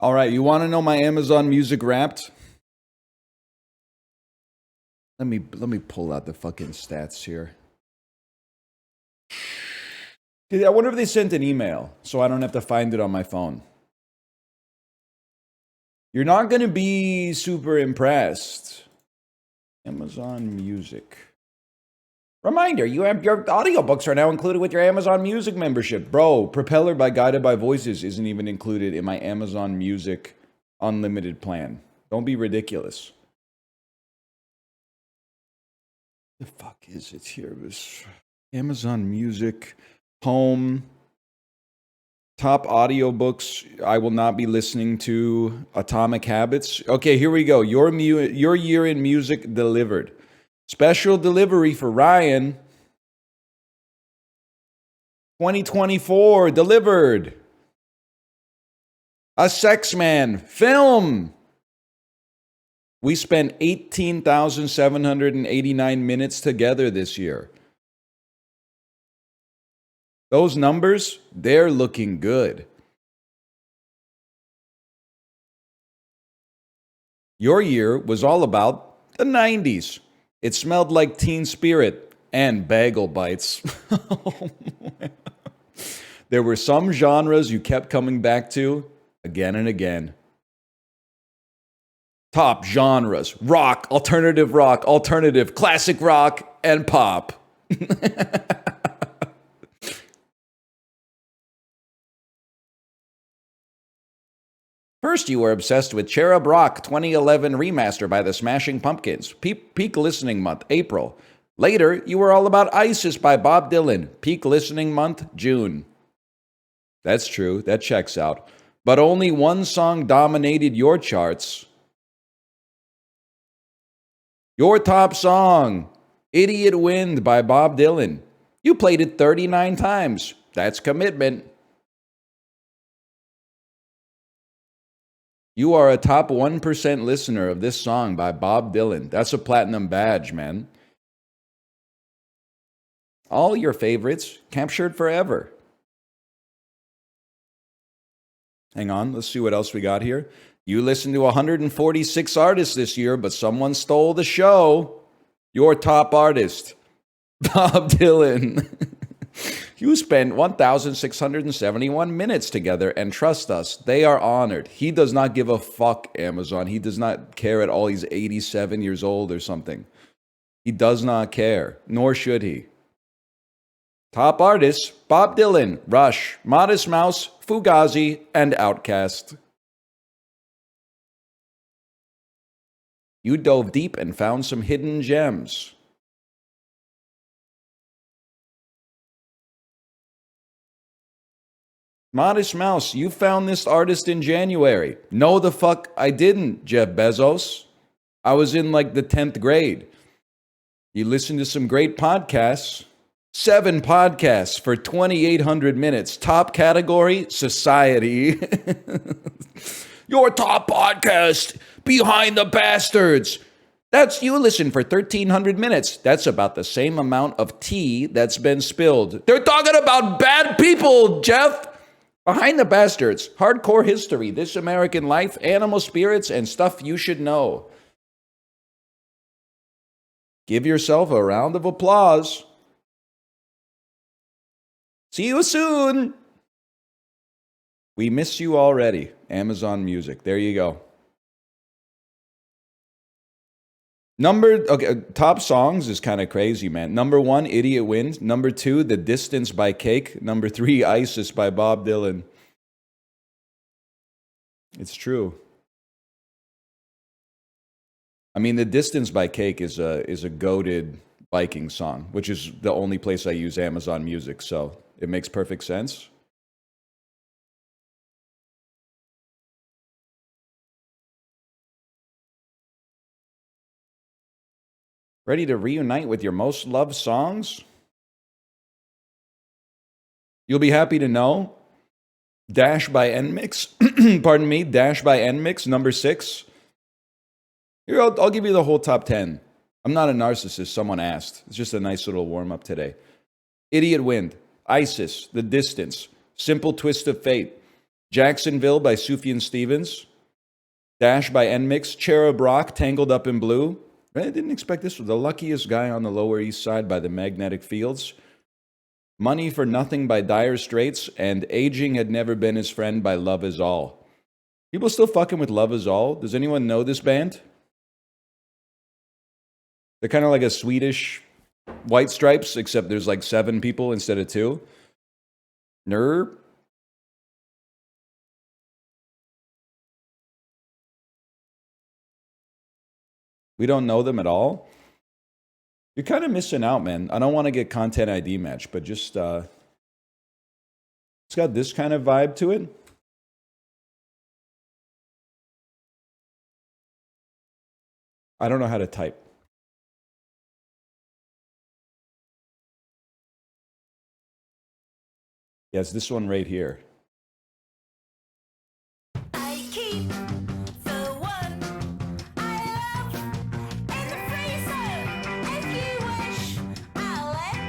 All right, you want to know my Amazon Music Wrapped? Let me pull out the fucking stats here. I wonder if they sent an email so I don't have to find it on my phone. You're not going to be super impressed. Amazon Music. Reminder, your audiobooks are now included with your Amazon Music membership. Bro, Propeller by Guided by Voices isn't even included in my Amazon Music unlimited plan. Don't be ridiculous. The fuck is it here? This Amazon Music, Home, top audiobooks I will not be listening to, Atomic Habits. Okay, here we go. Your year in music delivered. Special delivery for Ryan. 2024 delivered. A Sex Man film. We spent 18,789 minutes together this year. Those numbers, they're looking good. Your year was all about the 90s. It smelled like Teen Spirit and bagel bites. There were some genres you kept coming back to again and again. Top genres: rock, alternative, classic rock, and pop. First, you were obsessed with Cherub Rock 2011 remaster by the Smashing Pumpkins, peak listening month, April. Later, you were all about ISIS by Bob Dylan, peak listening month, June. That's true, that checks out. But only one song dominated your charts. Your top song, Idiot Wind by Bob Dylan. You played it 39 times. That's commitment. You are a top 1% listener of this song by Bob Dylan. That's a platinum badge, man. All your favorites captured forever. Hang on, let's see what else we got here. You listened to 146 artists this year, but someone stole the show. Your top artist, Bob Dylan. You spent 1,671 minutes together, and trust us, they are honored. He does not give a fuck, Amazon. He does not care at all. He's 87 years old or something. He does not care, nor should he. Top artists: Bob Dylan, Rush, Modest Mouse, Fugazi, and Outkast. You dove deep and found some hidden gems. Modest Mouse, you found this artist in January. No, the fuck I didn't, Jeff Bezos. I was in like the 10th grade. You listened to some great podcasts. 7 podcasts for 2,800 minutes. Top category, society. Your top podcast, Behind the Bastards. That's you listen for 1,300 minutes. That's about the same amount of tea that's been spilled. They're talking about bad people, Jeff. Behind the Bastards, hardcore history, This American Life, animal spirits, and stuff you should know. Give yourself a round of applause. See you soon. We miss you already. Amazon Music. There you go. Top songs is kind of crazy, man. Number 1, Idiot Wind. Number 2, The Distance by Cake. Number 3, ISIS by Bob Dylan. It's true. I mean, The Distance by Cake is a goated biking song, which is the only place I use Amazon Music, so it makes perfect sense. Ready to reunite with your most loved songs? You'll be happy to know Dash by NMix, pardon me, Dash by NMix, number 6. Here, I'll give you the whole top 10. I'm not a narcissist, someone asked. It's just a nice little warm-up today. Idiot Wind, ISIS, The Distance, Simple Twist of Fate, Jacksonville by Sufjan Stevens. Dash by Nmix. Cherub Rock, Tangled Up in Blue. I didn't expect this. The Luckiest Guy on the Lower East Side by the Magnetic Fields. Money for Nothing by Dire Straits. And Aging Had Never Been His Friend by Love Is All. People still fucking with Love Is All? Does anyone know this band? They're kind of like a Swedish White Stripes, except there's like 7 people instead of 2. Nerp. We don't know them at all. You're kind of missing out, man. I don't want to get content ID match, but just it's got this kind of vibe to it. I don't know how to type. Yes, this one right here. I keep the one I love in the freezer. If you wish, I'll let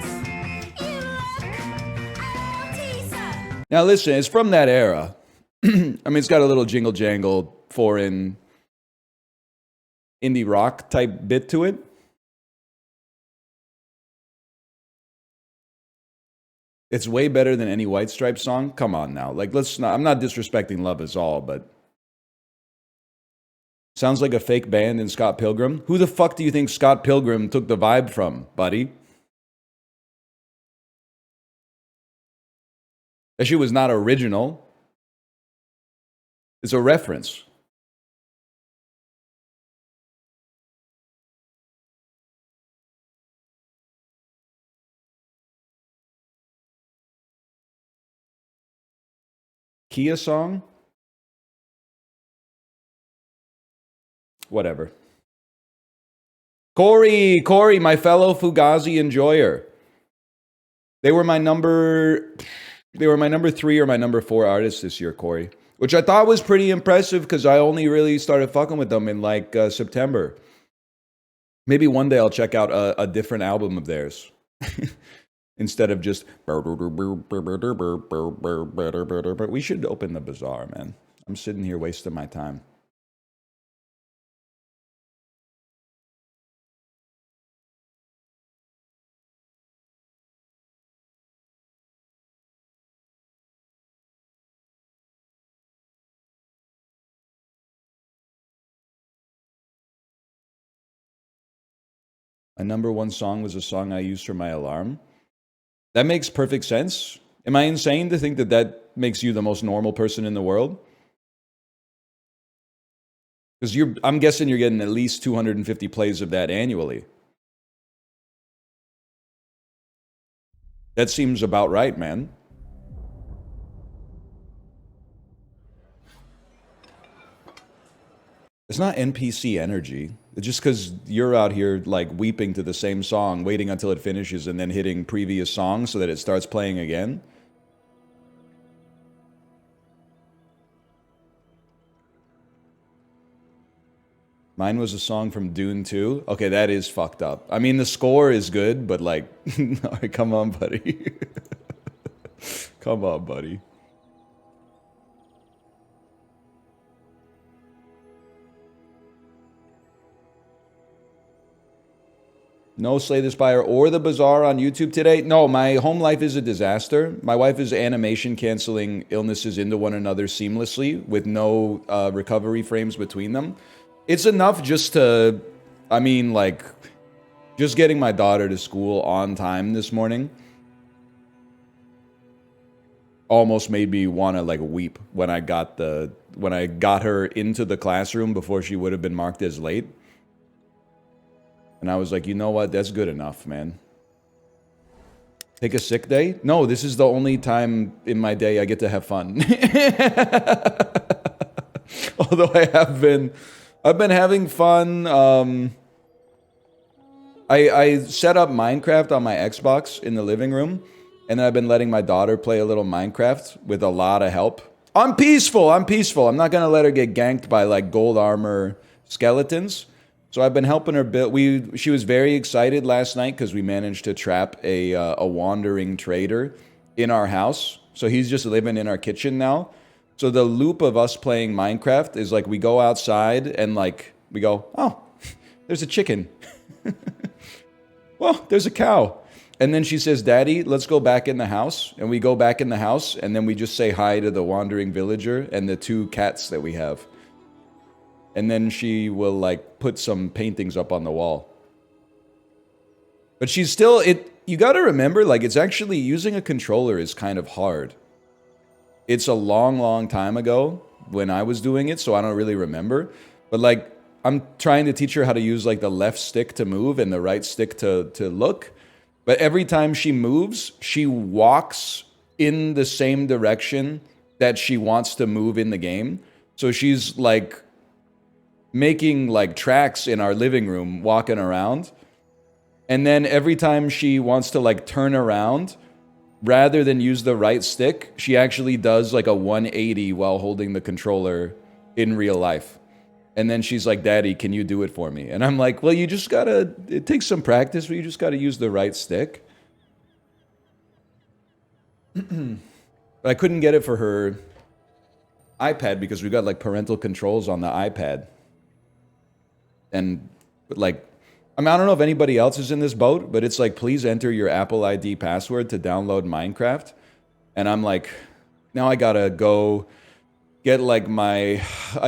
you look. I'll tease her. Now listen, it's from that era. I mean, it's got a little jingle jangle foreign indie rock type bit to it. It's way better than any White Stripes song. Come on now. Like, let's not, I'm not disrespecting Love Is All, but sounds like a fake band in Scott Pilgrim. Who the fuck do you think Scott Pilgrim took the vibe from, buddy? That shit was not original. It's a reference. Kia song? Whatever. Corey, my fellow Fugazi enjoyer. They were my number 3 or my number 4 artists this year, Corey. Which I thought was pretty impressive because I only really started fucking with them in like September. Maybe one day I'll check out a different album of theirs. Instead of just... We should open the Bazaar, man. I'm sitting here wasting my time. My number 1 song was a song I used for my alarm. That makes perfect sense. Am I insane to think that that makes you the most normal person in the world? Because I'm guessing you're getting at least 250 plays of that annually. That seems about right, man. It's not NPC energy. It's just because you're out here like weeping to the same song, waiting until it finishes and then hitting previous songs so that it starts playing again. Mine was a song from Dune 2. Okay, that is fucked up. I mean, the score is good, but like, come on, buddy. Come on, buddy. No Slay the Spire or the Bazaar on YouTube today. No, my home life is a disaster. My wife is animation canceling illnesses into one another seamlessly with no recovery frames between them. It's enough just to, I mean, like, just getting my daughter to school on time this morning almost made me want to like weep when I got her into the classroom before she would have been marked as late. And I was like, you know what? That's good enough, man. Take a sick day? No, this is the only time in my day I get to have fun. Although I've been having fun. I set up Minecraft on my Xbox in the living room, and then I've been letting my daughter play a little Minecraft with a lot of help. I'm peaceful. I'm not gonna let her get ganked by like gold armor skeletons. So I've been helping her build. She was very excited last night because we managed to trap a wandering trader in our house. So he's just living in our kitchen now. So the loop of us playing Minecraft is like we go outside and like we go, oh, there's a chicken. Well, there's a cow. And then she says, Daddy, let's go back in the house. And we go back in the house and then we just say hi to the wandering villager and the 2 cats that we have. And then she will like put some paintings up on the wall. But she's still, you gotta remember, like it's actually, using a controller is kind of hard. It's a long, long time ago when I was doing it, so I don't really remember. But like, I'm trying to teach her how to use like the left stick to move and the right stick to look. But every time she moves, she walks in the same direction that she wants to move in the game. So she's like making like tracks in our living room, walking around. And then every time she wants to like turn around, rather than use the right stick, she actually does like a 180 while holding the controller in real life. And then she's like, Daddy, can you do it for me? And I'm like, well, you just gotta, it takes some practice, but you just gotta use the right stick. But I couldn't get it for her iPad because we got like parental controls on the iPad. And like, I mean, I don't know if anybody else is in this boat, but it's like, please enter your Apple ID password to download Minecraft. And I'm like, now I gotta go get like I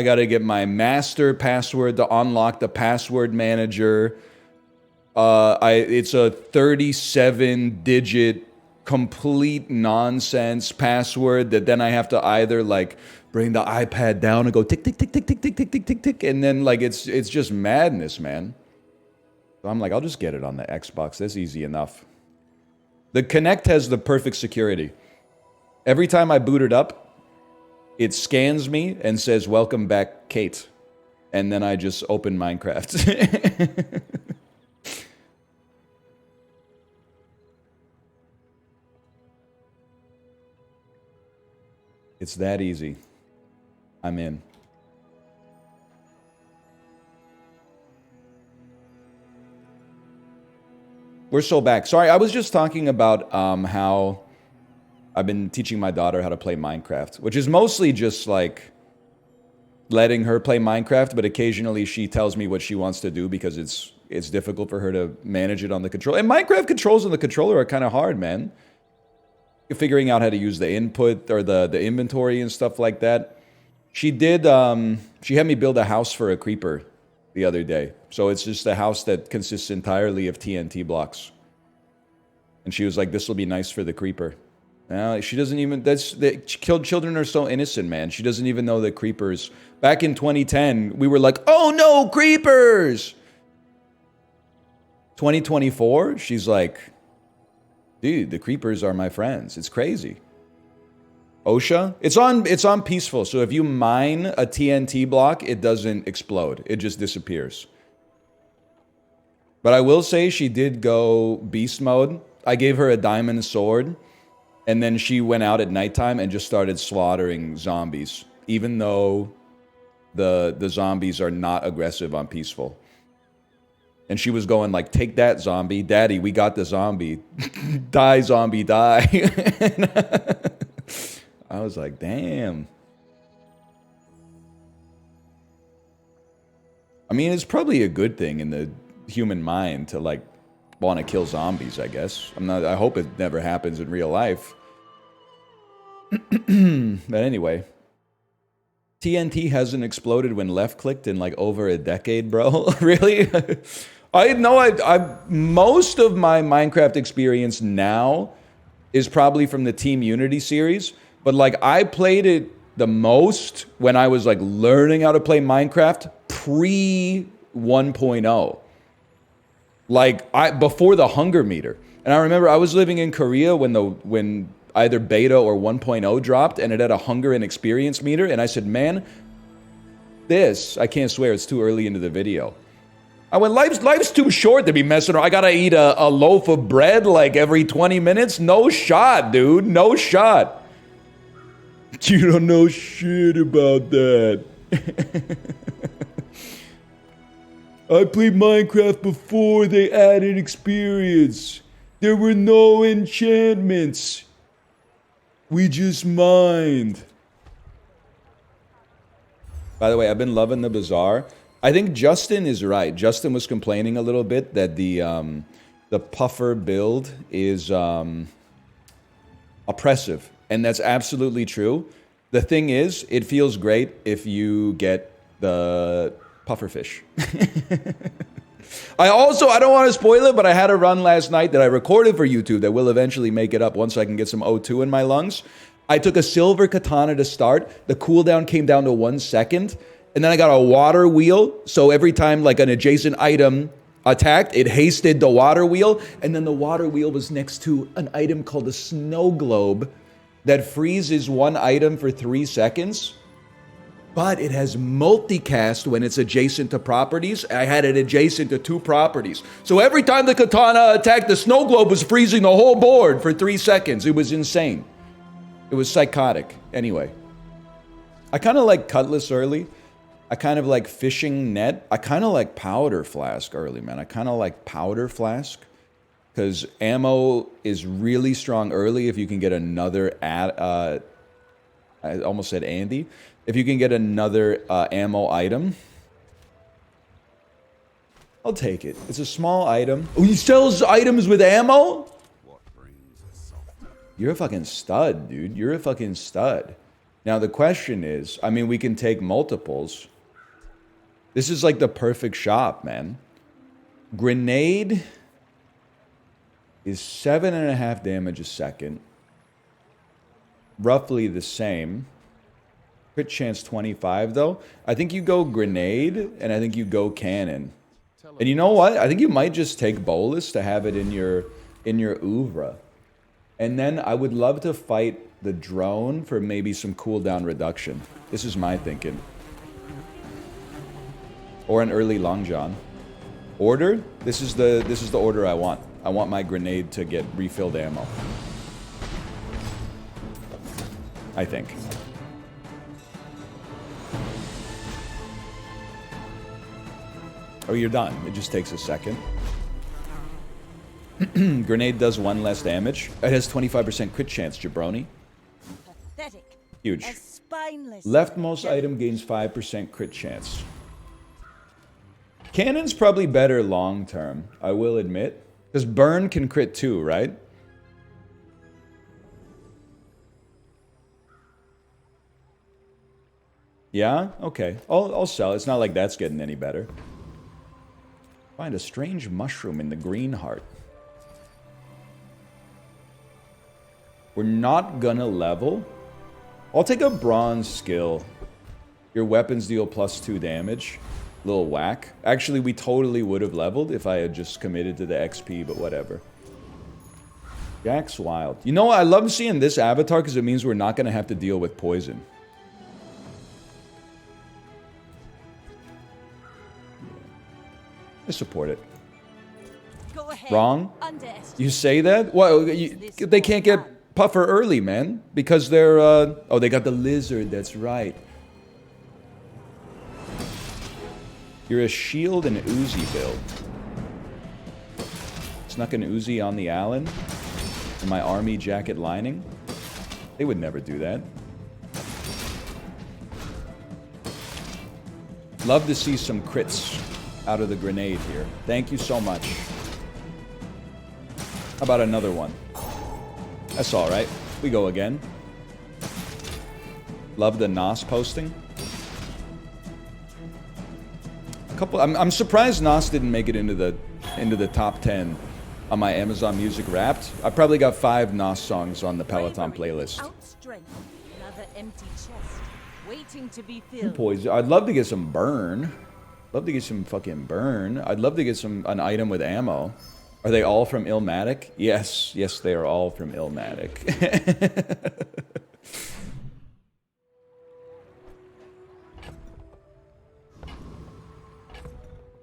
gotta get my master password to unlock the password manager. It's a 37-digit complete nonsense password that then I have to either like bring the iPad down and go tick tick tick tick tick tick tick tick tick tick, and then like it's just madness, man. So I'm like, I'll just get it on the Xbox. That's easy enough. The Kinect has the perfect security. Every time I boot it up, it scans me and says, welcome back, Kate. And then I just open Minecraft. It's that easy. I'm in. We're so back. Sorry, I was just talking about how I've been teaching my daughter how to play Minecraft, which is mostly just like letting her play Minecraft, but occasionally she tells me what she wants to do because it's difficult for her to manage it on the controller. And Minecraft controls on the controller are kind of hard, man. You're figuring out how to use the input or the inventory and stuff like that. She had me build a house for a creeper the other day. So it's just a house that consists entirely of TNT blocks. And she was like, this will be nice for the creeper. Now, she doesn't even, children are so innocent, man. She doesn't even know that creepers, back in 2010, we were like, oh no, creepers! 2024, she's like, dude, the creepers are my friends. It's crazy. OSHA, it's on peaceful, so if you mine a TNT block, it doesn't explode. It just disappears. But I will say she did go beast mode. I gave her a diamond sword. And then she went out at nighttime and just started slaughtering zombies, even though the zombies are not aggressive on peaceful. And she was going like, take that, zombie. Daddy, we got the zombie. Die, zombie, die. I was like, damn. I mean, it's probably a good thing in the human mind to like want to kill zombies, I guess. I hope it never happens in real life. But anyway, TNT hasn't exploded when left clicked in like over a decade, bro. Really? I know most of my Minecraft experience now is probably from the Team Unity series, but like I played it the most when I was like learning how to play Minecraft pre 1.0. Like before the hunger meter. And I remember I was living in Korea when either beta or 1.0 dropped and it had a hunger and experience meter, and I said, man, I can't swear, it's too early into the video. I went, life's too short to be messing around. I gotta eat a loaf of bread like every 20 minutes? No shot, dude, no shot. You don't know shit about that. I played Minecraft before they added experience. There were no enchantments. We just mined. By the way, I've been loving the Bazaar. I think Justin is right. Justin was complaining a little bit that the puffer build is oppressive, and that's absolutely true. The thing is, it feels great if you get the puffer fish. I don't want to spoil it, but I had a run last night that I recorded for YouTube that will eventually make it up once I can get some O2 in my lungs. I took a silver katana to start. The cooldown came down to 1 second. And then I got a water wheel. So every time like an adjacent item attacked, it hasted the water wheel. And then the water wheel was next to an item called a snow globe that freezes one item for 3 seconds. But it has multicast when it's adjacent to properties. I had it adjacent to 2 properties. So every time the katana attacked, the snow globe was freezing the whole board for 3 seconds. It was insane. It was psychotic. Anyway, I kind of like Cutlass early. I kind of like Fishing Net. I kind of like Powder Flask early, man. I kind of like Powder Flask because ammo is really strong early if you can get another I almost said Andy. If you can get another ammo item, I'll take it. It's a small item. Oh, he sells items with ammo? You're a fucking stud, dude. You're a fucking stud. Now, the question is, I mean, we can take multiples. This is like the perfect shop, man. Grenade is 7.5 damage a second. Roughly the same. Crit chance 25, though. I think you go grenade, and I think you go cannon. And you know what? I think you might just take bolus to have it in your oeuvre. And then I would love to fight the drone for maybe some cooldown reduction. This is my thinking. Or an early long john. Order? This is the order I want. I want my grenade to get refilled ammo. I think. Oh, you're done. It just takes a second. Grenade does 1 less damage. It has 25% crit chance, jabroni. Pathetic. Huge. A spineless. Leftmost item gains 5% crit chance. Cannon's probably better long term, I will admit. Because burn can crit too, right? Yeah? Okay. I'll sell. It's not like that's getting any better. Find a strange mushroom in the green heart. We're not gonna level. I'll take a bronze skill. Your weapons deal +2 damage. Little whack. Actually, we totally would have leveled if I had just committed to the XP, but whatever. Jack's wild. You know what? I love seeing this avatar because it means we're not gonna have to deal with poison. I support it. Go ahead. Wrong? You say that? Well, they can't get puffer early, man. Because they're, oh, they got the lizard. That's right. You're a shield and Uzi build. Snuck an Uzi on the Allen. In my army jacket lining. They would never do that. Love to see some crits out of the grenade here. Thank you so much. How about another one? That's alright. We go again. Love the NOS posting. I'm surprised NOS didn't make it into the top 10 on my Amazon Music Wrapped. I probably got 5 NOS songs on the Peloton playlist. Another empty chest, waiting to be filled. Poison. I'd love to get some burn. Love to get some fucking burn. I'd love to get an item with ammo. Are they all from Illmatic? Yes, they are all from Illmatic.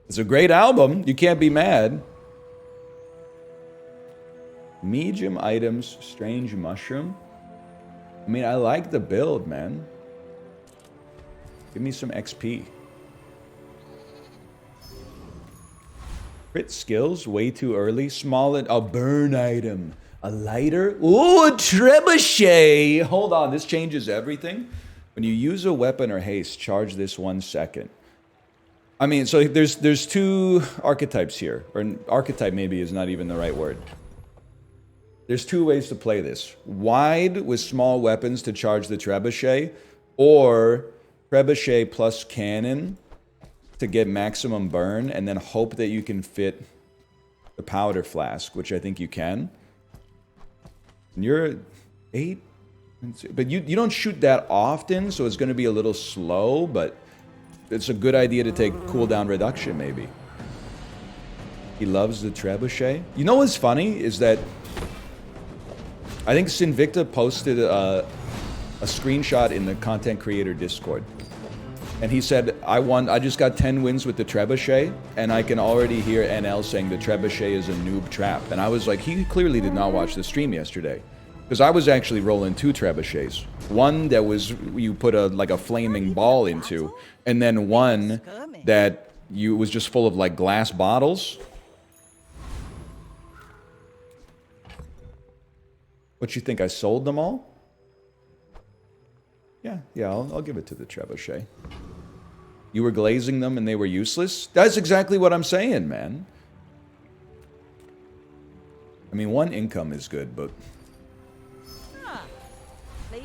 It's a great album. You can't be mad. Medium items, strange mushroom. I mean, I like the build, man. Give me some XP. Crit skills, way too early. Small, a burn item. A lighter. Ooh, a trebuchet. Hold on, this changes everything. When you use a weapon or haste, charge this 1 second. I mean, so there's two archetypes here. Or an archetype maybe is not even the right word. There's two ways to play this. Wide with small weapons to charge the trebuchet, or trebuchet plus cannon to get maximum burn, and then hope that you can fit the powder flask, which I think you can. And you're 8, but you don't shoot that often, so it's going to be a little slow, but it's a good idea to take cooldown reduction, maybe. He loves the trebuchet. You know what's funny is that I think Sinvicta posted a screenshot in the content creator Discord. And he said, I just got 10 wins with the trebuchet, and I can already hear NL saying the trebuchet is a noob trap. And I was like, he clearly did not watch the stream yesterday. Because I was actually rolling 2 trebuchets. One that was, you put like a flaming ball into, and then one that was just full of like glass bottles. What, you think I sold them all? Yeah, I'll give it to the trebuchet. You were glazing them and they were useless? That's exactly what I'm saying, man. I mean, 1 income is good, but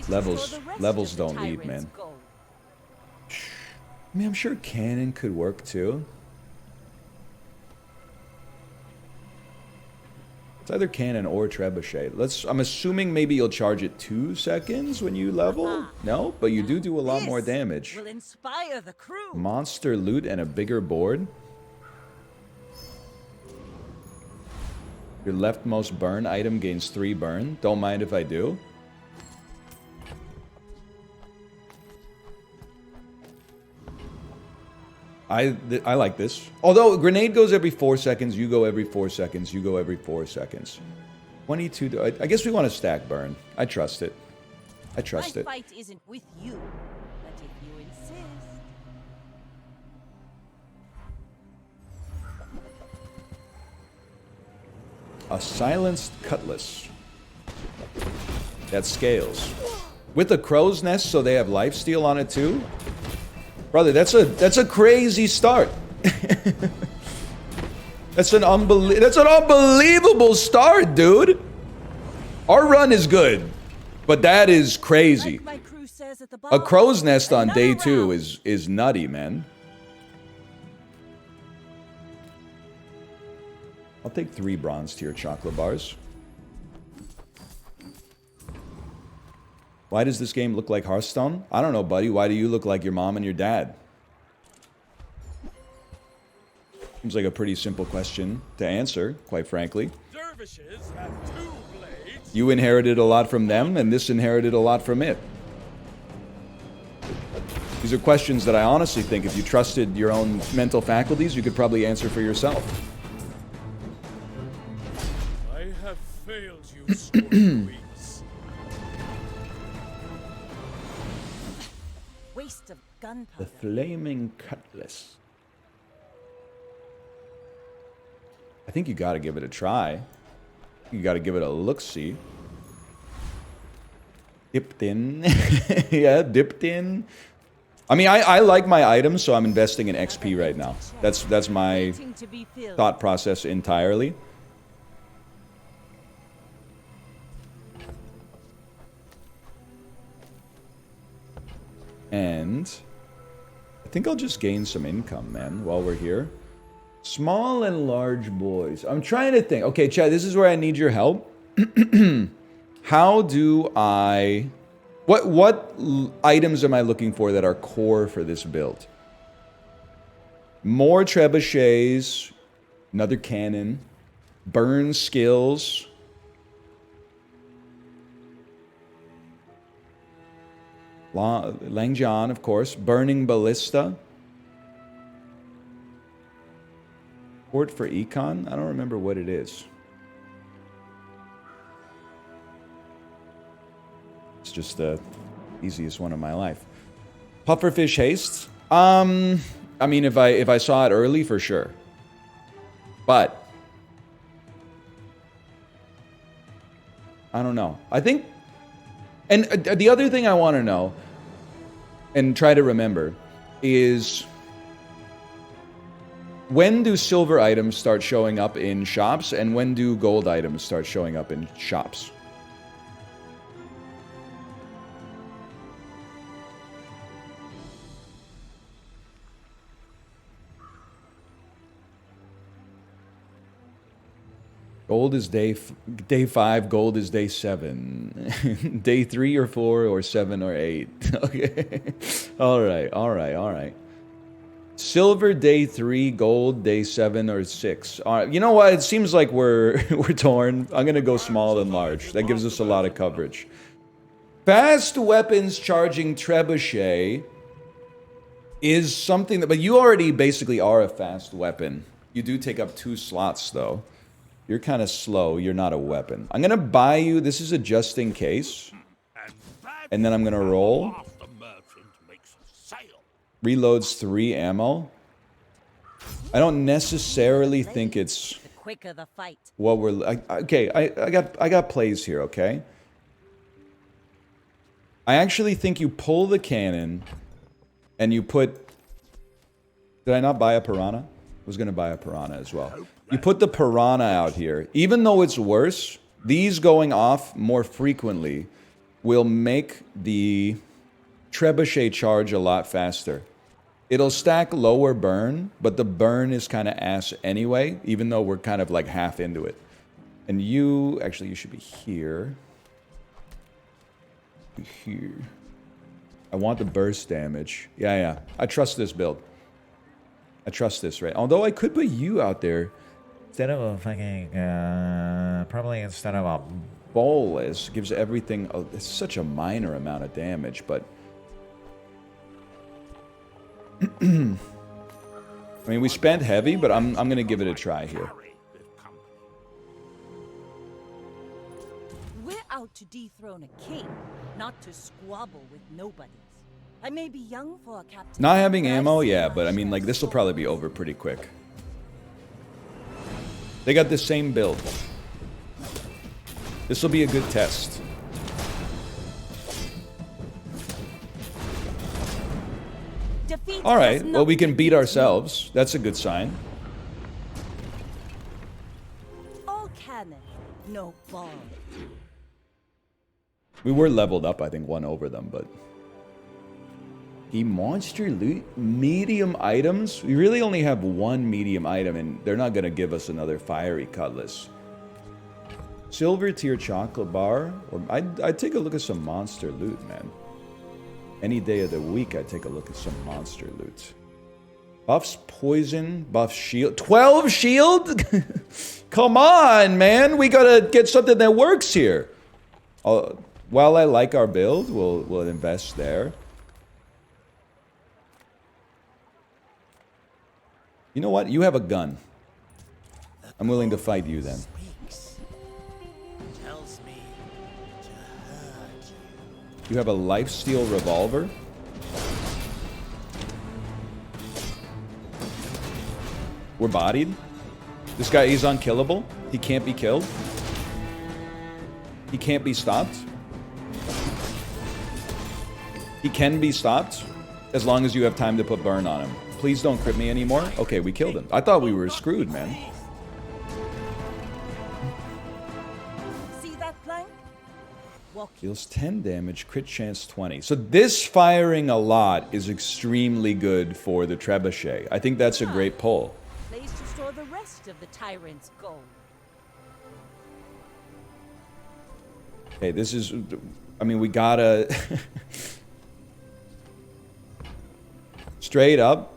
levels don't lead, man. I mean, I'm sure cannon could work too. It's either cannon or trebuchet. I'm assuming maybe you'll charge it 2 seconds when you level? No, but you do a lot more damage. Will inspire the crew. Monster loot and a bigger board. Your leftmost burn item gains 3 burn. Don't mind if I do. I like this. Although grenade goes every 4 seconds, you go every 4 seconds, you go every 4 seconds. 22. I guess we want to stack burn. I trust it. I trust it. My fight isn't with you, but if you insist. A silenced cutlass. That scales. With a crow's nest, so they have lifesteal on it too? Brother, that's a crazy start. That's an unbelievable start, dude. Our run is good, but that is crazy. Like my crew says at the A bar, crow's nest on another day 2 round. is nutty, man. I'll take 3 bronze tier chocolate bars. Why does this game look like Hearthstone? I don't know, buddy. Why do you look like your mom and your dad? Seems like a pretty simple question to answer, quite frankly. Dervishes have 2 blades. You inherited a lot from them, and this inherited a lot from it. These are questions that I honestly think if you trusted your own mental faculties, you could probably answer for yourself. I have failed you, Scorpions. Waste of The gunpowder. Flaming Cutlass. I think you gotta give it a try. You gotta give it a look-see. Dipped in. Yeah, dipped in. I mean, I like my items, so I'm investing in XP right now. That's my Waiting to be filled. thought process entirely. And I think I'll just gain some income, man, while we're here. Small and large boys. I'm trying to think. Okay, Chad, this is where I need your help. How do I... What items am I looking for that are core for this build? More trebuchets, another cannon, burn skills. Langjian, of course. Burning ballista. Port for econ? I don't remember what it is. It's just the easiest one of my life. Pufferfish haste. I mean, if I saw it early, for sure. But I don't know. I think, and the other thing I want to know, and try to remember, is when do silver items start showing up in shops, and when do gold items start showing up in shops? Gold is day 5, gold is day 7. Day 3 or 4 or 7 or 8. Okay. All right. Silver day 3, gold day 7 or 6. All right. You know what? It seems like we're torn. I'm going to go small and large. That gives us a lot of coverage. Fast weapons charging trebuchet is something that, but you already basically are a fast weapon. You do take up 2 slots though. You're kind of slow. You're not a weapon. I'm going to buy you. This is a just in case. And then I'm going to roll. Reloads 3 ammo. I don't necessarily think it's The quicker the fight. what we're... okay, I got plays here, okay? I actually think you pull the cannon and you put... Did I not buy a piranha? I was going to buy a piranha as well. You put the piranha out here. Even though it's worse, these going off more frequently will make the trebuchet charge a lot faster. It'll stack lower burn, but the burn is kind of ass anyway, even though we're kind of like half into it. And you... Actually, you should be here. Here. I want the burst damage. Yeah. I trust this build. I trust this, right? Although I could put you out there. Instead of a fucking, probably instead of a bolus, gives everything, it's such a minor amount of damage, but... I mean, we spent heavy, but I'm gonna give it a try here. We're out to dethrone a king, not to squabble with nobodies. I may be young for a captain. Not having ammo, yeah, but I mean, like, this will probably be over pretty quick. They got the same build. This will be a good test. All right, well, we can beat ourselves. That's a good sign. All cannon, no ball. We were leveled up, I think, 1 over them, but... The monster loot? Medium items? We really only have 1 medium item, and they're not going to give us another fiery cutlass. Silver tier chocolate bar? Or I'd take a look at some monster loot, man. Any day of the week, I'd take a look at some monster loot. Buffs poison, buffs shield. 12 shield? Come on, man. We gotta get something that works here. While I like our build, we'll invest there. You know what? You have a gun. I'm willing to fight you then. You have a lifesteal revolver. We're bodied. This guy is unkillable. He can't be killed. He can't be stopped. He can be stopped as long as you have time to put burn on him. Please don't crit me anymore. Okay, we killed him. I thought we were screwed, man. See that plank? Deals 10 damage, crit chance 20. So this firing a lot is extremely good for the trebuchet. I think that's a great pull. Place to store the rest of the tyrant's gold. Okay, this is... I mean, we gotta... Straight up.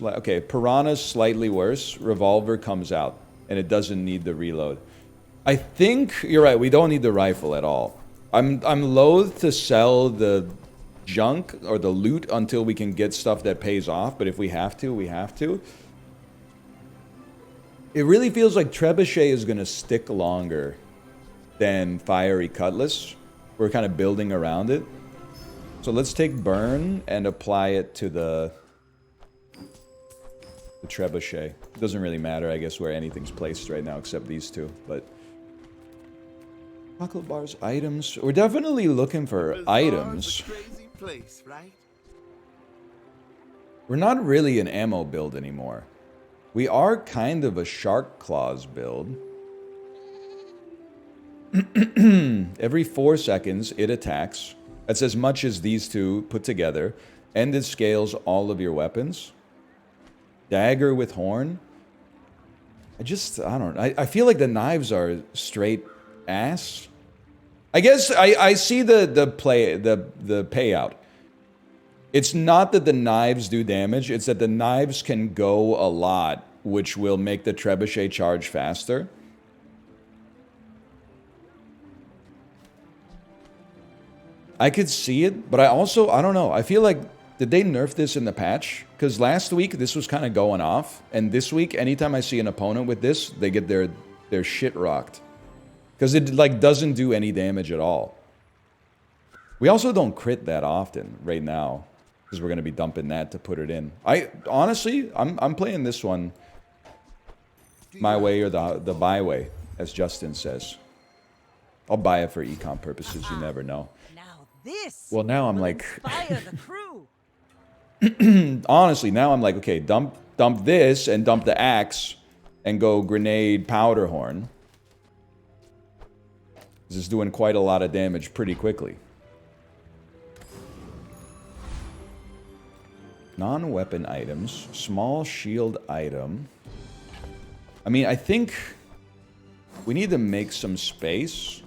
Okay, Piranha's slightly worse. Revolver comes out, and it doesn't need the reload. I think you're right. We don't need the rifle at all. I'm loath to sell the junk or the loot until we can get stuff that pays off. But if we have to, we have to. It really feels like trebuchet is gonna stick longer than fiery cutlass. We're kind of building around it. So let's take burn and apply it to the trebuchet. It doesn't really matter, I guess, where anything's placed right now except these two, but... Chocolate bars, items. We're definitely looking for items. place, right? We're not really an ammo build anymore. We are kind of a shark claws build. Every 4 seconds, it attacks. That's as much as these two put together. And it scales all of your weapons. Dagger with horn. I don't know. I feel like the knives are straight ass. I guess I see the payout. It's not that the knives do damage, it's that the knives can go a lot, which will make the trebuchet charge faster. I could see it, but I don't know. I feel like, did they nerf this in the patch? Because last week, this was kind of going off. And this week, anytime I see an opponent with this, they get their shit rocked. Because it, like, doesn't do any damage at all. We also don't crit that often right now. Because we're going to be dumping that to put it in. Honestly, I'm playing this one my way or the byway, as Justin says. I'll buy it for econ purposes, you never know. Well, now I'm like... Inspire the crew. Honestly, now I'm like, okay, dump this and dump the axe and go grenade powder horn. This is doing quite a lot of damage pretty quickly. Non-weapon items. Small shield item. I mean, I think we need to make some space.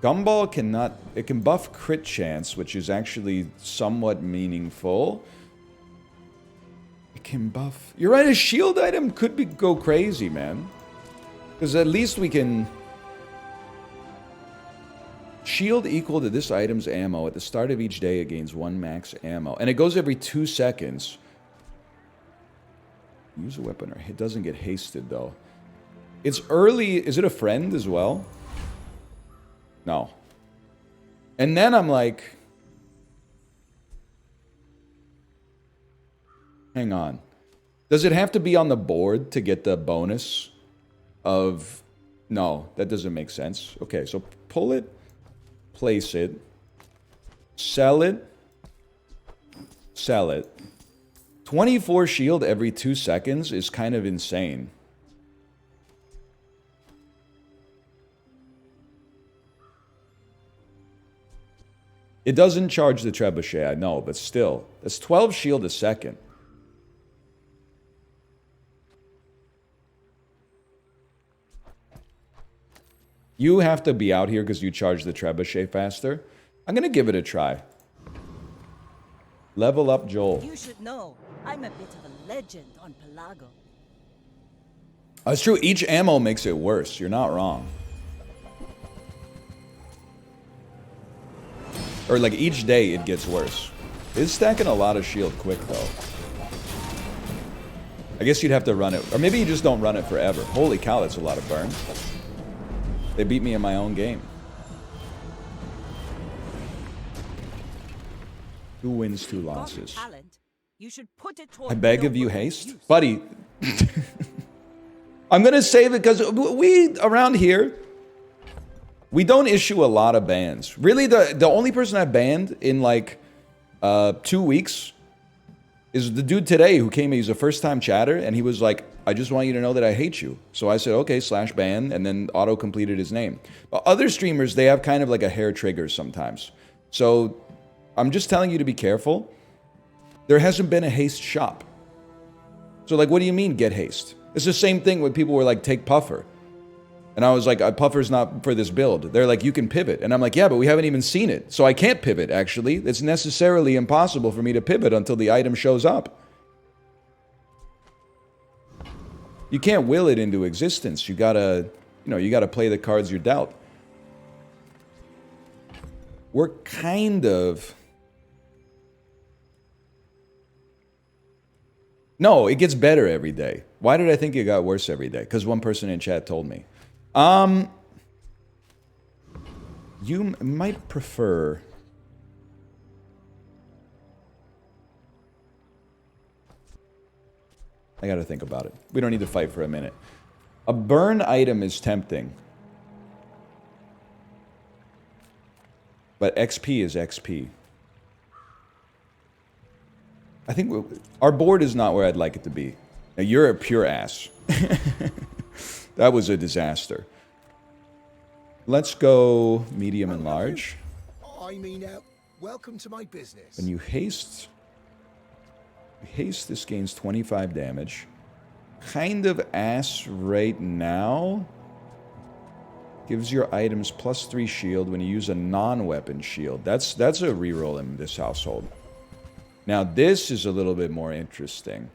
Gumball cannot... It can buff crit chance, which is actually somewhat meaningful. It can buff... You're right, a shield item could go crazy, man. Because at least we can... Shield equal to this item's ammo. At the start of each day, it gains 1 max ammo. And it goes every 2 seconds. Use a weapon or it doesn't get hasted, though. It's early... Is it a friend as well? No. And then I'm like... Hang on. Does it have to be on the board to get the bonus of... No, that doesn't make sense. Okay, so pull it, place it, sell it, sell it. 24 shield every 2 seconds is kind of insane. It doesn't charge the trebuchet, I know, but still. That's 12 shield a second. You have to be out here because you charge the trebuchet faster. I'm going to give it a try. Level up Joel. You should know, I'm a bit of a legend on Pelago. That's true. Each ammo makes it worse. You're not wrong. Or like each day it gets worse. It's stacking a lot of shield quick though. I guess you'd have to run it. Or maybe you just don't run it forever. Holy cow, that's a lot of burn. They beat me in my own game. 2 wins, 2 losses. Talent, you should put it I beg of you, haste. Buddy. I'm going to save it because we, around here, we don't issue a lot of bans. Really, the only person I've banned in like 2 weeks is the dude today who came in. He's a first-time chatter, and he was like, I just want you to know that I hate you. So I said, okay, /ban, and then auto-completed his name. But other streamers, they have kind of like a hair trigger sometimes. So I'm just telling you to be careful. There hasn't been a haste shop. So like, what do you mean, get haste? It's the same thing when people were like, take Puffer. And I was like, Puffer's not for this build. They're like, you can pivot. And I'm like, yeah, but we haven't even seen it. So I can't pivot, actually. It's necessarily impossible for me to pivot until the item shows up. You can't will it into existence. You gotta, you gotta play the cards you're dealt. We're kind of... No, it gets better every day. Why did I think it got worse every day? Because one person in chat told me. You might prefer... I gotta think about it. We don't need to fight for a minute. A burn item is tempting. But XP is XP. I think our board is not where I'd like it to be. Now, you're a pure ass. That was a disaster. Let's go medium and large. I mean, welcome to my business. When you haste, this gains 25 damage. Kind of ass right now. Gives your items +3 shield when you use a non-weapon shield. That's a reroll in this household. Now this is a little bit more interesting.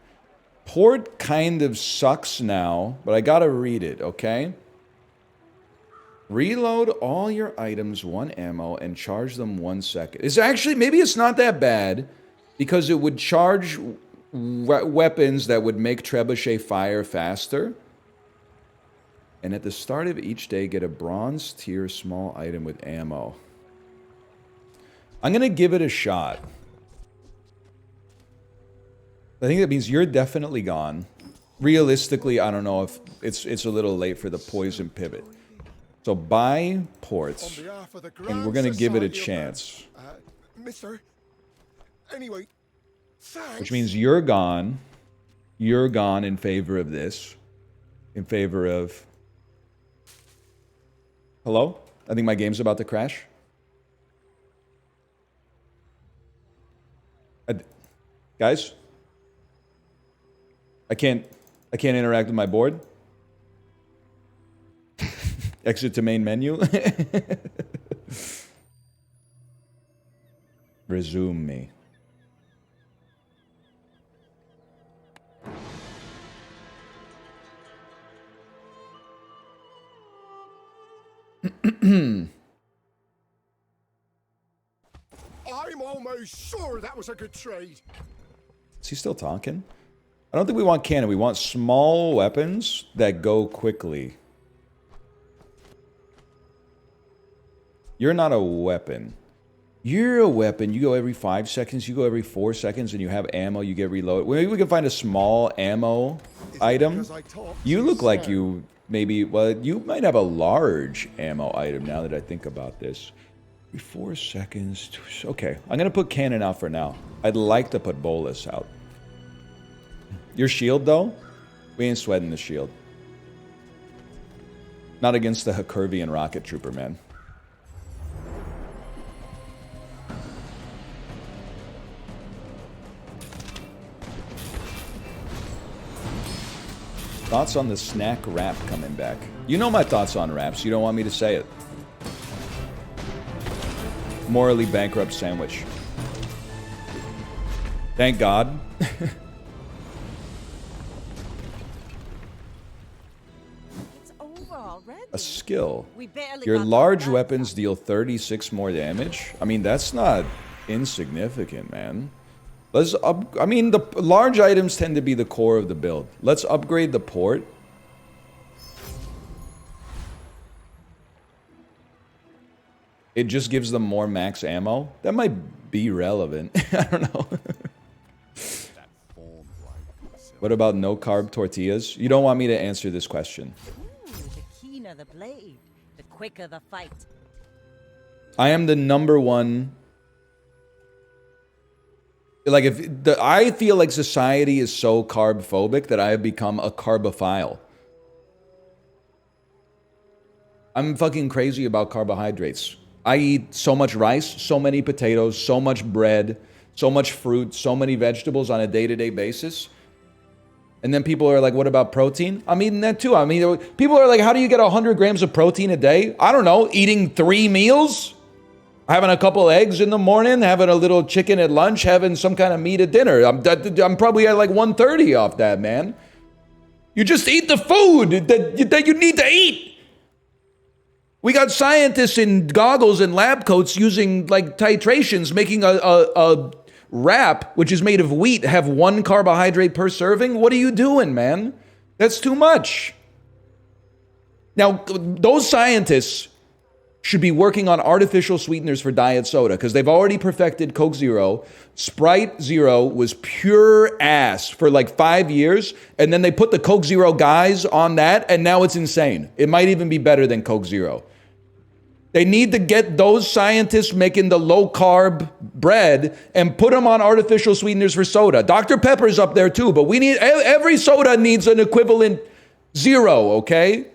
Port kind of sucks now, but I gotta read it, okay? Reload all your items 1 ammo and charge them 1 second. It's actually, maybe it's not that bad, because it would charge weapons that would make trebuchet fire faster. And at the start of each day, get a bronze tier small item with ammo. I'm going to give it a shot. I think that means you're definitely gone. Realistically, I don't know if it's a little late for the poison pivot. So buy ports, and we're going to give it a chance. Mister, anyway, thanks. Which means you're gone. You're gone in favor of this. In favor of... Hello? I think my game's about to crash. Guys? I can't interact with my board. Exit to main menu. Resume me. I'm almost sure that was a good trade. Is he still talking? I don't think we want cannon. We want small weapons that go quickly. You're not a weapon. You're a weapon. You go every 5 seconds. You go every 4 seconds, and you have ammo. You get reloaded. Maybe we can find a small ammo item. You look like you maybe... Well, you might have a large ammo item now that I think about this. 4 seconds. Okay, I'm going to put cannon out for now. I'd like to put bolus out. Your shield, though? We ain't sweating the shield. Not against the Curvian rocket trooper, man. Thoughts on the snack wrap coming back? You know my thoughts on wraps. You don't want me to say it. Morally bankrupt sandwich. Thank God. It's over already. A skill. We barely Your got large that weapons done. deal 36 more damage. I mean, that's not insignificant, man. Let's up. I mean, the large items tend to be the core of the build. Let's upgrade the port. It just gives them more max ammo. That might be relevant. I don't know. What about no carb tortillas? You don't want me to answer this question. Ooh, the keener the blade, the quicker the fight. I am the #1. Like, I feel like society is so carb phobic that I have become a carbophile. I'm fucking crazy about carbohydrates. I eat so much rice, so many potatoes, so much bread, so much fruit, so many vegetables on a day-to-day basis. And then people are like, what about protein? I'm eating that too. I mean, people are like, how do you get 100 grams of protein a day? I don't know, eating 3 meals? Having a couple eggs in the morning, having a little chicken at lunch, having some kind of meat at dinner. I'm probably at like 130 off that, man. You just eat the food that you need to eat. We got scientists in goggles and lab coats using like titrations, making a wrap, which is made of wheat, have 1 carbohydrate per serving. What are you doing, man? That's too much. Now, those scientists should be working on artificial sweeteners for diet soda because they've already perfected Coke Zero. Sprite Zero was pure ass for like 5 years, and then they put the Coke Zero guys on that, and now it's insane. It might even be better than Coke Zero. They need to get those scientists making the low-carb bread and put them on artificial sweeteners for soda. Dr. Pepper's up there too, but we need, every soda needs an equivalent 0, okay?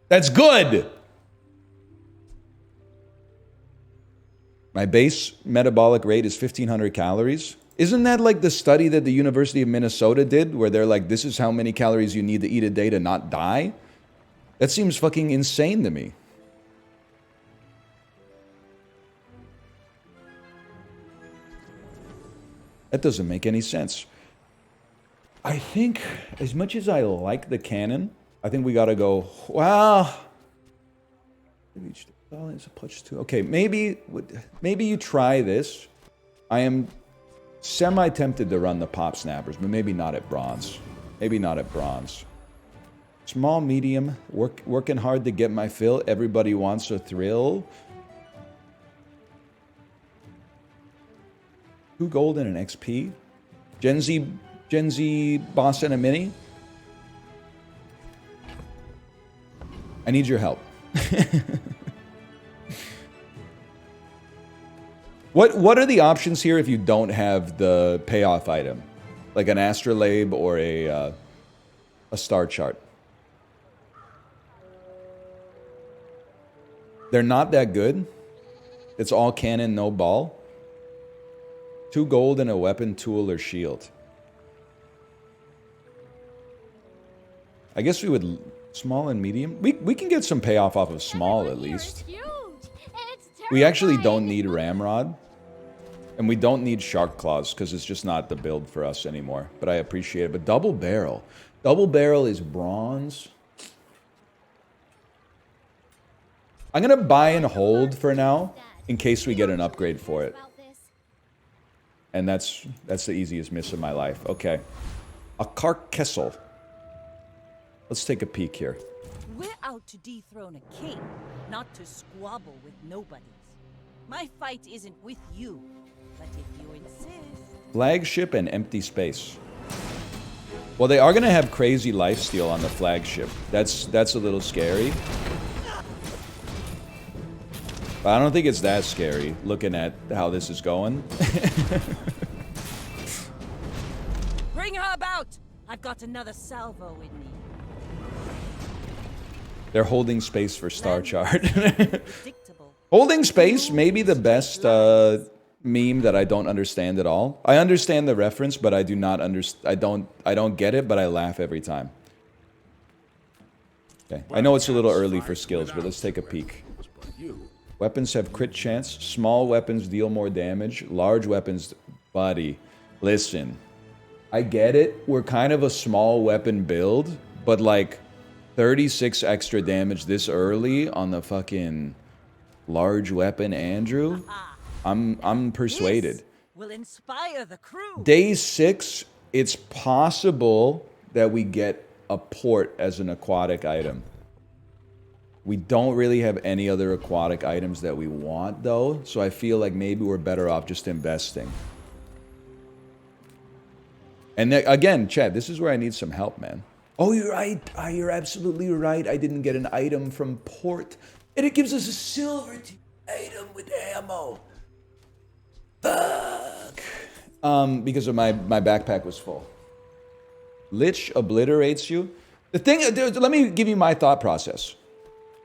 That's good. My base metabolic rate is 1,500 calories. Isn't that like the study that the University of Minnesota did, where they're like, this is how many calories you need to eat a day to not die? That seems fucking insane to me. That doesn't make any sense. I think, as much as I like the cannon, I think we gotta go, wow. Okay, maybe you try this. I am semi-tempted to run the pop snappers, but maybe not at bronze. Maybe not at bronze. Small, medium, working hard to get my fill. Everybody wants a thrill. 2 gold and an XP. Gen Z boss and a mini. I need your help. What are the options here if you don't have the payoff item? Like an astrolabe or a star chart? They're not that good. It's all cannon, no ball. 2 gold and a weapon, tool, or shield. I guess we would small and medium. We can get some payoff off of small at least. We actually don't need ramrod. And we don't need shark claws because it's just not the build for us anymore. But I appreciate it. But double barrel. Double barrel is bronze. I'm going to buy and hold for now in case we get an upgrade for it. And that's the easiest miss of my life. Okay. A carkessel. Let's take a peek here. We're out to dethrone a king, not to squabble with nobodies. My fight isn't with you, but if you insist... Flagship and empty space. Well, they are going to have crazy lifesteal on the flagship. That's a little scary. But I don't think it's that scary, looking at how this is going. Bring her about! I've got another salvo in me. They're holding space for Star Chart. Holding space may be the best meme that I don't understand at all. I understand the reference, but I do not understand. I don't get it, but I laugh every time. Okay, I know it's a little early for skills, but let's take a peek. Weapons have crit chance. Small weapons deal more damage. Large weapons, buddy. Listen, I get it. We're kind of a small weapon build, but like 36 extra damage this early on the fucking large weapon, Andrew. I'm persuaded. This will inspire the crew. Day 6, it's possible that we get a port as an aquatic item. We don't really have any other aquatic items that we want, though, so I feel like maybe we're better off just investing. And then, again, Chad, this is where I need some help, man. Oh, you're right. You're absolutely right. I didn't get an item from port, and it gives us a silver item with ammo. Fuck. Because of my backpack was full. Lich obliterates you. The thing, let me give you my thought process.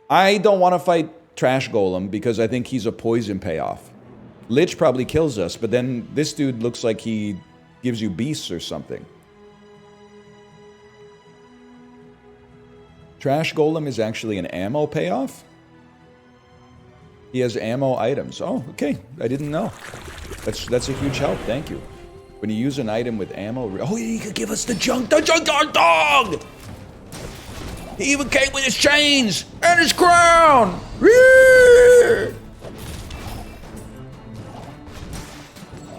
I don't want to fight Trash Golem because I think he's a poison payoff. Lich probably kills us, but then this dude looks like he gives you beasts or something. Trash Golem is actually an ammo payoff. He has ammo items. Oh, okay. I didn't know. That's a huge help. Thank you. When you use an item with ammo... Oh, he could give us the junkyard dog! He even came with his chains and his crown!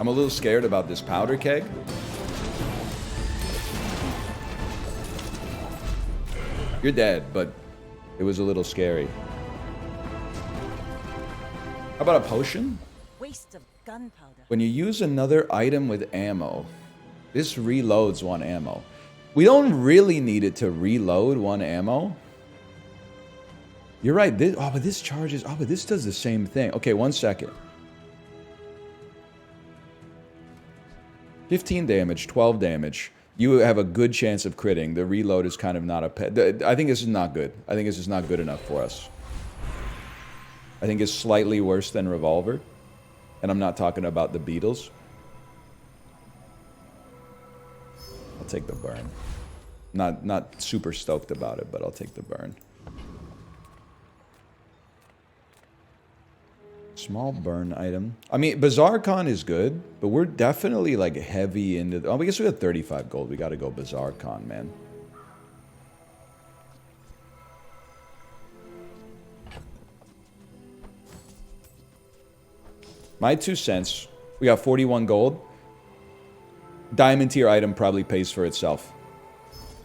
I'm a little scared about this powder keg. You're dead, but it was a little scary. How about a potion? Waste of gunpowder. When you use another item with ammo, this reloads 1 ammo. We don't really need it to reload 1 ammo. You're right. This, oh, but this charges. Oh, but this does the same thing. Okay, 1 second. 15 damage, 12 damage. You have a good chance of critting. The reload is kind of not a... I think this is not good. I think this is not good enough for us. I think it's slightly worse than Revolver. And I'm not talking about the Beatles. I'll take the burn. Not super stoked about it, but I'll take the burn. Small burn item. I mean, Bazaar Con is good, but we're definitely like heavy into... Oh, I guess we got 35 gold. We got to go Bazaar Con, man. My 2 cents. We got 41 gold. Diamond tier item probably pays for itself.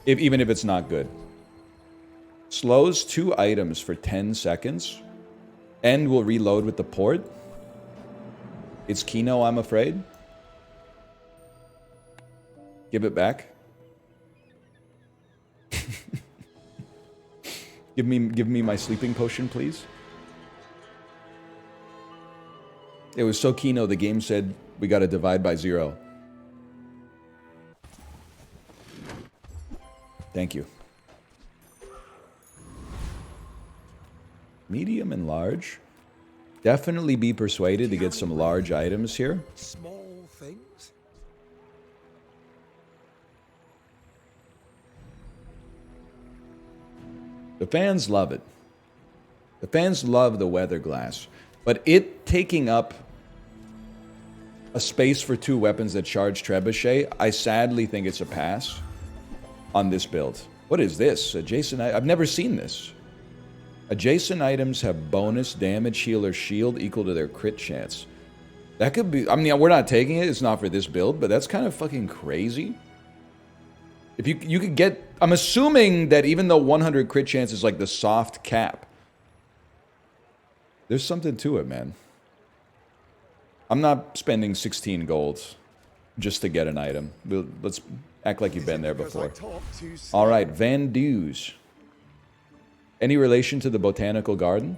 Even if it's not good. Slows 2 items for 10 seconds. And will reload with the port. It's Kino, I'm afraid. Give it back. Give me my sleeping potion, please. It was so Kino, the game said we gotta divide by 0. Thank you. Medium and large. Definitely be persuaded to get some large items here. Small things. The fans love it. The fans love the weather glass. But it taking up a space for 2 weapons that charge trebuchet, I sadly think it's a pass on this build. What is this? Adjacent... I've never seen this. Adjacent items have bonus damage, heal, or shield equal to their crit chance. That could be... I mean, we're not taking it. It's not for this build, but that's kind of fucking crazy. If you could get... I'm assuming that even though 100 crit chance is like the soft cap, there's something to it, man. I'm not spending 16 gold just to get an item. Let's act like you've been there before. All right, Van Dues. Any relation to the botanical garden?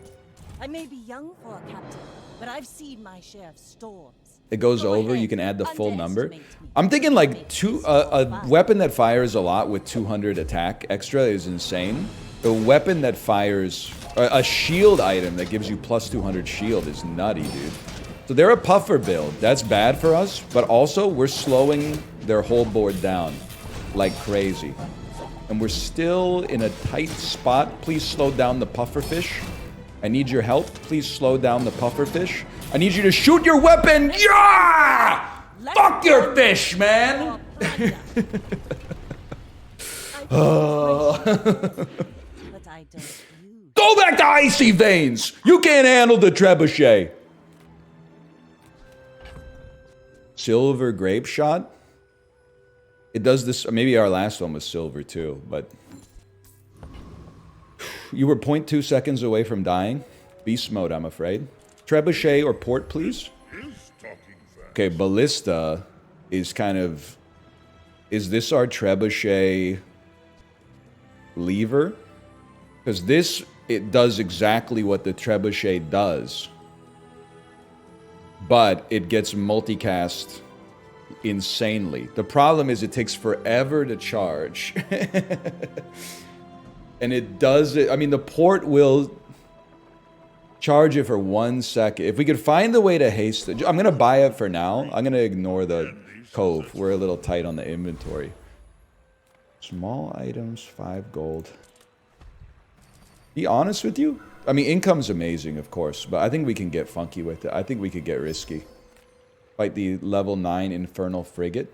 I may be young for a captain, but I've seen my share of storms. It goes Go over, ahead, you can add the full number. underestimate me. I'm thinking like Makes a weapon that fires a lot with 200 attack extra is insane. A weapon that fires... a shield item that gives you plus 200 shield is nutty, dude. So they're a puffer build. That's bad for us, but also we're slowing their whole board down like crazy. And we're still in a tight spot. Please slow down the pufferfish. I need your help. Please slow down the pufferfish. I need you to shoot your weapon. Yeah! Fuck your fish, man! But I don't use. Go back to Icy Veins! You can't handle the trebuchet. Silver grape shot? It does this... Maybe our last one was silver too, but... You were 0.2 seconds away from dying. Beast mode, I'm afraid. Trebuchet or port, please? Okay, Ballista is kind of... Is this our trebuchet lever? Because this, it does exactly what the trebuchet does. But it gets multicast insanely. The problem is it takes forever to charge. And it does it... I mean, the port will charge it for 1 second. If we could find the way to haste it... I'm going to buy it for now. I'm going to ignore the cove. We're a little tight on the inventory. Small items, 5 gold. Be honest with you? I mean, income's amazing, of course, but I think we can get funky with it. I think we could get risky. Fight the level 9 Infernal Frigate.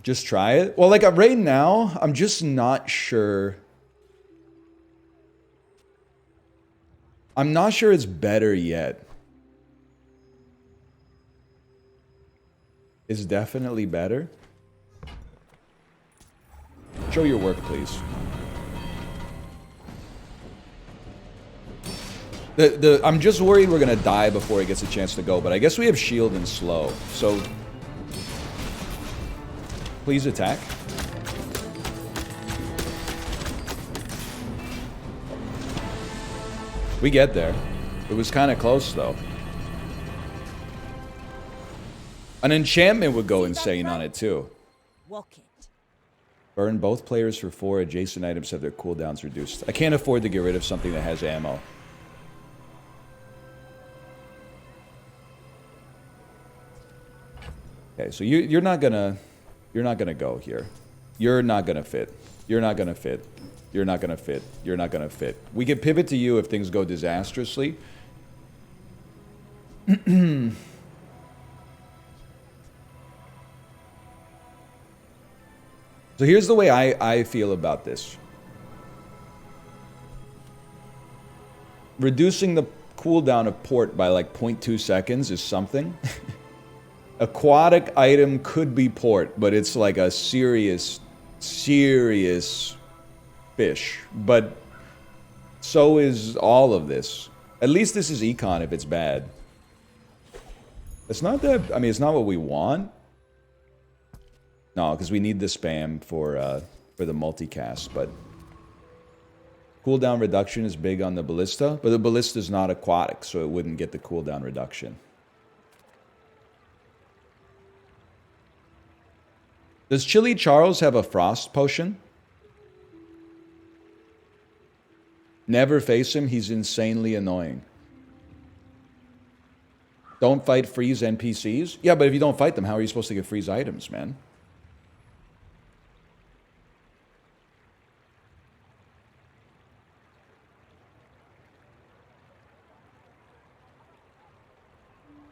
Just try it. Well, like, right now, I'm just not sure. I'm not sure it's better yet. It's definitely better. Show your work, please. I'm just worried we're gonna die before it gets a chance to go, but I guess we have shield and slow, so... Please attack. We get there. It was kind of close, though. An enchantment would go insane on it, too. Walk it. Burn both players for 4. Adjacent items have their cooldowns reduced. I can't afford to get rid of something that has ammo. Okay, so you're not gonna go here. You're not gonna fit. You're not gonna fit. You're not gonna fit. You're not gonna fit. We can pivot to you if things go disastrously. So here's the way I feel about this. Reducing the cooldown of port by like 0.2 seconds is something. Aquatic item could be port, but it's like a serious fish. But so is all of this. At least this is econ if it's bad. It's not that, I mean, it's not what we want. No, because we need the spam for the multicast, but cooldown reduction is big on the ballista, but the ballista is not aquatic, so it wouldn't get the cooldown reduction. Does Chili Charles have a frost potion? Never face him, he's insanely annoying. Don't fight freeze NPCs? Yeah, but if you don't fight them, how are you supposed to get freeze items, man?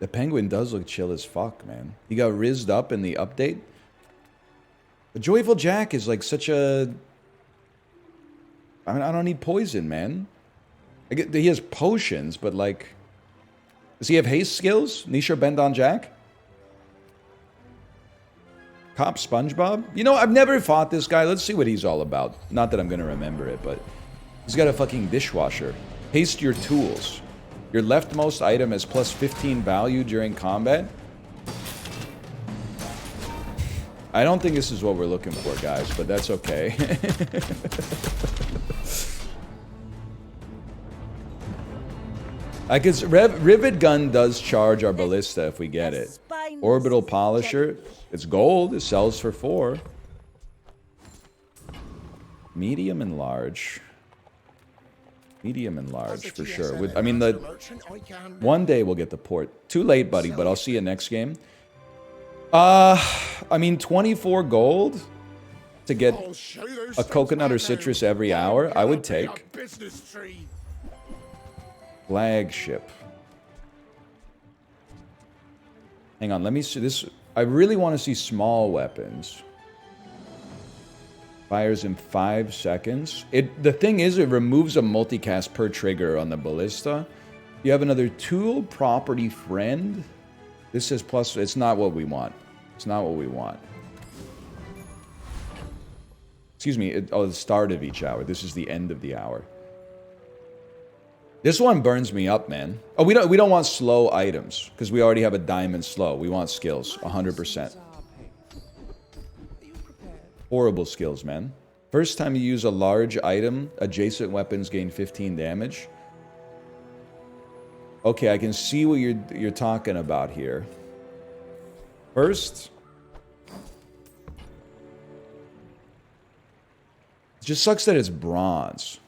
The penguin does look chill as fuck, man. He got rizzed up in the update. But Joyful Jack is like such a... I mean, I don't need poison, man. I get, he has potions, but like... Does he have haste skills? Nisha Bend on Jack? Cop SpongeBob? You know, I've never fought this guy. Let's see what he's all about. Not that I'm going to remember it, but... He's got a fucking dishwasher. Haste your tools. Your leftmost item has plus 15 value during combat. I don't think this is what we're looking for, guys, but that's okay. I guess Rivet Gun does charge our ballista if we get it. Orbital Polisher, it's gold, it sells for 4. Medium and large. Medium and large, for sure. I mean, one day we'll get the port. Too late, buddy, but I'll see you next game. I mean, 24 gold to get a coconut or citrus every hour, I would take. Flagship. Hang on, let me see this. I really want to see small weapons. Fires in 5 seconds. The thing is, it removes a multicast per trigger on the ballista. You have another tool property friend. This says plus. It's not what we want. It's not what we want. Excuse me. Oh, the start of each hour. This is the end of the hour. This one burns me up, man. Oh, we don't want slow items because we already have a diamond slow. We want skills, 100%. Horrible skills, man. First time you use a large item, adjacent weapons gain 15 damage. Okay, I can see what you're talking about here. First, it just sucks that it's bronze.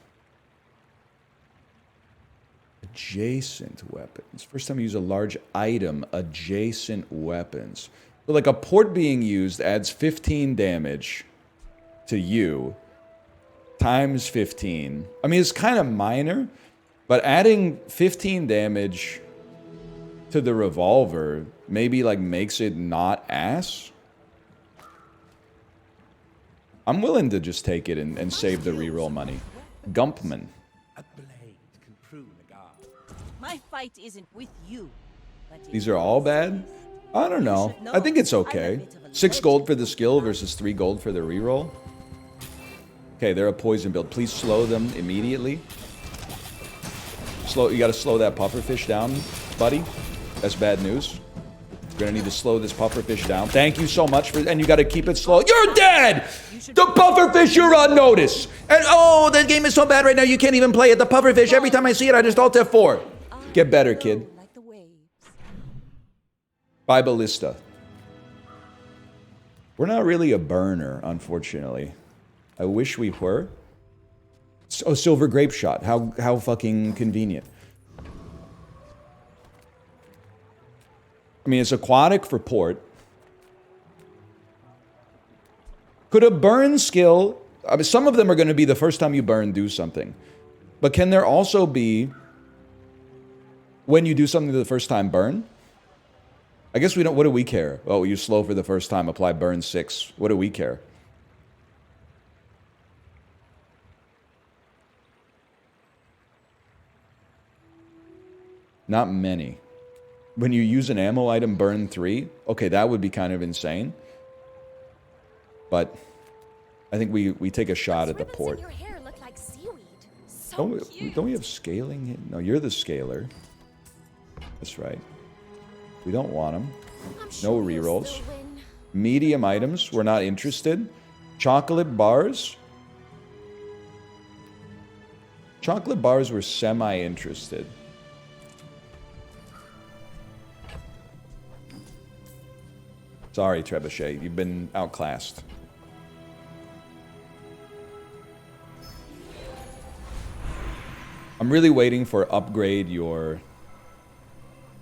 Adjacent weapons. First time you use a large item, adjacent weapons. So like a port being used adds 15 damage to you times 15. I mean, it's kind of minor, but adding 15 damage to the revolver maybe like makes it not ass. I'm willing to just take it and save the reroll money. Gumpman. My fight isn't with you. These are all bad? I don't know. I think it's okay. 6 gold for the skill versus 3 gold for the reroll. Okay, they're a poison build. Please slow them immediately. You gotta slow that pufferfish down, buddy. That's bad news. gonna need to slow this pufferfish down. Thank you so much for, and you gotta keep it slow. You're dead! The pufferfish, you're on notice! And oh, the game is so bad right now, you can't even play it. The pufferfish, every time I see it, I just alt F4. Get better, kid. Like the waves. Bye, Ballista. We're not really a burner, unfortunately. I wish we were. Oh, silver grape shot. How fucking convenient. I mean, it's aquatic for port. Could a burn skill... I mean, some of them are going to be the first time you burn, do something. But can there also be... when you do something the first time, burn? I guess we don't... What do we care? Oh, you slow for the first time, apply burn 6. What do we care? Not many. When you use an ammo item, burn 3. Okay, that would be kind of insane. But I think we take a shot at the port. Your hair look like seaweed. So Don't we have scaling here? No, you're the scaler. That's right. We don't want them. No rerolls. Medium items, we're not interested. Chocolate bars. Chocolate bars were semi-interested. Sorry, Trebuchet, you've been outclassed. I'm really waiting for upgrade your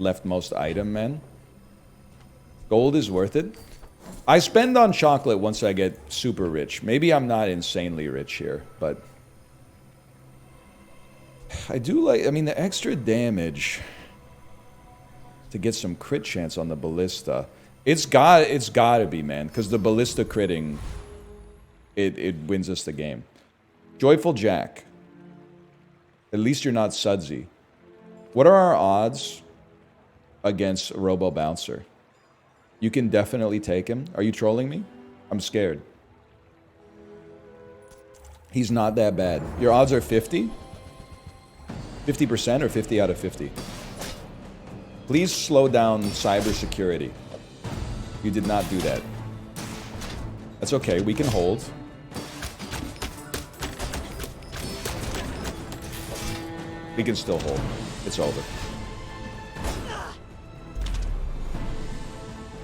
leftmost item, man. Gold is worth it. I spend on chocolate once I get super rich. Maybe I'm not insanely rich here, but... I do like... I mean, the extra damage... to get some crit chance on the ballista... It's gotta be, man, because the ballista critting, it wins us the game. Joyful Jack. At least you're not sudsy. What are our odds against Robo Bouncer? You can definitely take him. Are you trolling me? I'm scared. He's not that bad. Your odds are 50? 50% or 50 out of 50? Please slow down cybersecurity. You did not do that. That's okay, we can hold. We can still hold. It's over.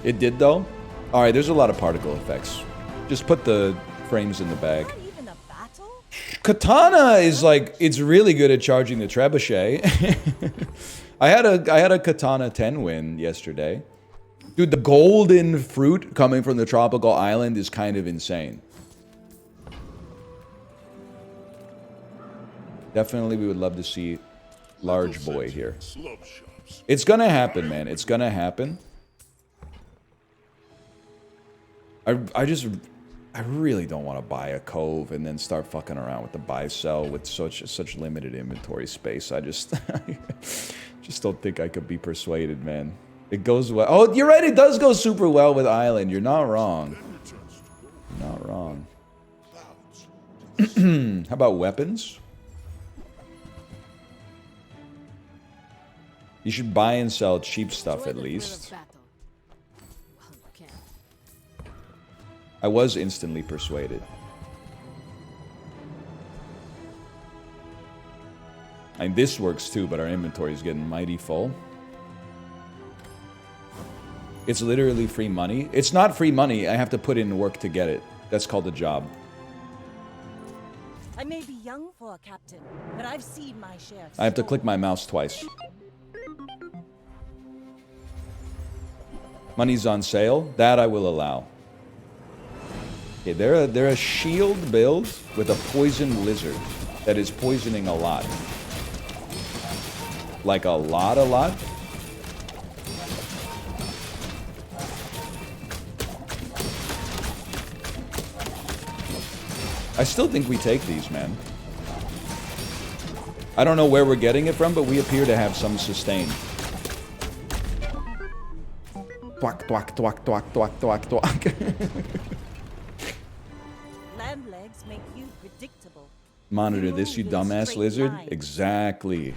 It did though? Alright, there's a lot of particle effects. Just put the frames in the bag. Not even a battle? Katana is like, it's really good at charging the trebuchet. I had a Katana 10 win yesterday. Dude, the golden fruit coming from the tropical island is kind of insane. Definitely we would love to see large boy here. It's gonna happen, man. It's gonna happen. I really don't want to buy a cove and then start fucking around with the buy-sell with such limited inventory space. I just don't think I could be persuaded, man. It goes well. Oh, you're right. It does go super well with Island. You're not wrong. You're not wrong. How about weapons? You should buy and sell cheap stuff at least. I was instantly persuaded. And this works too, but our inventory is getting mighty full. It's literally free money. It's not free money. I have to put in work to get it. That's called a job. I may be young for a captain, but I've seen my share of I have to click my mouse twice. Money's on sale. That I will allow. Okay, they're a shield build with a poison lizard that is poisoning a lot. Like a lot? I still think we take these, man. I don't know where we're getting it from, but we appear to have some sustain. Thwack, thwack, thwack, thwack, thwack, thwack, thwack. Lamb legs make you predictable. Monitor this, you dumbass lizard. Line. Exactly.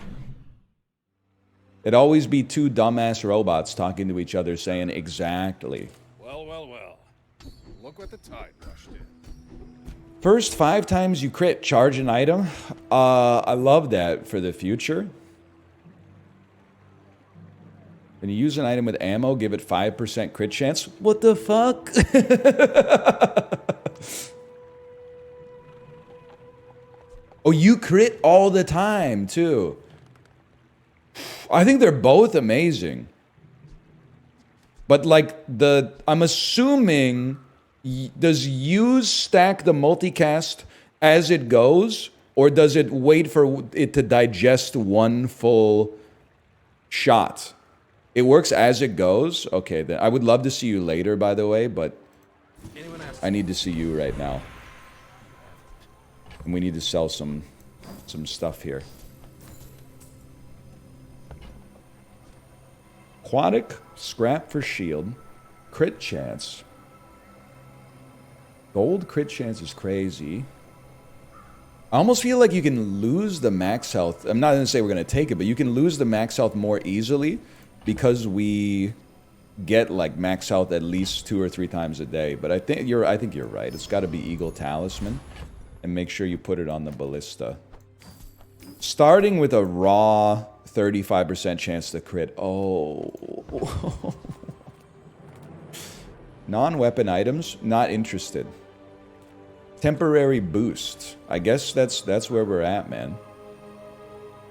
It'd always be two dumbass robots talking to each other saying exactly. Well, well, well. Look what the tide rushed in. First 5 times you crit, charge an item. I love that for the future. When you use an item with ammo, give it 5% crit chance. What the fuck? Oh, you crit all the time, too. I think they're both amazing. But, like, I'm assuming... Does use stack the multicast as it goes? Or does it wait for it to digest one full shot? It works as it goes? Okay, then I would love to see you later, by the way, but I need to see you right now. And we need to sell some stuff here. Aquatic, scrap for shield, crit chance. Gold crit chance is crazy. I almost feel like you can lose the max health. I'm not going to say we're going to take it, but you can lose the max health more easily because we get like max health at least 2 or 3 times a day. But I think you're right. It's got to be Eagle Talisman, and make sure you put it on the ballista. Starting with a raw 35% chance to crit. Oh. Non-weapon items, not interested. Temporary boost. I guess that's where we're at, man.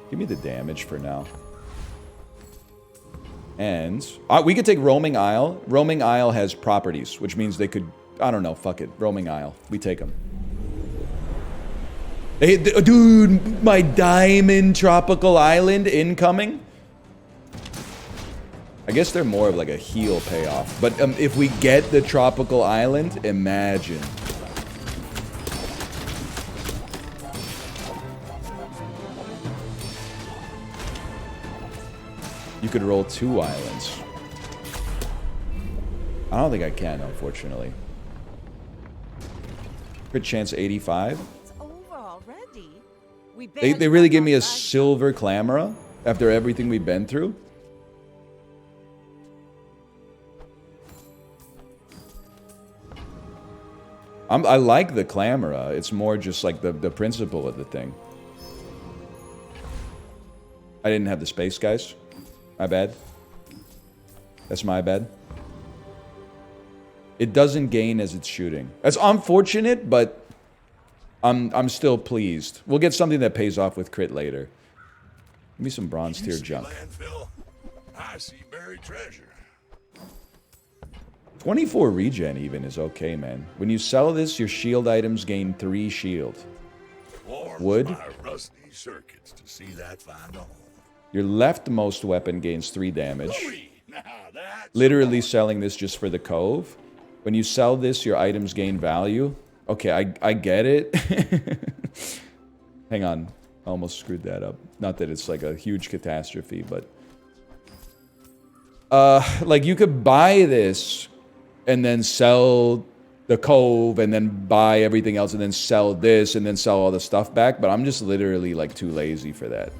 Give me the damage for now. And we could take Roaming Isle. Roaming Isle has properties, which means they could... I don't know, fuck it. Roaming Isle. We take them. Hey, dude, my Diamond Tropical Island incoming? I guess they're more of like a heal payoff. But if we get the Tropical Island, imagine. You could roll 2 islands. I don't think I can, unfortunately. Crit chance 85. It's over already. They really give me a silver Clamora after everything we've been through. I like the Clamora. It's more just like the principle of the thing. I didn't have the space, guys. My bad. That's my bad. It doesn't gain as it's shooting. That's unfortunate, but I'm still pleased. We'll get something that pays off with crit later. Give me some bronze tier junk. Landfill. I see buried treasure. 24 regen even is okay, man. When you sell this, your shield items gain 3 shield. Wood. My rusty circuits to see that find on. Your leftmost weapon gains 3 damage. Now that's Literally selling this just for the cove. When you sell this, your items gain value. Okay, I get it. Hang on. I almost screwed that up. Not that it's like a huge catastrophe, but... like you could buy this and then sell the cove and then buy everything else and then sell this and then sell all the stuff back, but I'm just literally like too lazy for that.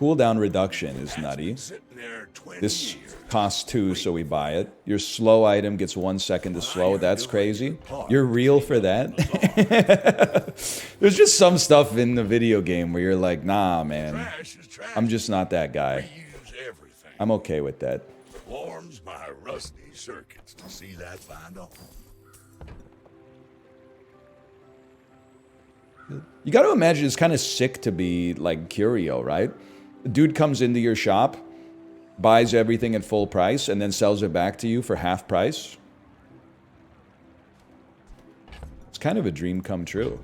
Cooldown reduction is nutty. This costs 2, so we buy it. Your slow item gets 1 second to slow. That's crazy. You're real for that? There's just some stuff in the video game where you're like, nah, man. I'm just not that guy. I'm okay with that. Warms my rusty circuits to see that find on. You got to imagine it's kind of sick to be like Curio, right? The dude comes into your shop, buys everything at full price, and then sells it back to you for half price. It's kind of a dream come true.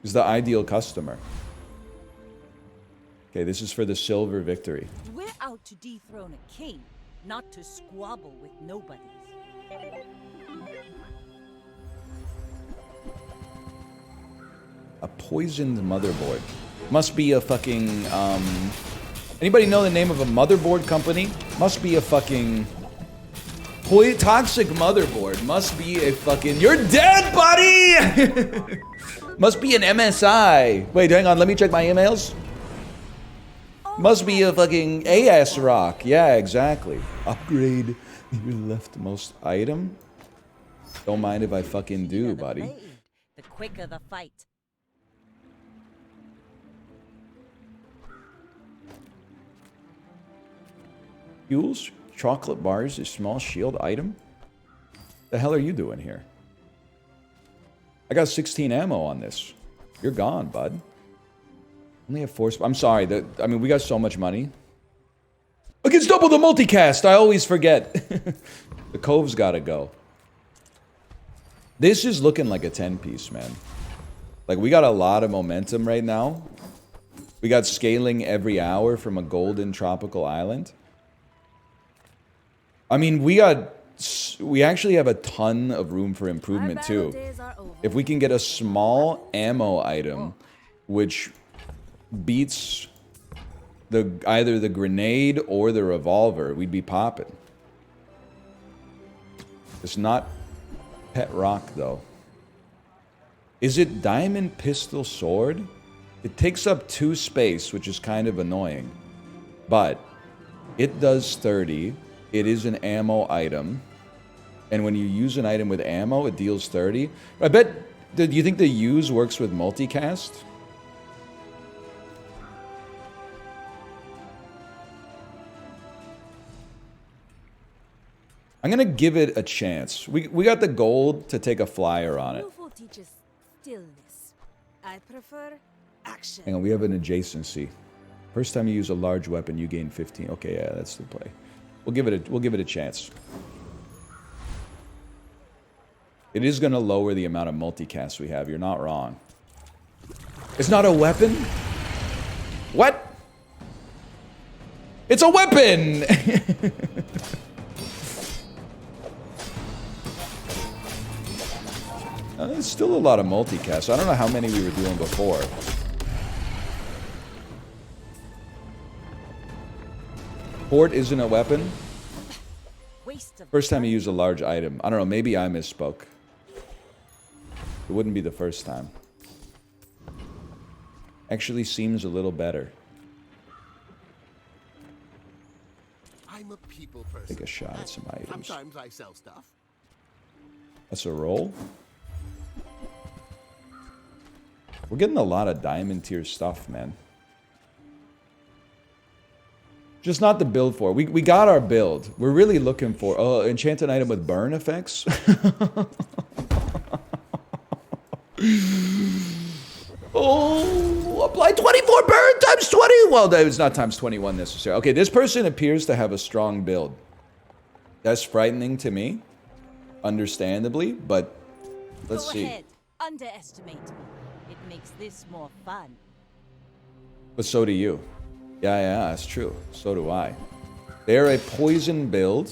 He's the ideal customer. Okay, this is for the silver victory. We're out to dethrone a king, not to squabble with nobodies. A poisoned motherboard. Must be a fucking, anybody know the name of a motherboard company? Must be a fucking... toxic motherboard. Must be a fucking... You're dead, buddy! Must be an MSI. Wait, hang on. Let me check my emails. Must be a fucking AS rock. Yeah, exactly. Upgrade your leftmost item. Don't mind if I fucking do, The buddy. blade, the quicker the fight. Fuels, chocolate bars, a small shield item. The hell are you doing here? I got 16 ammo on this. You're gone, bud. Only have 4 I'm sorry. I mean, we got so much money. Against double the multicast. I always forget. The cove's got to go. This is looking like a 10-piece, man. Like, we got a lot of momentum right now. We got scaling every hour from a golden tropical island. I mean, we actually have a ton of room for improvement, too. If we can get a small ammo item, which beats either the grenade or the revolver, we'd be popping. It's not pet rock, though. Is it diamond pistol sword? It takes up 2 space, which is kind of annoying. But it does 30. It is an ammo item. And when you use an item with ammo, it deals 30. I bet, do you think the use works with multicast? I'm gonna give it a chance. We got the gold to take a flyer on it. Removal teaches stillness. I prefer action. Hang on, we have an adjacency. First time you use a large weapon, you gain 15. Okay, yeah, that's the play. We'll give it a chance. It is gonna lower the amount of multicast we have. You're not wrong. It's not a weapon? What? It's a weapon! It's still a lot of multicast. I don't know how many we were doing before. Port isn't a weapon. First time you use a large item. I don't know, maybe I misspoke. It wouldn't be the first time. Actually seems a little better. I'm a people person. Take a shot at some items. Sometimes I sell stuff. That's a roll. We're getting a lot of diamond tier stuff, man. Just not the build for it. We got our build. We're really looking for... Oh, enchanted item with burn effects? Oh, apply 24 burn times 20. Well, that is not times 21 necessarily. Okay, this person appears to have a strong build. That's frightening to me. Understandably, but let's see. Go ahead. Underestimate me. It makes this more fun. But so do you. Yeah, that's true. So do I. They're a poison build.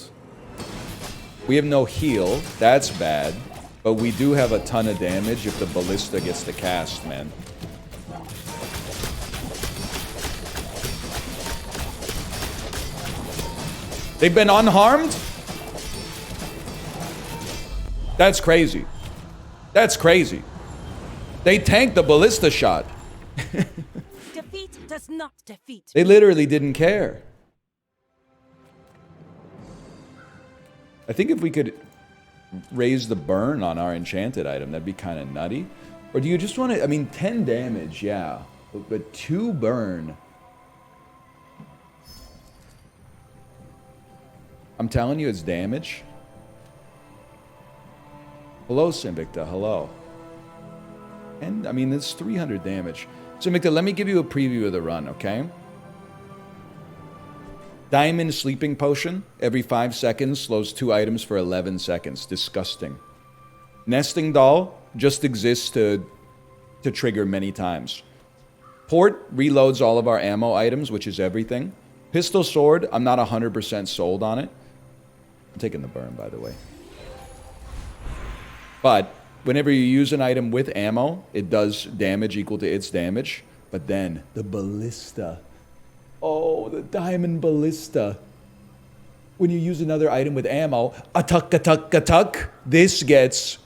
We have no heal. That's bad. But we do have a ton of damage if the ballista gets the cast, man. They've been unharmed? That's crazy. That's crazy. They tanked the ballista shot. Defeat does not defeat. They literally didn't care. I think if we could raise the burn on our enchanted item, that'd be kind of nutty. Or do you just want to... I mean, 10 damage, yeah. But 2 burn. I'm telling you, it's damage. Hello, Sinvicta. Hello. And, I mean, it's 300 damage. Sinvicta, let me give you a preview of the run, okay? Diamond Sleeping Potion. Every 5 seconds slows 2 items for 11 seconds. Disgusting. Nesting Doll just exists to trigger many times. Port reloads all of our ammo items, which is everything. Pistol Sword, I'm not 100% sold on it. I'm taking the burn, by the way. But whenever you use an item with ammo, it does damage equal to its damage. But then, the ballista. Oh, the diamond ballista. When you use another item with ammo, a-tuck, this gets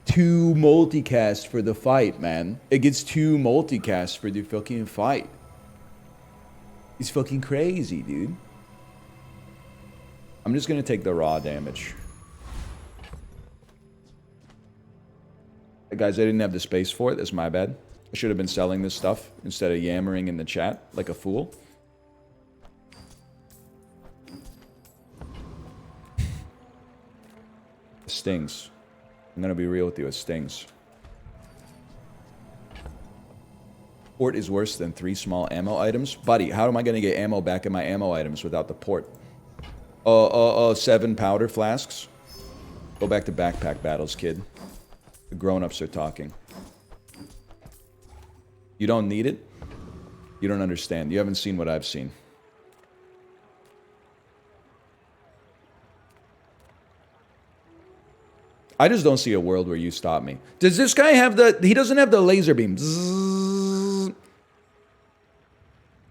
2 multicast for the fight, man. It gets 2 multicast for the fucking fight. He's fucking crazy, dude. I'm just gonna take the raw damage. Guys, I didn't have the space for it. That's my bad. I should have been selling this stuff instead of yammering in the chat like a fool. It stings. I'm gonna be real with you, it stings. Port is worse than 3 small ammo items. Buddy, how am I gonna get ammo back in my ammo items without the port? 7 powder flasks. Go back to backpack battles, kid. The grown-ups are talking. You don't need it? You don't understand. You haven't seen what I've seen. I just don't see a world where you stop me. Does this guy have the... He doesn't have the laser beam. Zzz.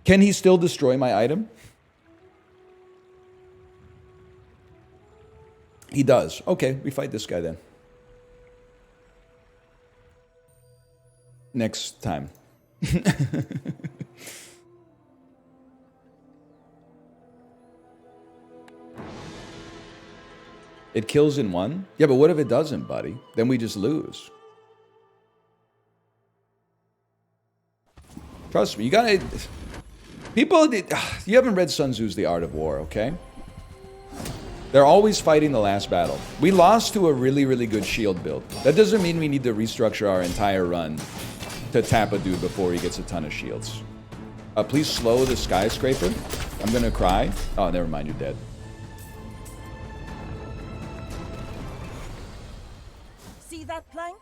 Can he still destroy my item? He does. Okay, we fight this guy then. Next time. It kills in 1? Yeah, but what if it doesn't, buddy? Then we just lose. Trust me, you gotta... People... You haven't read Sun Tzu's The Art of War, okay? They're always fighting the last battle. We lost to a really, really good shield build. That doesn't mean we need to restructure our entire run to tap a dude before he gets a ton of shields. Please slow the skyscraper. I'm gonna cry. Oh, never mind, you're dead. See that plank?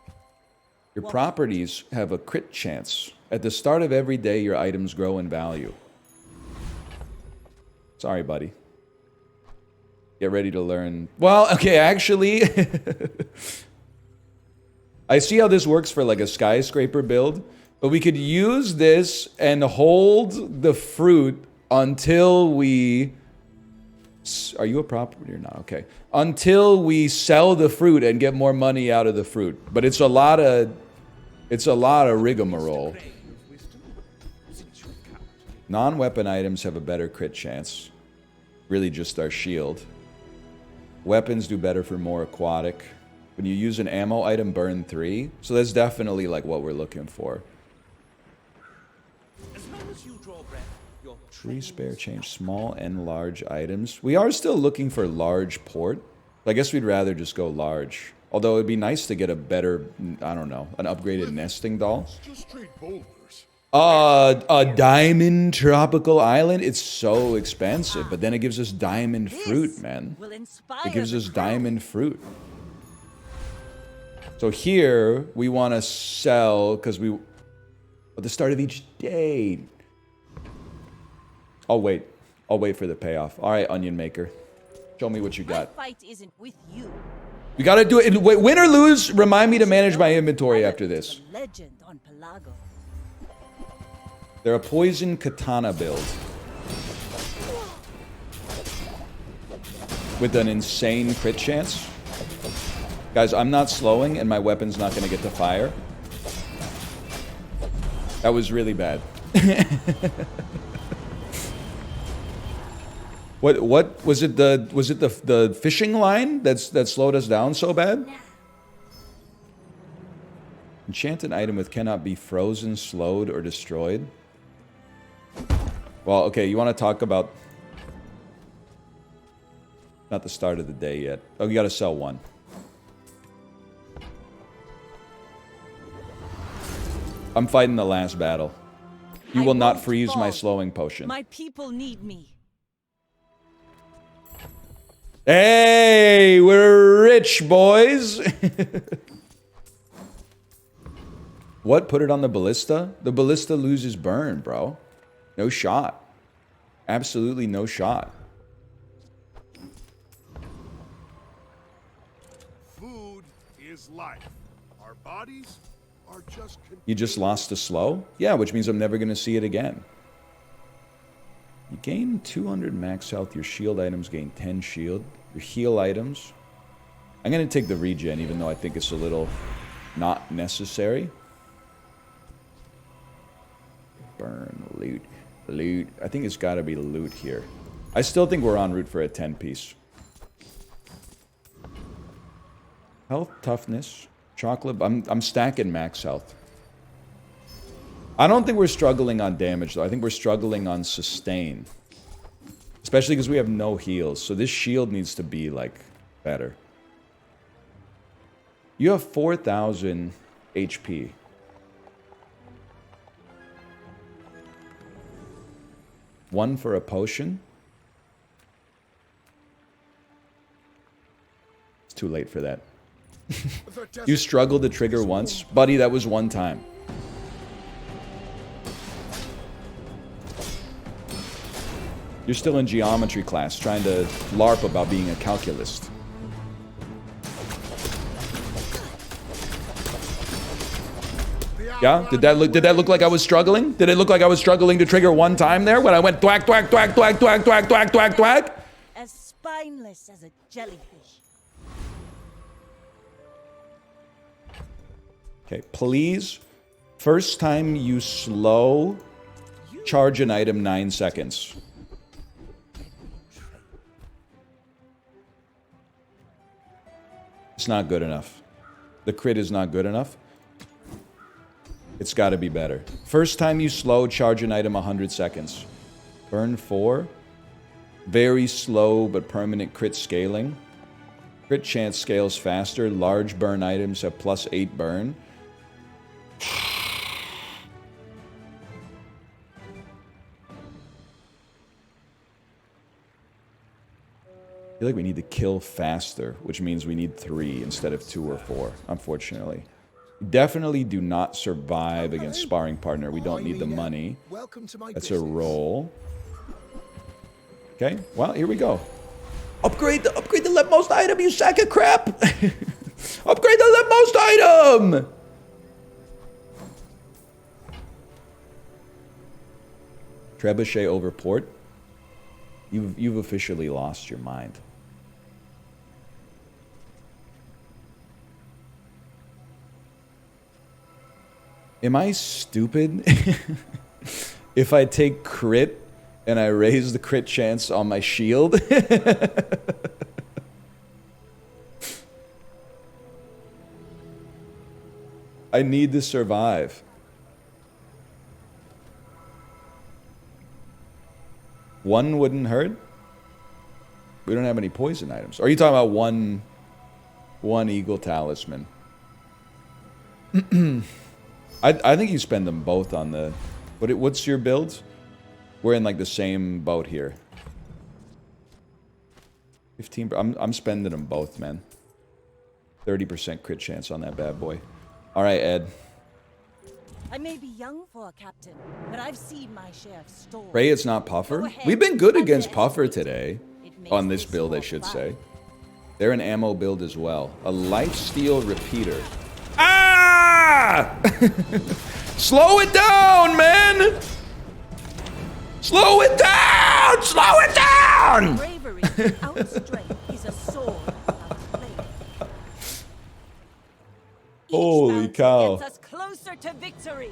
Your properties have a crit chance. At the start of every day, your items grow in value. Sorry, buddy. Get ready to learn. Well, okay, actually... I see how this works for like a skyscraper build, but we could use this and hold the fruit until we... Are you a property or not? Okay. Until we sell the fruit and get more money out of the fruit. But it's a lot of rigmarole. Non-weapon items have a better crit chance. Really just our shield. Weapons do better for more aquatic. When you use an ammo item, burn 3. So that's definitely like what we're looking for. As long as you draw breath, your 3 spare change, small and large items. We are still looking for large port. I guess we'd rather just go large. Although it'd be nice to get a better, I don't know, an upgraded nesting doll. just straight boulders. A diamond tropical island? It's so expensive, but then it gives us diamond fruit, man. Will inspire It gives the us crowd. diamond fruit. So here, we want to sell, because we... At the start of each day... I'll wait. I'll wait for the payoff. All right, Onion Maker. Show me what you My got. fight isn't with you. We got to do it. Win or lose, remind me to manage my inventory after this. The legend on Pelago. They're a poison katana build. With an insane crit chance. Guys, I'm not slowing and my weapon's not going to get to fire. That was really bad. What was it the fishing line that slowed us down so bad? Enchanted item with cannot be frozen, slowed, or destroyed. Well, okay, you want to talk about... Not the start of the day yet. Oh, you got to sell 1. I'm fighting the last battle. You I will not won't freeze my fall. slowing potion. My people need me. Hey, we're rich, boys. What? Put it on the ballista? The ballista loses burn, bro. No shot. Absolutely no shot. Food is life. Our bodies are just... You just lost a slow? Yeah, which means I'm never going to see it again. You gain 200 max health. Your shield items gain 10 shield. Your heal items. I'm going to take the regen, even though I think it's a little not necessary. Burn, loot. Loot. I think it's got to be loot here. I still think we're en route for a 10-piece. Health, toughness, chocolate. I'm stacking max health. I don't think we're struggling on damage, though. I think we're struggling on sustain. Especially because we have no heals. So this shield needs to be, like, better. You have 4,000 HP. One for a potion. It's too late for that. You struggled to trigger once? Buddy, that was one time. You're still in geometry class, trying to LARP about being a calculist. Yeah? Did that look like I was struggling? Did it look like I was struggling to trigger one time there when I went thwack, thwack, thwack, thwack, thwack, thwack, thwack, thwack, thwack? As spineless as a jellyfish. Okay, please. First time you slow, charge an item 9 seconds. It's not good enough. The crit is not good enough. It's got to be better. First time you slow, charge an item 100 seconds. Burn 4. Very slow but permanent crit scaling. Crit chance scales faster. Large burn items have +8 burn. I feel like we need to kill faster, which means we need 3 instead of 2 or 4, unfortunately. Definitely do not survive against sparring partner. We don't need the money. That's a roll. Okay, well, here we go. Upgrade the leftmost item, you sack of crap! Upgrade the leftmost item! Trebuchet over port. You've officially lost your mind. Am I stupid if I take crit and I raise the crit chance on my shield? I need to survive. One wouldn't hurt? We don't have any poison items. Are you talking about one eagle talisman? I think you spend them both on the... What's your build? We're in like the same boat here. 15... I'm spending them both, man. 30% crit chance on that bad boy. Alright, Ed. I may be young for a captain, but I've seen my share of storms. Pray it's not Puffer. We've been good against Puffer today. On this build, I should say. They're an ammo build as well. A lifesteal repeater. Ah! Slow it down, man! Slow it down! Slow it down! Bravery without strength is a sword without blade. Holy cow. Gets us closer to victory.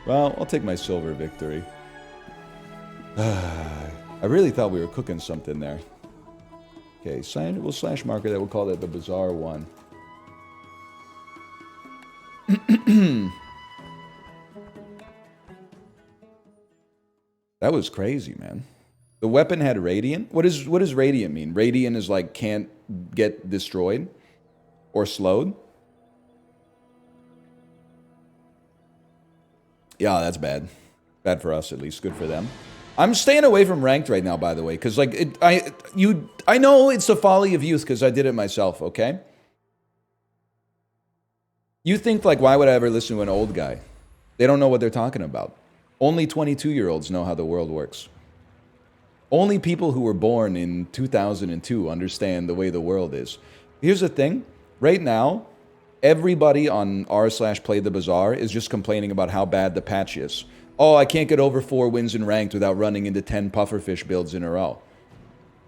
Well, I'll take my silver victory. I really thought we were cooking something there. Okay, we'll slash marker that. We'll call that the Bazaar one. That was crazy, man. The weapon had radiant. What does radiant mean? Radiant is like can't get destroyed or slowed. Yeah, that's bad. Bad for us, at least. Good for them. I'm staying away from ranked right now, by the way, because like I know it's the folly of youth because I did it myself. Okay. You think like, why would I ever listen to an old guy? They don't know what they're talking about. Only 22-year-olds know how the world works. Only people who were born in 2002 understand the way the world is. Here's the thing. Right now, everybody on r/play the Bazaar is just complaining about how bad the patch is. Oh, I can't get over 4 wins in ranked without running into 10 pufferfish builds in a row.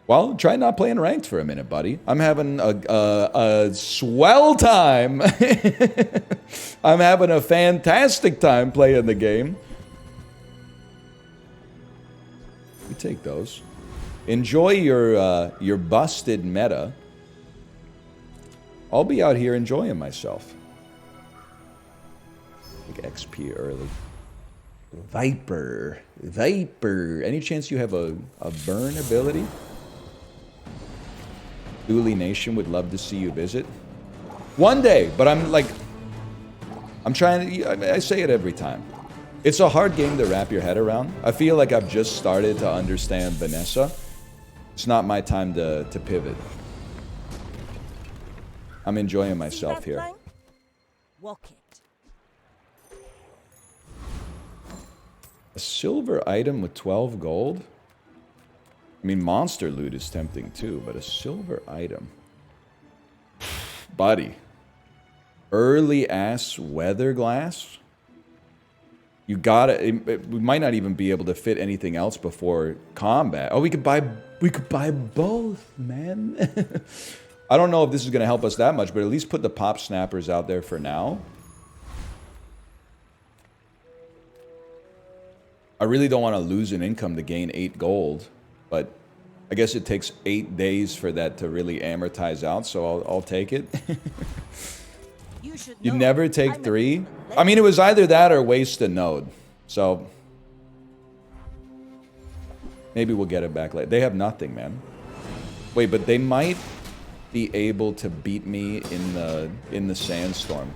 Well, try not playing ranked for a minute, buddy. I'm having a swell time. I'm having a fantastic time playing the game. You take those. Enjoy your busted meta. I'll be out here enjoying myself. Like XP early. Viper. Any chance you have a burn ability? Dooley Nation would love to see you visit. One day, but I'm trying to, I say it every time. It's a hard game to wrap your head around. I feel like I've just started to understand Vanessa. It's not my time to pivot. I'm enjoying myself here. Plank? Walk it. A silver item with 12 gold? I mean, monster loot is tempting too, but a silver item. Buddy. Early ass weather glass? You gotta, we might not even be able to fit anything else before combat. Oh, we could buy both, man. I don't know if this is gonna help us that much, but at least put the pop snappers out there for now. I really don't want to lose an income to gain 8 gold, but I guess it takes 8 days for that to really amortize out, so I'll take it. You never take 3? I mean, it was either that or waste a node. So maybe we'll get it back later. They have nothing, man. Wait, but they might be able to beat me in the sandstorm.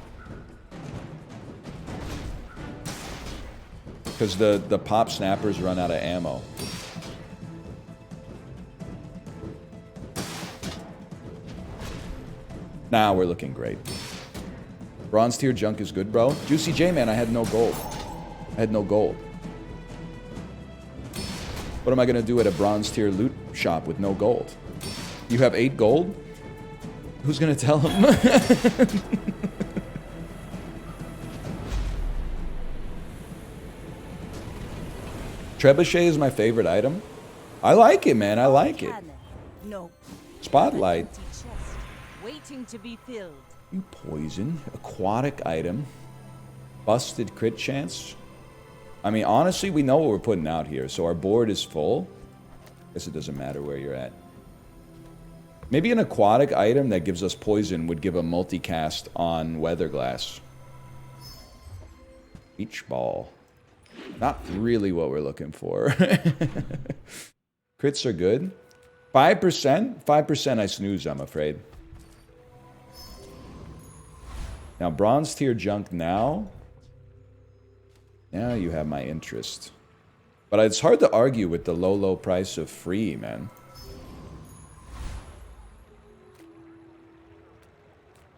Because the pop snappers run out of ammo. Nah, we're looking great. Bronze tier junk is good, bro. Juicy J, man, I had no gold. I had no gold. What am I gonna do at a bronze tier loot shop with no gold? You have 8 gold? Who's gonna tell him? Trebuchet is my favorite item. I like it, man. I like it. No. Spotlight. Empty chest, waiting to be filled. You poison. Aquatic item. Busted crit chance. I mean, honestly, we know what we're putting out here, so our board is full. Guess it doesn't matter where you're at. Maybe an aquatic item that gives us poison would give a multicast on Weatherglass. Beach ball. Not really what we're looking for. Crits are good. 5%? 5% I snooze, I'm afraid. Now, bronze tier junk now. Now you have my interest. But it's hard to argue with the low, low price of free, man.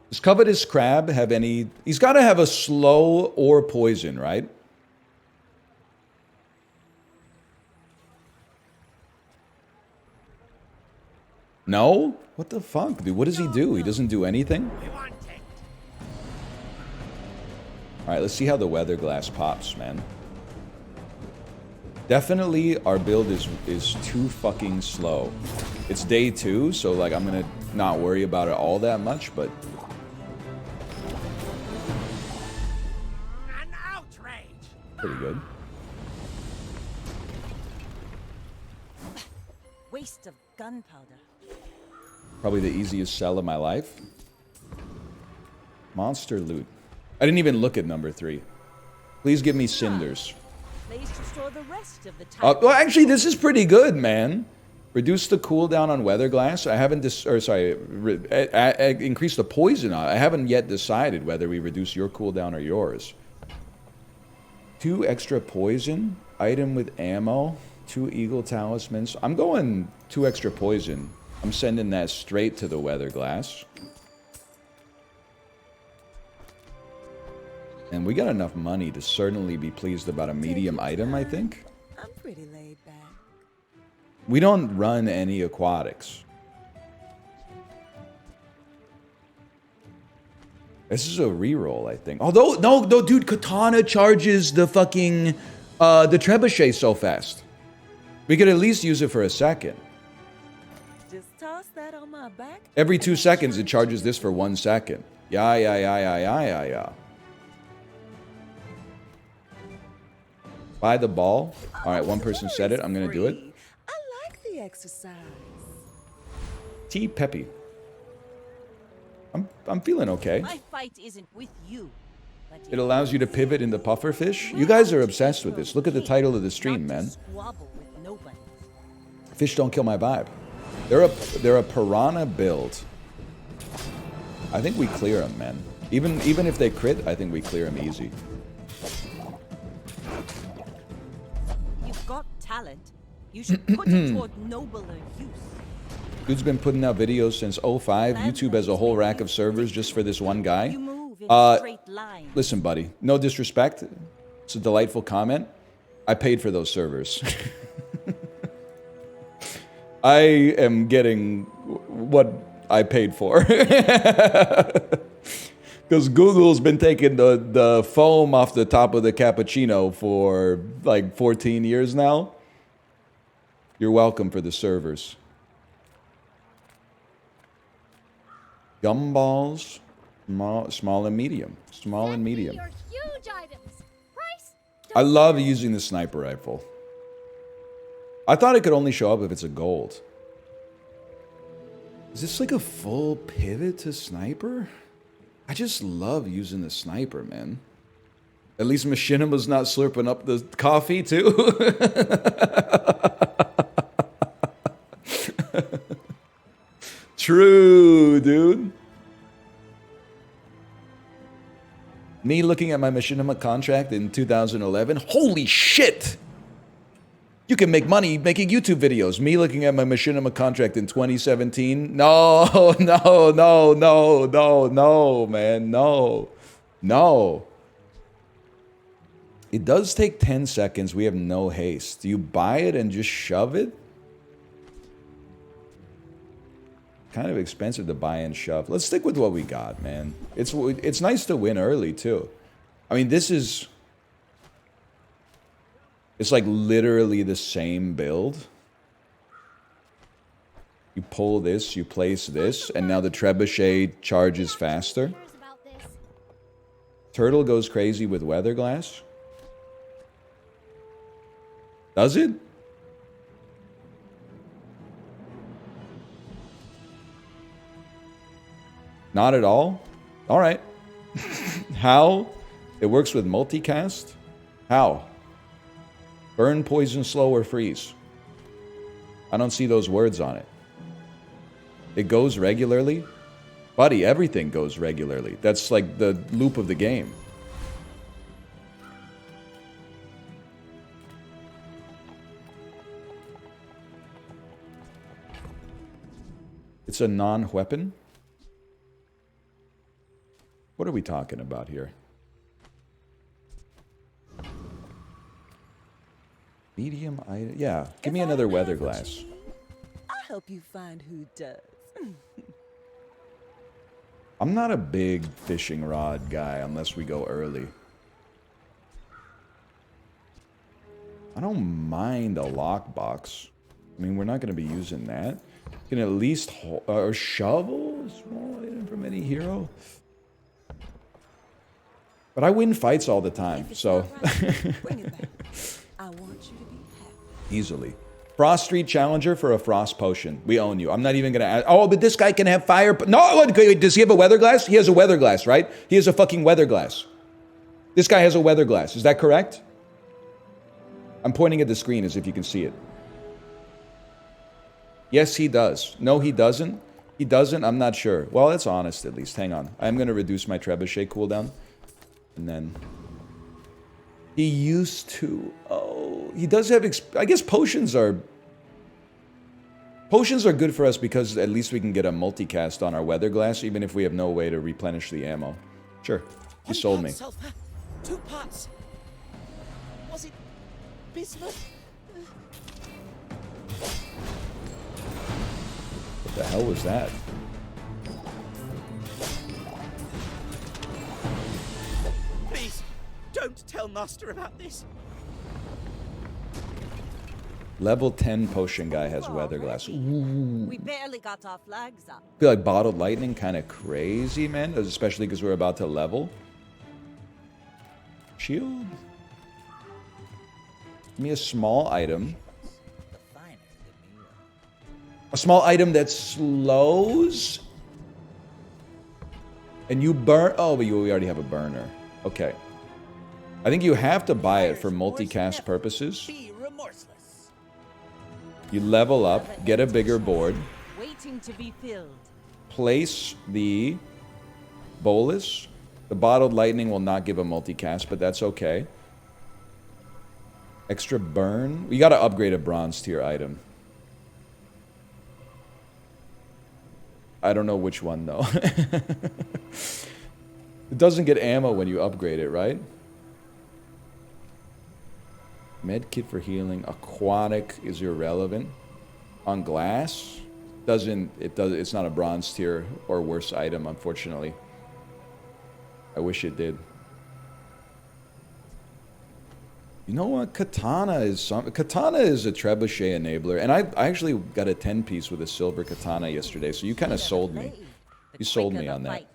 Does Covetous Crab have any... He's got to have a slow or poison, right? No? What the fuck, dude? What does he do? He doesn't do anything? Alright, let's see how the Weatherglass pops, man. Definitely our build is too fucking slow. It's day 2, so like I'm gonna not worry about it all that much, but... An outrage! Pretty good. Waste of gunpowder. Probably the easiest sell of my life. Monster loot. I didn't even look at number 3. Please give me cinders. Place to store the rest of the time. Well, actually, this is pretty good, man. Reduce the cooldown on Weatherglass. I haven't increase the poison on it. I haven't yet decided whether we reduce your cooldown or yours. 2 extra poison. Item with ammo. 2 eagle talismans. I'm going 2 extra poison. I'm sending that straight to the Weatherglass. And we got enough money to certainly be pleased about a medium item, I think. I'm pretty laid back. We don't run any aquatics. This is a reroll, I think. Although, no, dude, Katana charges the fucking, the Trebuchet so fast. We could at least use it for a second. Just toss that on my back. Every 2 seconds, it charges this for 1 second. Yeah. Buy the ball. All right, one person said it. I'm going to do it. exercise. Tea Peppy. I'm feeling okay. My fight isn't with you. But It allows you to pivot into pufferfish. You guys are obsessed with this. Look at the title of the stream, man. Squabble with nobody. Fish don't kill my vibe. They're a piranha build. I think we clear them, man. Even if they crit, I think we clear them easy. You've got talent. You should put it toward nobler use. Dude's been putting out videos since '05. YouTube has a whole rack of servers just for this one guy. You move in a straight line. Listen, buddy. No disrespect. It's a delightful comment. I paid for those servers. I am getting what I paid for. Because Google's been taking the foam off the top of the cappuccino for like 14 years now. You're welcome for the servers. Gumballs, small and medium. Small and medium. Your huge items. Price? I love using the sniper rifle. I thought it could only show up if it's a gold. Is this like a full pivot to sniper? I just love using the sniper, man. At least Machinima's not slurping up the coffee, too. True, dude. Me looking at my Machinima contract in 2011. Holy shit! You can make money making YouTube videos. Me looking at my Machinima contract in 2017. No, man. No. It does take 10 seconds. We have no haste. Do you buy it and just shove it? Kind of expensive to buy and shove. Let's stick with what we got, man. It's nice to win early, too. I mean, this is... It's like literally the same build. You pull this, you place this, and now the trebuchet charges faster. Turtle goes crazy with weather glass. Does it? Not at all? Alright. How? It works with multicast? How? Burn, poison, slow, or freeze. I don't see those words on it. It goes regularly? Buddy, everything goes regularly. That's like the loop of the game. It's a non-weapon? What are we talking about here? Medium item? Yeah, give me another weather glass. I'll help you find who does. I'm not a big fishing rod guy unless we go early. I don't mind a lockbox. I mean, we're not going to be using that. You can at least or shovel, small item from any hero. But I win fights all the time, so Bring it back. I want you to be happy. easily. Frost Street Challenger for a frost potion. We own you. I'm not even gonna ask. Oh, but this guy can have fire. No, wait, does he have a weather glass? He has a weather glass, right? He has a fucking weather glass. This guy has a weather glass. Is that correct? I'm pointing at the screen as if you can see it. Yes, he does. No, he doesn't. He doesn't. I'm not sure. Well, that's honest at least. Hang on. I'm gonna reduce my trebuchet cooldown, and then. He used to. Oh, he does have. I guess potions are good for us because at least we can get a multicast on our weather glass, even if we have no way to replenish the ammo. Sure, you sold me. Sulfur, 2 parts. Was it bismuth? What the hell was that? Please, don't tell Master about this. Level 10 potion guy has weather glass. Ooh. We barely got our flags up. I feel like bottled lightning kind of crazy, man. Especially because we're about to level. Shield. Give me a small item. The finest of me. A small item that slows. And you burn. Oh, but we already have a burner. Okay. I think you have to buy it for multicast purposes. Be remorseless. You level up, get a bigger board, Waiting to be filled. place the bolus. The bottled lightning will not give a multicast, but that's okay. Extra burn. We gotta upgrade a bronze tier item. I don't know which one though. It doesn't get ammo when you upgrade it, right? Med kit for healing. Aquatic is irrelevant. On glass, it's not a bronze tier or worse item, unfortunately. I wish it did. You know what? Katana is a trebuchet enabler, and I actually got a 10-piece with a silver katana yesterday, so you kind of sold me. You sold me on that.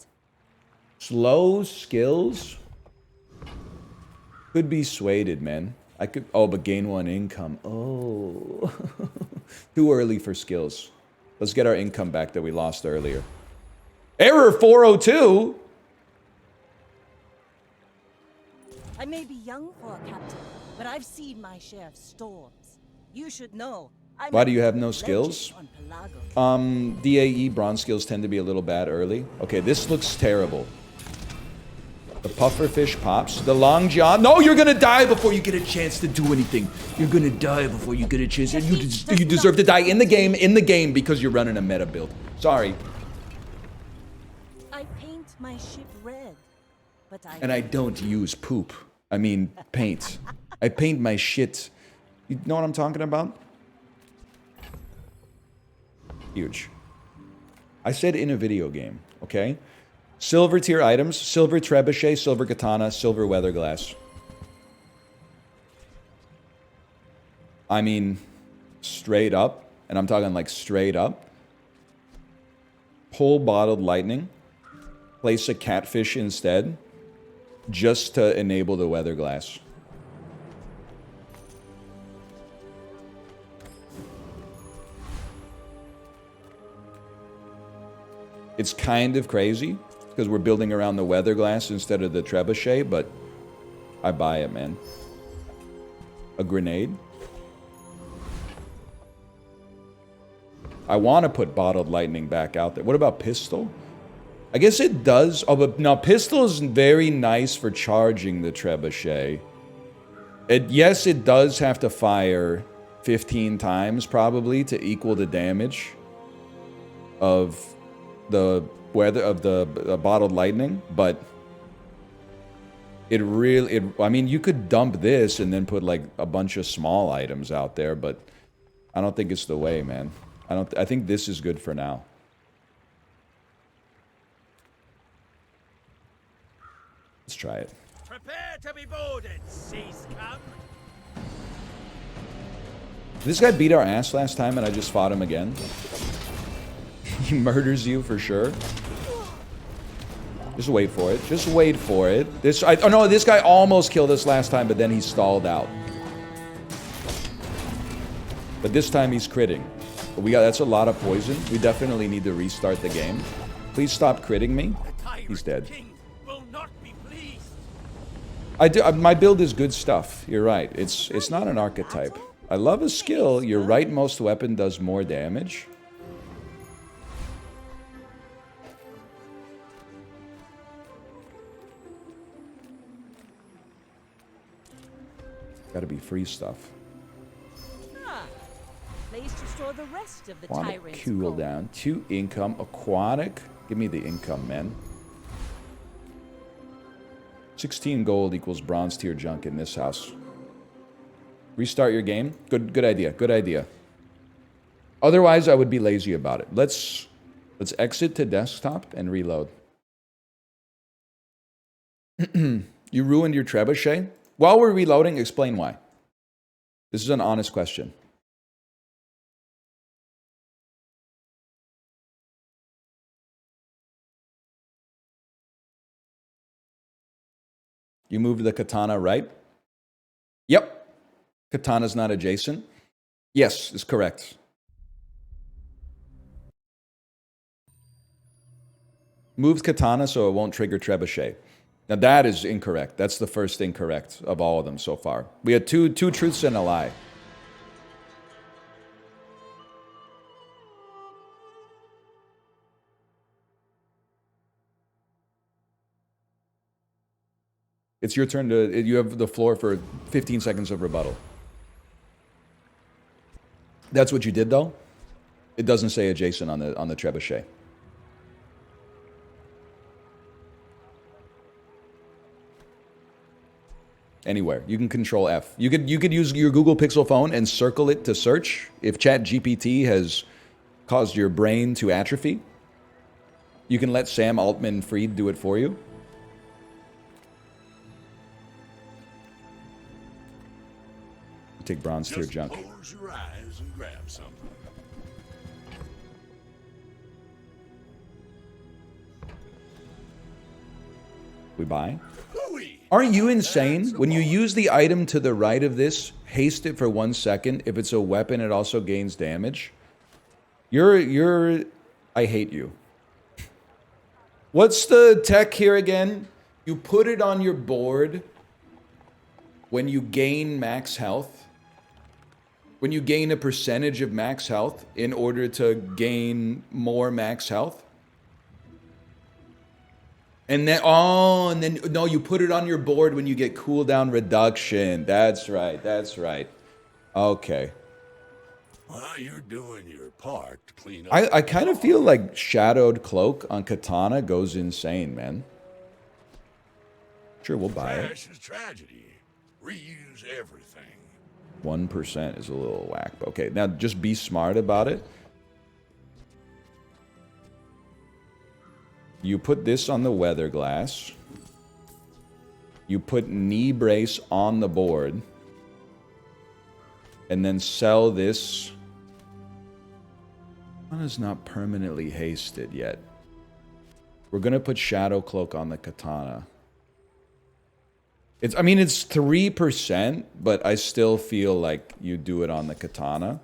Slow skills could be swayed, man. I could. Oh, but gain 1 income. Oh, too early for skills. Let's get our income back that we lost earlier. Error 402. I may be young for a captain, but I've seen my share of storms. You should know. Why do you have no skills? DAE bronze skills tend to be a little bad early. Okay, this looks terrible. The pufferfish pops. The long john. No, you're gonna die before you get a chance to do anything. You're gonna die before you get a chance. And you deserve to die in the game, because you're running a meta build. Sorry. I paint my ship red, but And I don't use poop. I mean, paint. I paint my shit. You know what I'm talking about? Huge. I said in a video game, okay? Silver tier items, silver trebuchet, silver katana, silver weather glass. I mean, straight up, and I'm talking like straight up. Pull bottled lightning. Place a catfish instead, just to enable the weather glass. It's kind of crazy, because we're building around the weather glass instead of the trebuchet, but I buy it, man. A grenade. I want to put bottled lightning back out there. What about pistol? I guess it does. Oh, but no, pistol is very nice for charging the trebuchet. Yes, it does have to fire 15 times, probably, to equal the damage of the weather of the bottled lightning, but I mean, you could dump this and then put like a bunch of small items out there, but I don't think it's the way, man. I think this is good for now. Let's try it. Prepare to be boarded, seas come. This guy beat our ass last time and I just fought him again. He murders you for sure. Just wait for it. Just wait for it. Oh no, this guy almost killed us last time, but then he stalled out. But this time he's critting. That's a lot of poison. We definitely need to restart the game. Please stop critting me. He's dead. Will not be pleased. My build is good stuff. You're right. It's not an archetype. I love a skill. Your rightmost weapon does more damage. Gotta be free stuff. Place to store the rest of the Aquatic tyrant's cooldown. 2 income. Aquatic. Give me the income, man. 16 gold equals bronze tier junk in this house. Restart your game. Good idea. Good idea. Otherwise, I would be lazy about it. Let's exit to desktop and reload. You ruined your trebuchet? While we're reloading, explain why. This is an honest question. You moved the katana right? Yep. Katana's not adjacent. Yes, is correct. Moves katana so it won't trigger trebuchet. Now that is incorrect. That's the first incorrect of all of them so far. We had two truths and a lie. It's your turn to... You have the floor for 15 seconds of rebuttal. That's what you did, though? It doesn't say adjacent on the trebuchet. Anywhere. You can control F. You could use your Google Pixel phone and circle it to search. If ChatGPT has caused your brain to atrophy, you can let Sam Altman-Fried do it for you. Take bronze tier junk. Close your eyes and grab something. We buy. Hooey! Aren't you insane? When you use the item to the right of this, haste it for 1 second. If it's a weapon, it also gains damage. I hate you. What's the tech here again? You put it on your board when you gain max health. When you gain a percentage of max health in order to gain more max health. And then, no, you put it on your board when you get cooldown reduction. That's right, that's right. Okay. Well, you're doing your part to clean up. I kind of feel like Shadowed Cloak on Katana goes insane, man. Sure, we'll buy it. Trash is tragedy. Reuse everything. 1% is a little whack. But okay, now just be smart about it. You put this on the weather glass. You put knee brace on the board. And then sell this. Katana's not permanently hasted yet. We're going to put Shadow Cloak on the Katana. It's 3%, but I still feel like you do it on the Katana.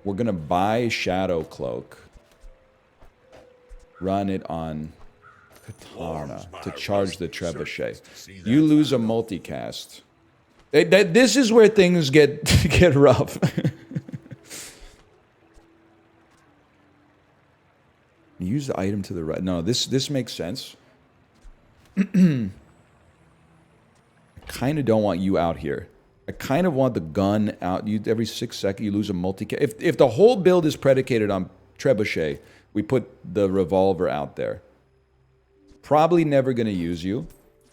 We're going to buy Shadow Cloak. Run it on Katana to charge the trebuchet. You lose a multicast. This is where things get rough. Use the item to the right. No, this makes sense. I kind of don't want you out here. I kind of want the gun out. Every 6 seconds, you lose a multicast. If the whole build is predicated on trebuchet, we put the revolver out there. Probably never going to use you.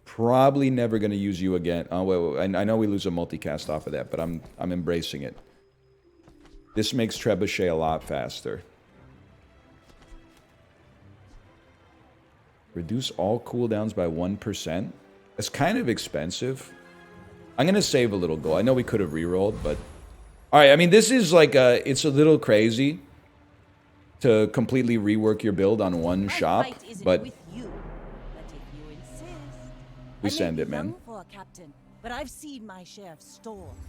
Probably never going to use you again. Oh, wait. I know we lose a multicast off of that, but I'm embracing it. This makes trebuchet a lot faster. Reduce all cooldowns by 1%. It's kind of expensive. I'm going to save a little gold. I know we could have rerolled, but... Alright, I mean, this is like it's a little crazy to completely rework your build on one shop, but... With you. But if you insist, We I may send be it, man. young for a captain, but I've seen my share of storms.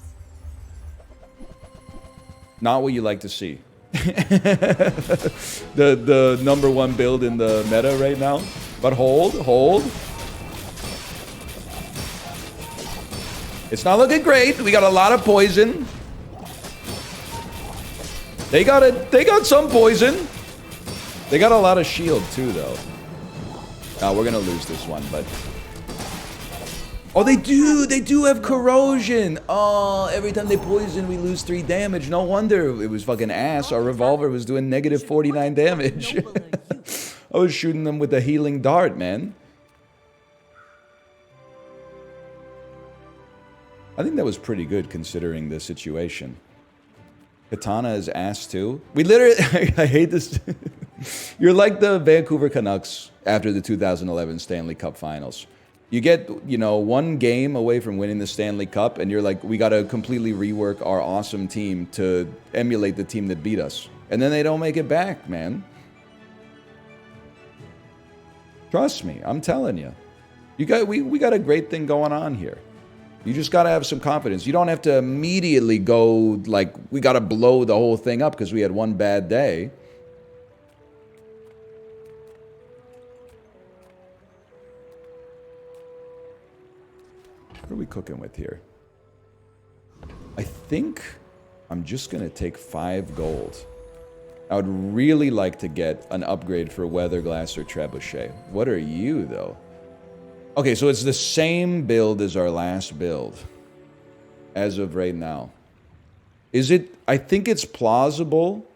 Not what you like to see. the number one build in the meta right now. But hold. It's not looking great. We got a lot of poison. They got some poison. They got a lot of shield too, though. We're gonna lose this one, but... Oh, they do have corrosion. Oh, every time they poison, we lose 3 damage. No wonder it was fucking ass. Our revolver was doing negative 49 damage. I was shooting them with a healing dart, man. I think that was pretty good considering the situation. Katana is ass too. We literally, I hate this. You're like the Vancouver Canucks after the 2011 Stanley Cup Finals. You get, one game away from winning the Stanley Cup, and you're like, we got to completely rework our awesome team to emulate the team that beat us. And then they don't make it back, man. Trust me, I'm telling you. We got a great thing going on here. You just got to have some confidence. You don't have to immediately go like, we got to blow the whole thing up because we had one bad day. What are we cooking with here? I think I'm just going to take 5 gold. I would really like to get an upgrade for Weatherglass or Trebuchet. What are you, though? Okay, so it's the same build as our last build. As of right now. Is it... I think it's plausible.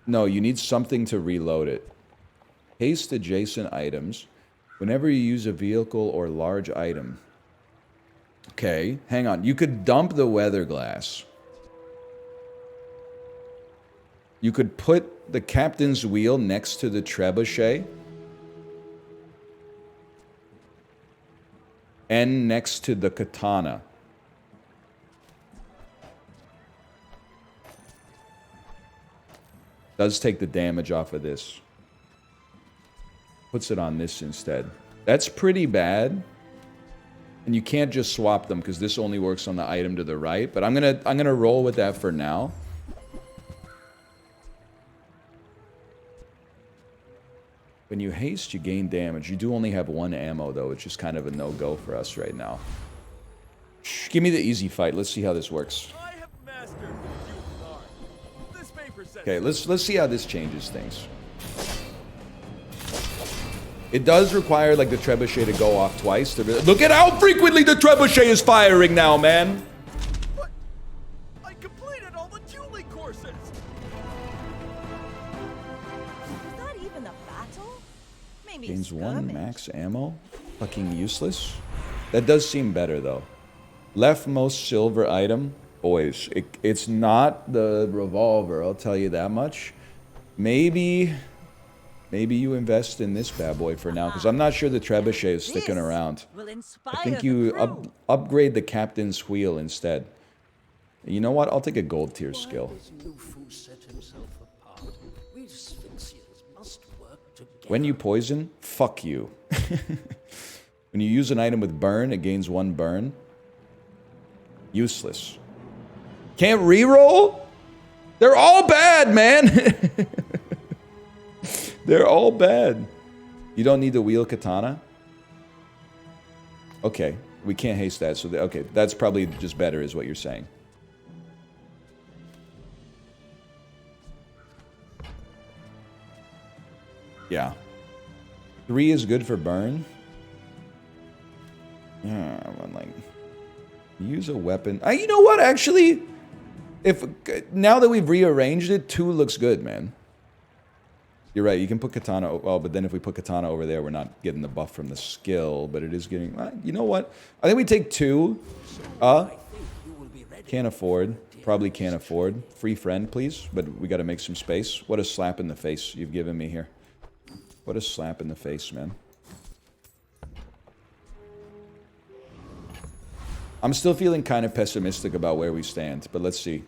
No, you need something to reload it. Haste adjacent items. Whenever you use a vehicle or large item. Okay, hang on. You could dump the Weatherglass. You could put the captain's wheel next to the Trebuchet. And next to the katana. Does take the damage off of this. Puts it on this instead. That's pretty bad. And you can't just swap them because this only works on the item to the right. But I'm gonna roll with that for now. When you haste, you gain damage. You do only have 1 ammo, though, which is kind of a no-go for us right now. Shh, give me the easy fight. Let's see how this works. I have mastered the dual art. This paper says Okay, let's see how this changes things. It does require, like, the trebuchet to go off twice. To look at how frequently the trebuchet is firing now, man! What? I completed all the dueling courses! Was that even a battle? Maybe Gains a 1 skirmish. max ammo? Fucking useless. That does seem better, though. Leftmost silver item. Boys, it's not the revolver, I'll tell you that much. Maybe you invest in this bad boy for now, because I'm not sure the trebuchet is sticking This around. will I inspire think the you crew. upgrade the captain's wheel instead. You know what? I'll take a gold tier skill. Lufu set himself apart. We Sphinxians must work together. When you poison, fuck you. When you use an item with burn, it gains 1 burn. Useless. Can't reroll? They're all bad, man! They're all bad. You don't need the wheel katana? Okay, we can't haste that, so... okay, that's probably just better, is what you're saying. Yeah. 3 is good for burn. Yeah, I'm like... use a weapon. You know what, actually? Now that we've rearranged it, 2 looks good, man. You're right, you can put katana... well, but then if we put katana over there, we're not getting the buff from the skill, but it is getting... you know what? I think we take 2. Can't afford. Probably can't afford. Free friend, please. But we got to make some space. What a slap in the face you've given me here. What a slap in the face, man. I'm still feeling kind of pessimistic about where we stand, but let's see.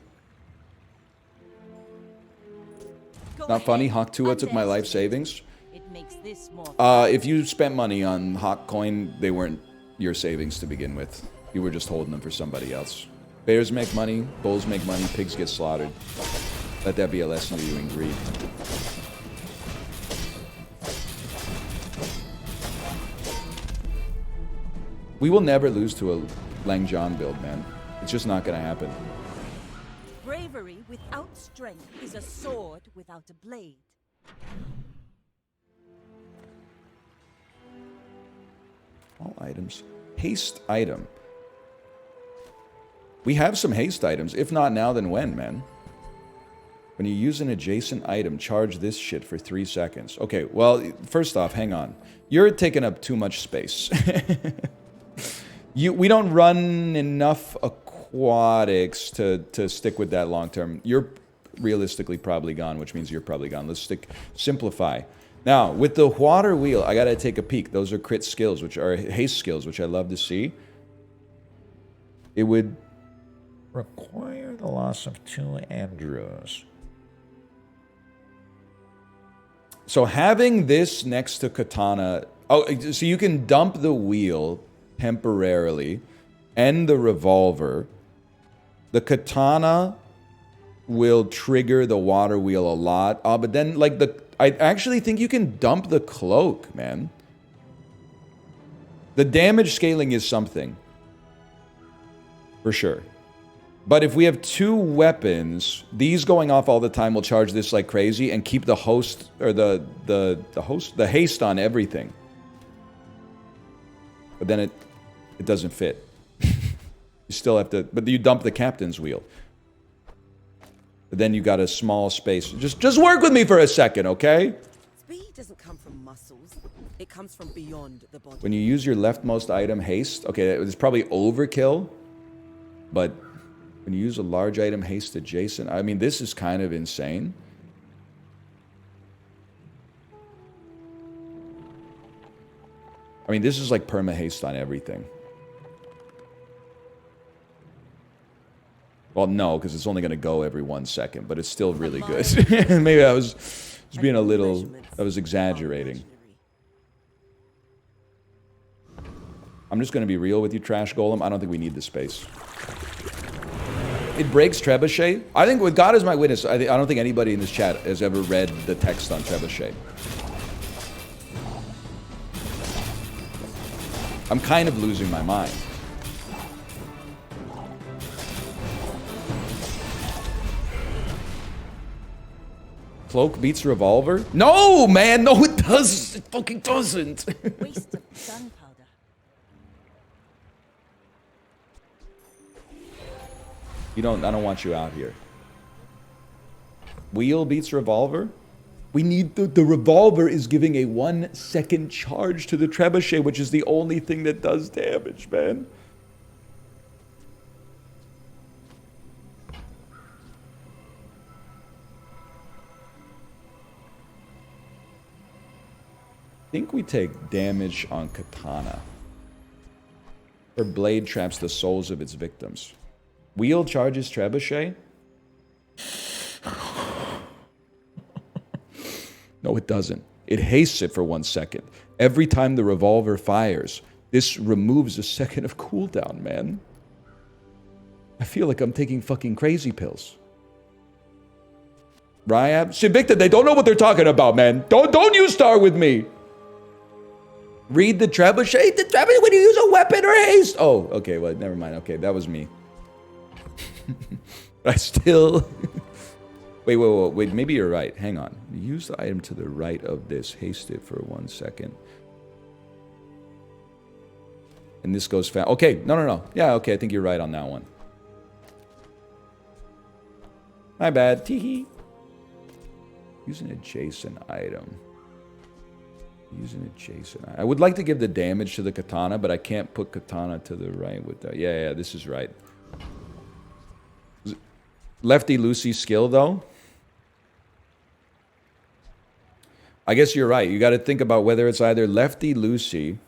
Not funny, Hawk2 took my life savings. It makes this more If you spent money on Hawk Coin, they weren't your savings to begin with. You were just holding them for somebody else. Bears make money, bulls make money, pigs get slaughtered. Let that be a lesson to you in greed. We will never lose to a Lang John build, man. It's just not gonna happen. bravery without strength is a sword without a blade. All items. Haste item. We have some haste items. If not now, then when, man? When you use an adjacent item, charge this shit for 3 seconds. Okay, well, first off, hang on. You're taking up too much space. We don't run enough aquatics to stick with that long term. You're realistically probably gone, which means you're probably gone. Let's simplify. Now, with the water wheel, I gotta take a peek. Those are crit skills, which are haste skills, which I love to see. It would require the loss of 2 Andrews. So having this next to katana... oh, so you can dump the wheel temporarily, and the revolver. The katana will trigger the water wheel a lot. But then, like, I actually think you can dump the cloak, man. The damage scaling is something. For sure. But if we have 2 weapons, these going off all the time will charge this like crazy and keep the host, or the haste on everything. But then it doesn't fit. You still have to, but you dump the captain's wheel. But then you got a small space. Just work with me for a second, okay? Speed doesn't come from muscles. It comes from beyond the body. When you use your leftmost item, haste. Okay, it's probably overkill. But when you use a large item, haste adjacent. I mean, this is kind of insane. I mean, this is like perma haste on everything. Well, no, because it's only going to go every 1 second, but it's still really good. Maybe I was just being a little, I was exaggerating. I'm just going to be real with you, Trash Golem. I don't think we need the space. It breaks Trebuchet. I think with God as my witness, I don't think anybody in this chat has ever read the text on Trebuchet. I'm kind of losing my mind. Cloak beats revolver? No, man! No, it does! It fucking doesn't! Waste of gunpowder. I don't want you out here. Wheel beats revolver? We need the revolver is giving a 1 second charge to the trebuchet, which is the only thing that does damage, man. I think we take damage on katana. Her blade traps the souls of its victims. Wheel charges trebuchet? No, it doesn't. It hastes it for 1 second. Every time the revolver fires, this removes a second of cooldown, man. I feel like I'm taking fucking crazy pills. Ryab? Sinvicta, they don't know what they're talking about, man. Don't you start with me. Read the trebuchet. The trebuchet when you use a weapon or haste. Oh, okay, well, never mind. Okay, that was me. But I still... Wait, maybe you're right. Hang on. Use the item to the right of this. Haste it for 1 second. And this goes fast. Okay, no. Yeah, okay, I think you're right on that one. My bad. Teehee. Use an adjacent item. Use an adjacent item. I would like to give the damage to the katana, but I can't put katana to the right with that. Yeah, this is right. Lefty Lucy skill, though? I guess you're right. You got to think about whether it's either Lefty Lucy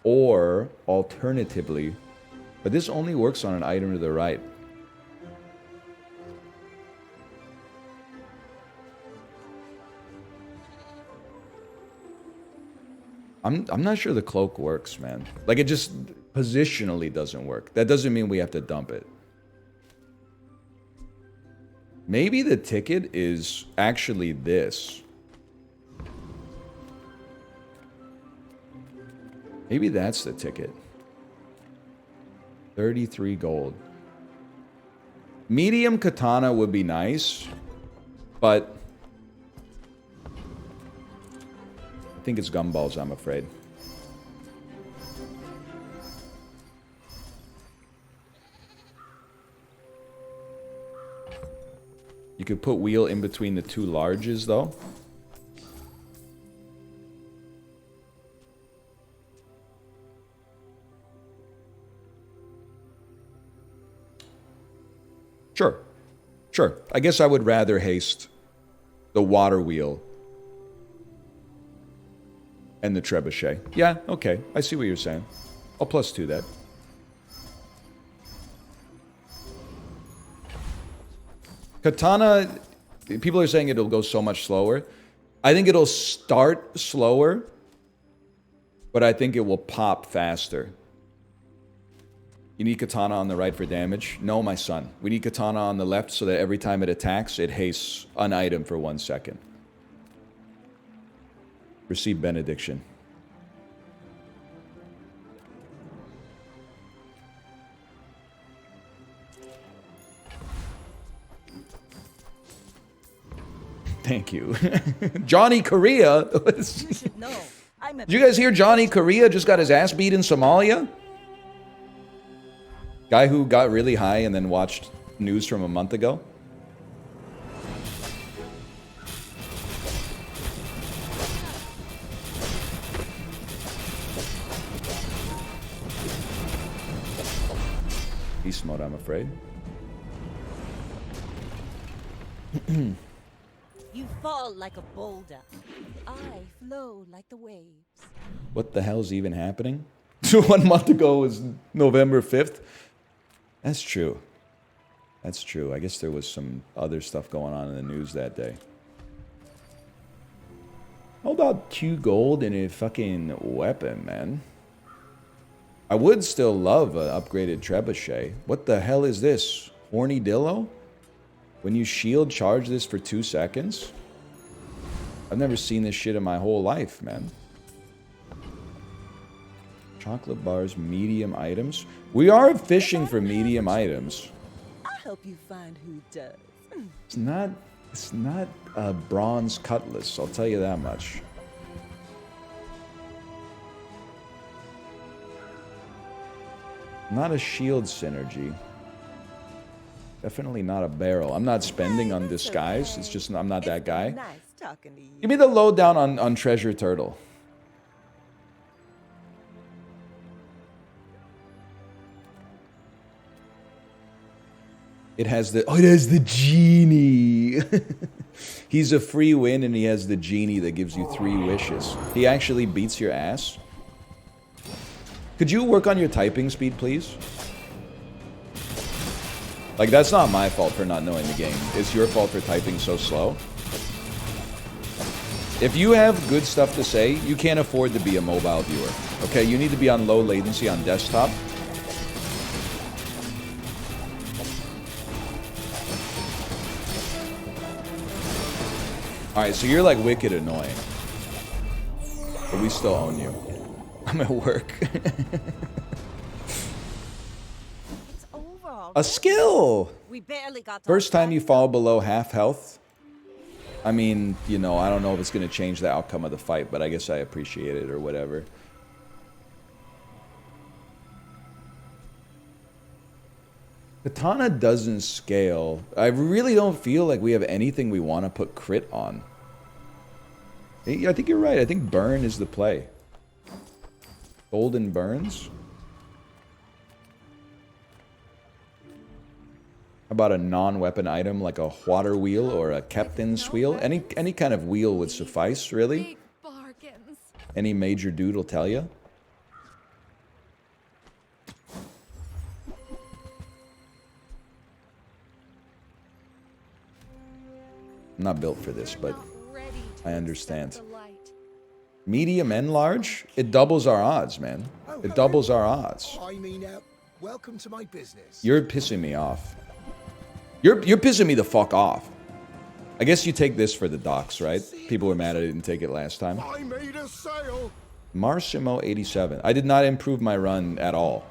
or alternatively. But this only works on an item to the right. I'm not sure the cloak works, man. Like, it just positionally doesn't work. That doesn't mean we have to dump it. Maybe the ticket is actually this. Maybe that's the ticket. 33 gold. Medium katana would be nice, but I think it's gumballs, I'm afraid. You could put wheel in between the 2 larges, though. Sure. I guess I would rather haste the water wheel and the trebuchet. Yeah, okay. I see what you're saying. I'll +2 that. Katana, people are saying it'll go so much slower. I think it'll start slower, but I think it will pop faster. You need katana on the right for damage. No, my son. We need katana on the left so that every time it attacks, it hastes an item for 1 second. Receive benediction. Thank you. Johnny Korea. You should know. I'm a Did you guys hear Johnny Korea just got his ass beat in Somalia? Guy who got really high and then watched news from a month ago. Beast mode, I'm afraid. You fall like a boulder. I flow like the waves. What the hell's even happening? 1 month ago was November 5th. That's true. That's true. I guess there was some other stuff going on in the news that day. How about 2 gold and a fucking weapon, man? I would still love an upgraded trebuchet. What the hell is this? Horny Dillo? When you shield, charge this for 2 seconds? I've never seen this shit in my whole life, man. Chocolate bars, medium items. We are fishing for medium items. I'll help you find who does. It's not a bronze cutlass, I'll tell you that much. Not a shield synergy. Definitely not a barrel. I'm not spending on disguise. It's just I'm not that guy. Nice talking to you. Give me the lowdown on Treasure Turtle. It has the genie. He's a free win and he has the genie that gives you 3 wishes. He actually beats your ass. Could you work on your typing speed, please? Like, that's not my fault for not knowing the game. It's your fault for typing so slow. If you have good stuff to say, you can't afford to be a mobile viewer. Okay, you need to be on low latency on desktop. Alright, so you're like wicked annoying. But we still own you. I'm at work. It's over. A skill! We barely got First time you fall below half health. I mean, you know, I don't know if it's going to change the outcome of the fight, but I guess I appreciate it or whatever. Katana doesn't scale. I really don't feel like we have anything we want to put crit on. I think you're right. I think burn is the play. Golden burns? How about a non-weapon item like a water wheel or a captain's wheel? Any kind of wheel would suffice, really. Any major dude will tell you. I'm not built for this, but I understand. Medium and large? It doubles our odds, man. It doubles our odds. I mean, welcome to my business. You're pissing me off. You're pissing me the fuck off. I guess you take this for the docs, right? People were mad I didn't take it last time. I made a sale. Marsimo 87. I did not improve my run at all.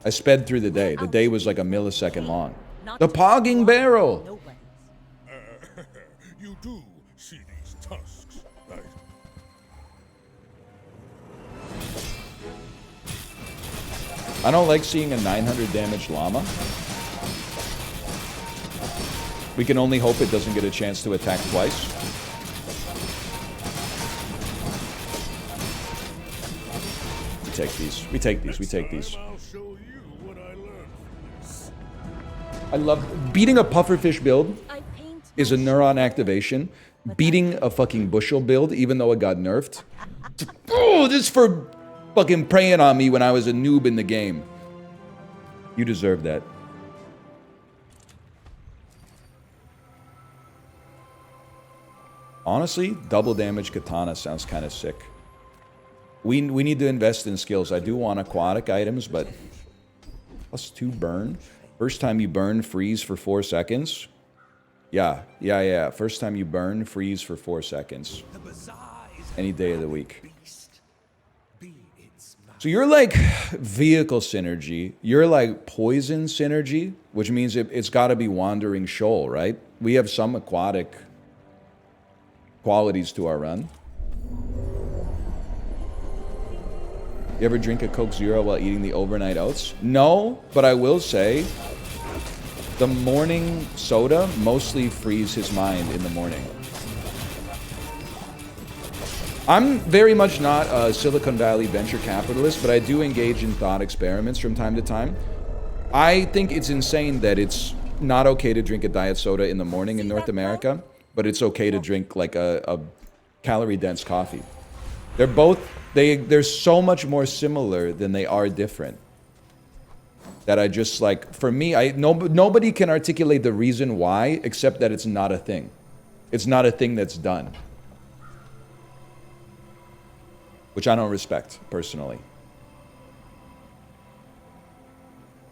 I sped through the day. The day was like a millisecond long. The pogging barrel! You do see these tusks, right? I don't like seeing a 900 damage llama. We can only hope it doesn't get a chance to attack twice. We take these. We take these. We take these. I'll show you what I learned from this. I love beating a pufferfish build is a neuron activation. Beating a fucking bushel build, even though it got nerfed. Oh, this is for fucking preying on me when I was a noob in the game. You deserve that. Honestly, double damage katana sounds kind of sick. We need to invest in skills. I do want aquatic items, but +2 burn. First time you burn, freeze for 4 seconds. Yeah. First time you burn, freeze for 4 seconds. The bazaar is Any day of the week. beast. Be its master. So you're like vehicle synergy. You're like poison synergy, which means it's got to be wandering shoal, right? We have some aquatic qualities to our run. You ever drink a Coke Zero while eating the overnight oats? No, but I will say the morning soda mostly frees his mind in the morning. I'm very much not a Silicon Valley venture capitalist, but I do engage in thought experiments from time to time. I think it's insane that it's not okay to drink a diet soda in the morning in North America, but it's okay to drink like a calorie-dense coffee. They're so much more similar than they are different. That I just like, for me, nobody can articulate the reason why except that it's not a thing. It's not a thing that's done. Which I don't respect, personally.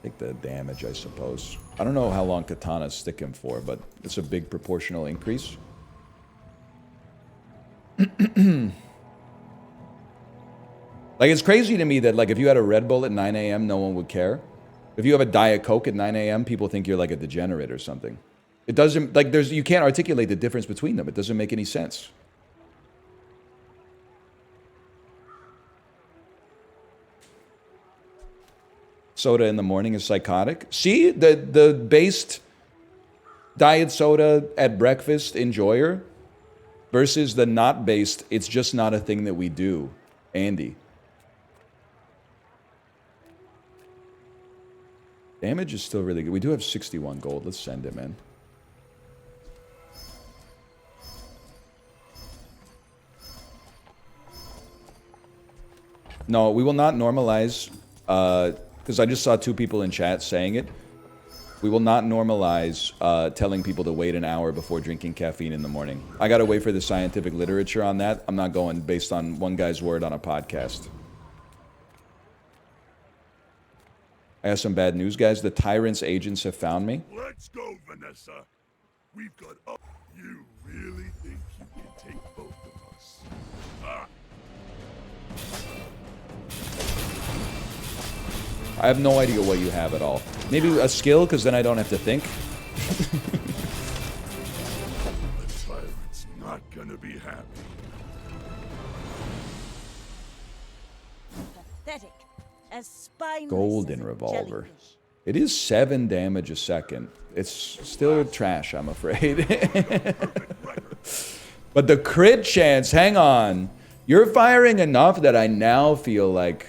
Take the damage, I suppose. I don't know how long katanas stick him for, but it's a big proportional increase. Like, it's crazy to me that, like, if you had a Red Bull at 9 a.m., no one would care. If you have a Diet Coke at 9 a.m., people think you're, like, a degenerate or something. It doesn't, like, you can't articulate the difference between them. It doesn't make any sense. Soda in the morning is psychotic. See, the based diet soda at breakfast enjoyer versus the not based, it's just not a thing that we do, Andy. Damage is still really good. We do have 61 gold. Let's send it, man. No, we will not normalize, because I just saw 2 people in chat saying it. We will not normalize telling people to wait an hour before drinking caffeine in the morning. I gotta wait for the scientific literature on that. I'm not going based on one guy's word on a podcast. I have some bad news, guys. The Tyrant's agents have found me. Let's go, Vanessa. We've got up. You really think you can take both of us? Ah. I have no idea what you have at all. Maybe a skill, because then I don't have to think. The tyrant's not gonna be happy. Pathetic. As spineless Golden as a revolver. jellyfish. It is 7 damage a second. It's still trash, I'm afraid. But the crit chance, hang on. You're firing enough that I now feel like...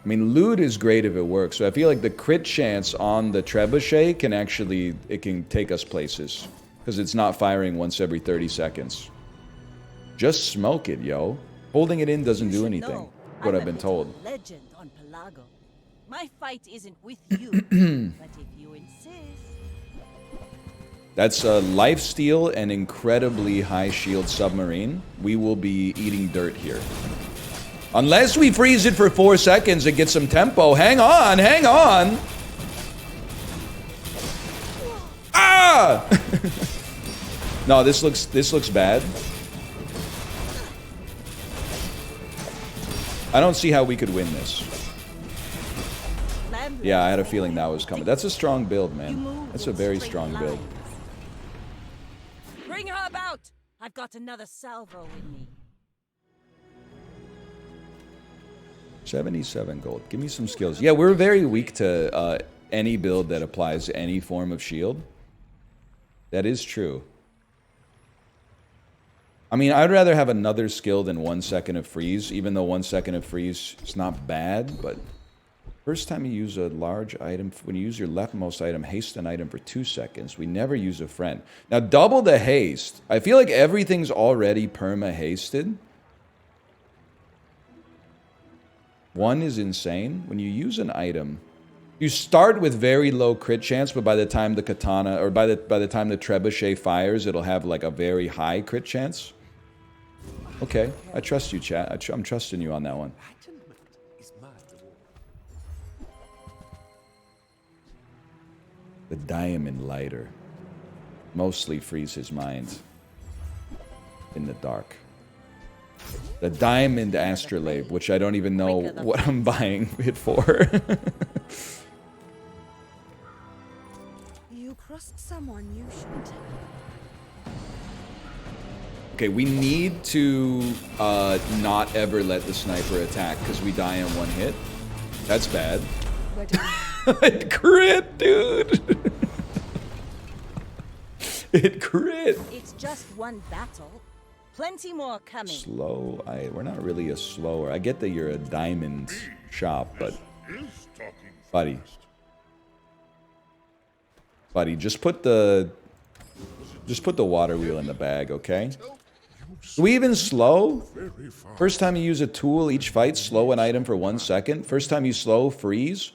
I mean, loot is great if it works. So I feel like the crit chance on the trebuchet can actually... It can take us places. Because it's not firing once every 30 seconds. Just smoke it, yo. Holding it in doesn't do anything. No, What I'm I've been a told. little legend on Pelago. My fight isn't with you, but if you insist. That's a lifesteal and incredibly high shield submarine. We will be eating dirt here. Unless we freeze it for 4 seconds and get some tempo. Hang on, hang on. Ah! No, this looks bad. I don't see how we could win this. Yeah, I had a feeling that was coming. That's a strong build, man. That's a very strong build. Bring her about! I've got another salvo in me. 77 gold. Give me some skills. Yeah, we're very weak to any build that applies any form of shield. That is true. I mean, I'd rather have another skill than 1 second of freeze, even though 1 second of freeze is not bad, but first time you use a large item, when you use your leftmost item, haste an item for 2 seconds. We never use a friend. Now, double the haste. I feel like everything's already perma-hasted. 1 is insane. When you use an item, you start with very low crit chance, but by the time the katana, or by the time the trebuchet fires, it'll have like a very high crit chance. Okay, I trust you, chat. I'm trusting you on that one. Enlightenment is my reward. The diamond lighter. Mostly frees his mind in the dark. The diamond astrolabe, which I don't even know what I'm buying it for. You crossed someone you shouldn't have. Okay, we need to not ever let the sniper attack because we die in one hit. That's bad. It crit, dude. It crit. It's just one battle. Plenty more coming. Slow. We're not really a slower. I get that you're a diamond shop, but buddy, just put the water wheel in the bag, okay? Do we even slow? First time you use a tool, each fight, slow an item for 1 second. First time you slow, freeze.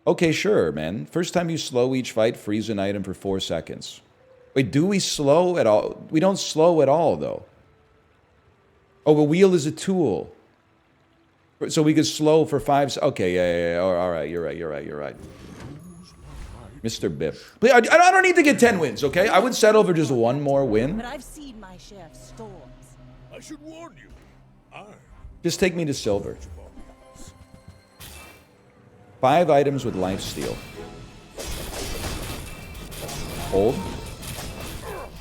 Okay, sure, man. First time you slow each fight, freeze an item for 4 seconds. Wait, do we slow at all? We don't slow at all, though. Oh, the wheel is a tool. So we could slow for 5 seconds. Okay, yeah. All right, you're right. Mr. Biff. I don't need to get 10 wins, okay? I would settle for just one more win. But I've seen my share of storms. I should warn you. Just take me to silver. 5 items with lifesteal.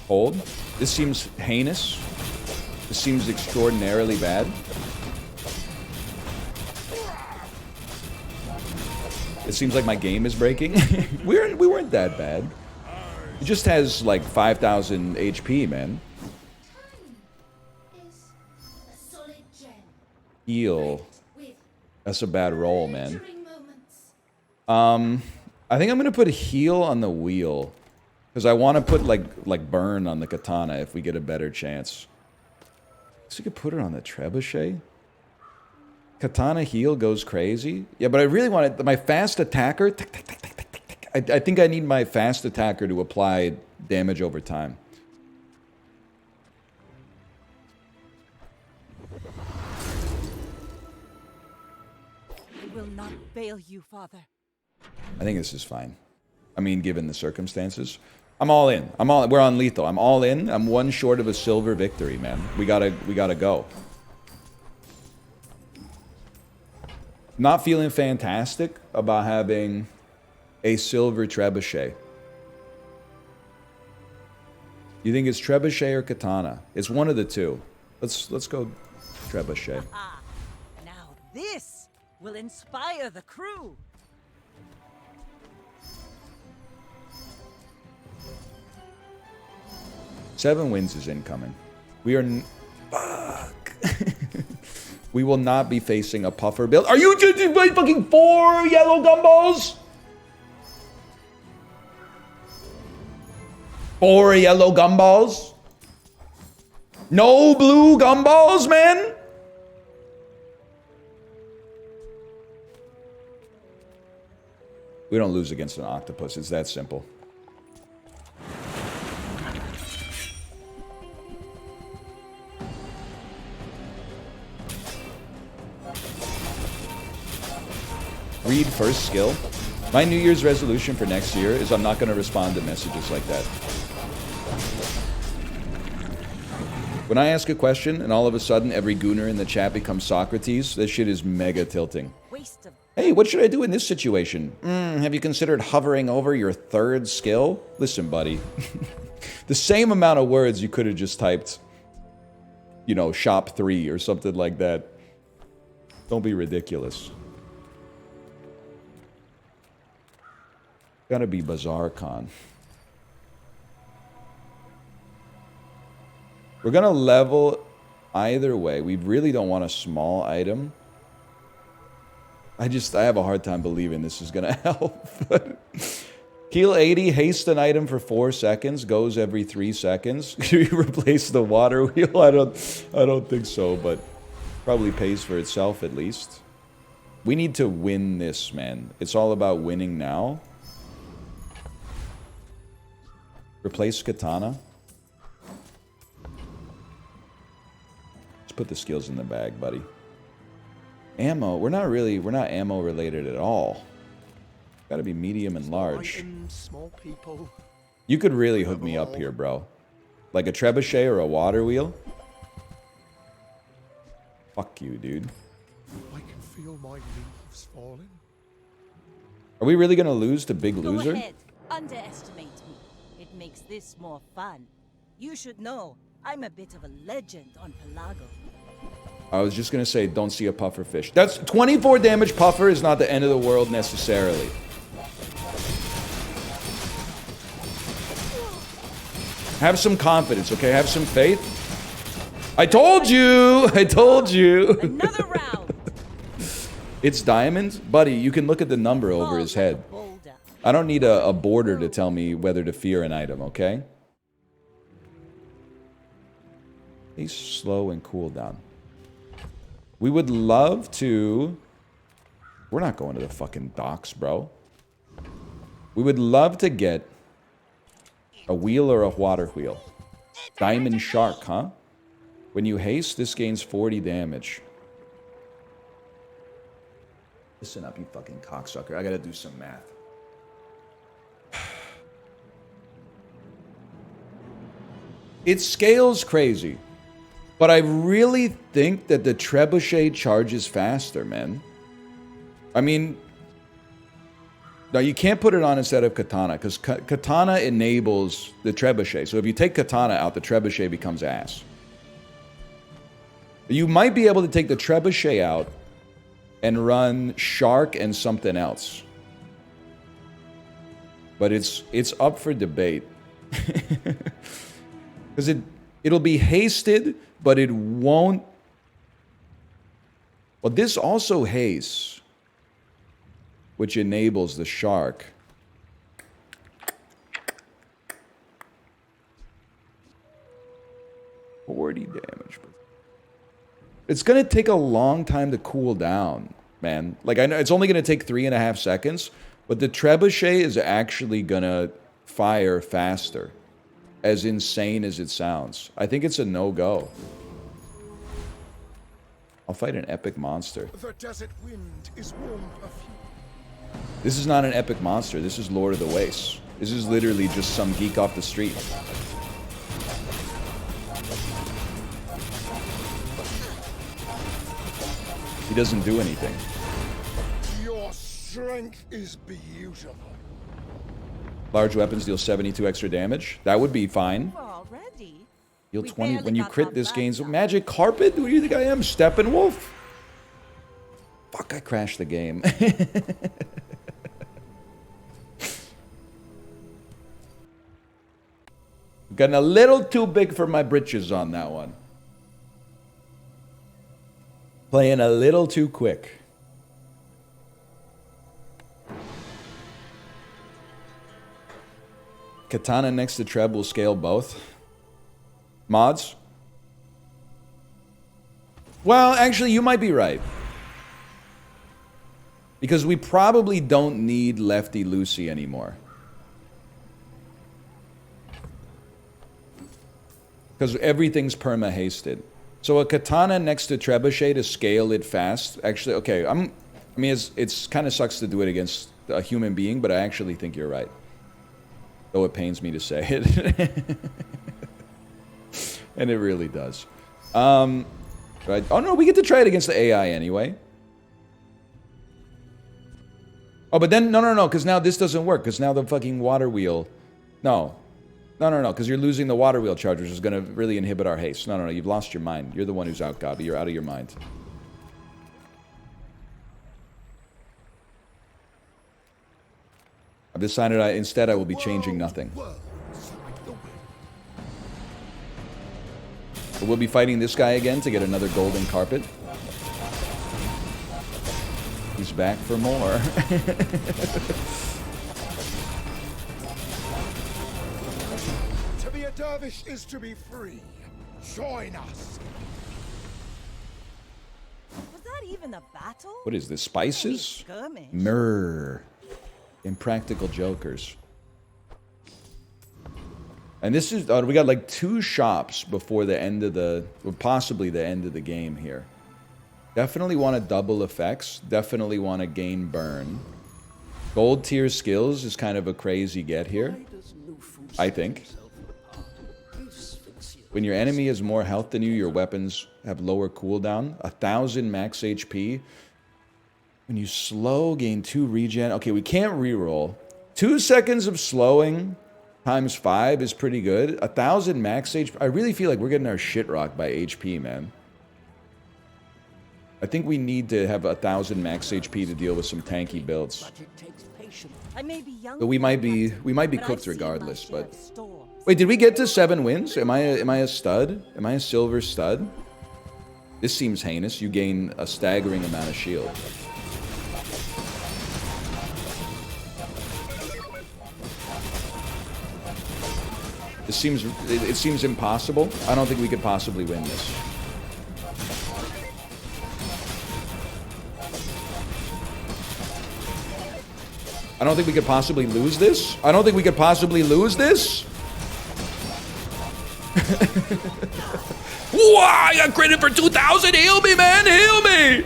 Hold. This seems heinous. This seems extraordinarily bad. It seems like my game is breaking. we weren't that bad. It just has like 5,000 HP, man. Heal. That's a bad roll, man. I think I'm gonna put a heal on the wheel. Because I want to put like burn on the katana if we get a better chance. So we could put it on the trebuchet. Katana heal goes crazy. Yeah, but I really want it. My fast attacker. I think I need my fast attacker to apply damage over time. I will not fail you, Father. I think this is fine. I mean, given the circumstances. I'm all in. We're on lethal. I'm all in. I'm one short of a silver victory, man. We gotta go. Not feeling fantastic about having a silver trebuchet. You think it's trebuchet or katana? It's one of the two. Let's go trebuchet. Now this will inspire the crew. Seven wins is incoming. We are... Fuck. We will not be facing a puffer build. Are you just fucking 4 yellow gumbos? 4 yellow gumballs? No blue gumballs, man? We don't lose against an octopus. It's that simple. Read first skill. My New Year's resolution for next year is I'm not going to respond to messages like that. When I ask a question and all of a sudden every gooner in the chat becomes Socrates, this shit is mega tilting. Waste of... Hey, what should I do in this situation? Have you considered hovering over your 3rd skill? Listen, buddy. The same amount of words you could have just typed, you know, shop 3 or something like that. Don't be ridiculous. Gotta be Bazaar Con. We're gonna level either way. We really don't want a small item. I have a hard time believing this is gonna help. Heal 80, haste an item for 4 seconds, goes every 3 seconds. Should we replace the water wheel? I don't think so, but probably pays for itself at least. We need to win this, man. It's all about winning now. Replace katana. Let's put the skills in the bag, buddy. Ammo. We're not ammo related at all. Gotta be medium and large. Items, small people. You could really hook me up here, bro. Like a trebuchet or a water wheel. Fuck you, dude. I can feel my leaves falling. Are we really gonna lose to Big Go Loser? ahead. Underestimate me. It makes this more fun. You should know, I'm a bit of a legend on Pelago. I was just gonna say, don't see a puffer fish. That's 24 damage puffer is not the end of the world necessarily. Have some confidence, okay? Have some faith. I told you! I told you! Another round. It's diamonds? Buddy, you can look at the number over his head. Boulder. I don't need a border to tell me whether to fear an item, okay? He's slow and cool down. We would love to... We're not going to the fucking docks, bro. We would love to get a wheel or a water wheel. Diamond Shark, huh? When you haste, this gains 40 damage. Listen up, you fucking cocksucker. I gotta do some math. It scales crazy. But I really think that the trebuchet charges faster, man. I mean... Now, you can't put it on instead of katana, because katana enables the trebuchet. So if you take katana out, the trebuchet becomes ass. You might be able to take the trebuchet out and run shark and something else. But it's up for debate. Because it'll be hasted, but it won't... Well, this also hastes, which enables the shark. $40 damage. It's gonna take a long time to cool down, man. Like, I know it's only gonna take 3.5 seconds, but the trebuchet is actually gonna fire faster. As insane as it sounds. I think it's a no-go. I'll fight an epic monster. The desert wind is warm perfume. This is not an epic monster. This is Lord of the Wastes. This is literally just some geek off the street. He doesn't do anything. Your strength is beautiful. Large weapons deal 72 extra damage. That would be fine. Already? Deal We 20 barely when you got crit our this gains backs up. magic carpet. Who do you think I am? Steppenwolf? Fuck, I crashed the game. Getting a little too big for my britches on that one. Playing a little too quick. Katana next to Treb will scale both. Mods? Well, actually, you might be right. Because we probably don't need Lefty Lucy anymore. Because everything's perma-hasted. So a katana next to trebuchet to scale it fast. Actually, okay, I mean, it's kind of sucks to do it against a human being, but I actually think you're right. Though it pains me to say it. And it really does. Right. Oh no, we get to try it against the AI anyway. Oh, but then, no, because now this doesn't work, because now the fucking water wheel... No, because you're losing the water wheel charge, which is going to really inhibit our haste. No, you've lost your mind. You're the one who's out, Gabi. You're out of your mind. I've decided instead I will be changing nothing. But we'll be fighting this guy again to get another golden carpet. He's back for more. To be a dervish is to be free. Join us. Was that even a battle? What is this? Spices? Skirmish. Myrrh. Impractical jokers. And this is... we got like 2 shops before the end of the... Well, possibly the end of the game here. Definitely want to double effects. Definitely want to gain burn. Gold tier skills is kind of a crazy get here, Why does Lufu I set think. himself apart? These Sphinxians When your enemy has more health than you, your weapons have lower cooldown. 1,000 max HP. When you slow, gain 2 regen. Okay, we can't reroll. 2 seconds of slowing times 5 is pretty good. 1,000 max HP. I really feel like we're getting our shit rocked by HP, man. I think we need to have 1,000 max HP to deal with some tanky builds. but it takes patience. I may be young, But we might be but cooked I've seen my regardless. share But of storms. wait, did we get to 7 wins? Am I a stud? Am I a silver stud? This seems heinous. You gain a staggering amount of shield. It seems impossible. I don't think we could possibly win this. I don't think we could possibly lose this. I don't think we could possibly lose this. Wow, I got credit for 2,000. Heal me, man. Heal me.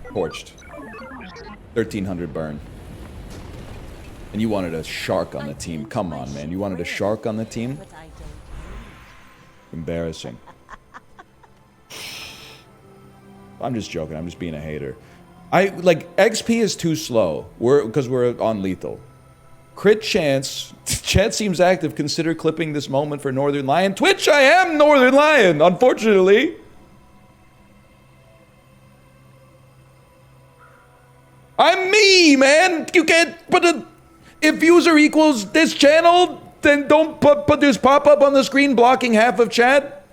Torched. 1,300 burn. And you wanted a shark on the team. Come on, man. You wanted a shark on the team? But I don't. Embarrassing. I'm just joking. I'm just being a hater. XP is too slow. Because we're on lethal. Crit chance. Chat seems active. Consider clipping this moment for Northern Lion. Twitch, I am Northern Lion, unfortunately. I'm me, man. You can't put a... If user equals this channel, then don't put this pop-up on the screen blocking half of chat.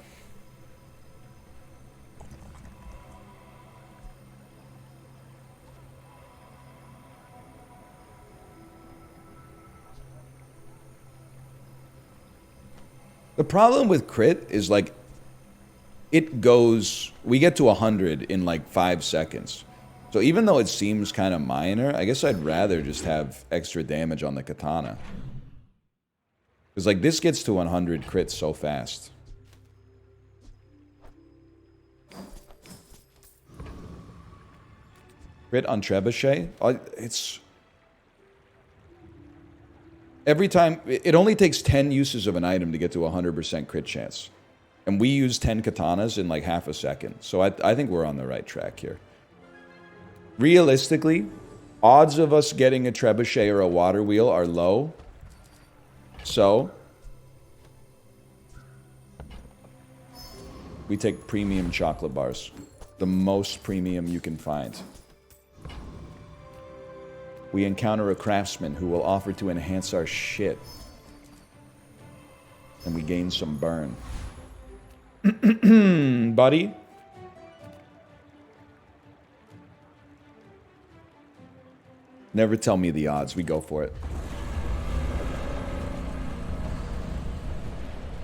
The problem with crit is like it goes, we get to 100 in like 5 seconds. So even though it seems kind of minor, I guess I'd rather just have extra damage on the katana. Because like this gets to 100 crits so fast. Crit on Trebuchet? It's... Every time... It only takes 10 uses of an item to get to 100% crit chance. And we use 10 katanas in like half a second. So I think we're on the right track here. Realistically, odds of us getting a trebuchet or a water wheel are low. So, we take premium chocolate bars. The most premium you can find. We encounter a craftsman who will offer to enhance our shit. And we gain some burn. Buddy? Never tell me the odds. We go for it.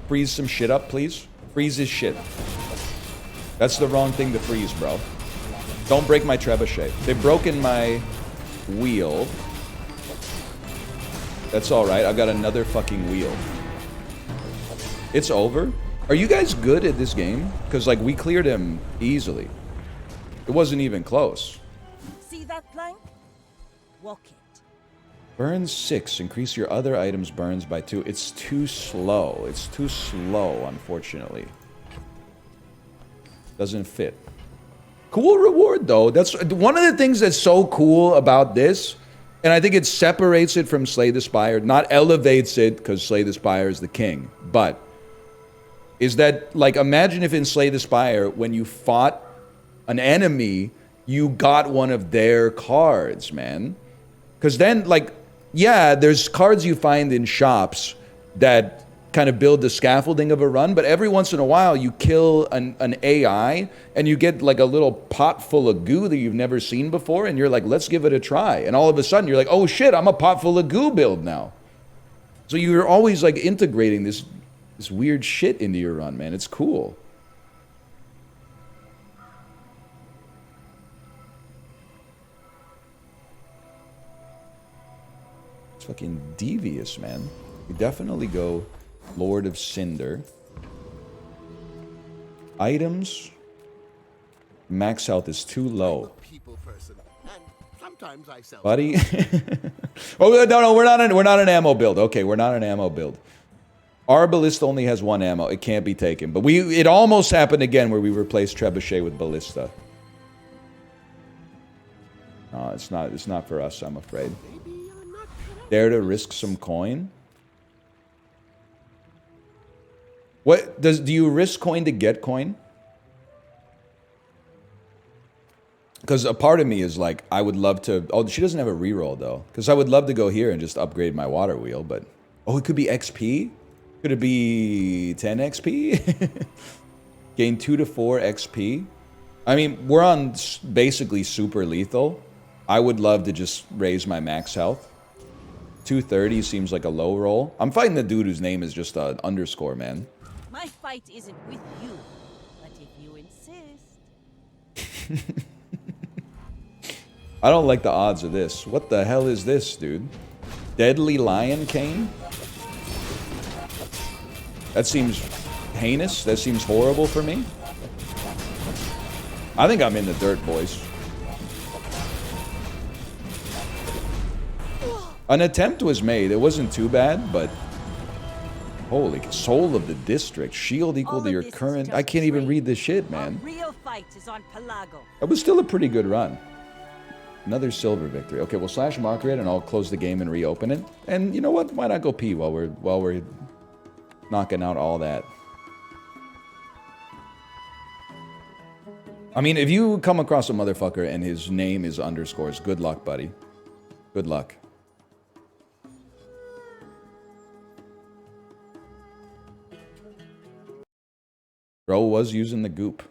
Freeze some shit up, please. Freeze his shit. That's the wrong thing to freeze, bro. Don't break my trebuchet. They've broken my wheel. That's alright. I've got another fucking wheel. It's over? Are you guys good at this game? Because, like, we cleared him easily. It wasn't even close. See that plank? Walk it. Burn 6. Increase your other items' burns by 2. It's too slow. It's too slow, unfortunately. Doesn't fit. Cool reward, though. That's one of the things that's so cool about this, and I think it separates it from Slay the Spire. Not elevates it, because Slay the Spire is the king, but is that, like, imagine if in Slay the Spire, when you fought an enemy, you got one of their cards, man. Because then, like, yeah, there's cards you find in shops that kind of build the scaffolding of a run, but every once in a while you kill an AI and you get like a little pot full of goo that you've never seen before, and you're like, let's give it a try. And all of a sudden you're like, oh shit, I'm a pot full of goo build now. So you're always like integrating this weird shit into your run, man. It's cool. It's fucking devious, man. We definitely go Lord of Cinder. Items. Max health is too low. People person, and sometimes I sell. Buddy. Oh no, we're not an ammo build. Okay, we're not an ammo build. Our ballista only has 1 ammo. It can't be taken. But it almost happened again where we replaced trebuchet with ballista. No, it's not for us, I'm afraid. Dare to risk some coin? What do you risk coin to get coin? Because a part of me is like, I would love to... Oh, she doesn't have a reroll, though. Because I would love to go here and just upgrade my water wheel, but... Oh, it could be XP? Could it be 10 XP? Gain 2 to 4 XP? I mean, we're on basically super lethal. I would love to just raise my max health. 230 seems like a low roll. I'm fighting the dude whose name is just an underscore, man. My fight isn't with you, but if you insist. I don't like the odds of this. What the hell is this, dude? Deadly Lion Cane? That seems heinous. That seems horrible for me. I think I'm in the dirt, boys. An attempt was made. It wasn't too bad, but... Holy... Soul of the District. Shield equal to your current... I can't even read this shit, man. Our real fight is on Pelago. That was still a pretty good run. Another silver victory. Okay, we'll slash marker it and I'll close the game and reopen it. And you know what? Why not go pee while we're knocking out all that? I mean, if you come across a motherfucker and his name is underscores, good luck, buddy. Good luck. Bro was using the goop.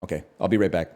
Okay, I'll be right back.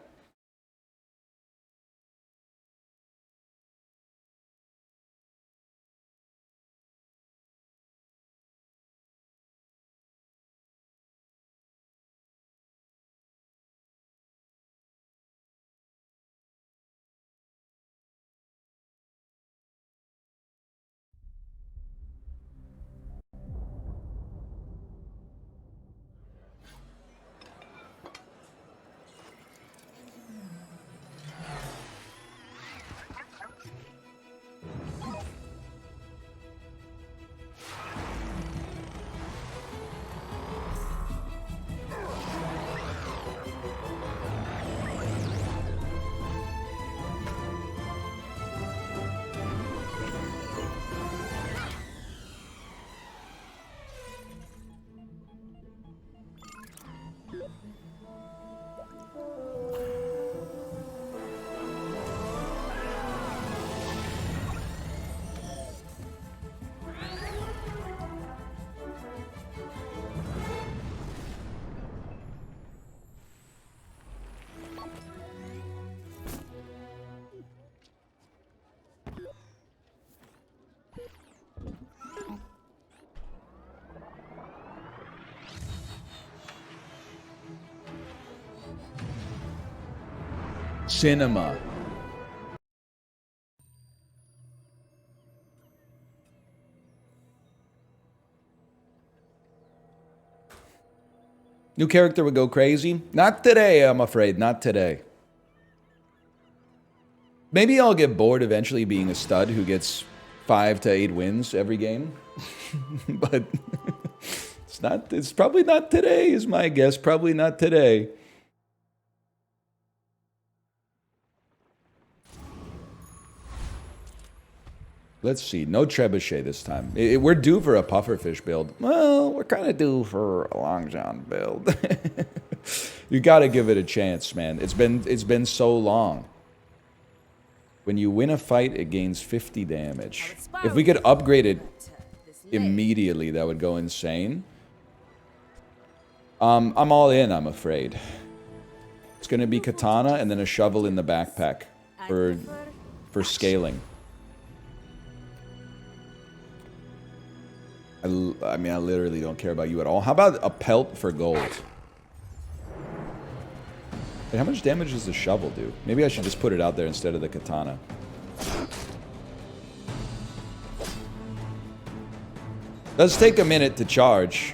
Cinema. New character would go crazy? Not today, I'm afraid. Not today. Maybe I'll get bored eventually being a stud who gets 5 to 8 wins every game. But it's probably not today, is my guess. Probably not today. Let's see. No trebuchet this time. We're due for a pufferfish build. Well, we're kind of due for a long john build. You got to give it a chance, man. It's been so long. When you win a fight, it gains 50 damage. If we could upgrade it immediately, that would go insane. I'm all in, I'm afraid. It's going to be katana and then a shovel in the backpack for scaling. I mean, I literally don't care about you at all. How about a pelt for gold? Hey, how much damage does the shovel do? Maybe I should just put it out there instead of the katana. Does take a minute to charge.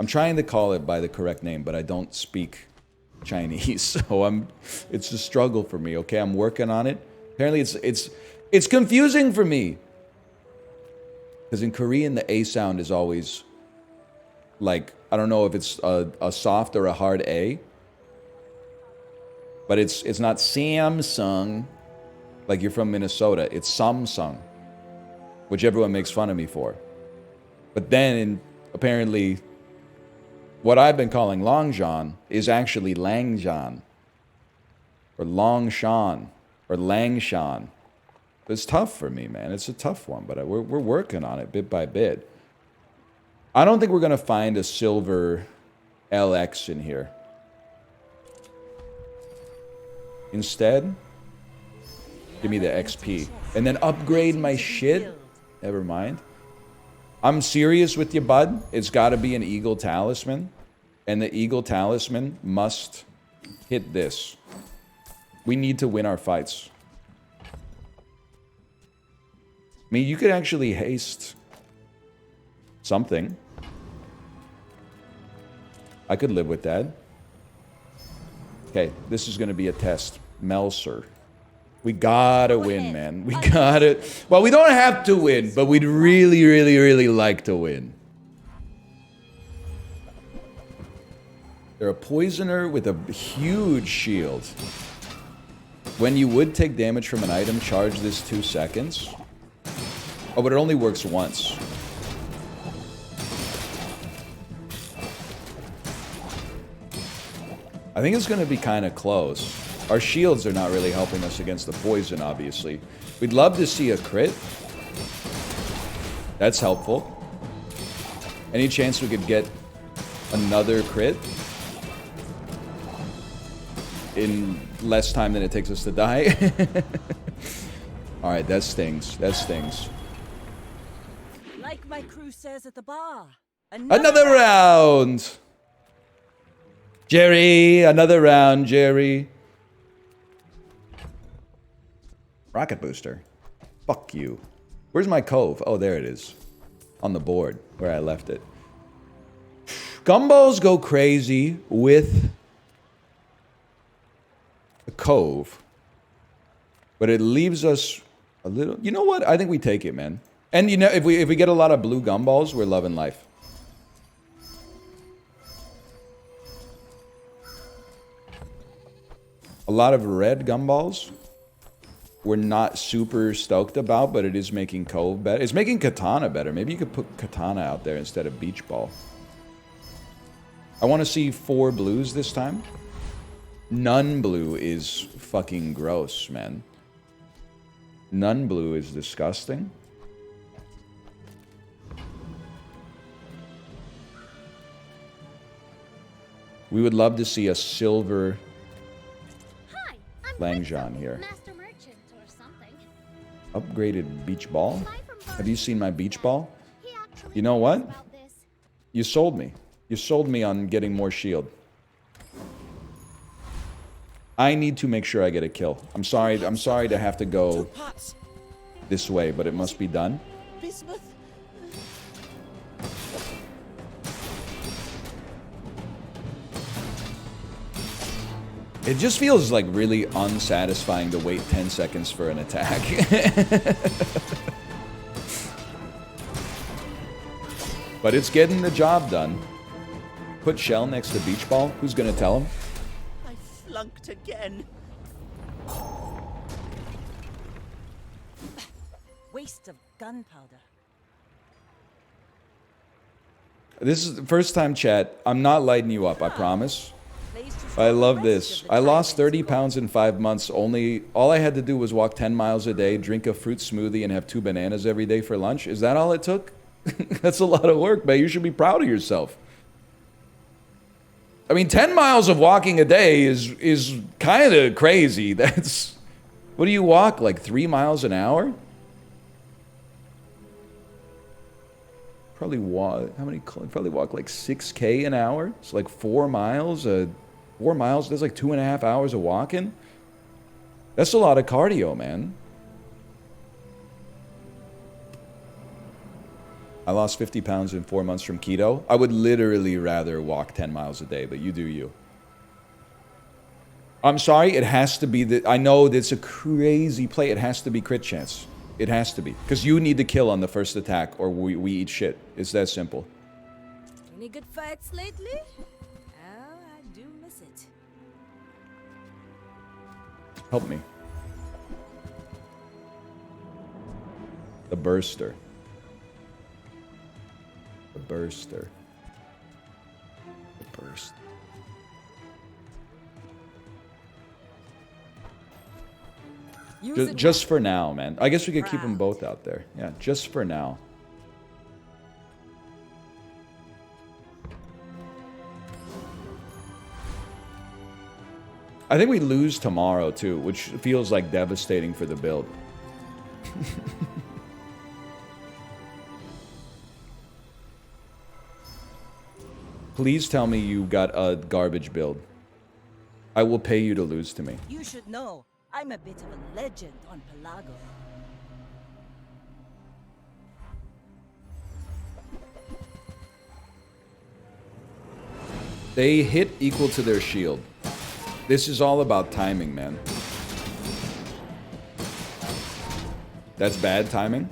I'm trying to call it by the correct name, but I don't speak Chinese, so it's a struggle for me, okay? I'm working on it. Apparently it's confusing for me. Because in Korean, the A sound is always, like, I don't know if it's a soft or a hard A. But it's not Samsung, like you're from Minnesota. It's Samsung, which everyone makes fun of me for. But then, apparently, what I've been calling Longjan is actually Langjan. Or Longshan. Or Langshan. It's tough for me, man. It's a tough one, but we're working on it bit by bit. I don't think we're going to find a silver LX in here. Instead, give me the XP. And then upgrade my shit. Never mind. I'm serious with you, bud. It's got to be an Eagle Talisman. And the Eagle Talisman must hit this. We need to win our fights. I mean, you could actually haste something. I could live with that. Okay, this is going to be a test. Melser. We gotta win, man. We gotta... Well, we don't have to win, but we'd really, really, really like to win. They're a poisoner with a huge shield. When you would take damage from an item, charge this 2 seconds. Oh, but it only works once. I think it's going to be kind of close. Our shields are not really helping us against the poison, obviously. We'd love to see a crit. That's helpful. Any chance we could get another crit in less time than it takes us to die? Alright, that stings. That stings. Like my crew says at the bar. Another round! Jerry, another round, Jerry. Rocket booster. Fuck you. Where's my cove? Oh, there it is. On the board, where I left it. Gumbos go crazy with a cove. But it leaves us a little... You know what? I think we take it, man. And you know, if we get a lot of blue gumballs, we're loving life. A lot of red gumballs we're not super stoked about, but it is making Cove better. It's making Katana better. Maybe you could put Katana out there instead of Beach Ball. I want to see 4 blues this time. None blue is fucking gross, man. None blue is disgusting. We would love to see a silver Langjan here. Upgraded beach ball? Have you seen my beach ball? You know what? You sold me. You sold me on getting more shield. I need to make sure I get a kill. I'm sorry to have to go this way, but it must be done. Bismuth. It just feels like really unsatisfying to wait 10 seconds for an attack. But it's getting the job done. Put Shell next to Beach Ball. Who's gonna tell him? I flunked again. Waste of gunpowder. This is the first time, chat. I'm not lighting you up, I promise. I love this. I lost 30 pounds in 5 months. All I had to do was walk 10 miles a day, drink a fruit smoothie, and have 2 bananas every day for lunch. Is that all it took? That's a lot of work, man. You should be proud of yourself. I mean, 10 miles of walking a day is kind of crazy. That's... What do you walk, like 3 miles an hour? Probably walk... How many... Probably walk like 6K an hour. It's like 4 miles. 4 miles, that's like 2.5 hours of walking. That's a lot of cardio, man. I lost 50 pounds in 4 months from keto. I would literally rather walk 10 miles a day, but you do you. I'm sorry, it has to be I know that's a crazy play. It has to be crit chance. It has to be. Because you need to kill on the first attack or we eat shit. It's that simple. Any good fights lately? Oh, I do miss it. Help me. The burster. The burster. The burst. Just for now, man. I guess we could keep them both out there. Yeah, just for now. I think we lose tomorrow, too, which feels like devastating for the build. Please tell me you got a garbage build. I will pay you to lose to me. You should know, I'm a bit of a legend on Pelago. They hit equal to their shield. This is all about timing, man. That's bad timing.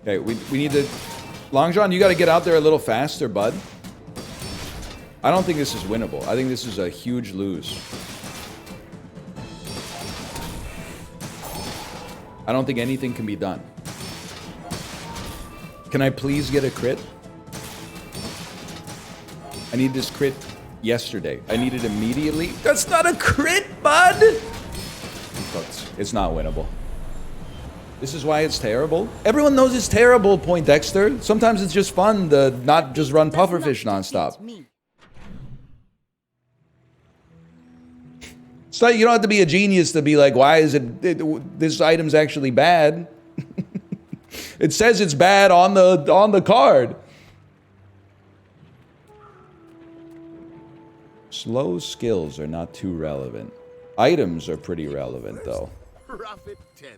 Okay, we need to... Long John, you got to get out there a little faster, bud. I don't think this is winnable. I think this is a huge lose. I don't think anything can be done. Can I please get a crit? I need this crit yesterday. I need it immediately. That's not a crit, bud! It's not winnable. This is why it's terrible. Everyone knows it's terrible, Poindexter. Sometimes it's just fun to not just run pufferfish nonstop. So you don't have to be a genius to be like, why is this item's actually bad? It says it's bad on the card. Slow skills are not too relevant. Items are pretty relevant, though. Profit 10.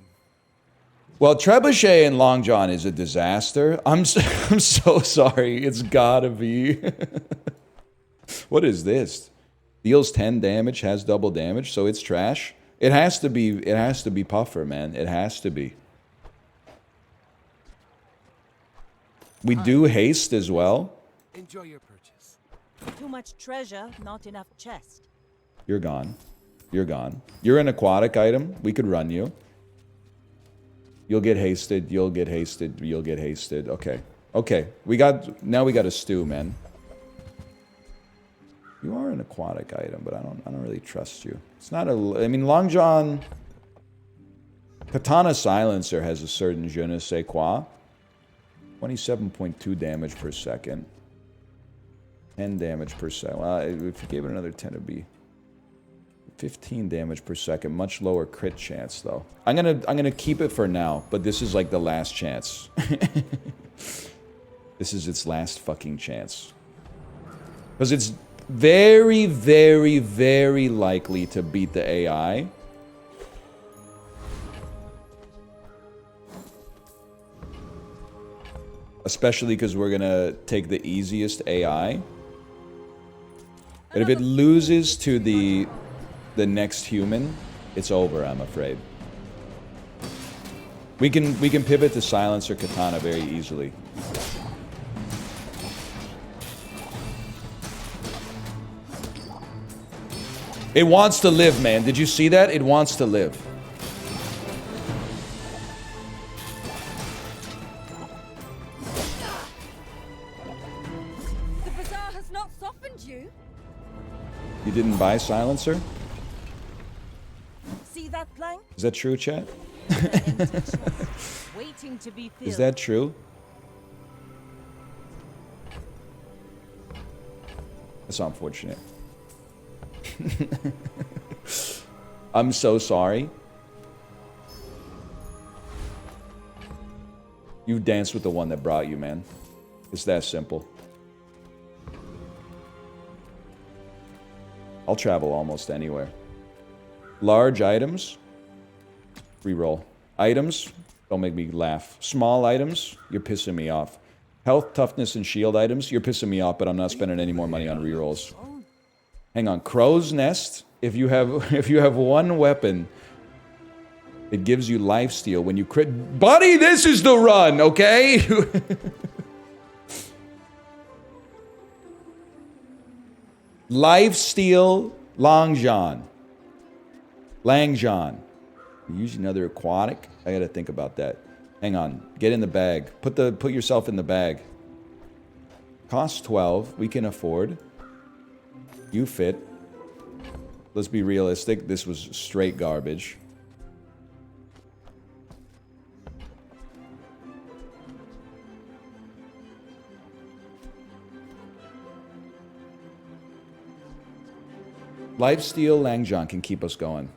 Well, Trebuchet and Long John is a disaster. I'm so sorry. It's gotta be. What is this? Deals 10 damage, has double damage, so it's trash. It has to be Puffer, man. It has to be. We do haste as well. Enjoy your purchase. Too much treasure, not enough chest. You're gone. You're gone. You're an aquatic item. We could run you. You'll get hasted. You'll get hasted. You'll get hasted. Okay. Okay. Now we got a stew, man. You are an aquatic item, but I don't really trust you. It's not I mean, Long John... Katana Silencer has a certain je ne sais quoi. 27.2 damage per second. 10 damage per second. Well, if you gave it another 10, it'd be 15 damage per second. Much lower crit chance, though. I'm gonna keep it for now, but this is like the last chance. This is its last fucking chance. Because it's very, very, very likely to beat the AI. Especially because we're gonna take the easiest AI. But if it loses to the next human, it's over, I'm afraid. We can pivot to Silencer Katana very easily. It wants to live, man. Did you see that? It wants to live. The Bazaar has not softened you. You didn't buy Silencer? See that plank? Is that true, chat? Waiting to be filled. Is that true? That's unfortunate. I'm so sorry. You danced with the one that brought you, man. It's that simple. I'll travel almost anywhere. Large items. Reroll. Items. Don't make me laugh. Small items, you're pissing me off. Health, toughness, and shield items, you're pissing me off, but I'm not spending any more money on rerolls. Hang on, Crow's Nest. If you have one weapon, it gives you lifesteal when you crit. Buddy, this is the run, okay? Lifesteal, Long John. Lang John. Use another aquatic. I gotta think about that. Hang on. Get in the bag. Put yourself in the bag. Cost 12. We can afford. You fit. Let's be realistic. This was straight garbage. Lifesteal Langjon can keep us going.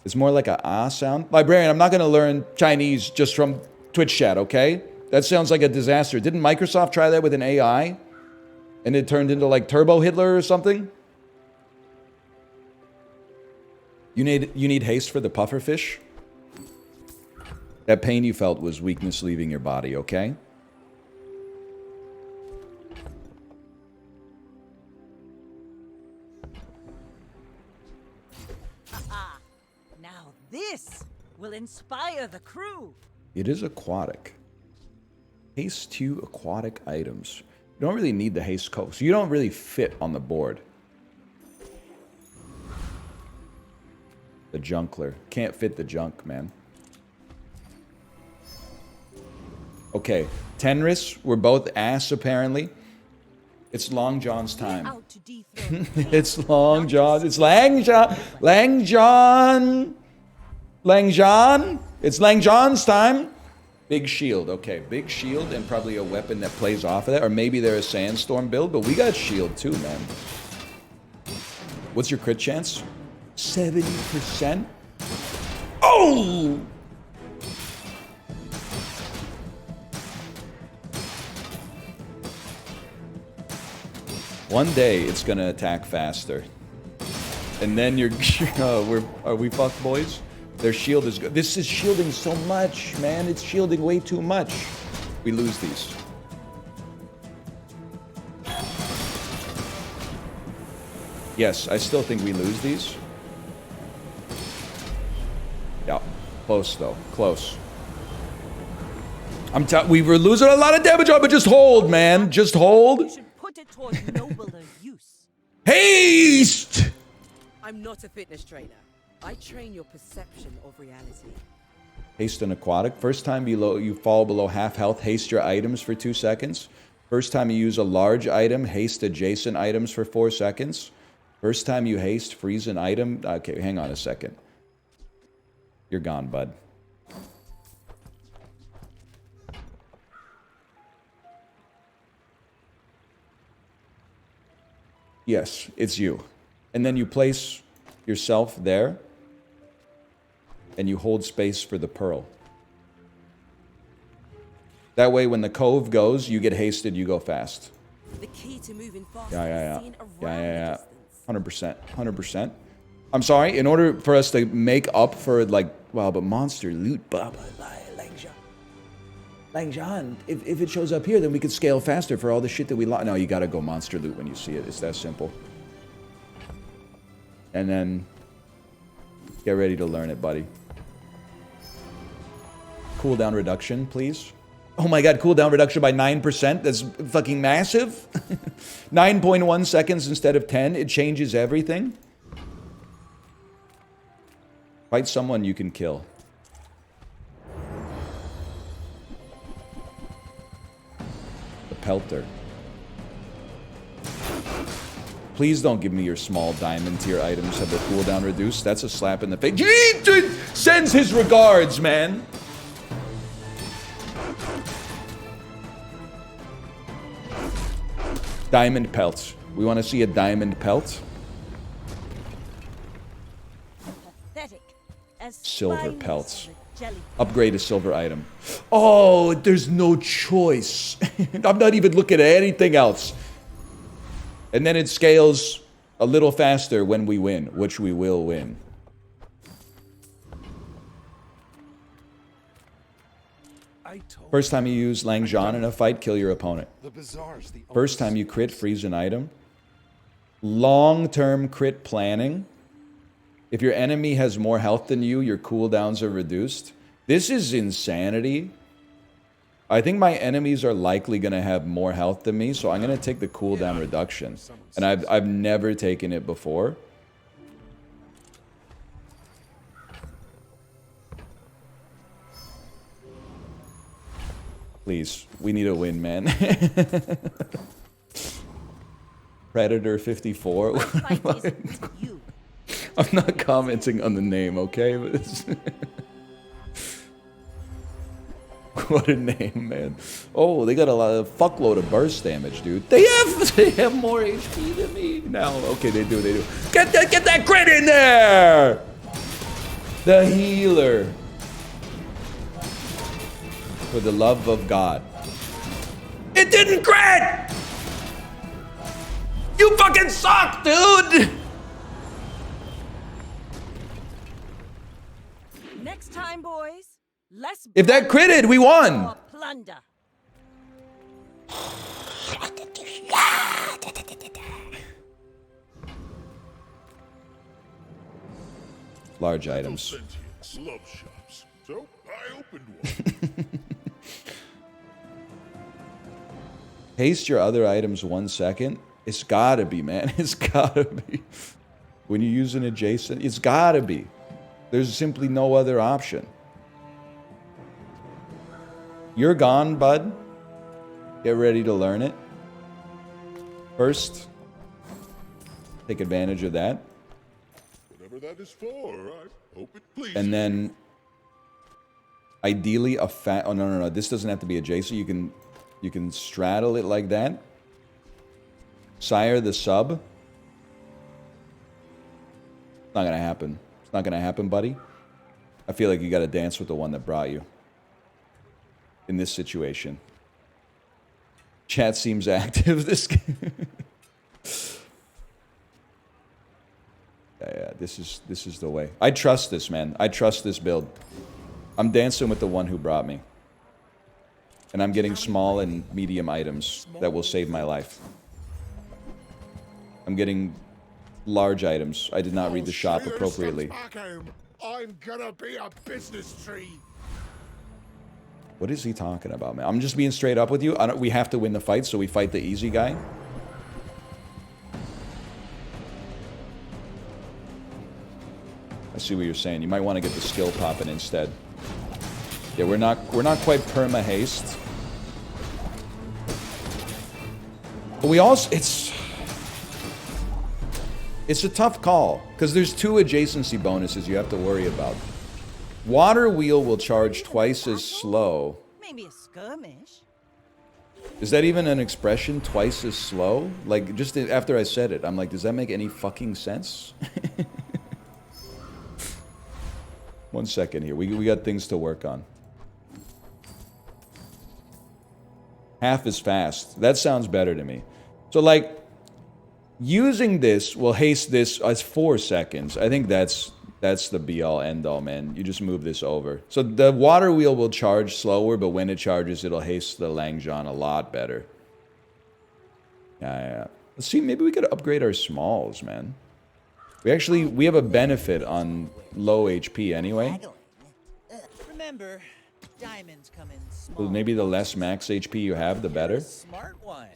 It's more like a ah sound. Librarian, I'm not going to learn Chinese just from Twitch chat, okay? That sounds like a disaster. Didn't Microsoft try that with an AI? And it turned into like Turbo Hitler or something? You need haste for the pufferfish? That pain you felt was weakness leaving your body, okay? Now this will inspire the crew. It is aquatic. Haste 2 aquatic items. You don't really need the haste coat, so you don't really fit on the board. The junkler. Can't fit the junk, man. Okay. Tenris, we're both ass, apparently. It's Long John's time. Out to dethrone It's Long John. It's Lang John. Lang John. Lang John. It's Lang John's time. Big shield. Okay, big shield and probably a weapon that plays off of that. Or maybe they're a sandstorm build, but we got shield too, man. What's your crit chance? 70%? Oh! One day it's gonna attack faster. And then you're are we fucked, boys? Their shield is good. This is shielding so much, man. It's shielding way too much. We lose these. Yes, I still think we lose these. Yeah, close though, close. We were losing a lot of damage on, but just hold, man. Just hold. You should put it towards nobler use. Haste! I'm not a fitness trainer. I train your perception of reality. Haste and aquatic. First time you fall below half health, haste your items for 2 seconds. First time you use a large item, haste adjacent items for 4 seconds. First time you haste, freeze an item. Okay, hang on a second. You're gone, bud. Yes, it's you. And then you place yourself there, and you hold space for the pearl. That way, when the cove goes, you get hasted, you go fast. The key to moving fast Yeah. is seen around the distance. 100%. 100%. I'm sorry, in order for us to make up for, like, wow, but monster loot, blah, blah, blah, Langjan, if it shows up here, then we could scale faster for all the shit that we lost. No, you gotta go monster loot when you see it. It's that simple. And then, get ready to learn it, buddy. Cooldown reduction, please. Oh my god, cooldown reduction by 9%? That's fucking massive. 9.1 seconds instead of 10. It changes everything. Fight someone you can kill. The Pelter. Please don't give me your small diamond tier items have the cooldown reduced. That's a slap in the face. He sends his regards, man. Diamond pelts. We want to see a diamond pelt. Pathetic. As Silver spineless pelts. as a jelly. Upgrade a silver item. Oh, there's no choice. I'm not even looking at anything else. And then it scales a little faster when we win, which we will win. I told First time you use Lang Zhan in a fight, kill your opponent. The Bazaar's the First time you crit, freeze an item. Long-term crit planning. If your enemy has more health than you, your cooldowns are reduced. This is insanity. I think my enemies are likely going to have more health than me, so I'm going to take the cooldown reduction. And I've never taken it before. Please, we need a win, man. Predator 54. My fight isn't with you. I'm not commenting on the name, okay? But it's what a name, man. Oh, they got a fuckload of burst damage, dude. They have more HP than me now. Okay, they do. Get that crit in there! The healer. For the love of God. It didn't crit! You fucking suck, dude! Next time, boys, less. If that critted, we won! More plunder. Large items. Sentience love shops. So I opened one. Haste your other items 1 second. It's gotta be, man. It's gotta be. When you use an adjacent, it's gotta be. There's simply no other option. You're gone, bud. Get ready to learn it. First, take advantage of that. Whatever that is for, I hope it pleases. And then, ideally, a fat. Oh no. This doesn't have to be adjacent. You can straddle it like that. Sire the sub. It's not gonna happen. It's not gonna happen, buddy. I feel like you gotta dance with the one that brought you. In this situation. Chat seems active. This yeah, this is the way. I trust this, man. I trust this build. I'm dancing with the one who brought me. And I'm getting small and medium items that will save my life. I'm getting large items. I did not read the shop appropriately. I'm gonna be a business tree. What is he talking about, man? I'm just being straight up with you. We have to win the fight, so we fight the easy guy. I see what you're saying. You might want to get the skill popping instead. Yeah, we're not quite perma haste. But we also it's a tough call because there's 2 adjacency bonuses you have to worry about. Water wheel will charge twice as slow. Maybe a skirmish. Is that even an expression? Twice as slow? Like, just after I said it, I'm like, does that make any fucking sense? 1 second here. We got things to work on. Half as fast. That sounds better to me. So, like, using this will haste this as 4 seconds. I think that's the be-all, end-all, man. You just move this over. So the water wheel will charge slower, but when it charges, it'll haste the Lang Zhan a lot better. Yeah. Let's see, maybe we could upgrade our smalls, man. We have a benefit on low HP anyway. Remember, diamonds come in small. So maybe the less max HP you have, the better. Smart one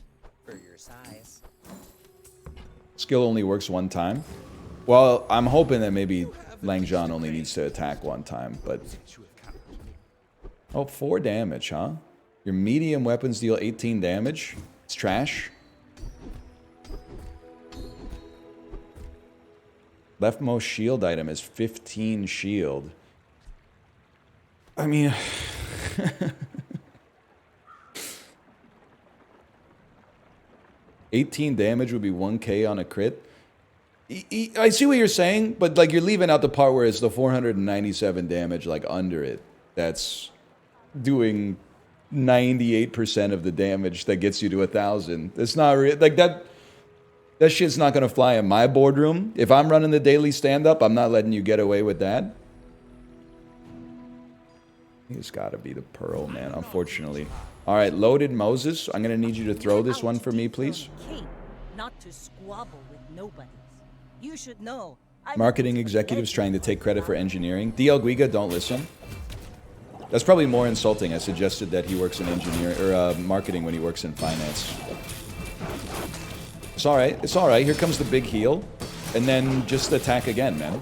for your size. Skill only works 1 time. Well, I'm hoping that maybe Lang Zhan only needs to attack 1 time, but... Oh, 4 damage, huh? Your medium weapons deal 18 damage? It's trash. Leftmost shield item is 15 shield. I mean... 18 damage would be 1k on a crit. I see what you're saying, but like you're leaving out the part where it's the 497 damage like under it. That's doing 98% of the damage that gets you to 1,000. It's not like that. That shit's not gonna fly in my boardroom. If I'm running the daily stand-up, I'm not letting you get away with that. He's got to be the Pearl, man, unfortunately. All right, Loaded Moses, I'm going to need you to throw this one for me, please. King, not to squabble with nobodies. You should know. I'm Marketing a executives legend trying to of take credit for Bazaar. engineering. DL Guiga, don't listen. That's probably more insulting. I suggested that he works in engineering or marketing when he works in finance. It's all right. It's all right. Here comes the big heal. And then just attack again, man.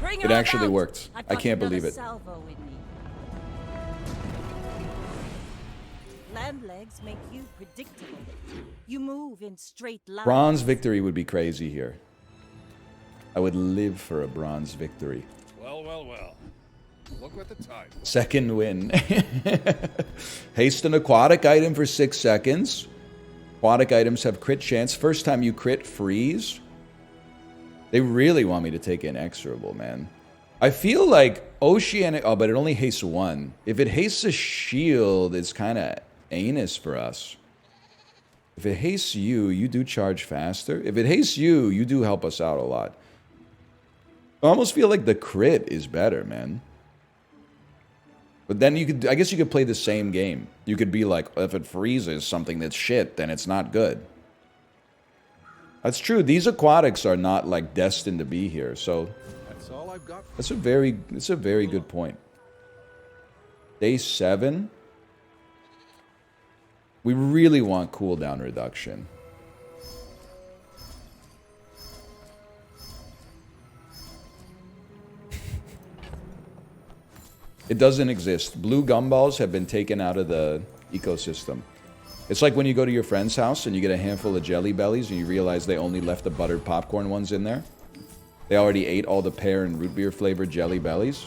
Bring It her actually out. worked. I've I got can't another believe it. salvo with me. Land legs make you predictable. You move in straight lines. Bronze victory would be crazy here. I would live for a bronze victory. Well, well, well. Look at the time. Second win. Haste an aquatic item for 6 seconds. Aquatic items have crit chance. First time you crit, freeze. They really want me to take inexorable, man. I feel like Oceanic... Oh, but it only hastes 1. If it hastes a shield, it's kind of anus for us. If it hastes you, you do charge faster. If it hastes you, you do help us out a lot. I almost feel like the crit is better, man. But then you could... I guess you could play the same game. You could be like, if it freezes something that's shit, then it's not good. That's true. These aquatics are not like destined to be here, so That's all I've got. that's a very good point. Day 7. We really want cooldown reduction. It doesn't exist. Blue gumballs have been taken out of the ecosystem. It's like when you go to your friend's house and you get a handful of Jelly Bellies and you realize they only left the buttered popcorn ones in there. They already ate all the pear and root beer flavored Jelly Bellies.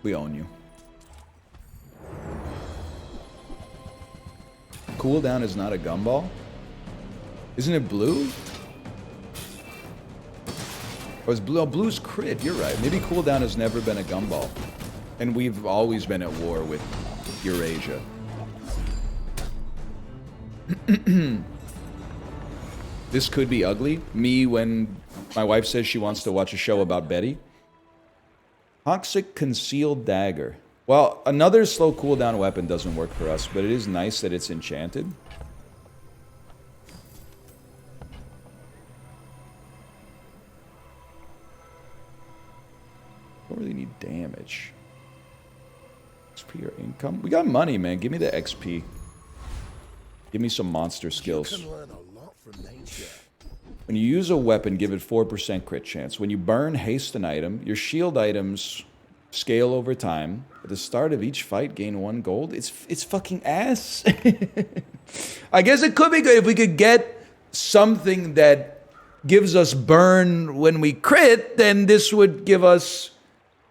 We own you. Cooldown is not a gumball? Isn't it blue? Or is blue? Oh, blue's crit. You're right. Maybe cooldown has never been a gumball. And we've always been at war with Eurasia. This could be ugly. Me when my wife says she wants to watch a show about Betty. Toxic Concealed Dagger. Well, another slow cooldown weapon doesn't work for us, but it is nice that it's enchanted. Don't really need damage. XP or income? We got money, man. Give me the XP. Give me some monster skills. You can learn a lot from nature. When you use a weapon, give it 4% crit chance. When you burn, haste an item. Your shield items scale over time. At the start of each fight, gain 1 gold. It's fucking ass. I guess it could be good if we could get something that gives us burn when we crit, then this would give us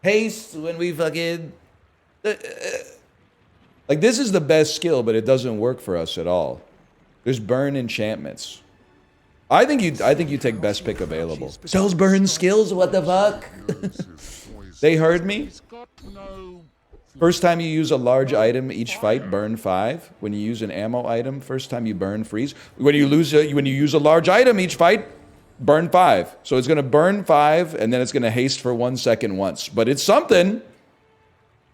haste when we fucking... Like, this is the best skill, but it doesn't work for us at all. There's burn enchantments. I think you take best pick available. Sells burn skills? What the fuck? They heard me? First time you use a large item each fight, burn 5. When you use an ammo item, first time you burn, freeze. When you use a large item each fight, burn 5. So it's going to burn 5, and then it's going to haste for 1 second once. But it's something.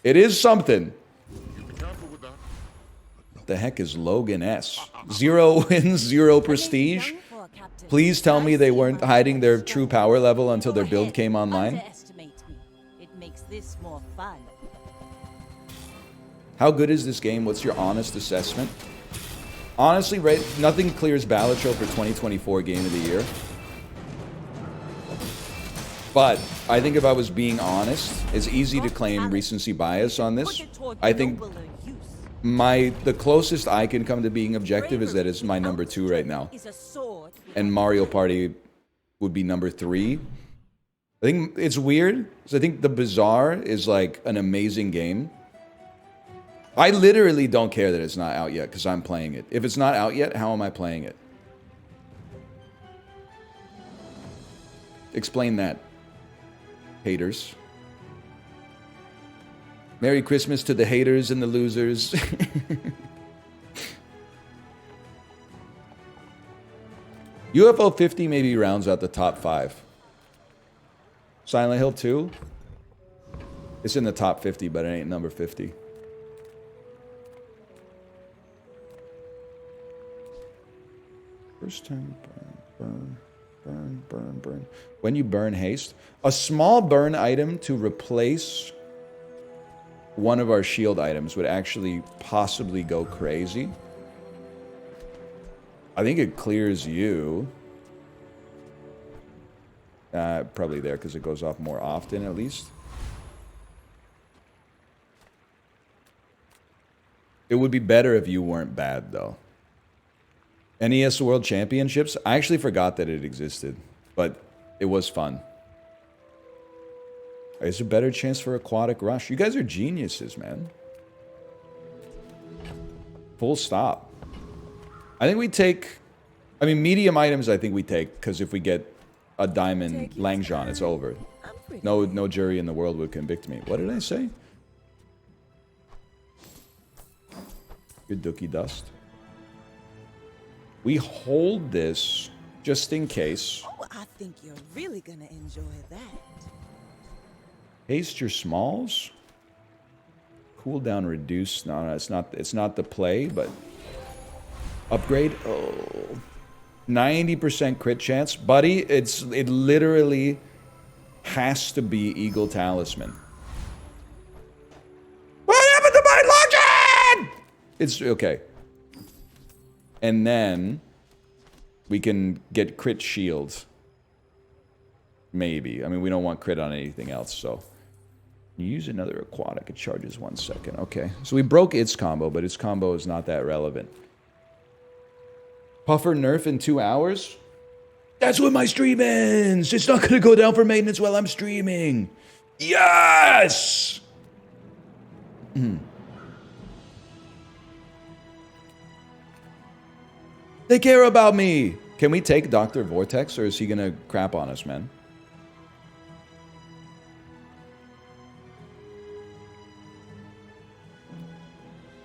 It is something. What the heck is Logan S? 0 wins, 0 prestige. Please tell me they weren't hiding their true power level until their build came online. Underestimate me. It makes this more fun. How good is this game? What's your honest assessment? Honestly, right, nothing clears Balatro for 2024 Game of the Year. But I think if I was being honest, it's easy to claim recency bias on this. I think the closest I can come to being objective is that it's my number 2 right now. And Mario Party would be number 3. I think it's weird, because I think the Bazaar is like an amazing game. I literally don't care that it's not out yet, because I'm playing it. If it's not out yet, how am I playing it? Explain that, haters. Merry Christmas to the haters and the losers. UFO 50 maybe rounds out the top 5. Silent Hill 2? It's in the top 50, but it ain't number 50. First time burn. When you burn haste, a small burn item to replace one of our shield items would actually possibly go crazy. I think it clears you. Probably there because it goes off more often at least. It would be better if you weren't bad though. NES World Championships? I actually forgot that it existed, but it was fun. Is there a better chance for Aquatic Rush? You guys are geniuses, man. Full stop. I think we take... I mean, medium items I think we take, because if we get a diamond Langjean, it's over. No jury in the world would convict me. What did I say? Good dookie dust. We hold this just in case. Oh, I think you're really gonna enjoy that. Haste your smalls. Cooldown reduce. No, it's not the play, but upgrade. Oh, 90% crit chance, buddy. It literally has to be Eagle Talisman. What happened to my login? It's okay. And then we can get crit shields. Maybe. I mean, we don't want crit on anything else, so. You use another aquatic, it charges 1 second. Okay. So we broke its combo, but its combo is not that relevant. Puffer nerf in 2 hours? That's what my stream ends! It's not gonna go down for maintenance while I'm streaming! Yes! They care about me! Can we take Dr. Vortex, or is he gonna crap on us, man?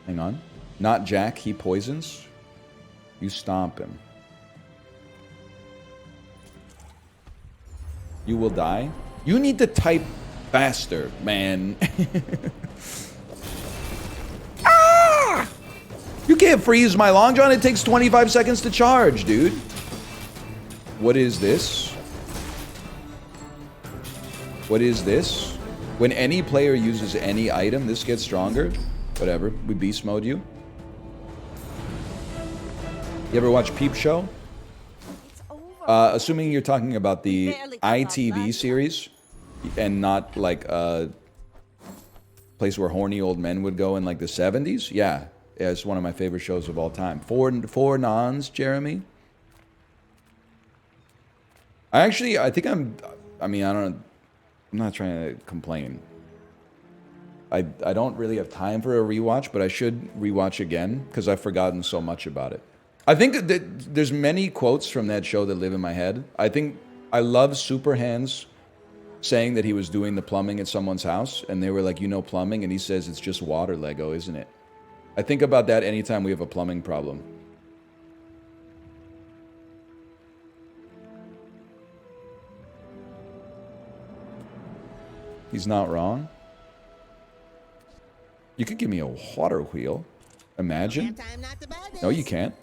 Hang on. Not Jack, he poisons. You stomp him. You will die. You need to type faster, man. Ah! You can't freeze my Long John. It takes 25 seconds to charge, dude. What is this? What is this? When any player uses any item, this gets stronger. Whatever. We beast mode you. You ever watch Peep Show? Assuming you're talking about the ITV series and not like a place where horny old men would go in like the 70s. Yeah, it's one of my favorite shows of all time. Four nons, Jeremy. I think I'm not trying to complain. I don't really have time for a rewatch, but I should rewatch again because I've forgotten so much about it. I think that there's many quotes from that show that live in my head. I think I love Superhands saying that he was doing the plumbing at someone's house, and they were like, you know plumbing? And he says, it's just water, Lego, isn't it? I think about that anytime we have a plumbing problem. He's not wrong. You could give me a water wheel. Imagine. No, you can't.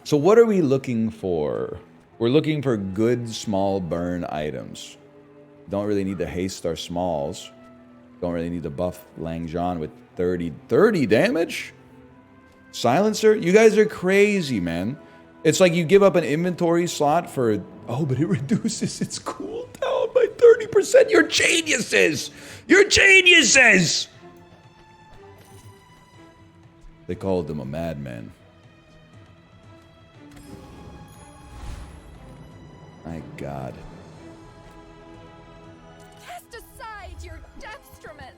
So what are we looking for? We're looking for good small burn items. Don't really need to haste our smalls. Don't really need to buff Langjean with 30 damage? Silencer? You guys are crazy, man. It's like you give up an inventory slot for... Oh, but it reduces its cooldown by 30%. You're geniuses! You're geniuses! They called him a madman. My God. Cast aside your destruments!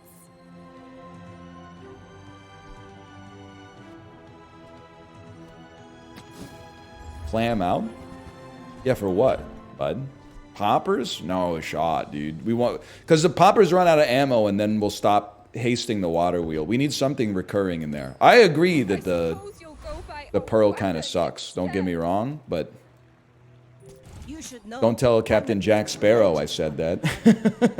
Clam out? Yeah, for what, bud? Poppers? No, a shot, dude. We want... Because the poppers run out of ammo and then we'll stop hasting the water wheel. We need something recurring in there. I agree that the... Suppose you'll go by The pearl kind of sucks. Don't get me wrong, but You should know. don't tell Captain Jack Sparrow I said that.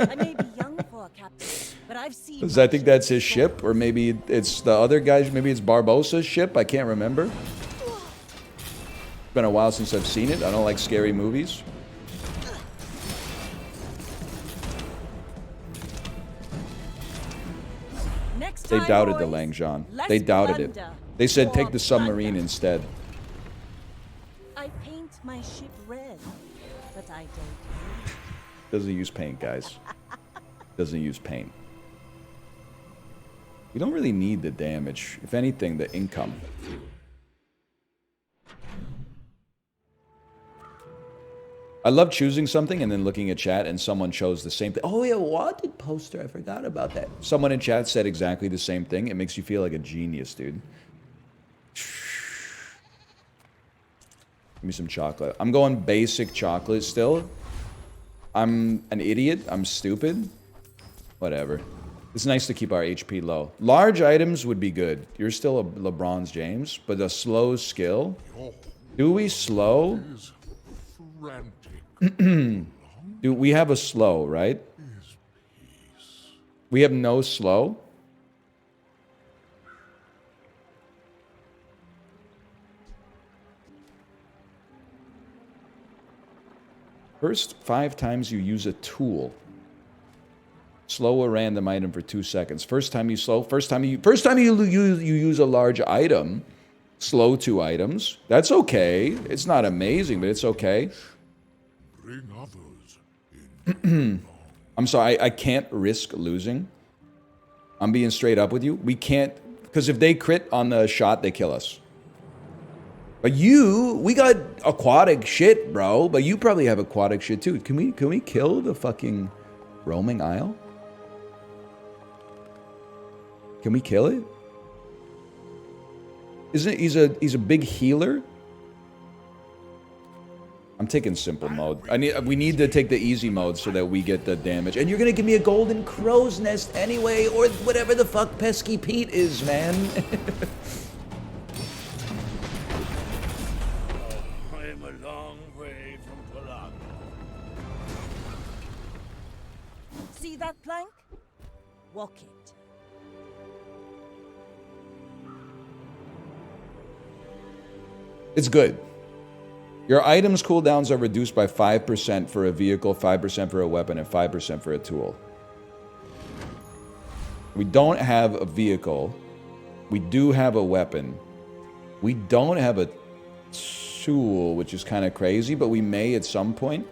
I may be young for a captain, but I've seen. Because I think that's his ship, or maybe it's the other guy's. Maybe it's Barbossa's ship. I can't remember. It's been a while since I've seen it. I don't like scary movies. Next They time, doubted the boys, Langzhan. less They doubted it. plunder, They said take more the submarine plunder. instead. I paint my ship red, but I don't. Doesn't use paint, guys. Doesn't use paint. We don't really need the damage. If anything, the income. I love choosing something and then looking at chat and someone chose the same thing. Oh, yeah, wanted poster. I forgot about that. Someone in chat said exactly the same thing. It makes you feel like a genius, dude. Give me some chocolate. I'm going basic chocolate still. I'm an idiot. I'm stupid. Whatever. It's nice to keep our HP low. Large items would be good. You're still a LeBron James, but a slow skill. Do we slow? Do we have a slow, right? We have no slow. First 5 times you use a tool. Slow a random item for 2 seconds. First time you slow. First time you use a large item. Slow 2 items. That's okay. It's not amazing, but it's okay. Bring others in. I'm sorry, I can't risk losing. I'm being straight up with you. We can't, because if they crit on the shot, they kill us. But we got aquatic shit, bro. But you probably have aquatic shit too. Can we kill the fucking roaming isle? Can we kill it? Isn't it? He's a big healer. I'm taking simple mode. We need to take the easy mode so that we get the damage. And you're gonna give me a golden crow's nest anyway, or whatever the fuck pesky Pete is, man. I am a long way from Polaco. See that plank? Walk it. It's good. Your items cooldowns are reduced by 5% for a vehicle, 5% for a weapon, and 5% for a tool. We don't have a vehicle. We do have a weapon. We don't have a tool, which is kind of crazy, but we may at some point.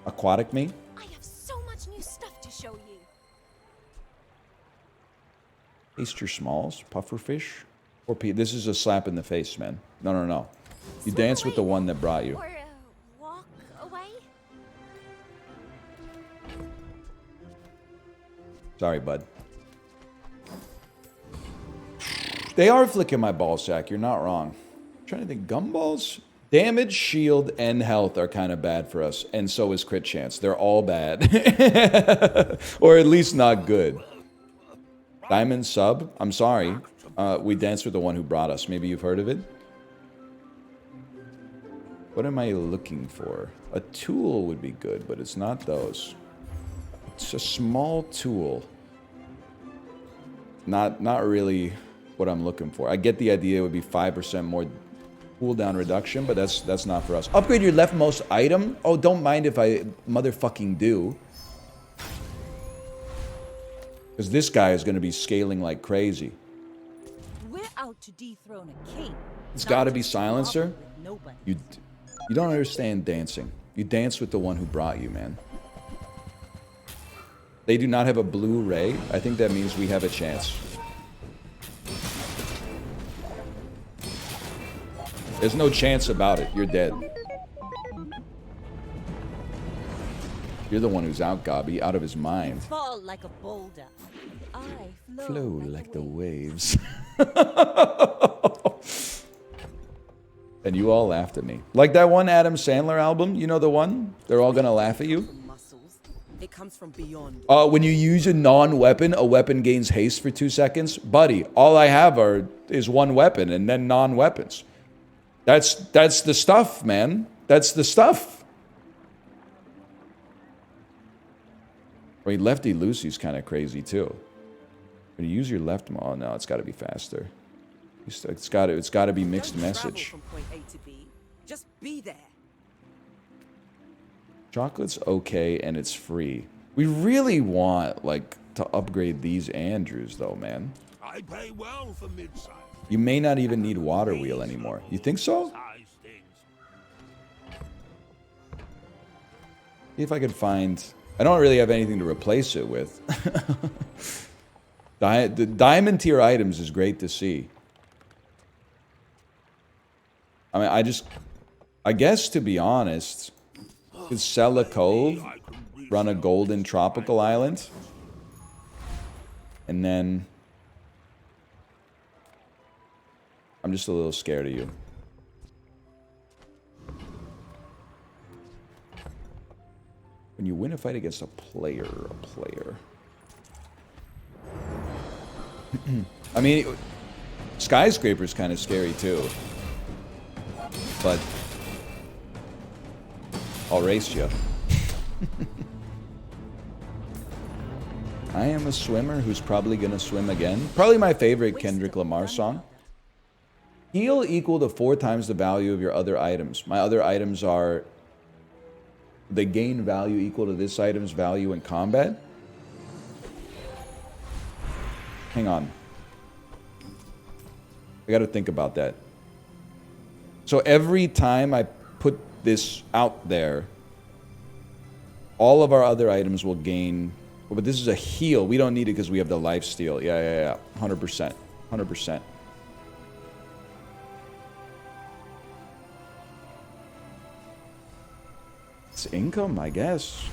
Aquatic me. I have so much new stuff to show you. Taste your smalls, pufferfish. Or this is a slap in the face, man. No. You dance with the one that brought you. Or walk away. Sorry, bud. They are flicking my ball sack. You're not wrong. I'm trying to think. Gumballs? Damage, shield, and health are kind of bad for us. And so is crit chance. They're all bad. Or at least not good. Diamond sub? I'm sorry. We danced with the one who brought us. Maybe you've heard of it? What am I looking for? A tool would be good, but it's not those. It's a small tool. Not really what I'm looking for. I get the idea it would be 5% more cooldown reduction, but that's not for us. Upgrade your leftmost item? Oh, don't mind if I motherfucking do. Because this guy is going to be scaling like crazy. We're out to dethrone a king. It's not got to to be silencer. squabble with nobody. You don't understand dancing. You dance with the one who brought you, man. They do not have a blue ray. I think that means we have a chance. There's no chance about it. You're dead. You're the one who's out, Gobby, out of his mind. Fall like a boulder. I Flow like the waves. And you all laughed at me. Like that one Adam Sandler album, you know the one? They're all gonna laugh at you. Muscles. It comes from beyond. When you use a non-weapon, a weapon gains haste for 2 seconds. Buddy, all I have is one weapon and then non-weapons. That's the stuff, man. That's the stuff. I mean, Lefty Lucy's kind of crazy too. When you use your left, oh no, it's got to be faster. It's got to be mixed Don't message. travel from point A to B. Just be there. Chocolate's okay and it's free. We really want like to upgrade these Andrews though, man. I pay well for mid-size. You may not even need water wheel anymore. You think so? Size things. See if I could find. I don't really have anything to replace it with. The diamond tier items is great to see. I mean, I guess to be honest, could sell a cove, run a golden tropical island, and then I'm just a little scared of you. When you win a fight against a player. I mean, Skyscraper's kind of scary too. But I'll race you. I am a swimmer who's probably gonna swim again. Probably my favorite Kendrick Lamar song. Heal equal to 4 times the value of your other items. My other items are... They gain value equal to this item's value in combat. Hang on. I gotta think about that. So every time I put this out there, all of our other items will gain... Oh, but this is a heal. We don't need it because we have the lifesteal. Yeah. 100%. 100%. It's income, I guess.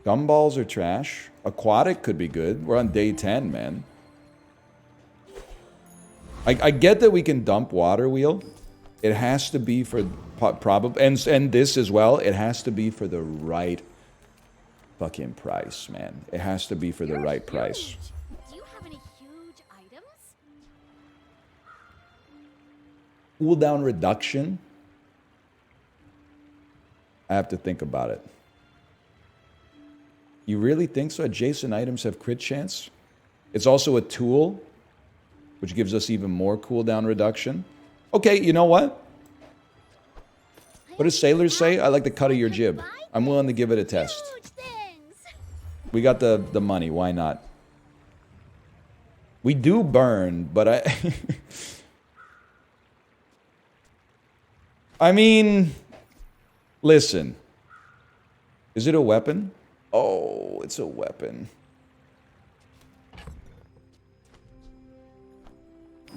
Gumballs are trash. Aquatic could be good. We're on day 10, man. I get that we can dump water wheel. It has to be for probably and this as well. It has to be for the right fucking price, man. It has to be for the right price. Do you have any huge items? Cooldown reduction. I have to think about it. You really think so? Adjacent items have crit chance? It's also a tool, which gives us even more cooldown reduction. Okay, you know what? What do sailors say? I like the cut of your jib. I'm willing to give it a test. We got the money. Why not? We do burn, but I... I mean... Listen. Is it a weapon? Oh, it's a weapon.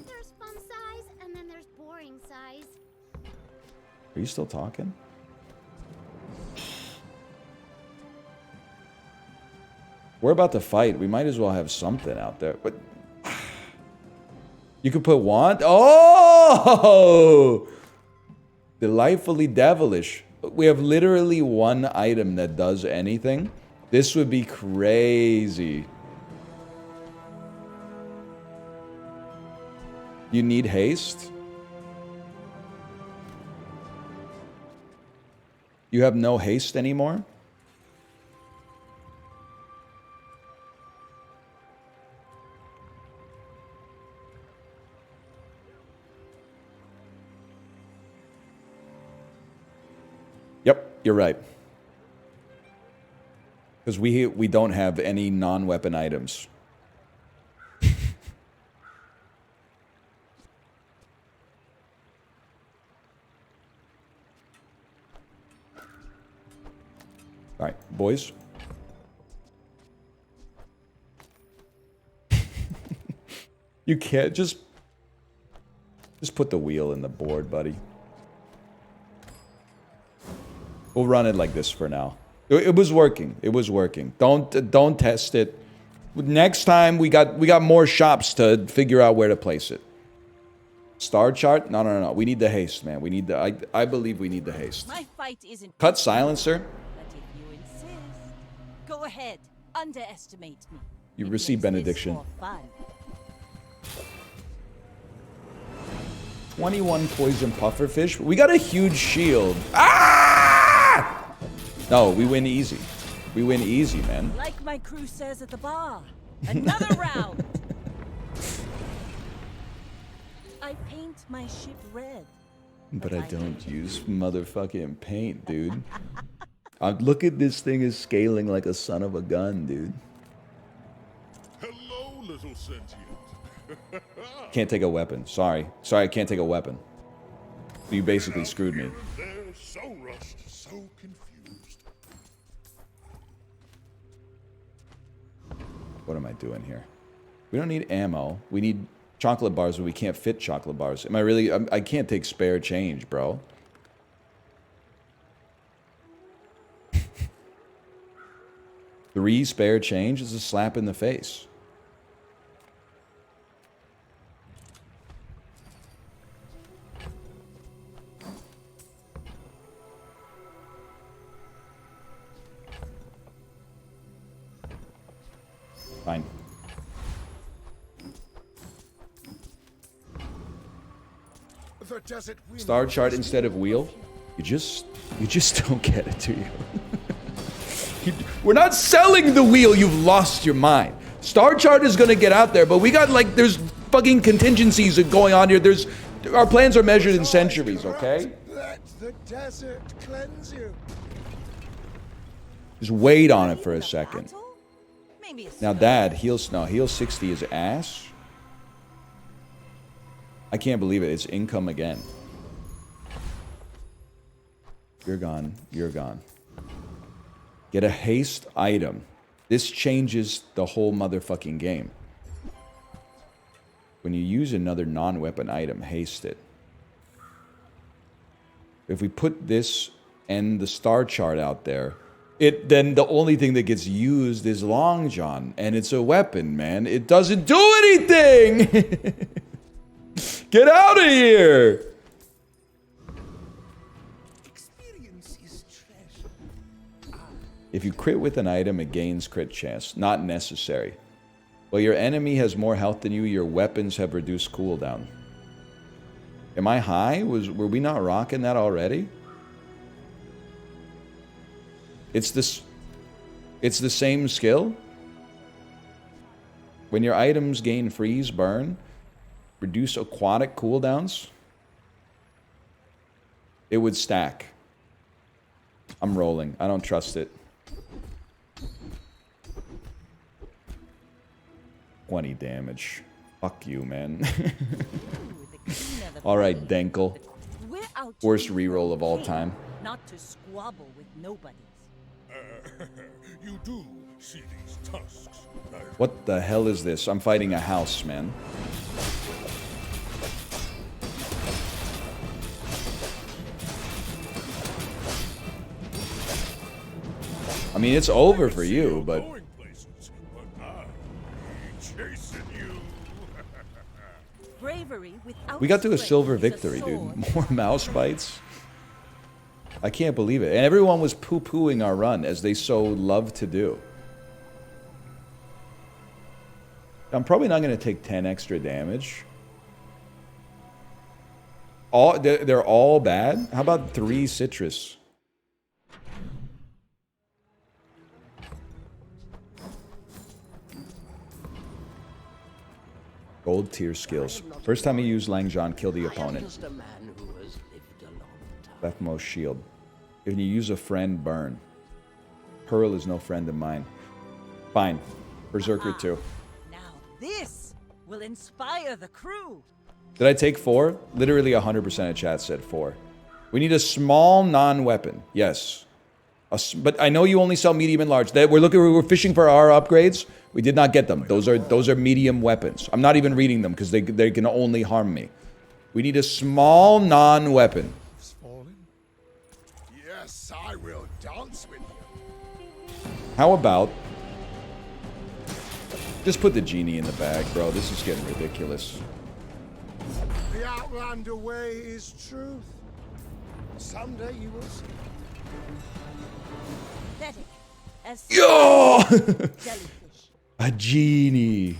There's fun size, and then there's boring size. Are you still talking? We're about to fight. We might as well have something out there. But you could put wand. Oh! Delightfully devilish. We have literally one item that does anything. This would be crazy. You need haste? You have no haste anymore? Yep, you're right. Because we don't have any non-weapon items. All right, boys. You can't just put the wheel in the board, buddy. We'll run it like this for now. It was working. It was working. Don't test it. Next time we got more shops to figure out where to place it. Star chart? No. We need the haste, man. We need the I believe we need the haste. My fight isn't Cut silencer. but if you insist, Go ahead. Underestimate me. You It receive makes this benediction. more fun. 21 poison pufferfish. We got a huge shield. Ah! No, we win easy. We win easy, man. Like my crew says at the bar. Another round. I paint my ship red. But I don't use motherfucking paint, dude. Look at this thing is scaling like a son of a gun, dude. Hello, little sentient. Can't take a weapon. Sorry, I can't take a weapon. You basically screwed me. They're so rushed, so confused. What am I doing here? We don't need ammo. We need chocolate bars, but we can't fit chocolate bars. Am I really? I can't take spare change, bro. 3 spare change is a slap in the face. Fine. The desert wind Star chart instead of wheel? You just don't get it, do you? We're not selling the wheel, you've lost your mind. Star chart is gonna get out there, but we got like, there's fucking contingencies going on here. Our plans are measured in centuries, okay? Let the desert cleanse you. Just wait on it for a second. Battle? Maybe it's Now Dad, heal 60 is ass. I can't believe it, it's income again. You're gone, you're gone. Get a haste item. This changes the whole motherfucking game. When you use another non-weapon item, haste it. If we put this and the star chart out there, then the only thing that gets used is Long John, and it's a weapon, man. It doesn't do anything! Get out of here! Experience is treasure. If you crit with an item, it gains crit chance. Not necessary. While your enemy has more health than you, your weapons have reduced cooldown. Am I high? Were we not rocking that already? It's the same skill. When your items gain freeze, burn, reduce aquatic cooldowns, it would stack. I'm rolling. I don't trust it. 20 damage. Fuck you, man. Alright, Denkel. We're out to Worst do reroll of all okay, time. Not to squabble with nobodies. You do see these tusks. What the hell is this? I'm fighting a house, man. I mean, it's over for you, but... Going places, but I chasing you. Bravery without We got to a strength silver is victory, sword. dude. More mouse bites. I can't believe it. And everyone was poo-pooing our run, as they so love to do. I'm probably not going to take 10 extra damage. They're all bad? How about 3 citrus? Gold tier skills. First time you use Langjon, kill the I am opponent. just a man who has lived a long time. Leftmost shield. If you use a friend, burn. Pearl is no friend of mine. Fine. Berserker 2. Now this will inspire the crew. Did I take 4? Literally 100% of chat said 4. We need a small non-weapon. Yes. But I know you only sell medium and large. We're fishing for our upgrades. We did not get them. Those are medium weapons. I'm not even reading them because they can only harm me. We need a small non-weapon. Fallen? Yes, I will dance with you. How about... Just put the genie in the bag, bro. This is getting ridiculous. The Outlander way is truth. Someday you will see. Pathetic. as Yo! jellyfish. A genie.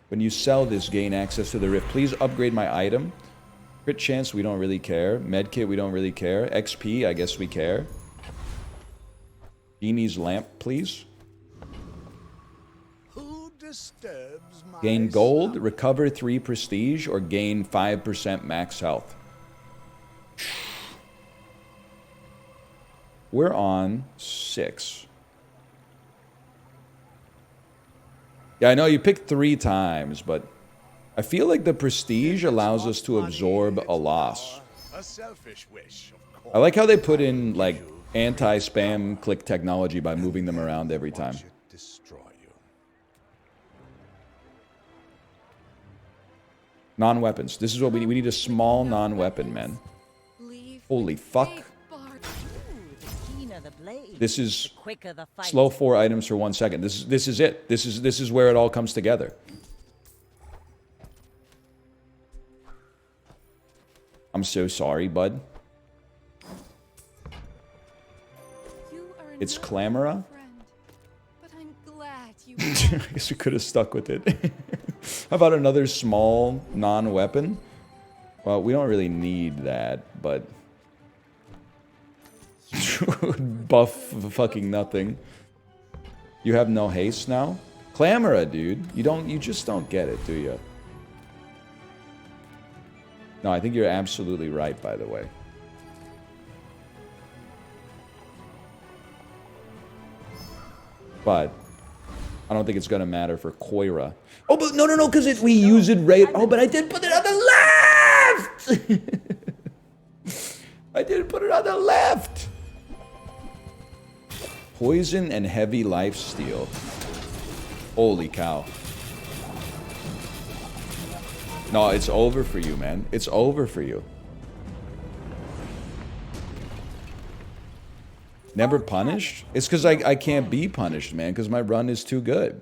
When you sell this, gain access to the rift. Please upgrade my item. Crit chance, we don't really care. Medkit, we don't really care. XP, I guess we care. Genie's lamp, please. Who disturbs my Gain gold, slumber? recover 3 prestige, or gain 5% max health. We're on 6. Yeah, I know you picked 3 times, but I feel like the prestige allows us to absorb a loss. A selfish wish, of course. I like how they put in, like, anti-spam click technology by moving them around every time. Watch it destroy you. Non-weapons. This is what we need. We need a small non-weapon, man. Holy fuck. Ooh, the keener the blade, This the is quicker the fight. slow 4 items for 1 second. This is it. This is where it all comes together. I'm so sorry, bud. It's Clamora. But I'm glad you I guess we could have stuck with it. How about another small non-weapon? Well, we don't really need that, but buff fucking nothing. You have no haste now? Clamora, dude. You just don't get it, do you? No, I think you're absolutely right, by the way. But I don't think it's gonna matter for Koira. Oh, but no, because we use it right. Oh, but I did put it on the left. I did put it on the left. Poison and heavy lifesteal. Holy cow. No, it's over for you, man. It's over for you. Never punished? It's because I can't be punished, man, because my run is too good.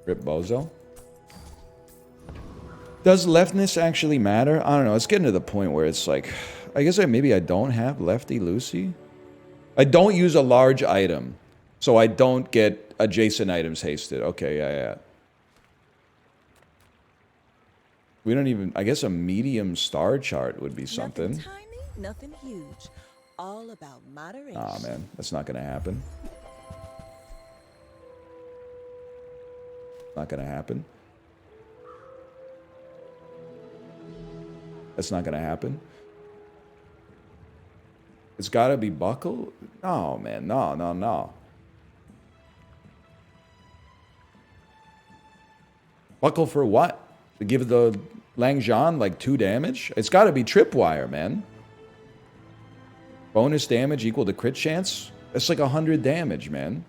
Rip Bozo. Does leftness actually matter? I don't know. It's getting to the point where it's like, I guess maybe I don't have Lefty Lucy. I don't use a large item, so I don't get adjacent items hasted. Okay, yeah. We don't even, I guess a medium star chart would be something. Nothing tiny, nothing huge. All about moderation. Aw, man. That's not gonna happen. Not gonna happen. That's not gonna happen. It's gotta be buckle? No, man. No. Buckle for what? To give the Langzhan like 2 damage? It's gotta be tripwire, man. Bonus damage equal to crit chance? That's like 100 damage, man.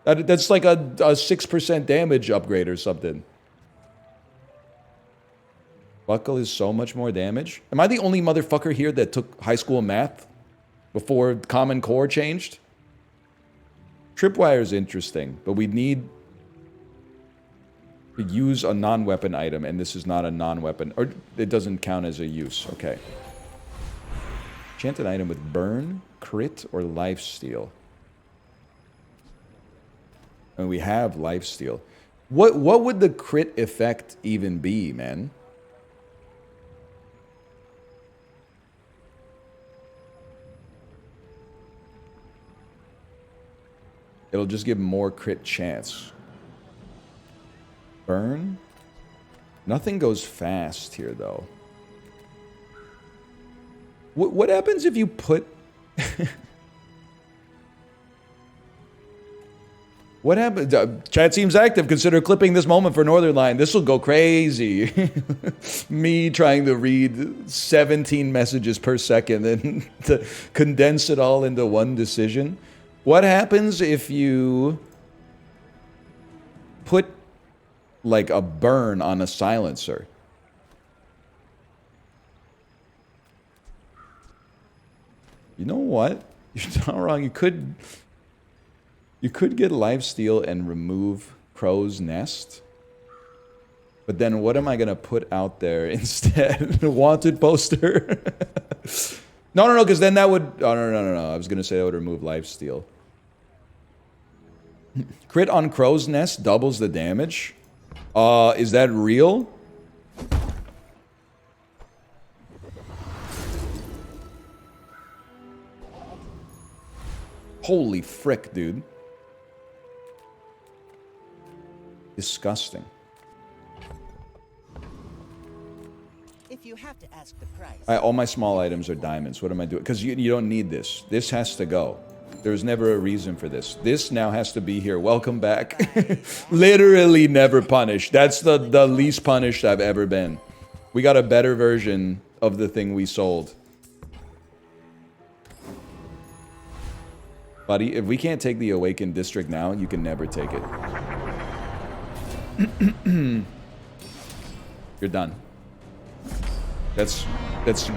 That's like a 6% damage upgrade or something. Buckle is so much more damage. Am I the only motherfucker here that took high school math before Common Core changed? Tripwire is interesting, but we need to use a non-weapon item, and this is not a non-weapon. Or it doesn't count as a use. Okay. Enchant an item with burn, crit, or lifesteal. And we have lifesteal. What would the crit effect even be, man? It'll just give more crit chance. Burn? Nothing goes fast here, though. What happens if you put... What happened? Chat seems active. Consider clipping this moment for Northern Line. This will go crazy. Me trying to read 17 messages per second and to condense it all into one decision. What happens if you put like a burn on a silencer? You know what? You're not wrong. You could You could get lifesteal and remove Crow's Nest. But then what am I going to put out there instead? A wanted poster? No, because then that would... Oh, no. I was going to say that would remove lifesteal. Crit on Crow's Nest doubles the damage? Is that real? Holy frick, dude. Disgusting. If you have to ask the price. All my small items are diamonds. What am I doing? Because you don't need this. This has to go. There was never a reason for this. This now has to be here. Welcome back. Literally never punished. That's the least punished I've ever been. We got a better version of the thing we sold. Buddy, if we can't take the Awakened District now, you can never take it. You're done. That's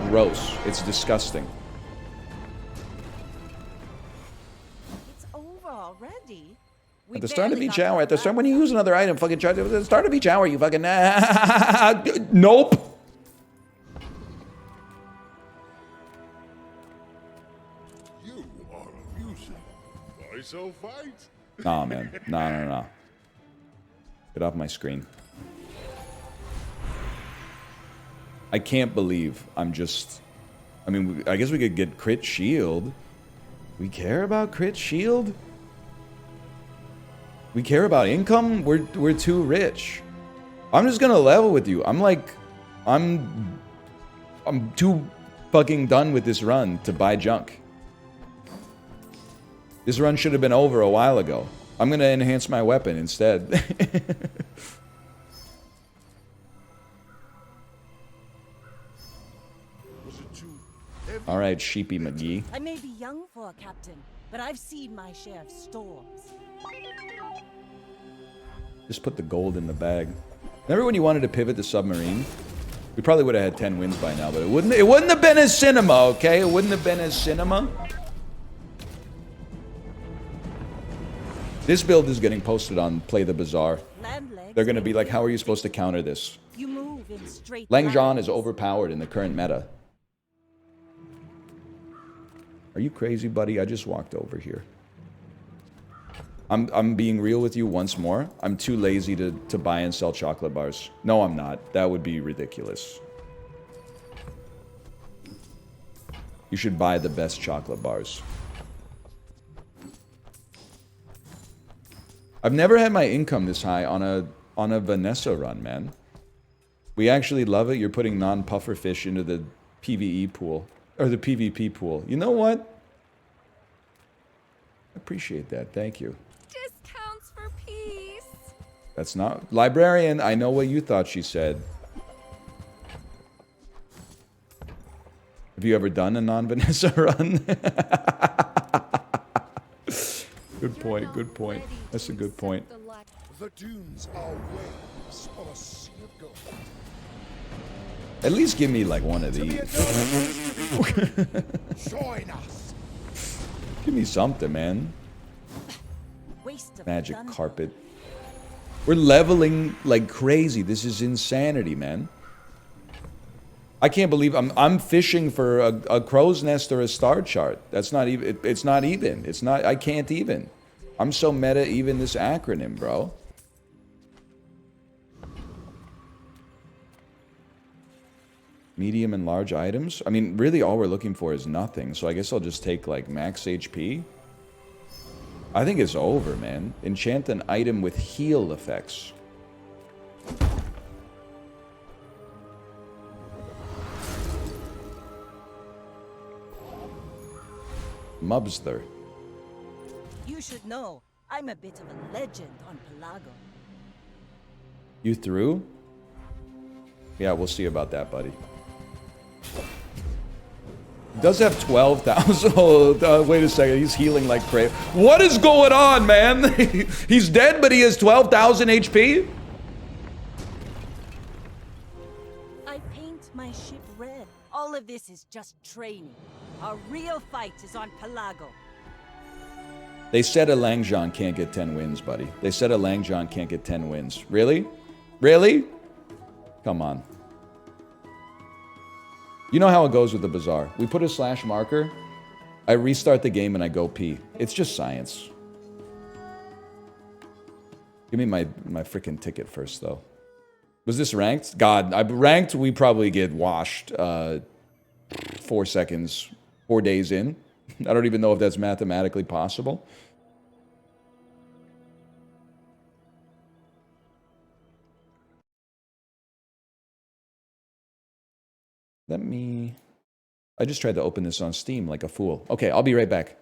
gross. It's disgusting. It's over already. At the start of each hour, when you use another item, fucking charge. At the start of each hour, you fucking nope. You are amusing. Why so fight? Nah, man. No. Get off my screen. I can't believe I'm just... I mean, I guess we could get crit shield. We care about crit shield? We care about income? We're too rich. I'm just gonna level with you. I'm too fucking done with this run to buy junk. This run should have been over a while ago. I'm gonna enhance my weapon instead. Alright, Sheepy McGee. I may be young for a captain, but I've seen my share of storms. Just put the gold in the bag. Remember when you wanted to pivot the submarine? We probably would have had 10 wins by now, but it wouldn't have been as cinema, okay? It wouldn't have been as cinema. This build is getting posted on Play the Bazaar. They're gonna be like, how are you supposed to counter this? You move in straight Langzhan is overpowered in the current meta. Are you crazy, buddy? I just walked over here. I'm being real with you once more. I'm too lazy to buy and sell chocolate bars. No, I'm not. That would be ridiculous. You should buy the best chocolate bars. I've never had my income this high on a Vanessa run, man. We actually love it. You're putting non-puffer fish into the PvE pool. Or the PvP pool. You know what? I appreciate that. Thank you. Discounts for peace. That's not... Librarian, I know what you thought she said. Have you ever done a non-Vanessa run? Good point, good point. That's a good point. The dunes are waves on a sea of gold. At least give me like one of these. Join us. Give me something, man. Magic carpet. We're leveling like crazy. This is insanity, man. I can't believe I'm fishing for a crow's nest or a star chart. That's not even. It's not even. It's not. I can't even. I'm so meta. Even this acronym, bro. Medium and large items. I mean, really, all we're looking for is nothing. So I guess I'll just take like max HP. I think it's over, man. Enchant an item with heal effects. Mubster. You should know, I'm a bit of a legend on Pelago. You through? Yeah, we'll see about that, buddy. He does have 12,000. Oh, wait a second. He's healing like crazy. What is going on, man? He's dead, but he has 12,000 HP? I paint my ship red. All of this is just training. Our real fight is on Pelago. They said a Langzhan can't get 10 wins, buddy. They said a Langzhan can't get 10 wins. Really? Really? Come on. You know how it goes with the Bazaar. We put a slash marker, I restart the game and I go pee. It's just science. Give me my freaking ticket first, though. Was this ranked? God, ranked, we probably get washed 4 seconds, 4 days in. I don't even know if that's mathematically possible. I just tried to open this on Steam like a fool. Okay, I'll be right back.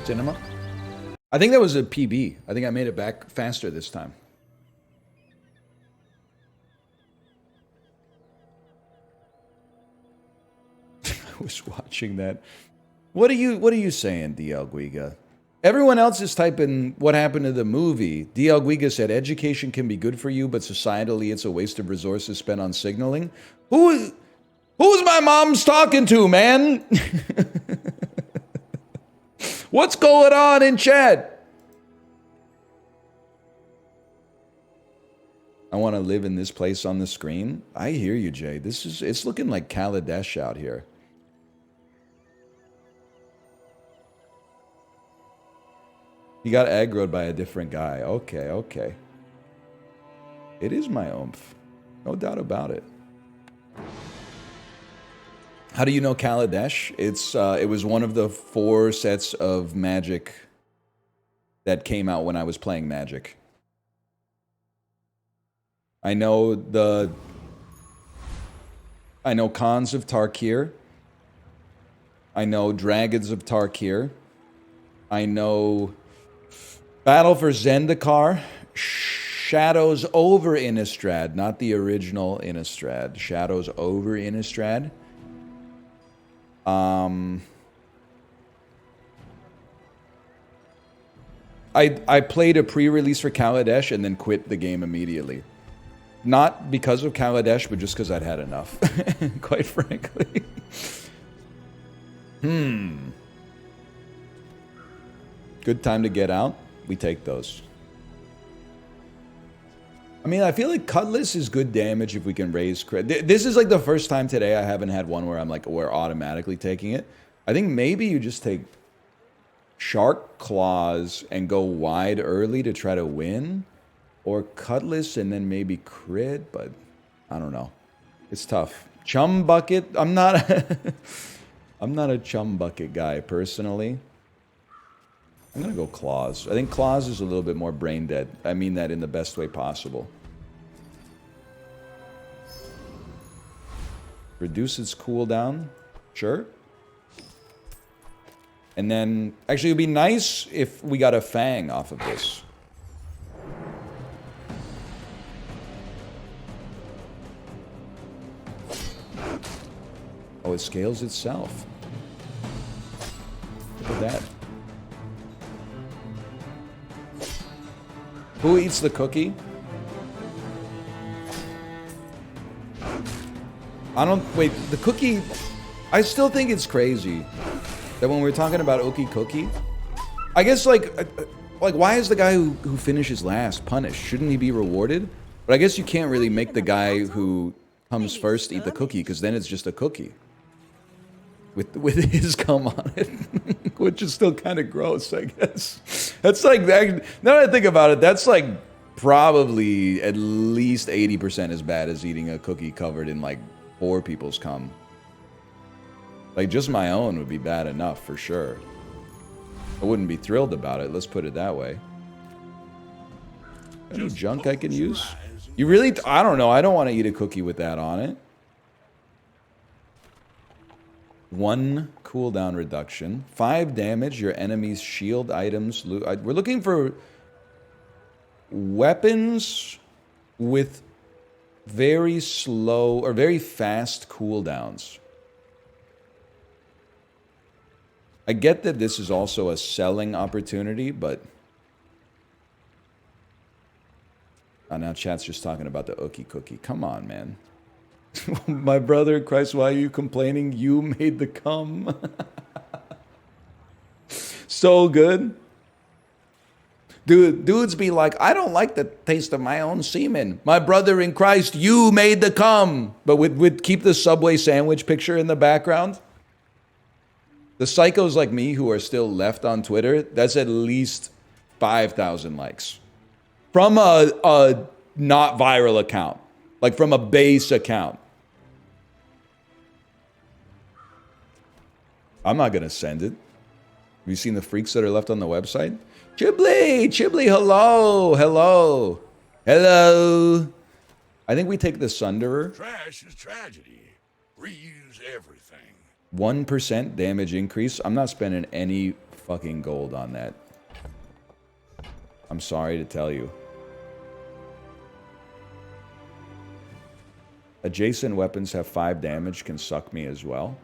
Cinema? I think that was a PB. I think I made it back faster this time. I was watching that. What are you saying, DL Guiga? Everyone else is typing what happened to the movie. DL Guiga said education can be good for you, but societally it's a waste of resources spent on signaling. Who's my mom's talking to, man? What's going on in chat? I want to live in this place on the screen. I hear you, Jay. It's looking like Kaladesh out here. He got aggroed by a different guy. Okay, okay. It is my oomph. No doubt about it. How do you know Kaladesh? It was one of the 4 sets of Magic that came out when I was playing Magic. I know Khans of Tarkir. I know Dragons of Tarkir. I know Battle for Zendikar. Shadows over Innistrad, not the original Innistrad. Shadows over Innistrad. I played a pre-release for Kaladesh and then quit the game immediately. Not because of Kaladesh, but just because I'd had enough, quite frankly. Good time to get out. We take those. I mean, I feel like Cutlass is good damage if we can raise crit. This is like the first time today I haven't had one where I'm like, we're automatically taking it. I think maybe you just take Shark Claws and go wide early to try to win. Or Cutlass and then maybe crit, but I don't know. It's tough. Chum Bucket, I'm not a Chum Bucket guy, personally. I'm gonna go Claws. I think Claws is a little bit more brain dead. I mean that in the best way possible. Reduce its cooldown. Sure. And then, actually, it would be nice if we got a Fang off of this. Oh, it scales itself. Look at that. Who eats the cookie? Wait, the cookie, I still think it's crazy that when we're talking about Ookie Cookie, I guess like why is the guy who finishes last punished? Shouldn't he be rewarded? But I guess you can't really make the guy who comes first eat the cookie, because then it's just a cookie with his cum on it, which is still kind of gross, I guess. That's like, now that I think about it, that's like probably at least 80% as bad as eating a cookie covered in like 4 people's cum. Like, just my own would be bad enough for sure. I wouldn't be thrilled about it, let's put it that way. Any junk I can use? You really, I don't know, I don't want to eat a cookie with that on it. 1 cooldown reduction, 5 damage, your enemy's shield items. We're looking for weapons with very slow or very fast cooldowns. I get that this is also a selling opportunity, but oh, now chat's just talking about the Ookie Cookie. Come on, man. My brother, Christ, why are you complaining? You made the cum. So good. Dudes be like, I don't like the taste of my own semen. My brother in Christ, you made the cum. But with keep the Subway sandwich picture in the background. The psychos like me who are still left on Twitter, that's at least 5,000 likes. From a not viral account. Like from a base account. I'm not going to send it. Have you seen the freaks that are left on the website? Chibli! Chibli, hello! Hello! Hello! I think we take the Sunderer. Trash is tragedy. Reuse everything. 1% damage increase. I'm not spending any fucking gold on that. I'm sorry to tell you. Adjacent weapons have 5 damage, can suck me as well.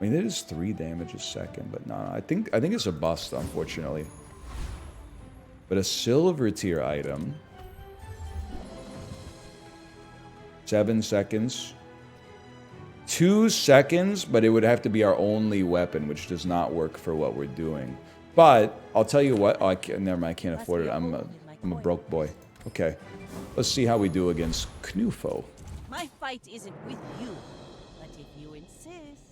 I mean, it is 3 damage a second, but no, I think it's a bust, unfortunately. But a silver tier item. 7 seconds. 2 seconds, but it would have to be our only weapon, which does not work for what we're doing. But I'll tell you what. Oh, never mind. I can't afford it. I'm a broke boy. Okay, let's see how we do against Knufo. My fight isn't with you, but if you insist.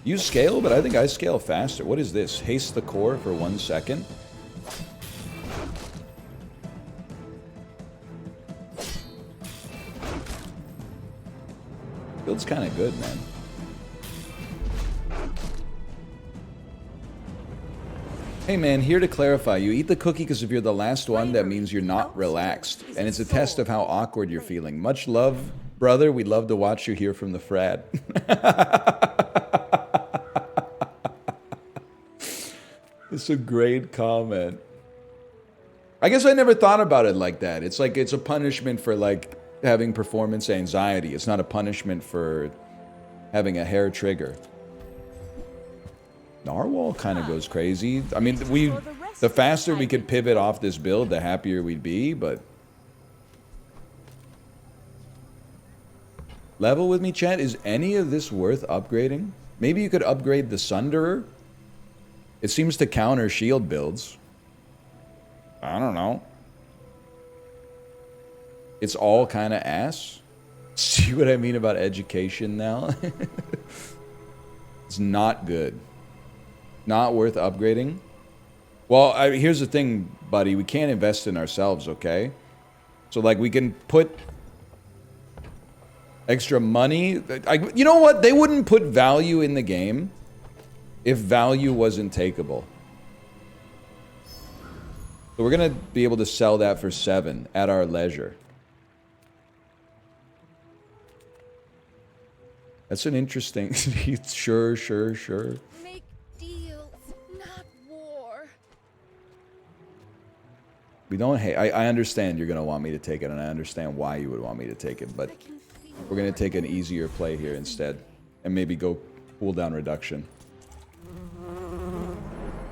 You scale, but I think I scale faster. What is this? Haste the core for 1 second. Build's kind of good, man. Hey man, here to clarify, you eat the cookie because if you're the last one, that means you're not relaxed. And it's a test of how awkward you're feeling. Much love, brother. We'd love to watch you here from the frat. It's a great comment. I guess I never thought about it like that. It's like it's a punishment for like having performance anxiety. It's not a punishment for having a hair trigger. Narwhal kind of goes crazy. I mean, the faster we could pivot off this build, the happier we'd be, but... Level with me, chat. Is any of this worth upgrading? Maybe you could upgrade the Sunderer? It seems to counter shield builds. I don't know. It's all kind of ass. See what I mean about education now? It's not good. Not worth upgrading. Well, here's the thing, buddy. We can't invest in ourselves, okay? So, like, we can put extra money. You know what? They wouldn't put value in the game if value wasn't takeable. So we're going to be able to sell that for 7 at our leisure. That's an interesting... Sure. Make deals, not war. We don't hate. I understand you're gonna want me to take it, and I understand why you would want me to take it, but we're gonna take an easier play here instead, and maybe go cooldown reduction.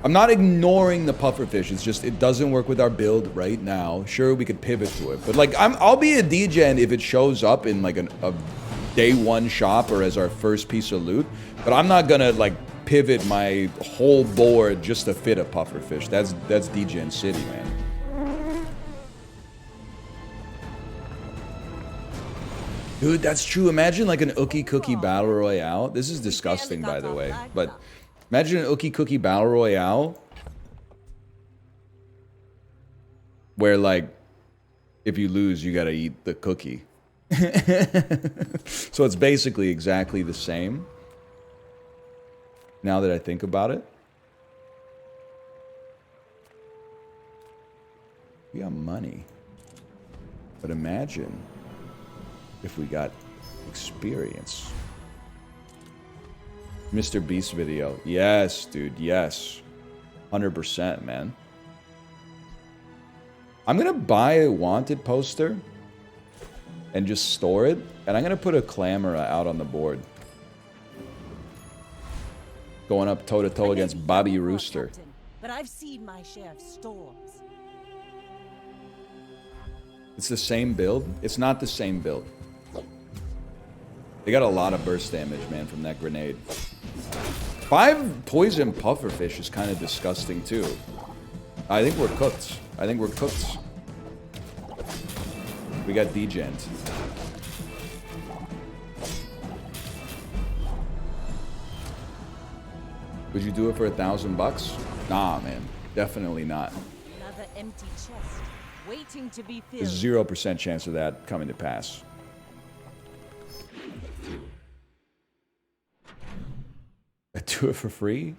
I'm not ignoring the pufferfish. It's just it doesn't work with our build right now. Sure, we could pivot to it, but like I'll be a degen if it shows up in like a day one shop or as our first piece of loot. But I'm not gonna like pivot my whole board just to fit a pufferfish. That's degen city, man. Dude, that's true. Imagine like an Ookie Cookie Battle Royale. This is disgusting, by the way, but. Imagine an Ookie Cookie Battle Royale where, like, if you lose, you gotta eat the cookie. So it's basically exactly the same. Now that I think about it. We got money. But imagine if we got experience. Mr. Beast video. Yes, dude. Yes. 100%, man. I'm going to buy a wanted poster and just store it. And I'm going to put a Clamora out on the board. Going up toe-to-toe against Bobby Rooster. Captain, but I've seen my share of storms. It's the same build? It's not the same build. They got a lot of burst damage, man, from that grenade. 5 poison pufferfish is kind of disgusting, too. I think we're cooked. I think we're cooked. We got degent. Would you do it for $1,000? Nah, man. Definitely not. Another empty chest, waiting to be filled. There's 0% chance of that coming to pass. I do it for free?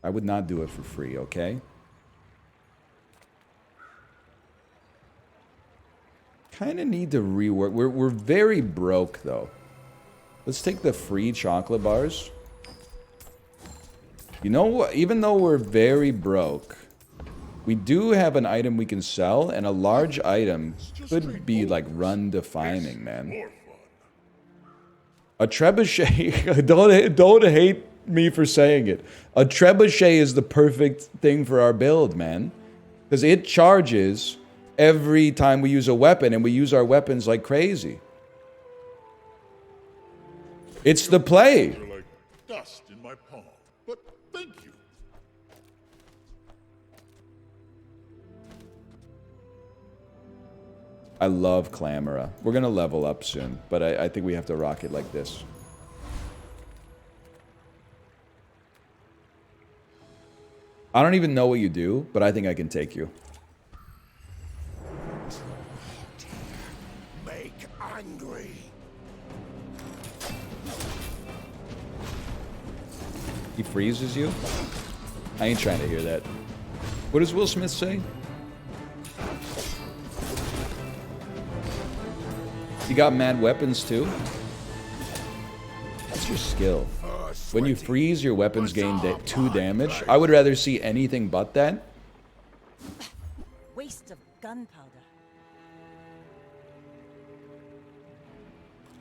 I would not do it for free, okay? Kind of need to rework. We're very broke, though. Let's take the free chocolate bars. You know what? Even though we're very broke, we do have an item we can sell, and a large item could be, like, run-defining, man. A trebuchet, don't hate me for saying it. A trebuchet is the perfect thing for our build, man. Because it charges every time we use a weapon, and we use our weapons like crazy. It's the play. You're like dust in my palm, but thank you. I love Clamora. We're going to level up soon, but I think we have to rock it like this. I don't even know what you do, but I think I can take you. Make angry. He freezes you? I ain't trying to hear that. What does Will Smith say? You got mad weapons too? What's your skill? When you freeze, your weapons gain 2 damage. I would rather see anything but that. Waste of gunpowder.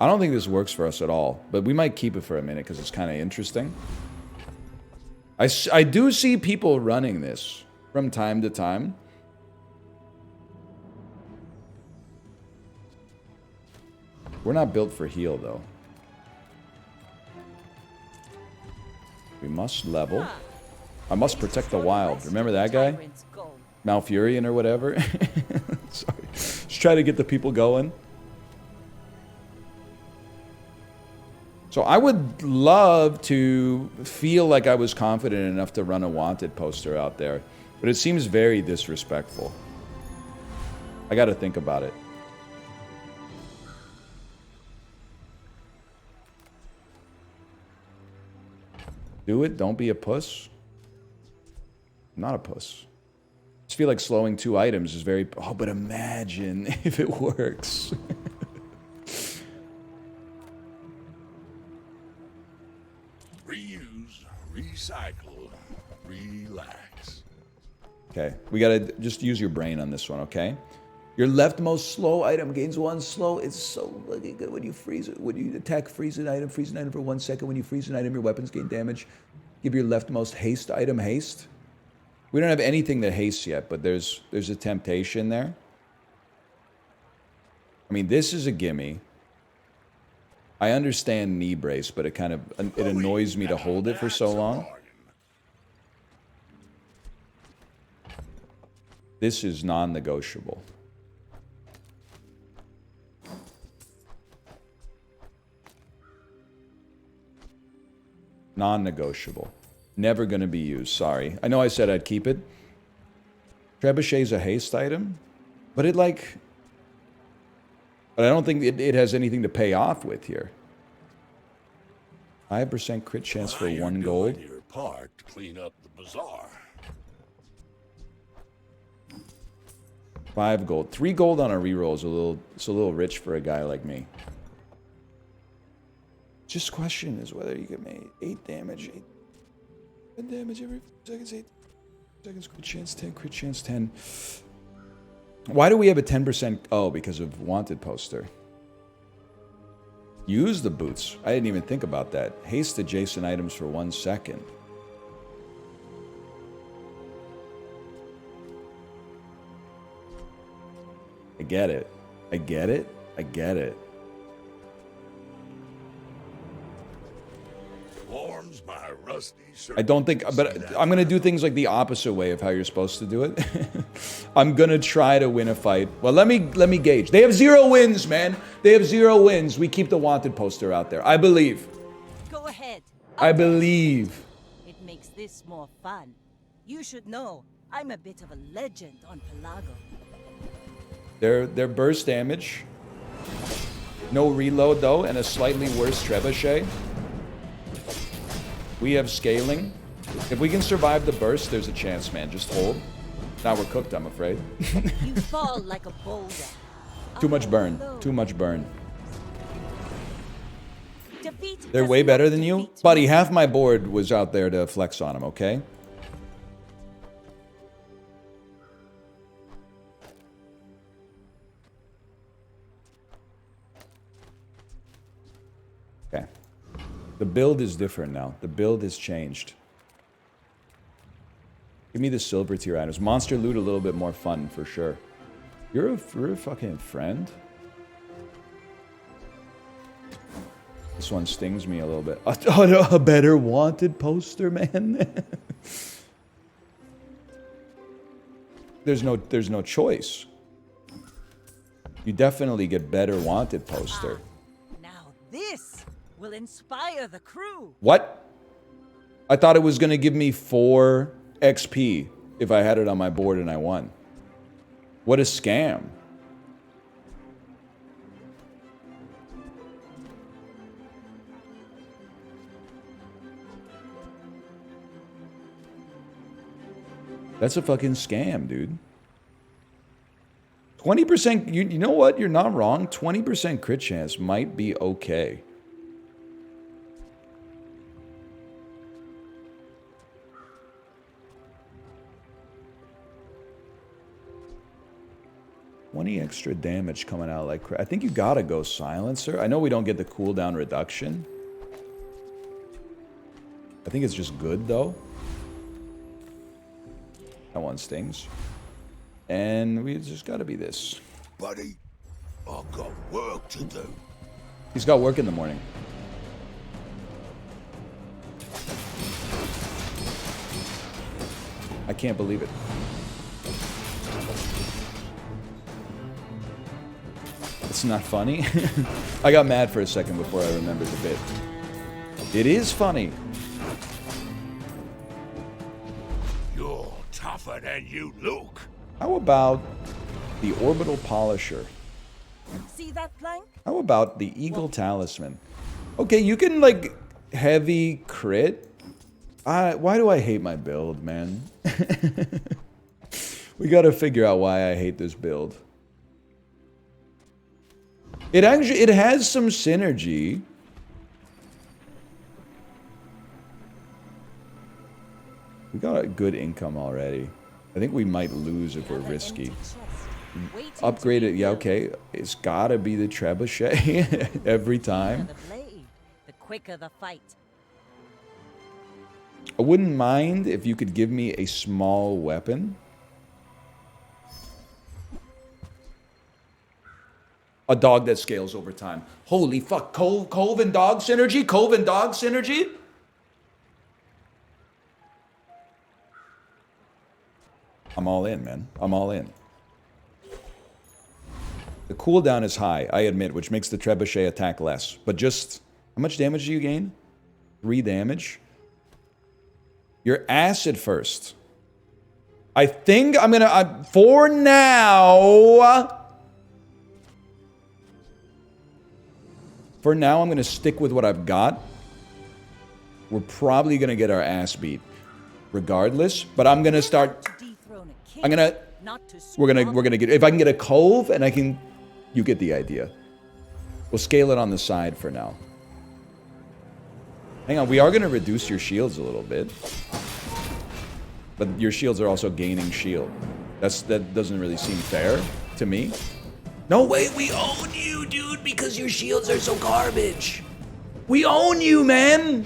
I don't think this works for us at all, but we might keep it for a minute because it's kind of interesting. I do see people running this from time to time. We're not built for heal, though. We must level. I must protect the wild. Remember that guy? Malfurion or whatever? Sorry. Just try to get the people going. So I would love to feel like I was confident enough to run a wanted poster out there. But it seems very disrespectful. I got to think about it. Do it. Don't be a puss. I'm not a puss. I just feel like slowing 2 items is very... Oh, but imagine if it works. Reuse, recycle, relax. Okay, we gotta just use your brain on this one, okay? Your leftmost slow item gains 1 slow. It's so fucking good when you freeze it. When you attack, freeze an item for 1 second. When you freeze an item, your weapons gain damage. Give your leftmost haste item haste. We don't have anything that hastes yet, but there's a temptation there. I mean, this is a gimme. I understand knee brace, but it annoys me to hold it for so long. This is non-negotiable. Non-negotiable. Never going to be used, sorry. I know I said I'd keep it. Trebuchet's a haste item, but it like... But I don't think it has anything to pay off with here. 5% crit chance for 1 gold. Your part to clean up the bazaar. 5 gold. 3 gold on a reroll is a little rich for a guy like me. Just question is whether you can make 8 damage. 10 damage every seconds, 8 seconds, crit chance 10. Why do we have a 10%? Oh, because of wanted poster. Use the boots. I didn't even think about that. Haste adjacent items for 1 second. I get it. I get it. I get it. Warms my rusty shirt. I don't think, but I'm going to do things like the opposite way of how you're supposed to do it. I'm going to try to win a fight. Well, let me gauge. They have 0 wins, man. They have 0 wins. We keep the wanted poster out there. I believe. Go ahead. I believe. It makes this more fun. You should know, I'm a bit of a legend on Pelago. Their burst damage. No reload, though, and a slightly worse trebuchet. We have scaling. If we can survive the burst, there's a chance, man. Just hold. Now we're cooked, I'm afraid. You fall like a boulder. Too much burn. Too much burn. Defeat They're way better than you? Buddy, half my board was out there to flex on them, okay? Okay. The build is different now. The build has changed. Give me the silver tier items. Monster loot a little bit more fun, for sure. You're a fucking friend? This one stings me a little bit. A better wanted poster, man. There's no choice. You definitely get better wanted poster. Now this will inspire the crew. What? I thought it was going to give me 4 XP if I had it on my board and I won. What a scam. That's a fucking scam, dude. 20%, you know what? You're not wrong. 20% crit chance might be okay. $20 extra damage coming out like crap. I think you gotta go silencer. I know we don't get the cooldown reduction. I think it's just good though. That one stings. And we just gotta be this. Buddy, I've got work to do. He's got work in the morning. I can't believe it. It's not funny. I got mad for a second before I remembered the bit. It is funny. You're tougher than you look. How about the orbital polisher? See that plank? How about the eagle talisman? Okay, you can like heavy crit. Why do I hate my build, man? We gotta figure out why I hate this build. It has some synergy. We got a good income already. I think we might lose if we're Another risky. empty chest, waiting to Upgrade be it, yeah, filled. okay. It's gotta be the trebuchet every time. The blade, the quicker the fight. I wouldn't mind if you could give me a small weapon. A dog that scales over time. Holy fuck, Cove and dog synergy? Cove and dog synergy? I'm all in, man. I'm all in. The cooldown is high, I admit, which makes the trebuchet attack less. But just, how much damage do you gain? 3 damage? You're acid first. I think I'm gonna, for now... For now, I'm gonna stick with what I've got. We're probably gonna get our ass beat. Regardless, but I'm gonna start... To dethrone a king, I'm gonna... not to We're squabble. gonna get... If I can get a cove and I can... You get the idea. We'll scale it on the side for now. Hang on, we are gonna reduce your shields a little bit. But your shields are also gaining shield. That doesn't really seem fair to me. No, wait, we own you, dude, because your shields are so garbage. We own you, man.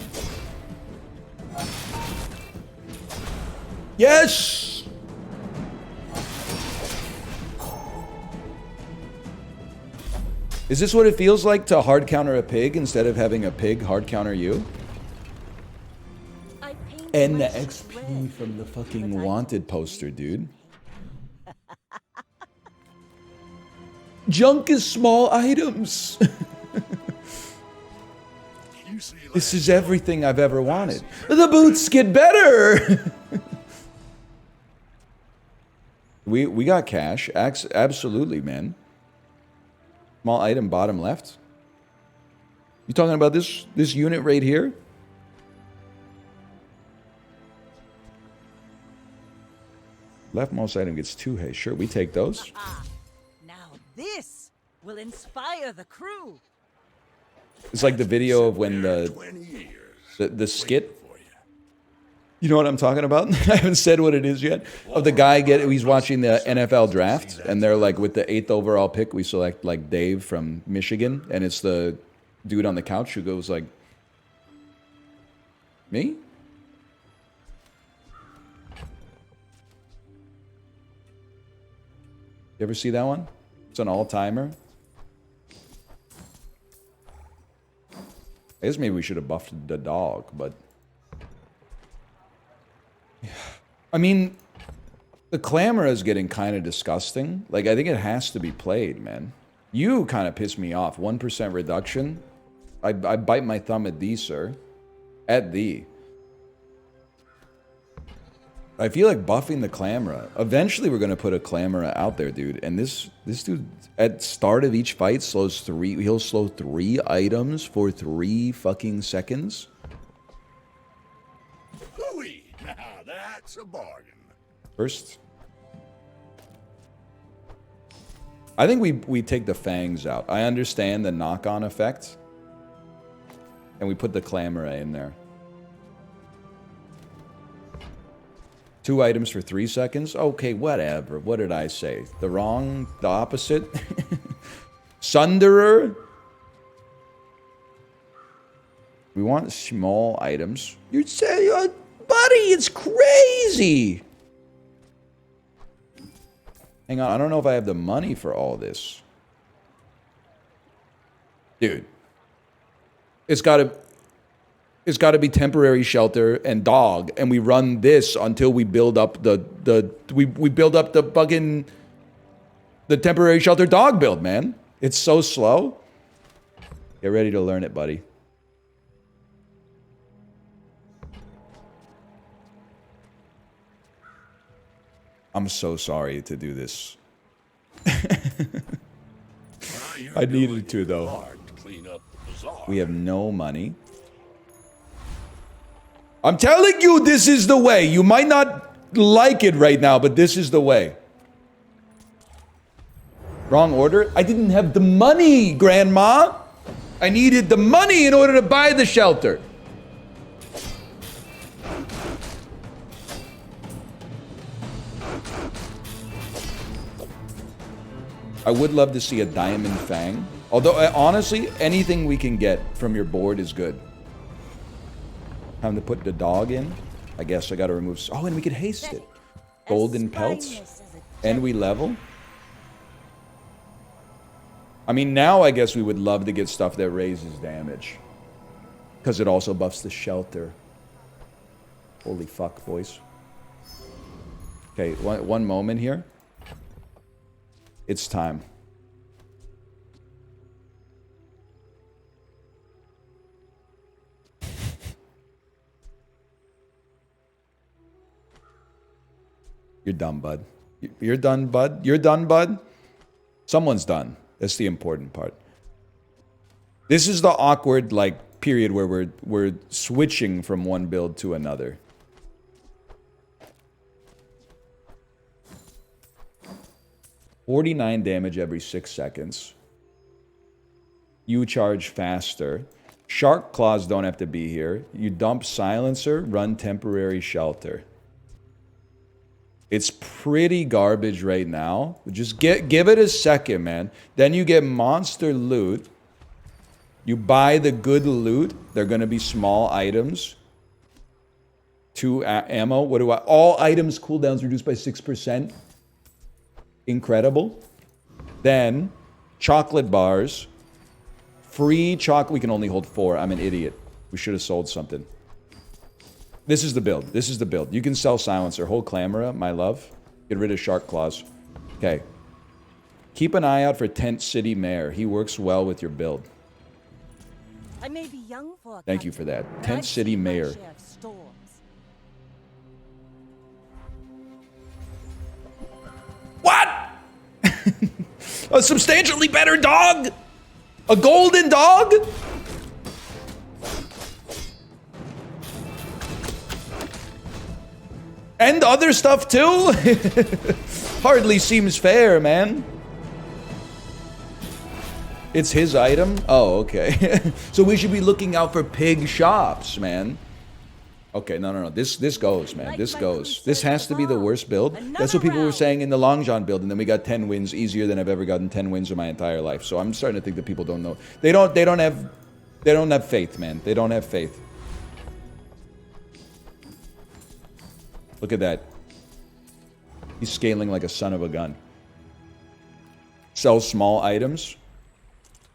Yes. Is this what it feels like to hard counter a pig instead of having a pig hard counter you? I paint And the my XP red, from the fucking but I wanted poster, dude. Junk is small items. You see, This is everything I've ever wanted. The boots get better. we got cash. Absolutely, man. Small item bottom left. You talking about this unit right here? Leftmost item gets 2 hay. Sure, we take those. Now this will inspire the crew. It's like the video of when 20 years. the skit. For you. You know what I'm talking about? I haven't said what it is yet. Of the guy he's watching the NFL draft, and they're like, with the 8th overall pick, we select like Dave from Michigan, and it's the dude on the couch who goes like, "Me?" You ever see that one? It's an all-timer. I guess maybe we should have buffed the dog, but... I mean, the clamor is getting kind of disgusting. Like, I think it has to be played, man. You kind of piss me off. 1% reduction. I bite my thumb at thee, sir. At thee. I feel like buffing the clamor. Eventually, we're going to put a clamor out there, dude. And this dude, at start of each fight, slows 3... He'll slow 3 items for 3 fucking seconds. Hooey! Now that's a bargain. First, I think we take the fangs out. I understand the knock-on effect. And we put the clamor in there. 2 items for 3 seconds? Okay, whatever. What did I say? The opposite? Sunderer? We want small items. You'd say, buddy, it's crazy! Hang on, I don't know if I have the money for all this. Dude. It's gotta be temporary shelter and dog, and we run this until we build up we build up the fucking temporary shelter dog build, man. It's so slow. Get ready to learn it, buddy. I'm so sorry to do this. I needed to, though. Hard to clean up the bazaar. We have no money. I'm telling you, this is the way. You might not like it right now, but this is the way. Wrong order? I didn't have the money, Grandma. I needed the money in order to buy the shelter. I would love to see a Diamond Fang. Although, honestly, anything we can get from your board is good. Time to put the dog in. I guess I gotta remove... Oh, and we could haste it. Golden pelts. And we level. I mean, now I guess we would love to get stuff that raises damage. Because it also buffs the shelter. Holy fuck, boys. Okay, one moment here. It's time. You're done, bud. You're done, bud. You're done, bud. Someone's done. That's the important part. This is the awkward, like, period where we're switching from one build to another. $49 damage every 6 seconds. You charge faster. Shark Claws don't have to be here. You dump Silencer, run Temporary Shelter. It's pretty garbage right now. Just give it a second, man. Then you get monster loot. You buy the good loot. They're going to be small items. 2 ammo. What do I... All items cooldowns reduced by 6%. Incredible. Then, chocolate bars. Free chocolate. We can only hold 4. I'm an idiot. We should have sold something. This is the build. This is the build. You can sell Silencer. Hold Clamora, my love. Get rid of Shark Claws. Okay. Keep an eye out for Tent City Mayor. He works well with your build. I may be young for a Thank you for that. Tent City Mayor. What? A substantially better dog? A golden dog? And other stuff too? Hardly seems fair, man. It's his item? Oh, okay. So we should be looking out for pig shops, man. Okay, no. This goes, man. This goes. This has to be the worst build. That's what people were saying in the Long John build, and then we got 10 wins easier than I've ever gotten 10 wins in my entire life. So I'm starting to think that people don't know. They don't have faith, man. They don't have faith. Look at that. He's scaling like a son of a gun. Sell small items.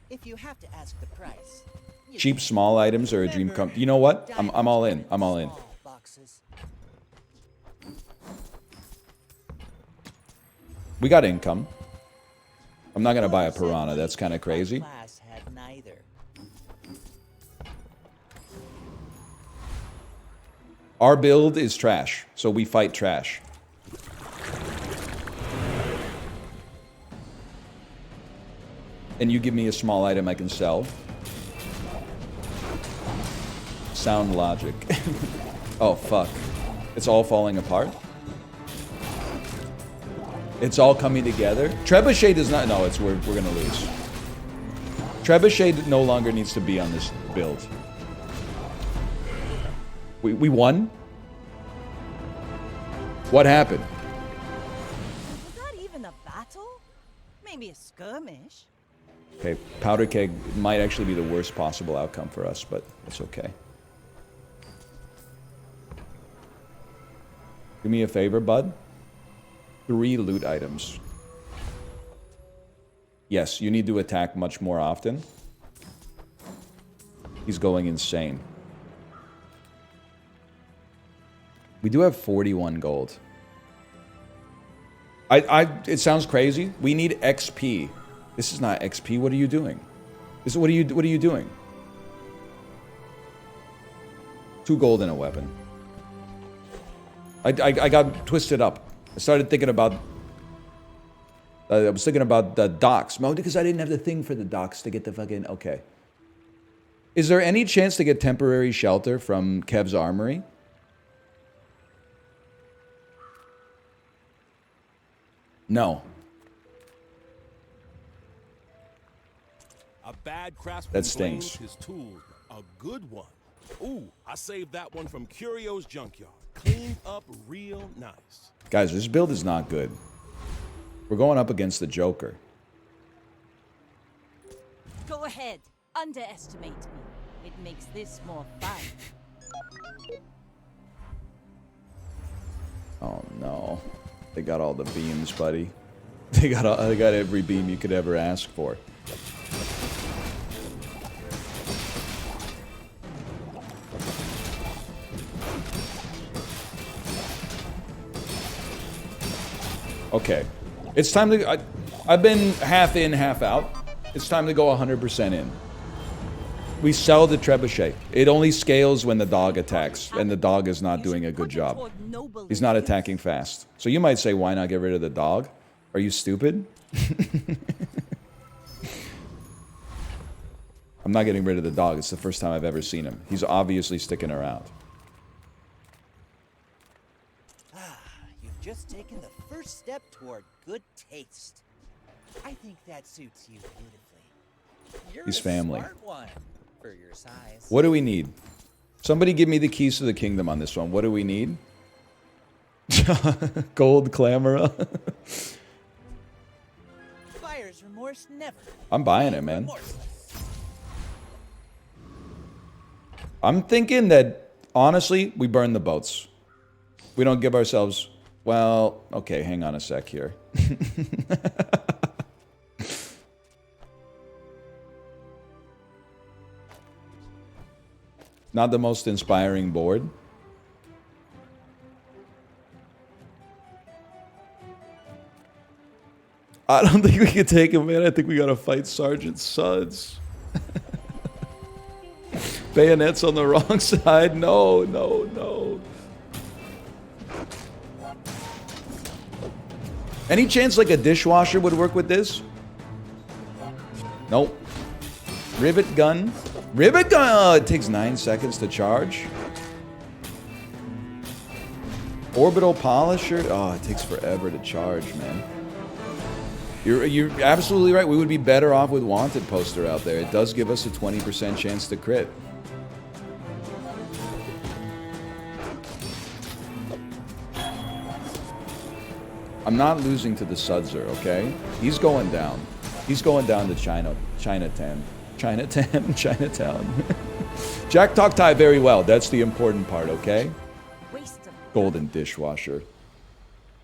If you have to ask the price. Cheap small items are a dream come. You know what? I'm all in. I'm all in. We got income. I'm not gonna buy a piranha. That's kind of crazy. Our build is trash, so we fight trash. And you give me a small item I can sell. Sound logic. Oh, fuck. It's all falling apart? It's all coming together? Trebuchet does not... No, we're gonna lose. Trebuchet no longer needs to be on this build. We won? What happened? Was that even a battle? Maybe a skirmish. Okay, Powder Keg might actually be the worst possible outcome for us, but it's okay. Do me a favor, bud. 3 loot items. Yes, you need to attack much more often. He's going insane. We do have 41 gold. It sounds crazy. We need XP. This is not XP. What are you doing? What are you doing? 2 gold and a weapon. I got twisted up. I started thinking about... I was thinking about the docks. No, because I didn't have the thing for the docks to get the fucking... Okay. Is there any chance to get temporary shelter from Kev's Armory? No. A bad craftsman That stings. his tool. A good one. Ooh, I saved that one from Curio's junkyard. Cleaned up real nice. Guys, this build is not good. We're going up against the Joker. Go ahead. Underestimate me. It makes this more fun. Oh no. They got all the beams, buddy. They got every beam you could ever ask for. Okay. It's time to... I've been half in, half out. It's time to go 100% in. We sell the trebuchet. It only scales when the dog attacks, and the dog is not doing a good job. He's not attacking fast. So you might say, why not get rid of the dog? Are you stupid? I'm not getting rid of the dog. It's the first time I've ever seen him. He's obviously sticking around. You've just taken the first step toward good taste. I think that suits you beautifully. You're He's a family. smart one for your size. What do we need? Somebody give me the keys to the kingdom on this one. What do we need? Gold Clamora. Buyer's remorse never. I'm buying it, man. I'm thinking that, honestly, we burn the boats. We don't give ourselves... Well, okay, hang on a sec here. Not the most inspiring board. I don't think we can take him, man. I think we gotta fight Sergeant Suds. Bayonets on the wrong side. No, no, no. Any chance like a dishwasher would work with this? Nope. Rivet gun. Rivet gun! Oh, it takes 9 seconds to charge. Orbital polisher. Oh, it takes forever to charge, man. You're absolutely right. We would be better off with Wanted poster out there. It does give us a 20% chance to crit. I'm not losing to the Sudzer, okay? He's going down. He's going down to Chinatown. Jack talked Thai very well. That's the important part, okay? Golden dishwasher.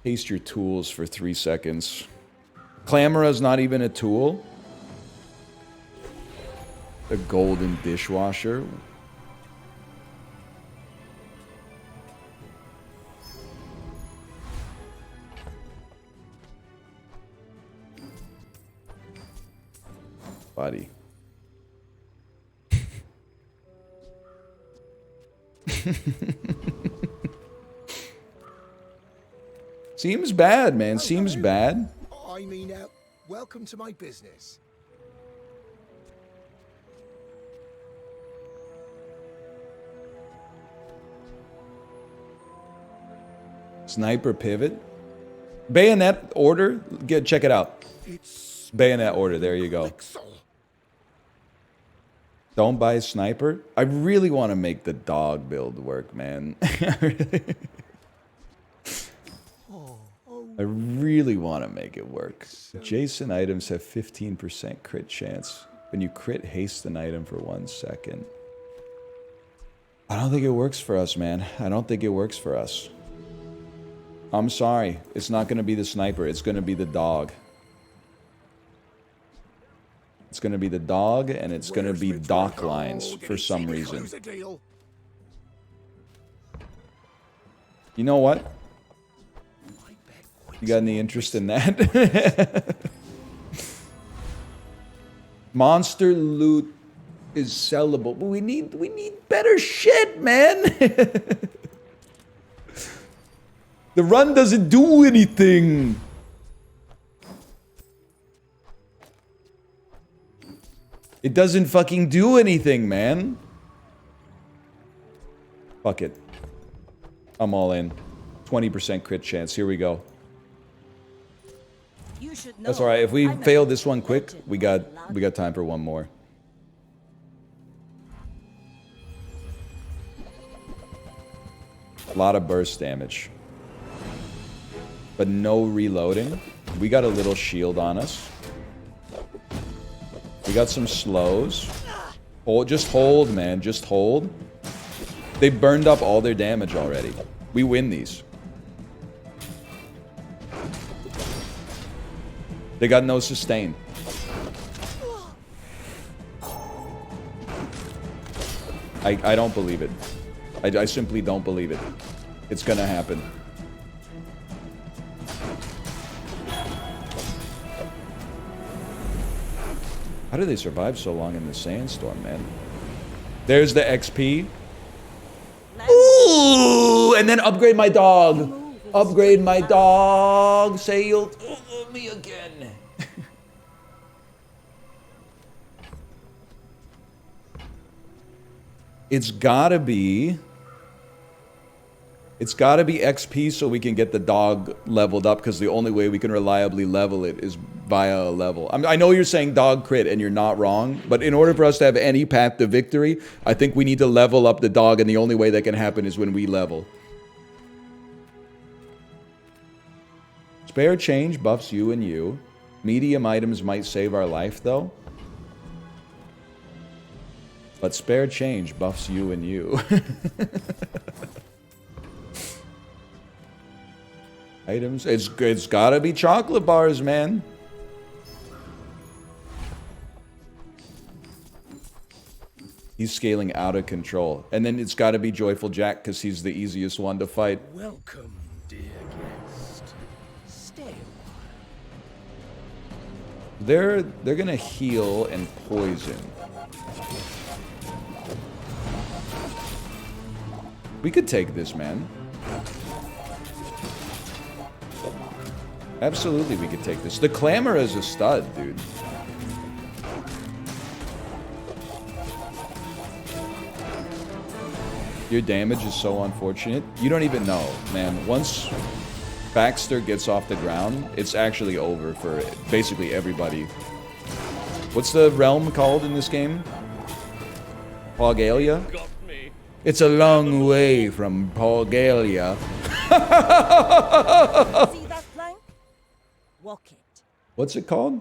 Haste your tools for 3 seconds. Clamora's not even a tool. The golden dishwasher. Buddy. Seems bad, man. Seems bad. I mean, welcome to my business. Sniper pivot. Bayonet order. Check it out. Bayonet order. There you go. Don't buy a sniper. I really want to make the dog build work, man. I really want to make it work. Adjacent items have 15% crit chance. When you crit, haste an item for 1 second. I don't think it works for us, man. I don't think it works for us. I'm sorry. It's not going to be the sniper. It's going to be the dog. It's going to be the dog, and it's going to be dock lines for some reason. You know what? You got any interest in that? Monster loot is sellable, but we need better shit, man. The run doesn't do anything. It doesn't fucking do anything, man. Fuck it. I'm all in. 20% crit chance. Here we go. That's all right. If we fail this one quick, we got time for one more. A lot of burst damage, but no reloading. We got a little shield on us. We got some slows. Hold, just hold, man. Just hold. They burned up all their damage already. We win these. They got no sustain. I don't believe it. I simply don't believe it. It's gonna happen. How do they survive so long in the sandstorm, man? There's the XP. Ooh! And then upgrade my dog. Upgrade my dog. Say you'll love me again. It's gotta be XP so we can get the dog leveled up, because the only way we can reliably level it is via a level. I know you're saying dog crit and you're not wrong, but in order for us to have any path to victory, I think we need to level up the dog, and the only way that can happen is when we level. Spare change buffs you and you. Medium items might save our life though. But spare change buffs you and you. Items. It's gotta be chocolate bars, man. He's scaling out of control. And then it's gotta be Joyful Jack, because he's the easiest one to fight. Welcome, dear guest. Stay a while. They're gonna heal and poison. We could take this, man. Absolutely, we could take this. The Clamor is a stud, dude. Your damage is so unfortunate. You don't even know, man. Once Baxter gets off the ground, it's actually over for basically everybody. What's the realm called in this game? Paugalia? It's a long way from Paugalia. See that plank? Walk it. What's it called?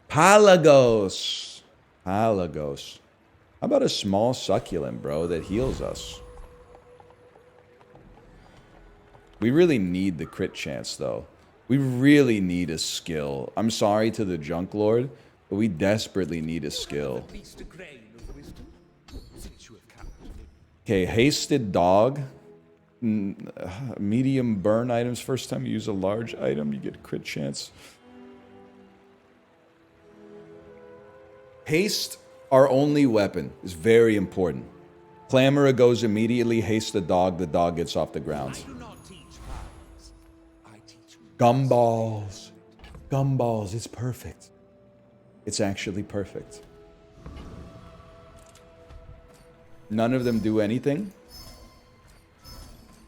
Palagos. Palagos. How about a small succulent, bro, that heals us? We really need the crit chance, though. We really need a skill. I'm sorry to the Junk Lord, but we desperately need a skill. Okay, hasted dog. Medium burn items. First time you use a large item, you get a crit chance. Haste, our only weapon, is very important. Clamor goes immediately, haste the dog gets off the ground. Gumballs. Gumballs, it's perfect. It's actually perfect. None of them do anything?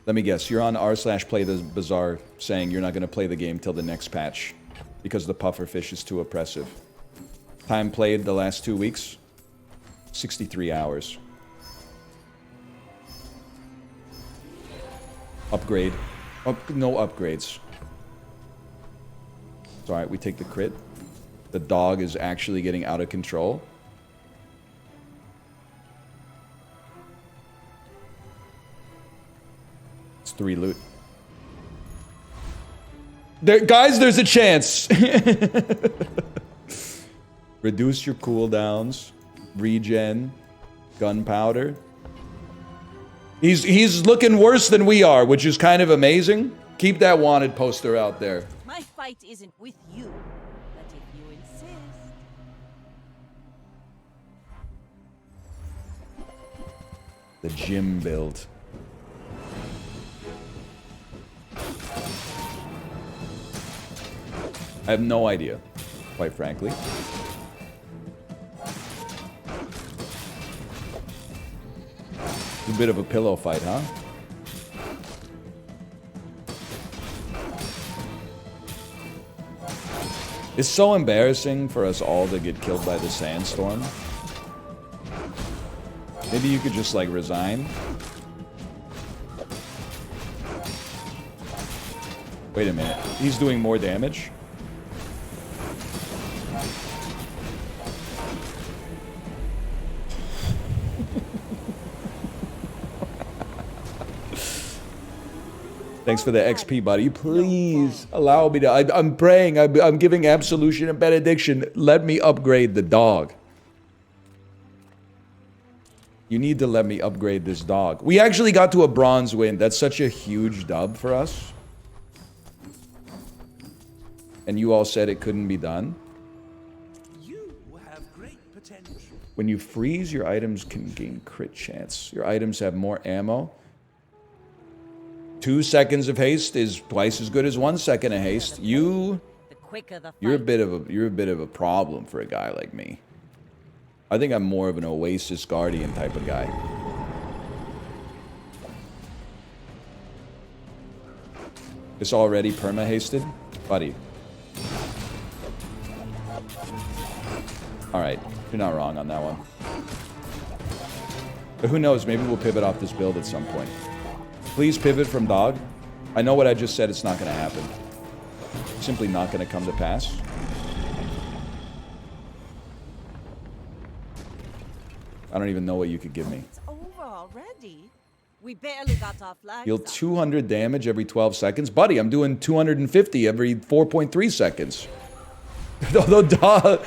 Let me guess, you're on r/play the Bazaar saying you're not going to play the game till the next patch because the pufferfish is too oppressive. Time played the last 2 weeks? 63 hours. Upgrade. No upgrades. It's alright, we take the crit. The dog is actually getting out of control. It's 3 loot. Guys, there's a chance! Reduce your cooldowns. Regen. Gunpowder. He's looking worse than we are, which is kind of amazing. Keep that wanted poster out there. My fight isn't with you, but if you insist. The gym build. I have no idea, quite frankly. It's a bit of a pillow fight, huh? It's so embarrassing for us all to get killed by the sandstorm. Maybe you could just, like, resign. Wait a minute. He's doing more damage? Thanks for the XP, buddy. Please allow me to. I'm praying. I'm giving absolution and benediction. Let me upgrade the dog. You need to let me upgrade this dog. We actually got to a bronze win. That's such a huge dub for us. And you all said it couldn't be done. You have great potential. When you freeze, your items can gain crit chance. Your items have more ammo. 2 seconds of haste is twice as good as 1 second of haste. You're a bit of a problem for a guy like me. I think I'm more of an Oasis Guardian type of guy. It's already perma-hasted? Buddy. Alright, you're not wrong on that one. But who knows, maybe we'll pivot off this build at some point. Please pivot from dog. I know what I just said, it's not going to happen. It's simply not going to come to pass. I don't even know what you could give me. It's over already. We barely got off flag. Heal 200 damage every 12 seconds. Buddy, I'm doing 250 every 4.3 seconds. Although dog...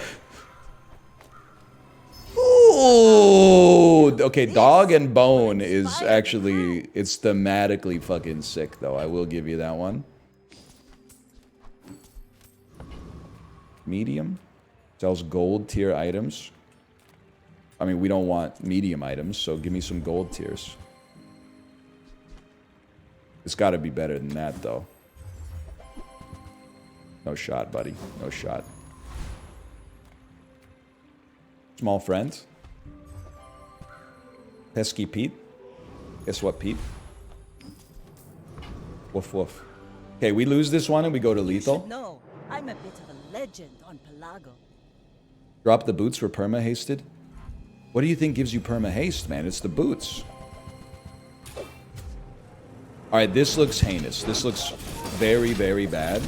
Ooh, okay, dog and bone is actually, it's thematically fucking sick, though. I will give you that one. Medium sells gold tier items. I mean, we don't want medium items, so give me some gold tiers. It's got to be better than that, though. No shot, buddy. No shot. Small friend. Pesky Pete. Guess what, Pete? Woof woof. Okay, we lose this one and we go to lethal. No, I'm a bit of a legend on Pelago. Drop the boots for perma-hasted? What do you think gives you perma-haste, man? It's the boots. Alright, this looks heinous. This looks very, very bad.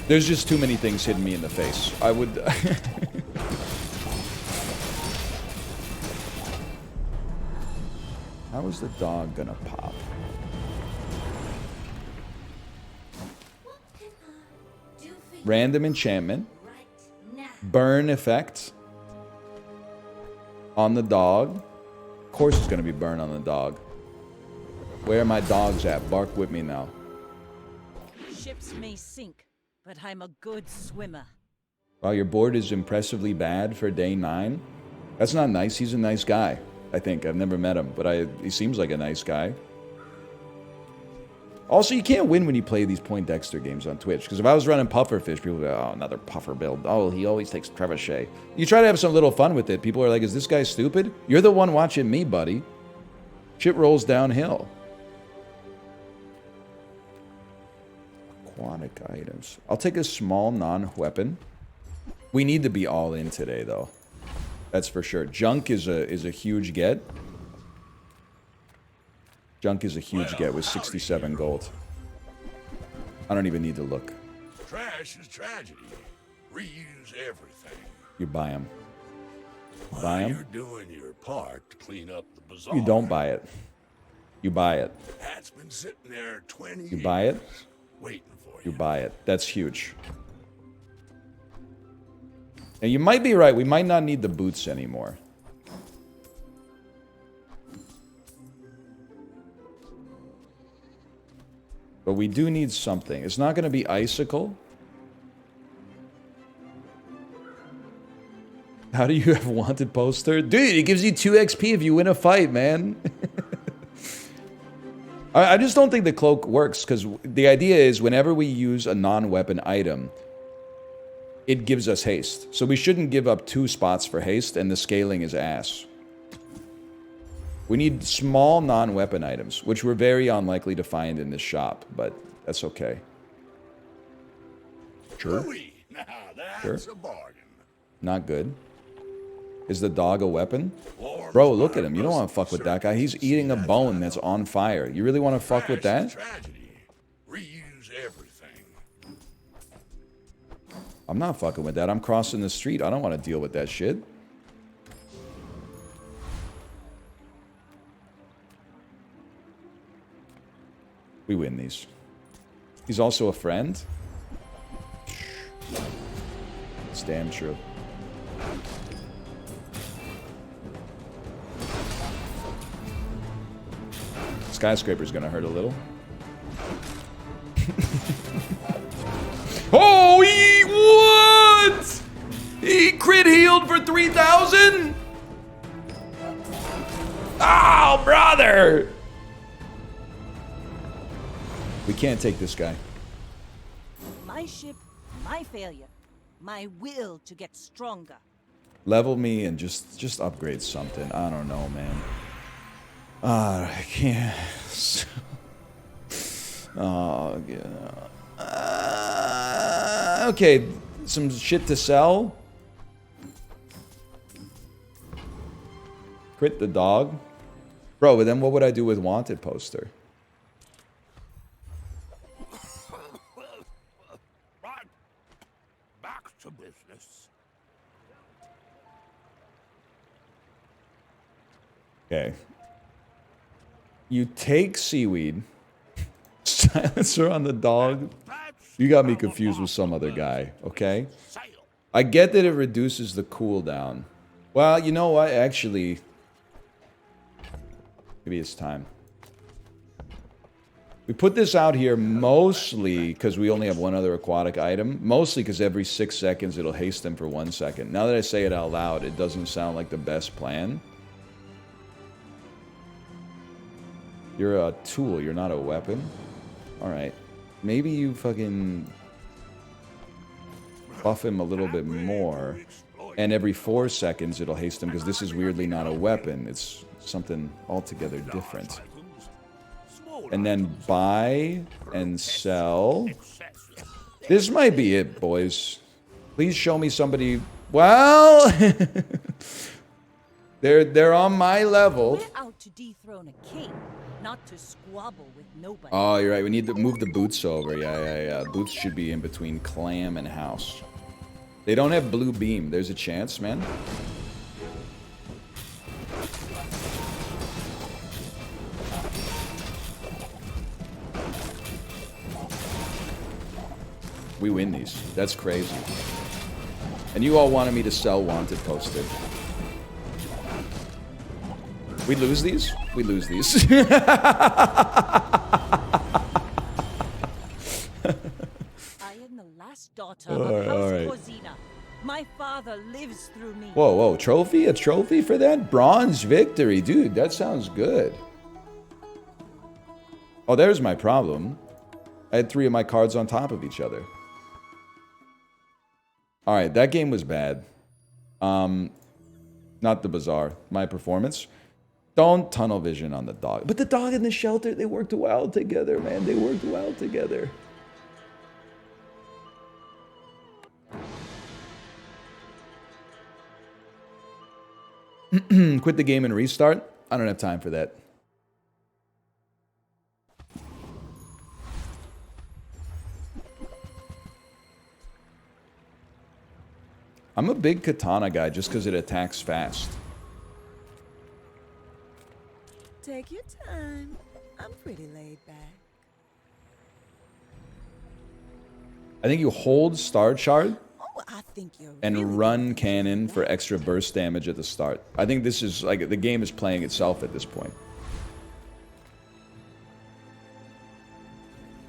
There's just too many things hitting me in the face. I would... How is the dog gonna pop? Random enchantment. Burn effect. On the dog. Of course it's gonna be burn on the dog. Where are my dogs at? Bark with me now. Ships may sink, but I'm a good swimmer. Wow, your board is impressively bad for day 9. That's not nice. He's a nice guy, I think. I've never met him, but he seems like a nice guy. Also, you can't win when you play these Poindexter games on Twitch, because if I was running Pufferfish, people would go, oh, another Puffer build. Oh, he always takes Trebuchet. You try to have some little fun with it. People are like, is this guy stupid? You're the one watching me, buddy. Shit rolls downhill. Aquatic items. I'll take a small non-weapon. We need to be all in today, though. That's for sure. Junk is a huge get. Junk is a huge get with 67 gold. I don't even need to look. Trash is tragedy. Reuse everything. You buy them. Buy them. You're doing your part to clean up the bazaar. You don't buy it. You buy it. Hat's been sitting there 20 years. You buy it. Waiting for you. You buy it. That's huge. And you might be right. We might not need the boots anymore. But we do need something. It's not going to be icicle. How do you have wanted poster? Dude, it gives you 2 XP if you win a fight, man. I just don't think the cloak works, because the idea is whenever we use a non-weapon item, it gives us haste. So we shouldn't give up 2 spots for haste, and the scaling is ass. We need small non-weapon items, which we're very unlikely to find in this shop, but that's okay. Sure. Now Sure. that's a bargain. Not good. Is the dog a weapon? Bro, look at him. You don't want to fuck with that guy. He's eating a bone that's on fire. You really want to fuck with that? Tragedy. Reuse everything. I'm not fucking with that. I'm crossing the street. I don't want to deal with that shit. We win these. He's also a friend. It's damn true. Skyscraper's gonna hurt a little. Oh, what? He crit healed for 3,000? Oh, brother! We can't take this guy. My ship, my failure. My will to get stronger. Level me and just upgrade something. I don't know, man. I can't. Oh, yeah. Okay, some shit to sell. Crit the dog. Bro, but then what would I do with wanted poster? Right. Back to business. Okay. You take seaweed. Silencer on the dog. You got me confused with some other guy, okay? I get that it reduces the cooldown. Well, you know what? Actually, maybe it's time. We put this out here mostly because we only have one other aquatic item. Mostly because every 6 seconds it'll haste them for 1 second. Now that I say it out loud, it doesn't sound like the best plan. You're a tool, you're not a weapon. Alright. Maybe you fucking buff him a little bit more. And every 4 seconds it'll haste him because this is weirdly not a weapon. It's something altogether different. And then buy and sell. This might be it, boys. Please show me somebody. Well, they're on my level. We're out to dethrone a king, not to squabble with nobody. Oh, you're right. We need to move the boots over. Yeah. Boots should be in between clam and house. They don't have blue beam. There's a chance, man. We win these. That's crazy. And you all wanted me to sell wanted poster. We lose these? We lose these. I am the last daughter of House Corzina. My father lives through me. Whoa. Trophy? A trophy for that? Bronze victory. Dude, that sounds good. Oh, there's my problem. I had 3 of my cards on top of each other. Alright, that game was bad. Not the Bazaar. My performance. Don't tunnel vision on the dog. But the dog and the shelter, they worked well together, man. They worked well together. Quit the game and restart? I don't have time for that. I'm a big katana guy just because it attacks fast. Take your time. I'm pretty laid back. I think you hold Star Shard Oh, I think you're and really run cannon for extra burst damage at the start. I think this is like the game is playing itself at this point.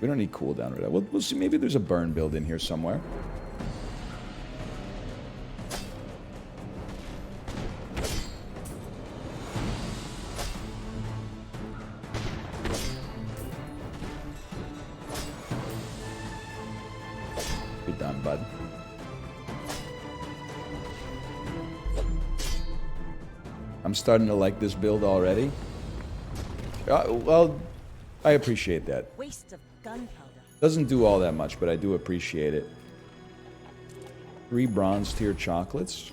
We don't need cooldown right now. We'll see. Maybe there's a burn build in here somewhere. Be done, bud. I'm starting to like this build already. Well, I appreciate that. Waste of gunpowder. Doesn't do all that much, but I do appreciate it. 3 bronze tier chocolates.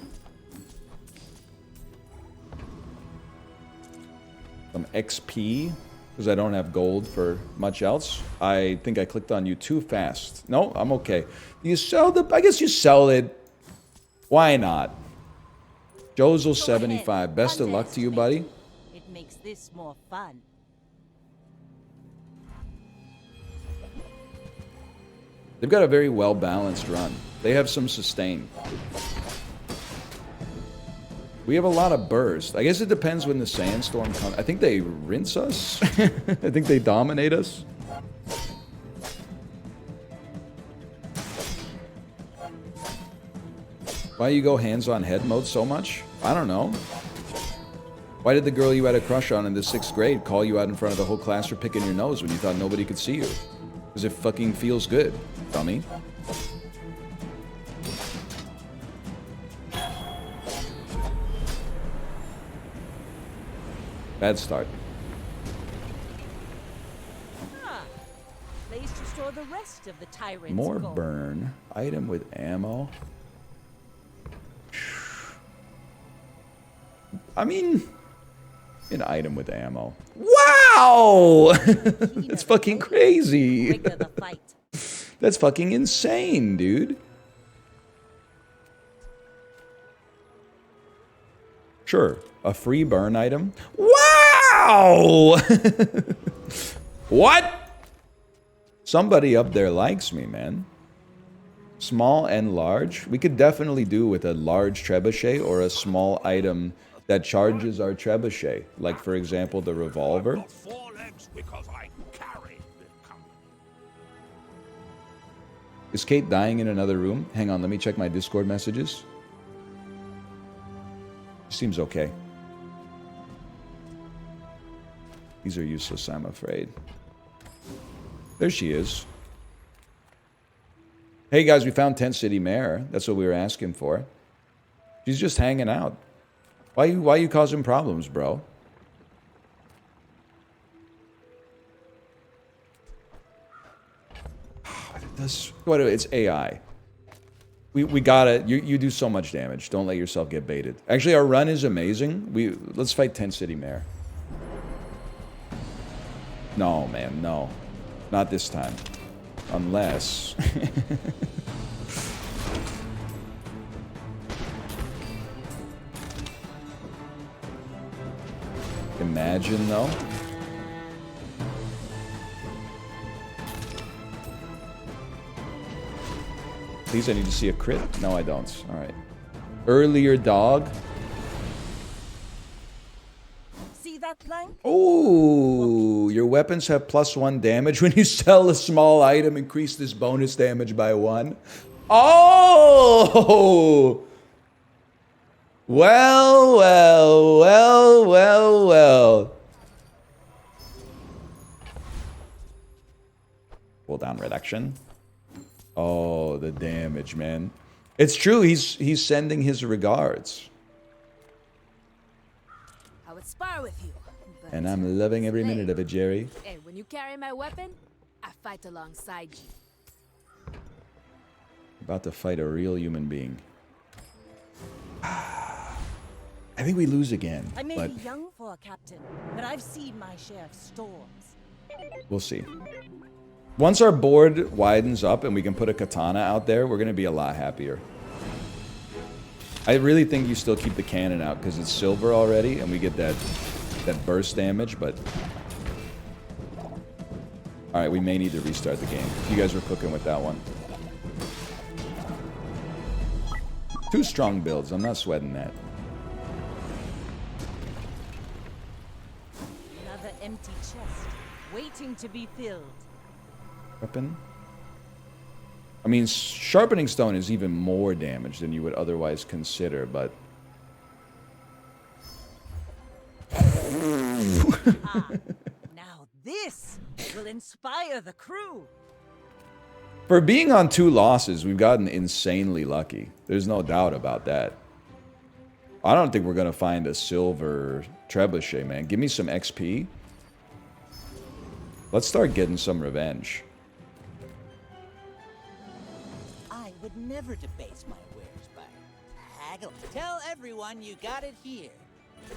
Some XP, because I don't have gold for much else. I think I clicked on you too fast. No, I'm okay. Do you sell the... I guess you sell it. Why not? Jozel 75. Best of luck to you, buddy. It makes this more fun. They've got a very well-balanced run. They have some sustain. We have a lot of burst. I guess it depends when the sandstorm comes. I think they rinse us. I think they dominate us. Why you go hands-on head mode so much? I don't know. Why did the girl you had a crush on in the 6th grade call you out in front of the whole class for picking your nose when you thought nobody could see you? Because it fucking feels good, dummy. Bad start. Ah, place to store the rest of the tyrant's More gold. burn. Item with ammo. I mean, an item with ammo. Wow! That's fucking crazy. Trigger the fight. That's fucking insane, dude. Sure, a free burn item. Wow! What? Somebody up there likes me, man. Small and large. We could definitely do with a large trebuchet or a small item that charges our trebuchet. Like, for example, the revolver. Got 4 legs because I carry the company. Is Kate dying in another room? Hang on, let me check my Discord messages. Seems okay. These are useless, I'm afraid. There she is. Hey guys, we found Tent City Mare. That's what we were asking for. She's just hanging out. Why you causing problems, bro? It's AI. We got it. You do so much damage. Don't let yourself get baited. Actually, our run is amazing. Let's fight Tent City Mare. No, man, no. Not this time. Unless... Imagine, though. Please, I need to see a crit. No, I don't. All right. Earlier dog. See that plank? Oh, your weapons have +1 damage when you sell a small item. Increase this bonus damage by 1. Oh! Well, well, well, well, well. Pull down reduction. Oh, the damage, man. It's true. He's sending his regards. I would spar with you. But And I'm loving every minute of it, Jerry. hey, when you carry my weapon, I fight alongside you. About to fight a real human being. I think we lose again, I may but be young for a captain, but I've seen my share of storms. we'll see. Once our board widens up and we can put a katana out there, we're going to be a lot happier. I really think you still keep the cannon out because it's silver already and we get that burst damage, but... Alright, we may need to restart the game. You guys were cooking with that one. 2 strong builds. I'm not sweating that. Another empty chest, waiting to be filled. Weapon? I mean, sharpening stone is even more damage than you would otherwise consider, but... Ah, now this will inspire the crew. For being on 2 losses, we've gotten insanely lucky. There's no doubt about that. I don't think we're going to find a silver trebuchet, man. Give me some XP. Let's start getting some revenge. I would never debase my wares by haggling. Tell everyone you got it here.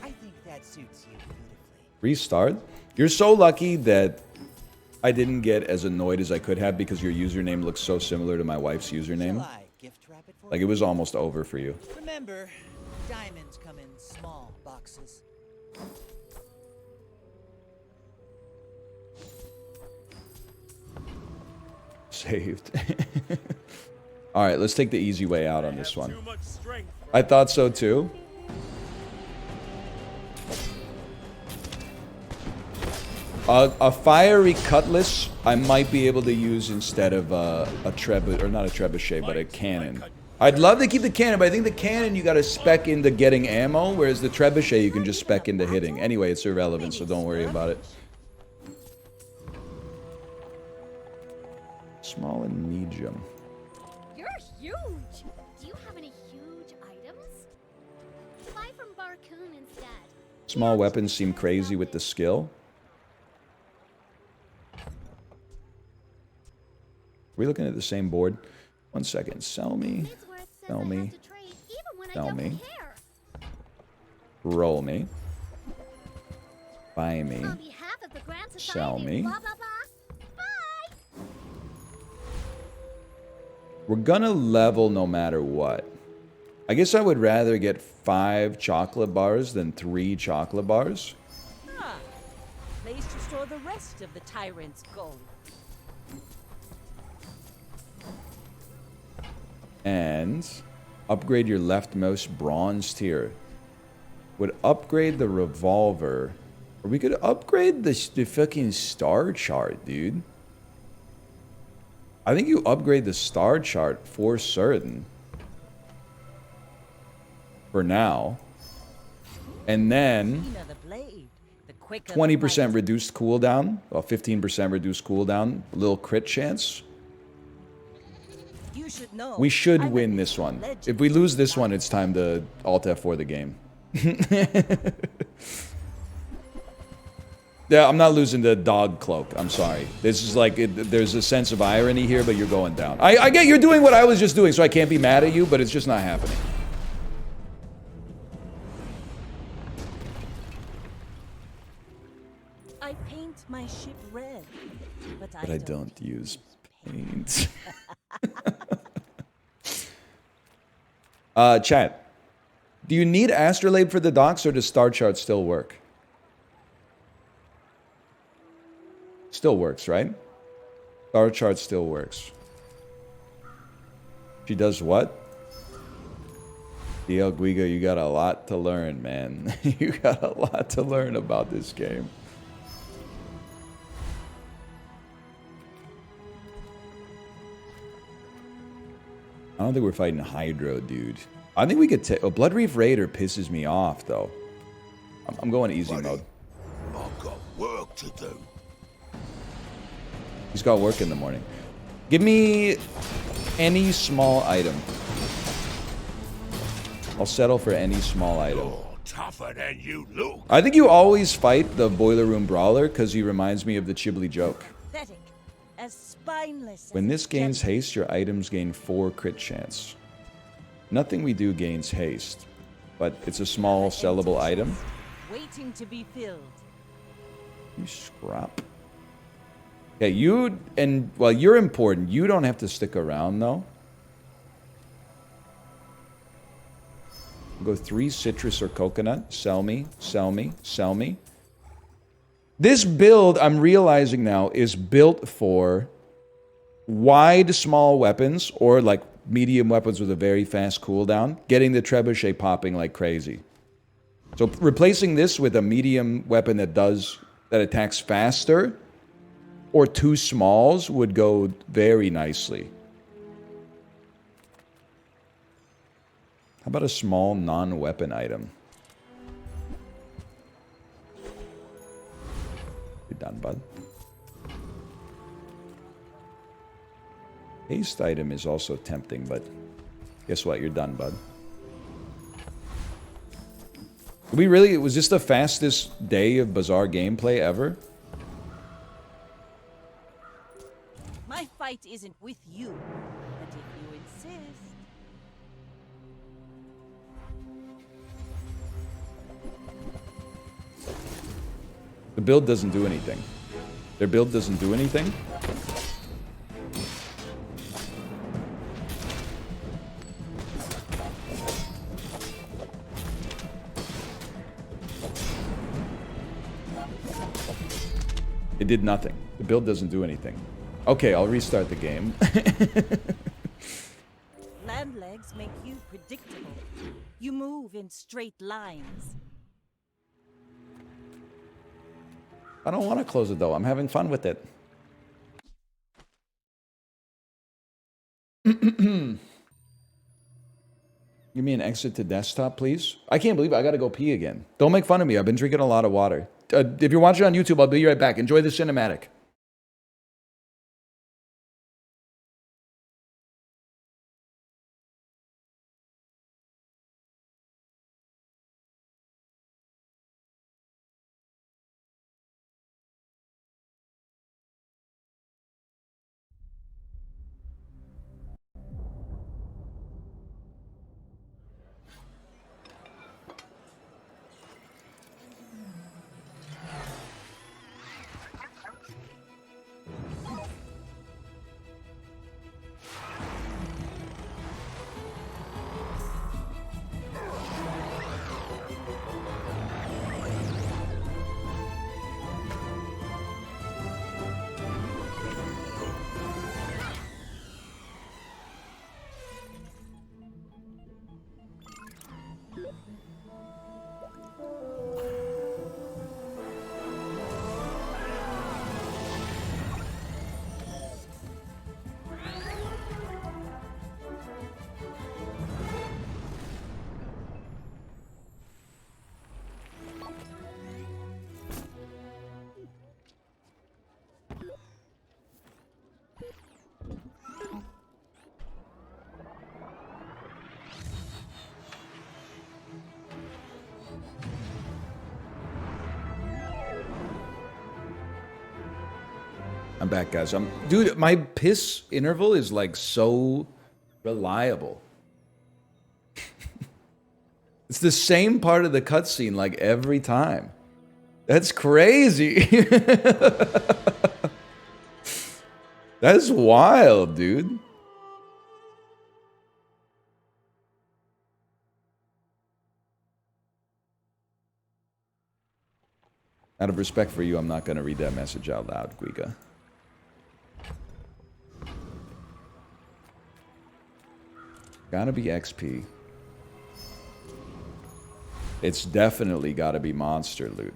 I think that suits you beautifully. Restart? You're so lucky that I didn't get as annoyed as I could have because your username looks so similar to my wife's username. Shall I gift wrap it for Like, it was almost over for you. Remember, diamonds come in small boxes. saved. All right, let's take the easy way out on this one. Too much strength. I thought so too. A fiery cutlass I might be able to use instead of a trebuchet, or not a trebuchet, but a cannon. I'd love to keep the cannon, but I think the cannon you gotta spec into getting ammo, whereas the trebuchet you can just spec into hitting. Anyway, it's irrelevant, so don't worry about it. Small and medium. You're huge! Do you have any huge items? Buy from Barcoon instead. Small weapons seem crazy with the skill. Are we looking at the same board? 1 second. Sell me. Sell me. Sell me. Roll me. Buy me. Sell me. We're gonna level no matter what. I guess I would rather get 5 chocolate bars than 3 chocolate bars. Ah, place to store the rest of the tyrant's gold. And upgrade your leftmost bronze tier. Would upgrade the revolver. Or we could upgrade the fucking star chart, dude. I think you upgrade the star chart for certain. For now. And then 20% reduced cooldown. Well, 15% reduced cooldown. A little crit chance. You should know. We should win this one. If we lose this one, it's time to Alt F4 the game. Yeah, I'm not losing the dog cloak. I'm sorry. This is like, there's a sense of irony here, but you're going down. I get you're doing what I was just doing, so I can't be mad at you, but it's just not happening. I paint my ship red, but I don't use paint. Chat. Do you need Astrolabe for the docks, or does Star Chart still work? Still works, right? Star Chart still works. She does what? DL Guiga, you got a lot to learn, man. You got a lot to learn about this game. I don't think we're fighting Hydro, dude. I think we could take... Oh, Blood Reef Raider pisses me off, though. I'm going easy mode. I've got work to do. He's got work in the morning. Give me any small item. I'll settle for any small item. You're tougher than you look. I think you always fight the Boiler Room Brawler because he reminds me of the Chibli joke. Pathetic, as spineless When as this gains haste, your items gain 4 crit chance. Nothing we do gains haste, but it's a small sellable item. waiting to be filled. You scrap. Okay, you, and, well, you're important. You don't have to stick around, though. Go 3 citrus or coconut. Sell me, sell me, sell me. This build, I'm realizing now, is built for wide, small weapons, or like medium weapons with a very fast cooldown, getting the trebuchet popping like crazy. So replacing this with a medium weapon that attacks faster, or 2 smalls would go very nicely. How about a small non-weapon item? You're done, bud. Haste item is also tempting, but guess what? You're done, bud. We really, was this the fastest day of Bazaar gameplay ever? My fight isn't with you, but if you insist. The build doesn't do anything. Their build doesn't do anything? It did nothing. The build doesn't do anything. Okay, I'll restart the game. Land legs make you predictable. You move in straight lines. I don't want to close it though. I'm having fun with it. Give me an exit to desktop, please. I can't believe it. I gotta go pee again. Don't make fun of me. I've been drinking a lot of water. If you're watching on YouTube, I'll be right back. Enjoy the cinematic. I'm back, guys. Dude, my piss interval is like so reliable. It's the same part of the cutscene like every time. That's crazy. That's wild, dude. Out of respect for you, I'm not going to read that message out loud, Guiga. Gotta be XP. It's definitely gotta be monster loot.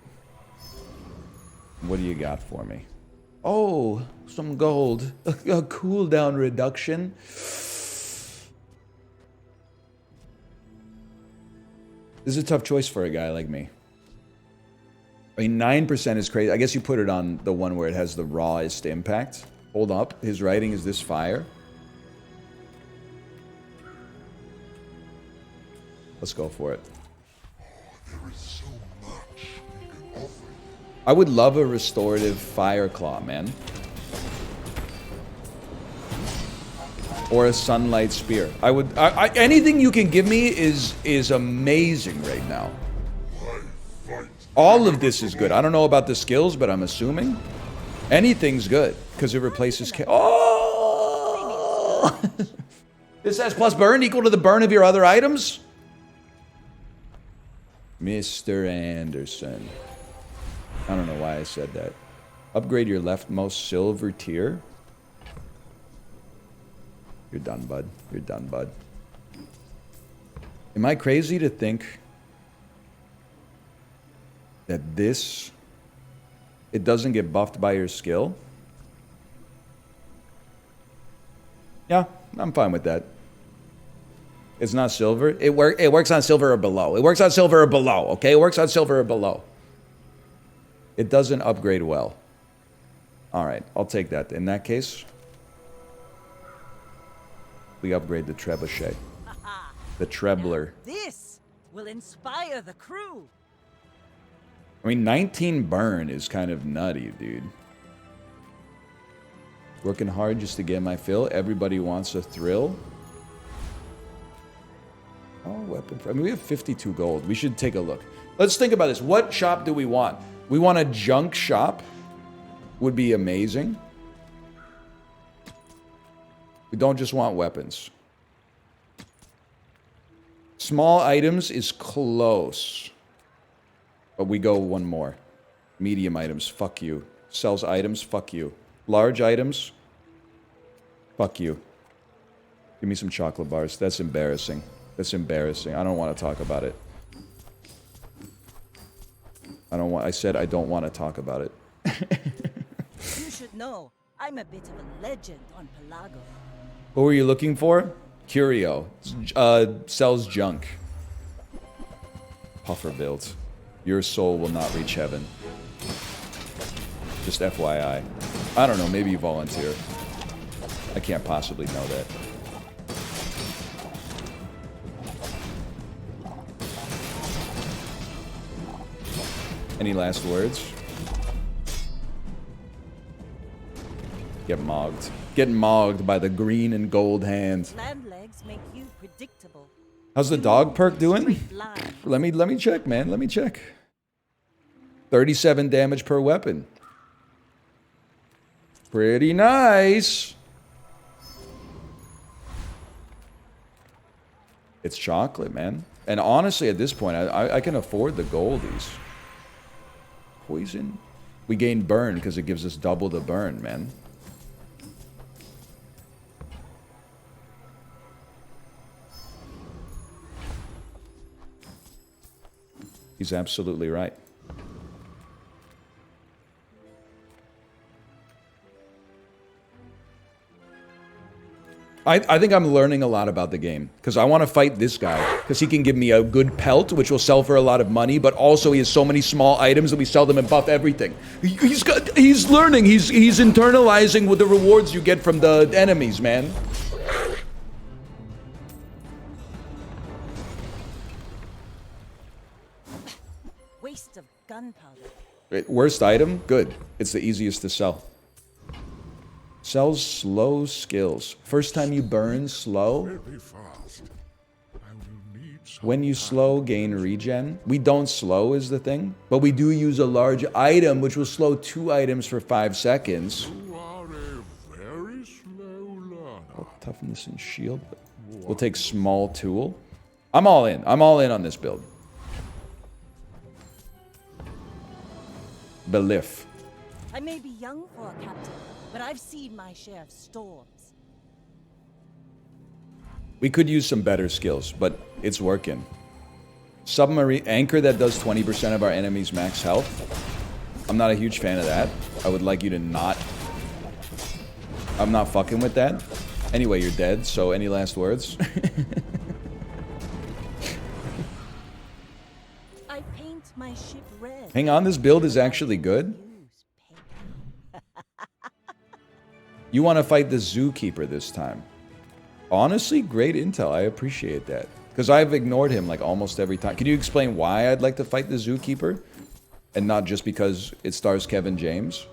What do you got for me? Oh, some gold. A cooldown reduction. This is a tough choice for a guy like me. I mean, 9% is crazy. I guess you put it on the one where it has the rawest impact. Hold up. His writing is this fire. Let's go for it. There is so much we can offer. I would love a restorative fire claw, man. Or a sunlight spear. I would. Anything you can give me is amazing right now. All of this is good. I don't know about the skills, but I'm assuming anything's good because it replaces. Oh! This has plus burn equal to the burn of your other items. Mr. Anderson. I don't know why I said that. Upgrade your leftmost silver tier. You're done, bud. You're done, bud. Am I crazy to think that this, it doesn't get buffed by your skill? Yeah, I'm fine with that. It's not silver. It works on silver or below. It works on silver or below, okay? It works on silver or below. It doesn't upgrade well. All right, I'll take that. In that case, we upgrade the trebuchet. The trebler. This will inspire the crew. I mean, 19 burn is kind of nutty, dude. Working hard just to get my fill. Everybody wants a thrill. Oh, weapon. I mean, we have 52 gold. We should take a look. Let's think about this. What shop do we want? We want a junk shop. Would be amazing. We don't just want weapons. Small items is close. But we go one more. Medium items, fuck you. Sells items, fuck you. Large items, Fuck you. Give me some chocolate bars. That's embarrassing. That's embarrassing. I don't want to talk about it. I said I don't want to talk about it. You should know, I'm a bit of a legend on Pelago. What were you looking for? Curio. Sells junk. Puffer build. Your soul will not reach heaven. Just FYI. I don't know, maybe you volunteer. I can't possibly know that. Any last words? Get mogged. Get mogged by the green and gold hands. Land legs make you predictable. How's the dog perk doing? Let me check, man. Let me check. 37 damage per weapon. Pretty nice. It's chocolate, man. And honestly, at this point, I can afford the goldies. Poison. We gain burn because it gives us double the burn, man. He's absolutely right. I think I'm learning a lot about the game, because I want to fight this guy, because he can give me a good pelt, which will sell for a lot of money, but also he has so many small items that we sell them and buff everything. He's learning, he's internalizing with the rewards you get from the enemies, man. Waste of gunpowder. Worst item? Good. It's the easiest to sell. Sells slow skills. First time you burn, slow. Very fast. I will need some When you slow, gain regen. We don't slow is the thing, but we do use a large item, which will slow 2 items for 5 seconds. You are a very slow learner. Toughness and shield. We'll take small tool. I'm all in. I'm all in on this build. Belief. I may be young for a captain, but I've seen my share of storms. We could use some better skills, but it's working. Submarine anchor that does 20% of our enemies max health. I'm not a huge fan of that. I would like you to not. I'm not fucking with that. Anyway, you're dead, so any last words? I paint my ship red. Hang on, this build is actually good. You want to fight the Zookeeper this time. Honestly, great intel. I appreciate that. Because I've ignored him like almost every time. Can you explain why I'd like to fight the Zookeeper? And not just because it stars Kevin James?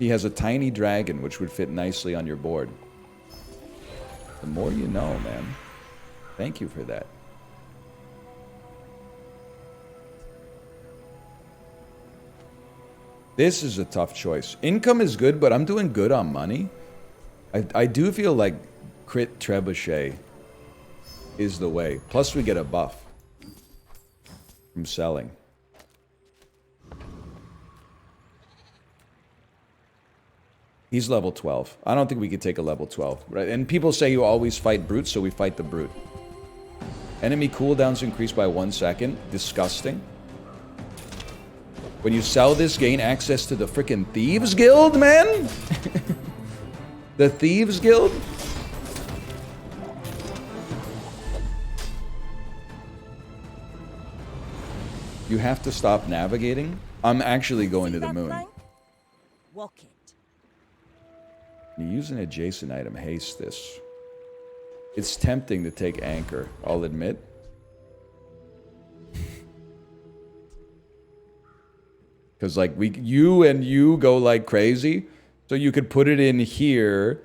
He has a tiny dragon which would fit nicely on your board. The more you know, man. Thank you for that. This is a tough choice. Income is good, but I'm doing good on money. I do feel like crit trebuchet is the way. Plus we get a buff from selling. He's level 12. I don't think we could take a level 12. Right? And people say you always fight brute, so we fight the brute. Enemy cooldowns increased by 1 second. Disgusting. When you sell this, gain access to the frickin' Thieves Guild, man? The Thieves Guild? You have to stop navigating? I'm actually going to the moon. Walk it. You use an adjacent item, haste this. It's tempting to take anchor, I'll admit. Because like you go like crazy. So you could put it in here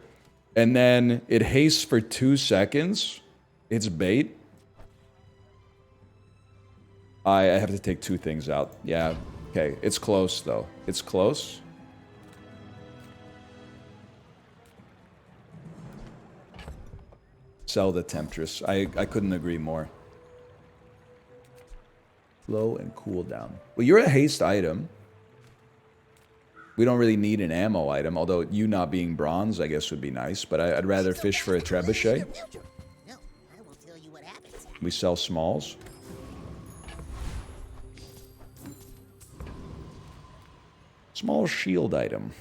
and then it hastes for 2 seconds. It's bait. I have to take 2 things out. Yeah. Okay. It's close though. It's close. Sell the Temptress. I couldn't agree more. Slow and cooldown. Well, you're a haste item. We don't really need an ammo item, although you not being bronze, I guess, would be nice. But I'd rather fish for a trebuchet. No, I will tell you what happens. We sell smalls. Small shield item.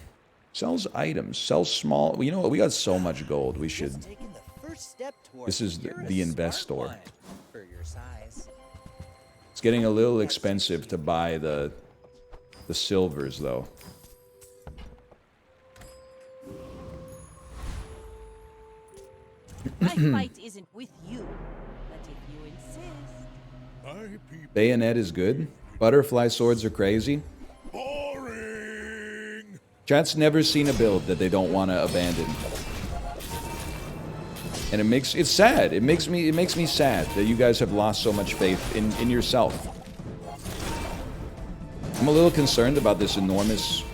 Sells items. Sells small. You know what? We got so much gold. We should. Taking the first step toward This is the investor. for your size. It's getting a little expensive to buy the silvers, though. My fight isn't with you, but if you insist. Bayonet is good. Butterfly swords are crazy. Boring. Chat's never seen a build that they don't want to abandon. And it's sad. It makes me sad that you guys have lost so much faith in yourself. I'm a little concerned about this enormous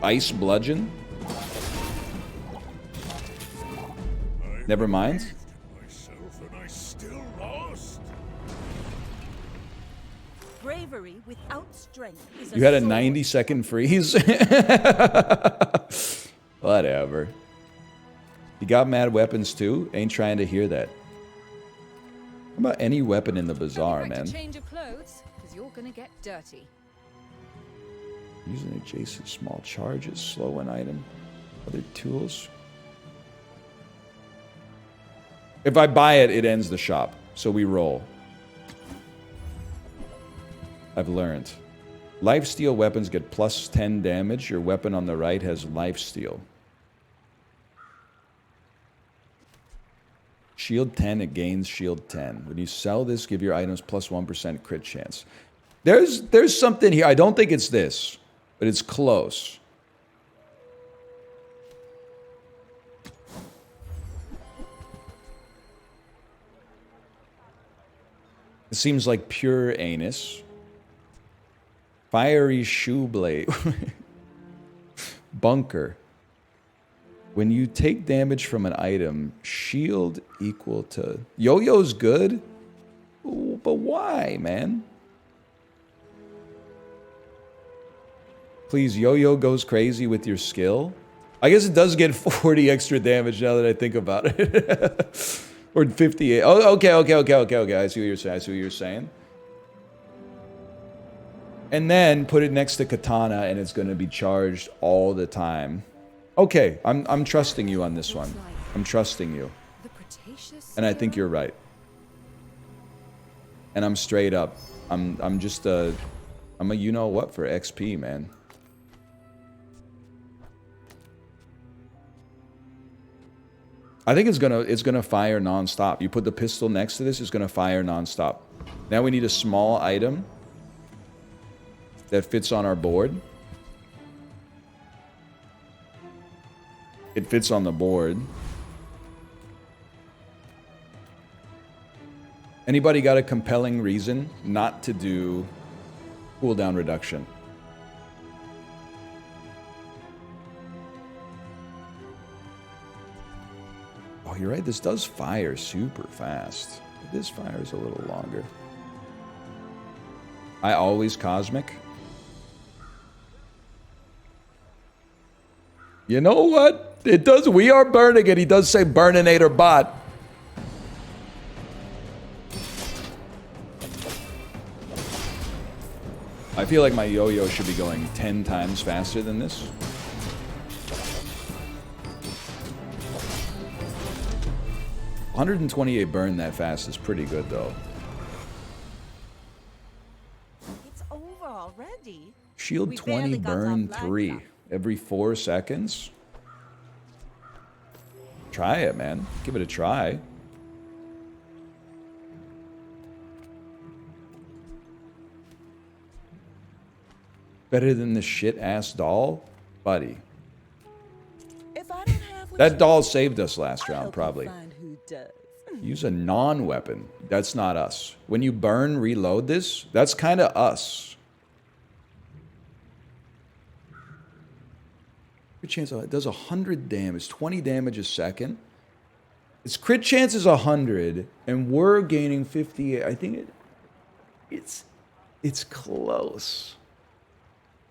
ice bludgeon. Never mind. Myself and I still lost. Bravery without strength is You had a sword. 90-second freeze? Whatever. You got mad weapons too? Ain't trying to hear that. How about any weapon in the bazaar, man? Change of clothes, because you're gonna get dirty. Using adjacent small charges, slow an item, other tools. If I buy it, it ends the shop. So we roll. I've learned. Lifesteal weapons get plus 10 damage. Your weapon on the right has lifesteal. Shield 10, it gains shield 10. When you sell this, give your items plus 1% crit chance. There's something here. I don't think it's this, but it's close. It seems like pure anus. Fiery shoe blade. Bunker. When you take damage from an item, shield equal to... Yo-yo's good? Ooh, but why, man? Please, yo-yo goes crazy with your skill. I guess it does get 40 extra damage now that I think about it. Or 58. Oh, okay. I see what you're saying. And then put it next to katana and it's going to be charged all the time. Okay, I'm trusting you on this one. I'm trusting you. And I think you're right. And I'm straight up. I'm just a you know what for XP, man. I think it's gonna fire non-stop. You put the pistol next to this, it's gonna fire non-stop. Now we need a small item that fits on our board. It fits on the board. Anybody got a compelling reason not to do cooldown reduction? Oh, you're right. This does fire super fast. This fires a little longer. I always cosmic. You know what? It does. We are burning it. He does say burninator bot. I feel like my yo-yo should be going 10 times faster than this. $128 burn that fast is pretty good, though. It's over already. Shield 20, burn 3 every 4 seconds. Try it, man. Give it a try. Better than the shit-ass doll? Buddy. If I don't have That doll saved us last round, probably. find who does. Use a non-weapon. That's not us. When you burn, reload this, that's kind of us. Crit chance, it does 100 damage, 20 damage a second. Its crit chance is 100, and we're gaining 58. I think it's close.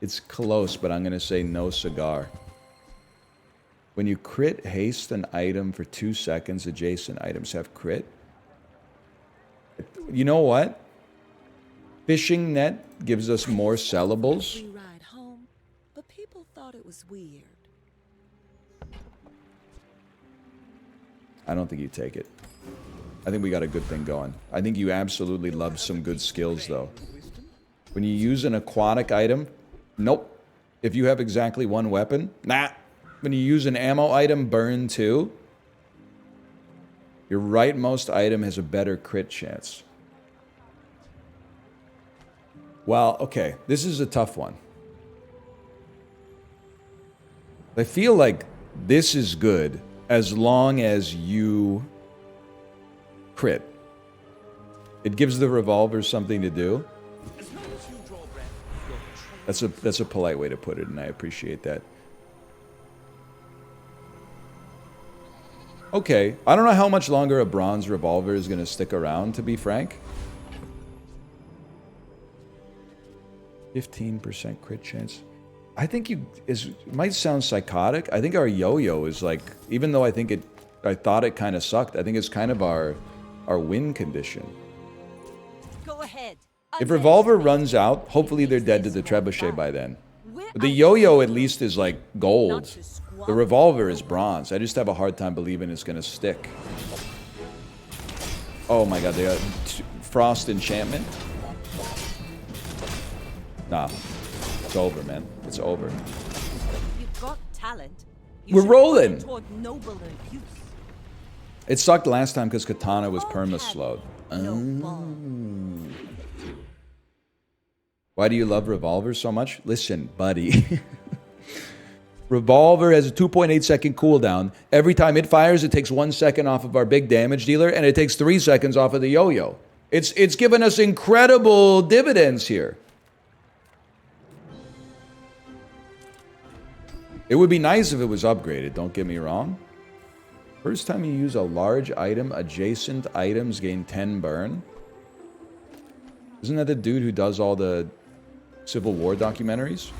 It's close, but I'm going to say no cigar. When you crit haste an item for 2 seconds, adjacent items have crit. You know what? Fishing net gives us more sellables. Free ride home, but people thought it was weird. I don't think you take it. I think we got a good thing going. I think you absolutely love some good skills, though. When you use an aquatic item, nope. If you have exactly one weapon, nah. When you use an ammo item, burn 2. Your rightmost item has a better crit chance. Well, okay. This is a tough one. I feel like this is good as long as you crit. It gives the revolver something to do. That's a polite way to put it, and I appreciate that. Okay, I don't know how much longer a bronze revolver is going to stick around, to be frank. 15% crit chance. I think it might sound psychotic. I think our yo-yo is like, even though I thought it kind of sucked, I think it's kind of our win condition. Go ahead. If revolver runs out, hopefully they're dead to the trebuchet by then. But the yo-yo at least is like gold. The revolver is bronze. I just have a hard time believing it's gonna stick. Oh my god, they got frost enchantment. Nah, it's over, man. It's over. You've got talent. We're rolling. Toward nobler use. It sucked last time because Katana was perma-slowed. Why do you love Revolver so much? Listen, buddy. Revolver has a 2.8 second cooldown. Every time it fires, it takes 1 second off of our big damage dealer, and it takes 3 seconds off of the yo-yo. It's given us incredible dividends here. It would be nice if it was upgraded, don't get me wrong. First time you use a large item, adjacent items gain 10 burn. Isn't that the dude who does all the Civil War documentaries?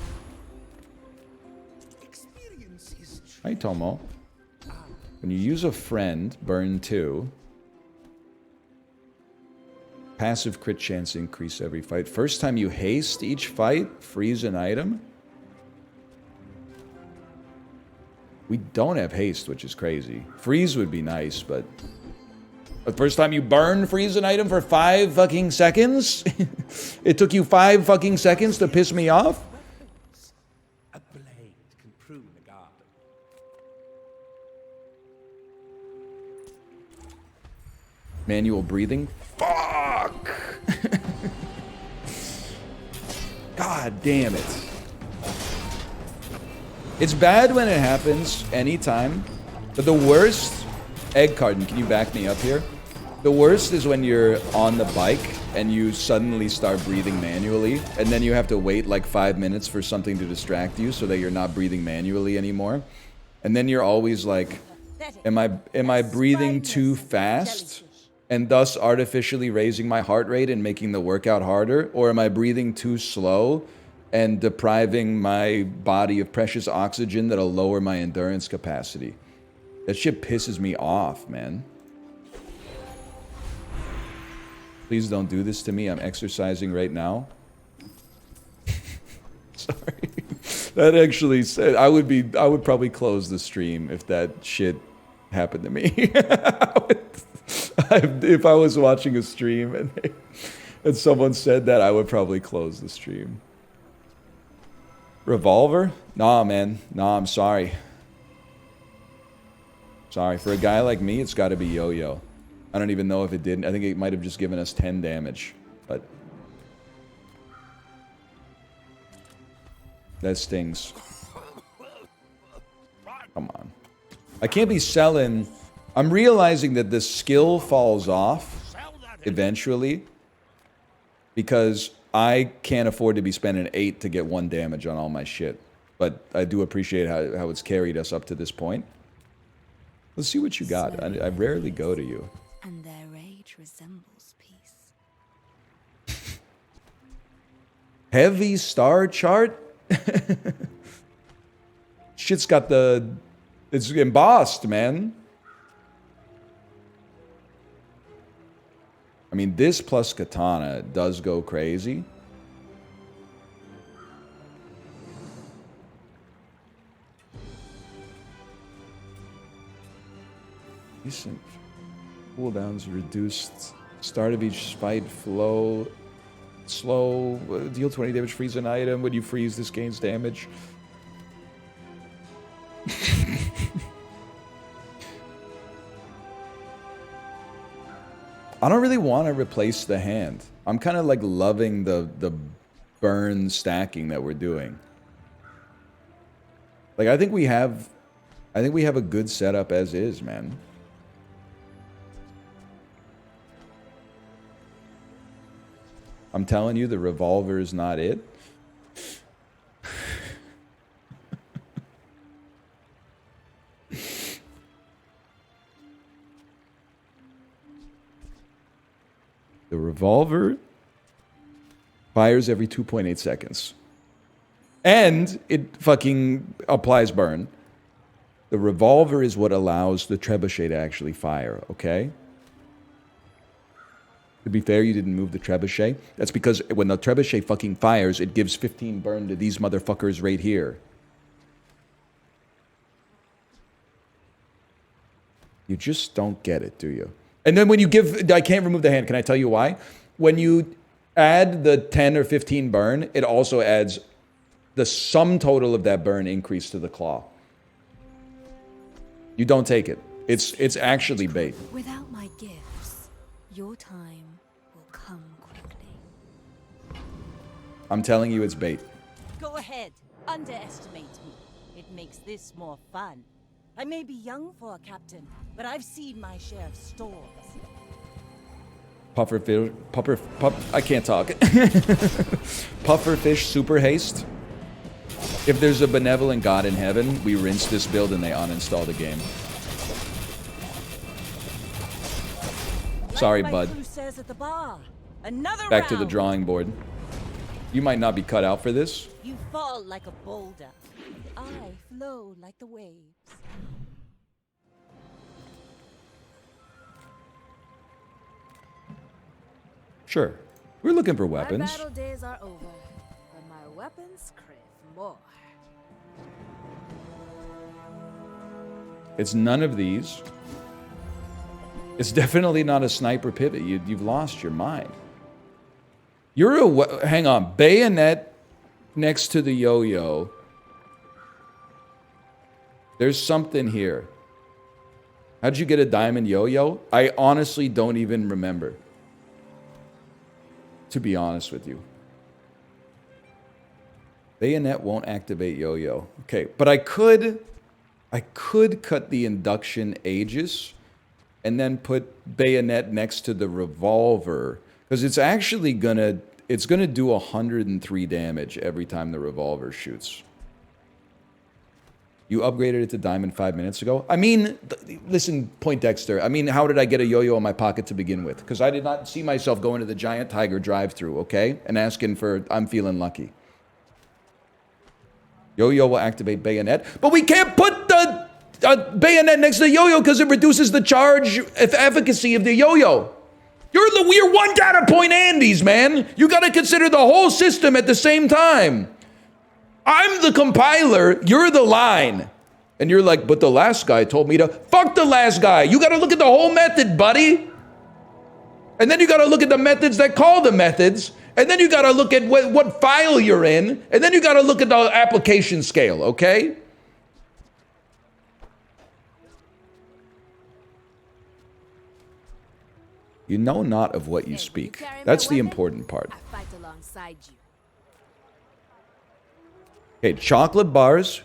Hi, Tomo. When you use a friend, burn 2. Passive crit chance increase every fight. First time you haste each fight, freeze an item. We don't have haste, which is crazy. Freeze would be nice, but the first time you burn freeze an item for 5 fucking seconds? It took you 5 fucking seconds to piss me off? A blade can prune a garden. Manual breathing? Fuck! God damn it. It's bad when it happens anytime, but the worst... Egg Carton, can you back me up here? The worst is when you're on the bike and you suddenly start breathing manually, and then you have to wait like 5 minutes for something to distract you so that you're not breathing manually anymore. And then you're always like, am I breathing too fast? And thus artificially raising my heart rate and making the workout harder? Or am I breathing too slow and depriving my body of precious oxygen that'll lower my endurance capacity? That shit pisses me off, man. Please don't do this to me. I'm exercising right now. Sorry. That actually said I would probably close the stream if that shit happened to me. If I was watching a stream and someone said that, I would probably close the stream. Revolver? Nah, man. Nah, I'm sorry. Sorry. For a guy like me, it's got to be yo-yo. I don't even know if it did. I think it might have just given us 10 damage. But that stings. Come on. I can't be selling... I'm realizing that the skill falls off eventually because I can't afford to be spending 8 to get 1 damage on all my shit. But I do appreciate how it's carried us up to this point. Let's see what you got. I rarely go to you. And their rage resembles peace. Heavy star chart? Shit's got the... It's embossed, man. I mean, this plus katana does go crazy. Decent. Cooldowns reduced. Start of each fight flow. Slow. Deal 20 damage, freeze an item. When you freeze, this gains damage. I don't really want to replace the hand. I'm kind of like loving the burn stacking that we're doing. Like I think we have a good setup as is, man. I'm telling you, the revolver is not it. The revolver fires every 2.8 seconds. And it fucking applies burn. The revolver is what allows the trebuchet to actually fire, okay? To be fair, you didn't move the trebuchet. That's because when the trebuchet fucking fires, it gives 15 burn to these motherfuckers right here. You just don't get it, do you? And then when you give... I can't remove the hand. Can I tell you why? When you add the 10 or 15 burn, it also adds the sum total of that burn increase to the claw. You don't take it. It's actually bait. Without my gifts, your time will come quickly. I'm telling you, it's bait. Go ahead. Underestimate me. It makes this more fun. I may be young for a captain, but I've seen my share of storms. I can't talk. Pufferfish super haste. If there's a benevolent god in heaven, we rinse this build and they uninstall the game. Sorry, like bud. Crew says at the bar. Another Back to the round. drawing board. You might not be cut out for this. You fall like a boulder. I flow like the waves. Sure. We're looking for weapons. My battle days are over, but my weapons crave more. It's none of these. It's definitely not a sniper pivot. You've lost your mind. You're a... Hang on. Bayonet next to the yo-yo. There's something here. How'd you get a diamond yo-yo? I honestly don't even remember. To be honest with you. Bayonet won't activate yo-yo. Okay, but I could cut the induction Aegis and then put bayonet next to the revolver. Because it's actually gonna do 103 damage every time the revolver shoots. You upgraded it to diamond 5 minutes ago? I mean, listen, Poindexter. I mean, how did I get a yo-yo in my pocket to begin with? Because I did not see myself going to the Giant Tiger drive-thru, okay? And asking for, I'm feeling lucky. Yo-yo will activate bayonet. But we can't put the bayonet next to the yo-yo because it reduces the charge efficacy of the yo-yo. You're one data point Andes, man. You got to consider the whole system at the same time. I'm the compiler, you're the line. And you're like, but the last guy told me to... Fuck the last guy. You got to look at the whole method, buddy. And then you got to look at the methods that call the methods. And then you got to look at what file you're in. And then you got to look at the application scale, okay? You know not of what you speak. That's the important part. I fight alongside you. Okay, chocolate bars,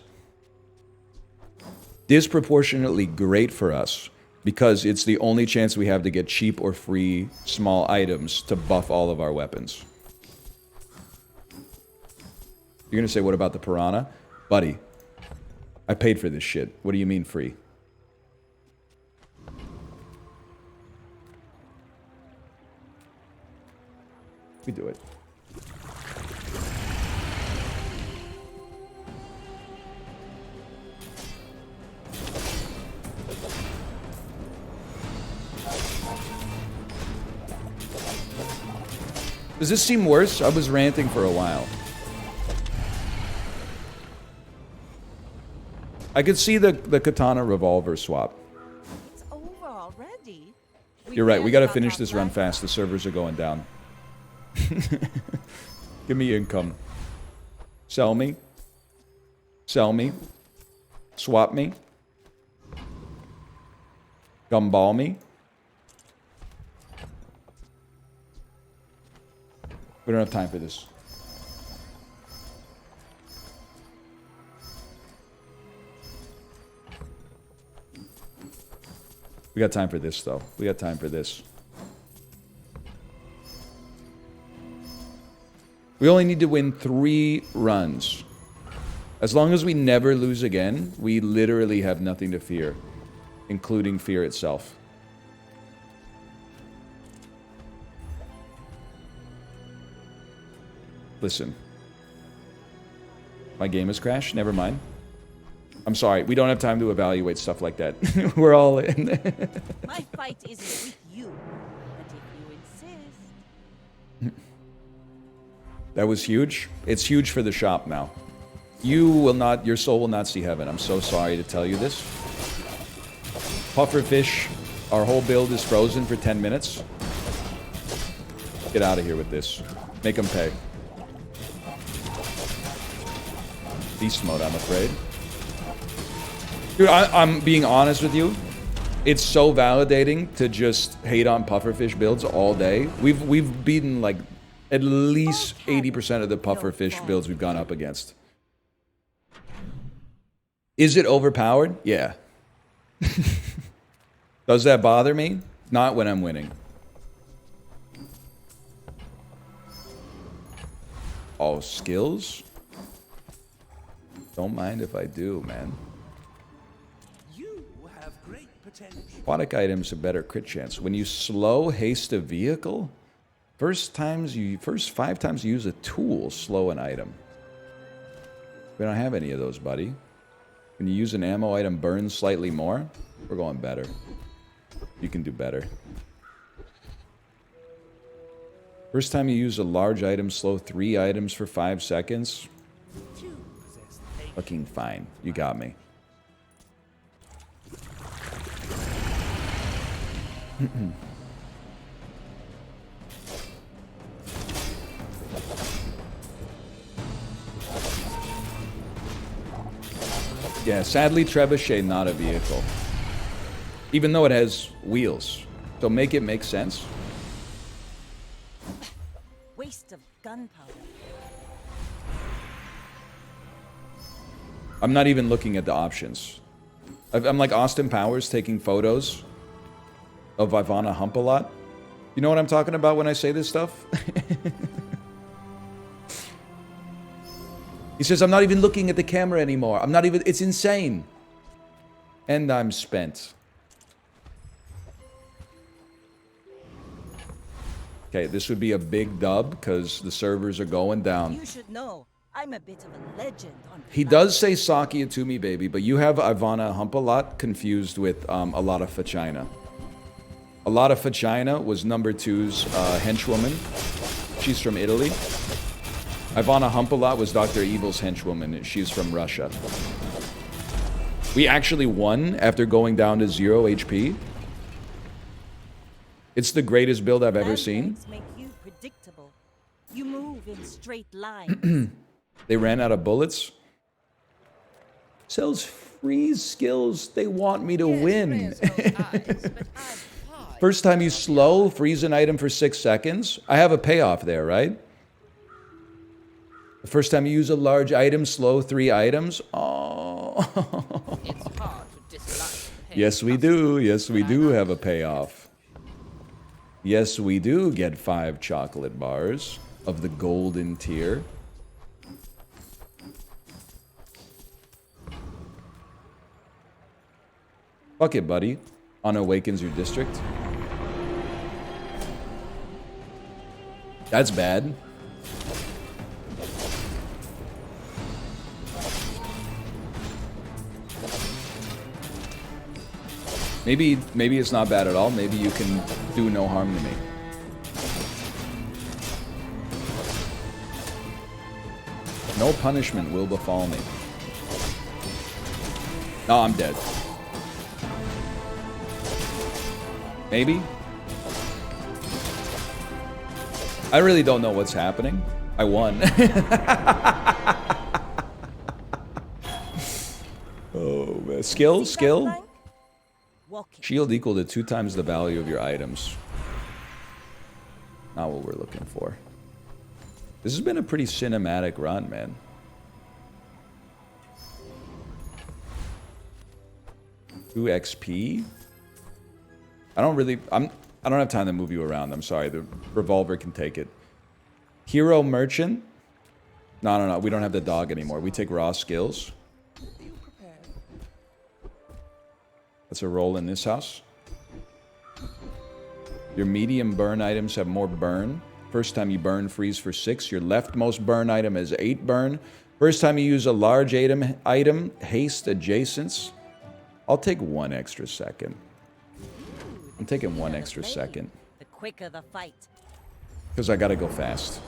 disproportionately great for us because it's the only chance we have to get cheap or free small items to buff all of our weapons. You're gonna say, what about the piranha? Buddy, I paid for this shit. What do you mean free? We do it. Does this seem worse? I was ranting for a while. I could see the katana revolver swap. It's over already. You're right. We got to finish this run fast. The servers are going down. Give me income. Sell me. Sell me. Swap me. Gumball me. We don't have time for this. We got time for this, though. We got time for this. We only need to win 3 runs. As long as we never lose again, we literally have nothing to fear, including fear itself. Listen. My game has crashed? Never mind. I'm sorry. We don't have time to evaluate stuff like that. We're all in. My fight isn't with you, but if you insist. That was huge. It's huge for the shop now. You will not, your soul will not see heaven. I'm so sorry to tell you this. Pufferfish, our whole build is frozen for 10 minutes. Get out of here with this. Make them pay. Beast mode, I'm afraid. Dude, I'm being honest with you. It's so validating to just hate on pufferfish builds all day. We've beaten like at least 80% of the pufferfish builds we've gone up against. Is it overpowered? Yeah. Does that bother me? Not when I'm winning. Oh, skills? Don't mind if I do, man. You have great potential. Aquatic items a better crit chance. When you slow haste a vehicle, first 5 times you use a tool, slow an item. We don't have any of those, buddy. When you use an ammo item, burn slightly more. We're going better. You can do better. First time you use a large item, slow 3 items for 5 seconds. Fucking fine. You got me. Yeah, sadly, Trebuchet not a vehicle. Even though it has wheels. So make it make sense. Waste of gunpowder. I'm not even looking at the options. I'm like Austin Powers taking photos of Ivana Hump a lot. You know what I'm talking about when I say this stuff? He says, I'm not even looking at the camera anymore. I'm not even, it's insane. And I'm spent. Okay, this would be a big dub because the servers are going down. You should know, I'm a bit of a legend on He does say Sakia to me, baby, but you have Ivana Hump a lot confused with a lot of Fachina. A lot of Fachina was number 2's henchwoman. She's from Italy. Ivana Humpalot was Dr. Evil's henchwoman. She's from Russia. We actually won after going down to 0 HP. It's the greatest build I've ever seen. Make you predictable. You move in straight lines. They ran out of bullets. Sells freeze skills. They want me to win. First time you slow, freeze an item for 6 seconds. I have a payoff there, right? The first time you use a large item, slow 3 items. Oh. It's hard to dislike. Yes, we do. Yes, we do have a payoff. Yes, we do get 5 chocolate bars of the golden tier. Fuck it, buddy. Unawakens your district. That's bad. Maybe it's not bad at all. Maybe you can do no harm to me. No punishment will befall me. No, I'm dead. Maybe? I really don't know what's happening. I won. Oh, man. Skill? Shield equal to 2 times the value of your items. Not what we're looking for. This has been a pretty cinematic run, man. Two XP? I don't have time to move you around. I'm sorry. The revolver can take it. Hero merchant? No. We don't have the dog anymore. We take raw skills. That's a roll in this house. Your medium burn items have more burn. First time you burn, freeze for 6. Your leftmost burn item is 8 burn. First time you use a large item, haste adjacents. I'll take 1 extra second. I'm taking 1 extra second. The quicker the fight. Because I gotta go fast.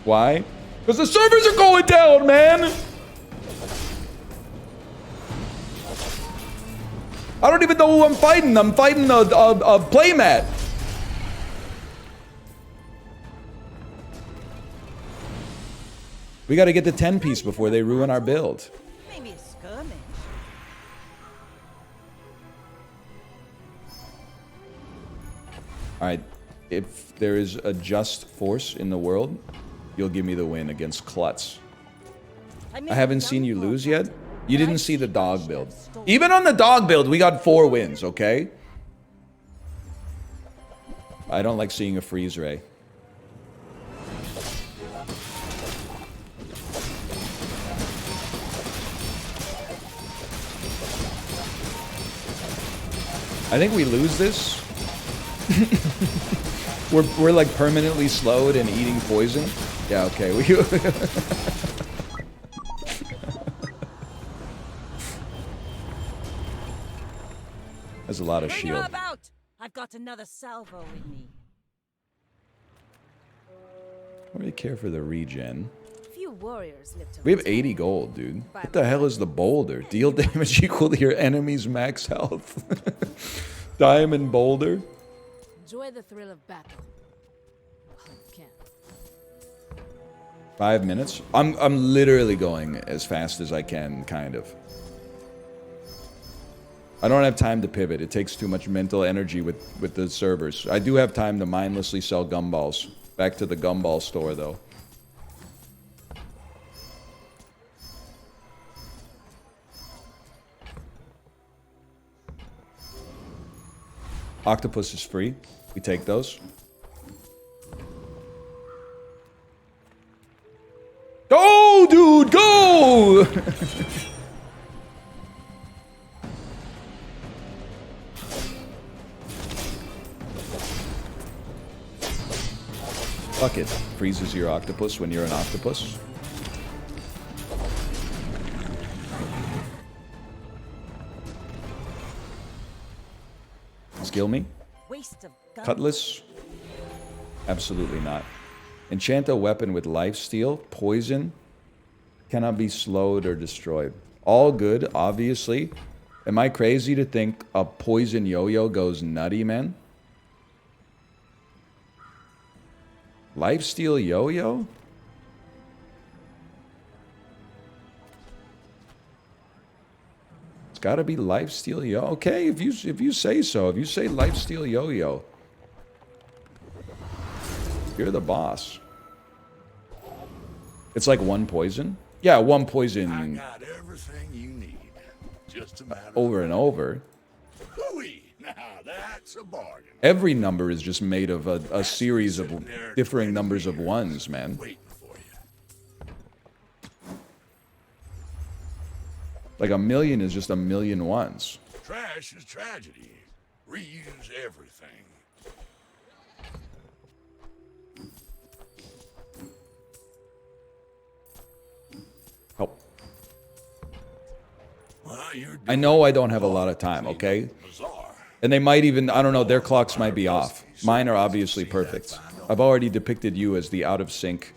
Why? Because the servers are going down, man! I don't even know who I'm fighting. I'm fighting a playmat. We gotta get the 10-piece before they ruin our build. Maybe a skirmish. Alright, if there is a just force in the world, you'll give me the win against Klutz. I haven't seen you lose yet. You didn't see the dog build. Even on the dog build, we got 4 wins, okay? I don't like seeing a freeze ray. I think we lose this. we're like permanently slowed and eating poison. Yeah, okay. That's a lot of shield. I've got another salvo in me. I don't really care for the regen. Few warriors live to We have 80 gold, dude. What the hell is the boulder? Deal damage equal to your enemy's max health. Diamond boulder. Enjoy the thrill of battle. Can't. 5 minutes. I'm literally going as fast as I can, kind of. I don't have time to pivot. It takes too much mental energy with the servers. I do have time to mindlessly sell gumballs. Back to the gumball store, though. Octopus is free. We take those. Go, dude, go! Fuck it. Freezes your octopus when you're an octopus. Skill me? Waste of Cutlass? Absolutely not. Enchant a weapon with lifesteal, poison, cannot be slowed or destroyed. All good, obviously. Am I crazy to think a poison yo-yo goes nutty, man? Lifesteal yo-yo? It's gotta be lifesteal yo. Okay, if you say so. If you say lifesteal yo-yo. You're the boss. It's like 1 poison? Yeah, 1 poison. I got everything you need. Just a matter over and over. Hooey! Now that's a bargain. Every number is just made of a series of differing numbers of 1s, man. Like 1,000,000 is just 1,000,000 1s. Trash is tragedy. Reuse everything. Help. Well, I know I don't have a lot of time, okay? And they might even, I don't know, their clocks might be off. Mine are obviously perfect. I've already depicted you as the out of sync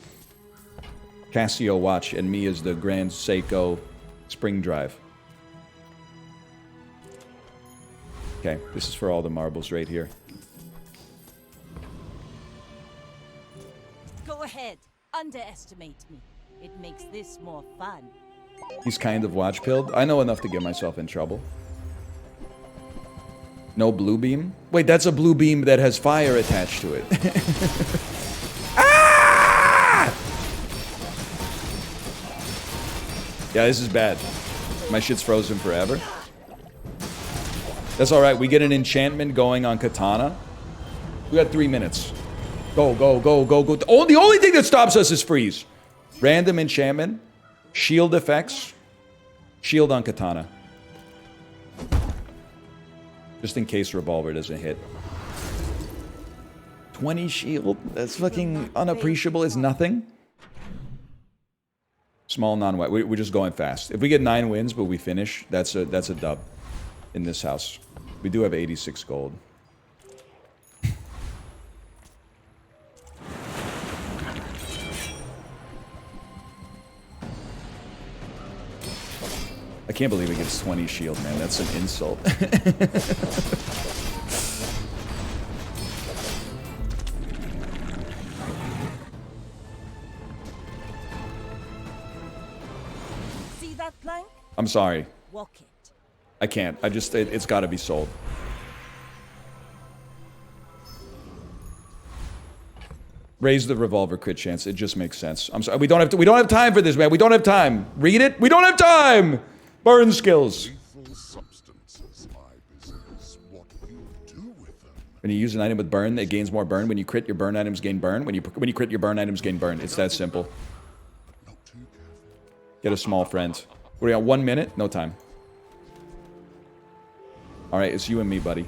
Casio watch and me as the Grand Seiko spring drive. Okay, this is for all the marbles right here. Go ahead. Underestimate me. It makes this more fun. He's kind of watch pilled. I know enough to get myself in trouble. No blue beam? Wait, that's a blue beam that has fire attached to it. Ah! Yeah, this is bad. My shit's frozen forever. That's alright, we get an enchantment going on Katana. We got 3 minutes. Go, go, go, go, go. The only thing that stops us is freeze. Random enchantment. Shield effects. Shield on Katana. Just in case revolver doesn't hit. 20 shield? That's fucking unappreciable. It's nothing. Small non-white. We're just going fast. If we get 9 wins but we finish, that's a dub in this house. We do have 86 gold. I can't believe he gets 20 shield, man. That's an insult. See that plank? I'm sorry. Walk it. I can't. It's got to be sold. Raise the revolver crit chance. It just makes sense. I'm sorry. We don't have time for this, man. We don't have time. Read it. We don't have time. Burn skills. Lethal substances, my business. What you do with them. When you use an item with burn, it gains more burn. When you crit, your burn items gain burn. When you crit, your burn items gain burn. It's that simple. Not too careful. Get a small friend. What do we got? 1 minute? No time. All right, it's you and me, buddy.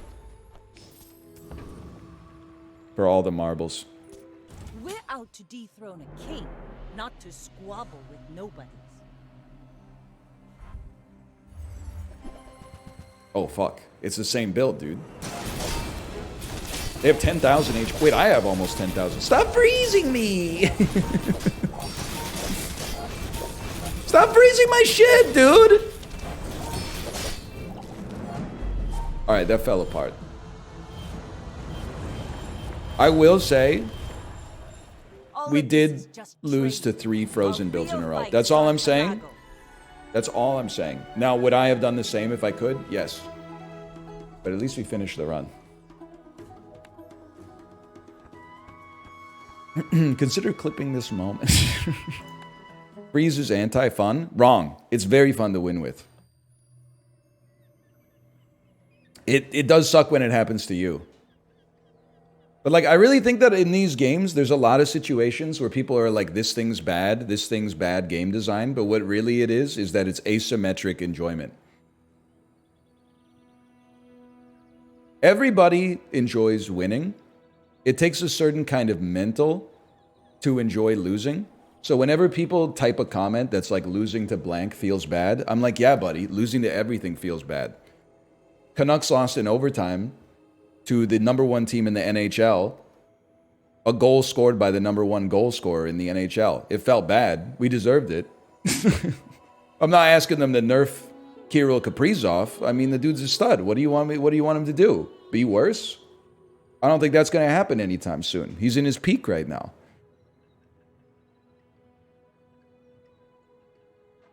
For all the marbles. We're out to dethrone a king, not to squabble with nobodies. Oh, fuck. It's the same build, dude. They have 10,000 HP. Wait, I have almost 10,000. Stop freezing me! Stop freezing my shit, dude! Alright, that fell apart. I will say, we did lose to 3 frozen builds in a row. That's all I'm saying. That's all I'm saying. Now, would I have done the same if I could? Yes. But at least we finished the run. Consider clipping this moment. Freeze is anti-fun? Wrong. It's very fun to win with. It does suck when it happens to you. But like, I really think that in these games, there's a lot of situations where people are like, this thing's bad game design. But what really it is that it's asymmetric enjoyment. Everybody enjoys winning. It takes a certain kind of mental to enjoy losing. So whenever people type a comment that's like losing to blank feels bad, I'm like, yeah, buddy, losing to everything feels bad. Canucks lost in overtime to the #1 team in the NHL. A goal scored by the #1 goal scorer in the NHL. It felt bad. We deserved it. I'm not asking them to nerf Kirill Kaprizov. I mean, the dude's a stud. What do you want him to do? Be worse? I don't think that's going to happen anytime soon. He's in his peak right now.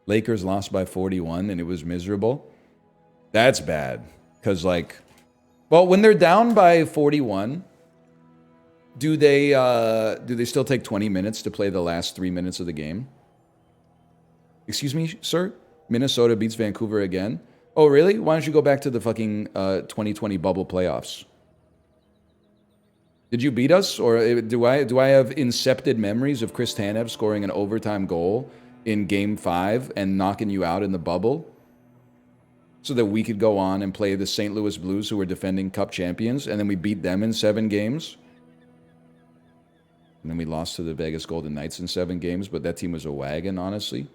Lakers lost by 41 and it was miserable. That's bad. Because, like, well, when they're down by 41, do they still take 20 minutes to play the last 3 minutes of the game? Excuse me, sir? Minnesota beats Vancouver again? Oh, really? Why don't you go back to the fucking 2020 bubble playoffs? Did you beat us? Or do I have incepted memories of Chris Tanev scoring an overtime goal in Game 5 and knocking you out in the bubble? So that we could go on and play the St. Louis Blues, who were defending Cup champions, and then we beat them in 7 games. And then we lost to the Vegas Golden Knights in 7 games, but that team was a wagon, honestly.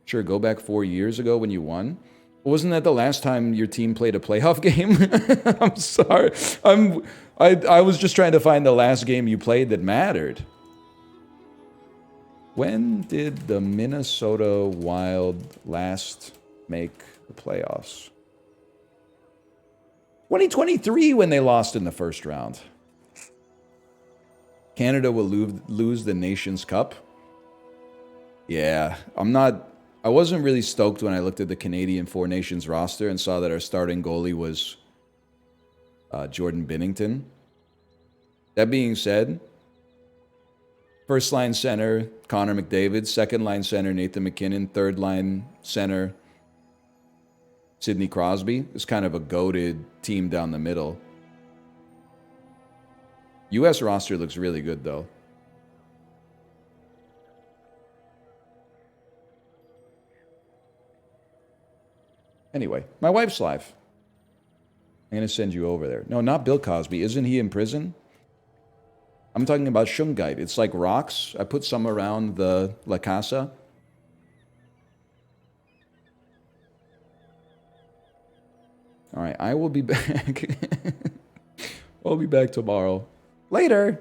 Sure, go back 4 years ago when you won. Wasn't that the last time your team played a playoff game? I'm sorry. I was just trying to find the last game you played that mattered. When did the Minnesota Wild last make the playoffs? 2023 when they lost in the first round. Canada will lose the Nations Cup. Yeah, I wasn't really stoked when I looked at the Canadian Four Nations roster and saw that our starting goalie was Jordan Binnington. That being said, first line center, Connor McDavid. Second line center, Nathan McKinnon. Third line center, Sidney Crosby. It's kind of a goated team down the middle. U.S. roster looks really good, though. Anyway, my wife's live. I'm going to send you over there. No, not Bill Cosby. Isn't he in prison? I'm talking about Shungite. It's like rocks. I put some around the La Casa. All right, I will be back. I'll be back tomorrow. Later.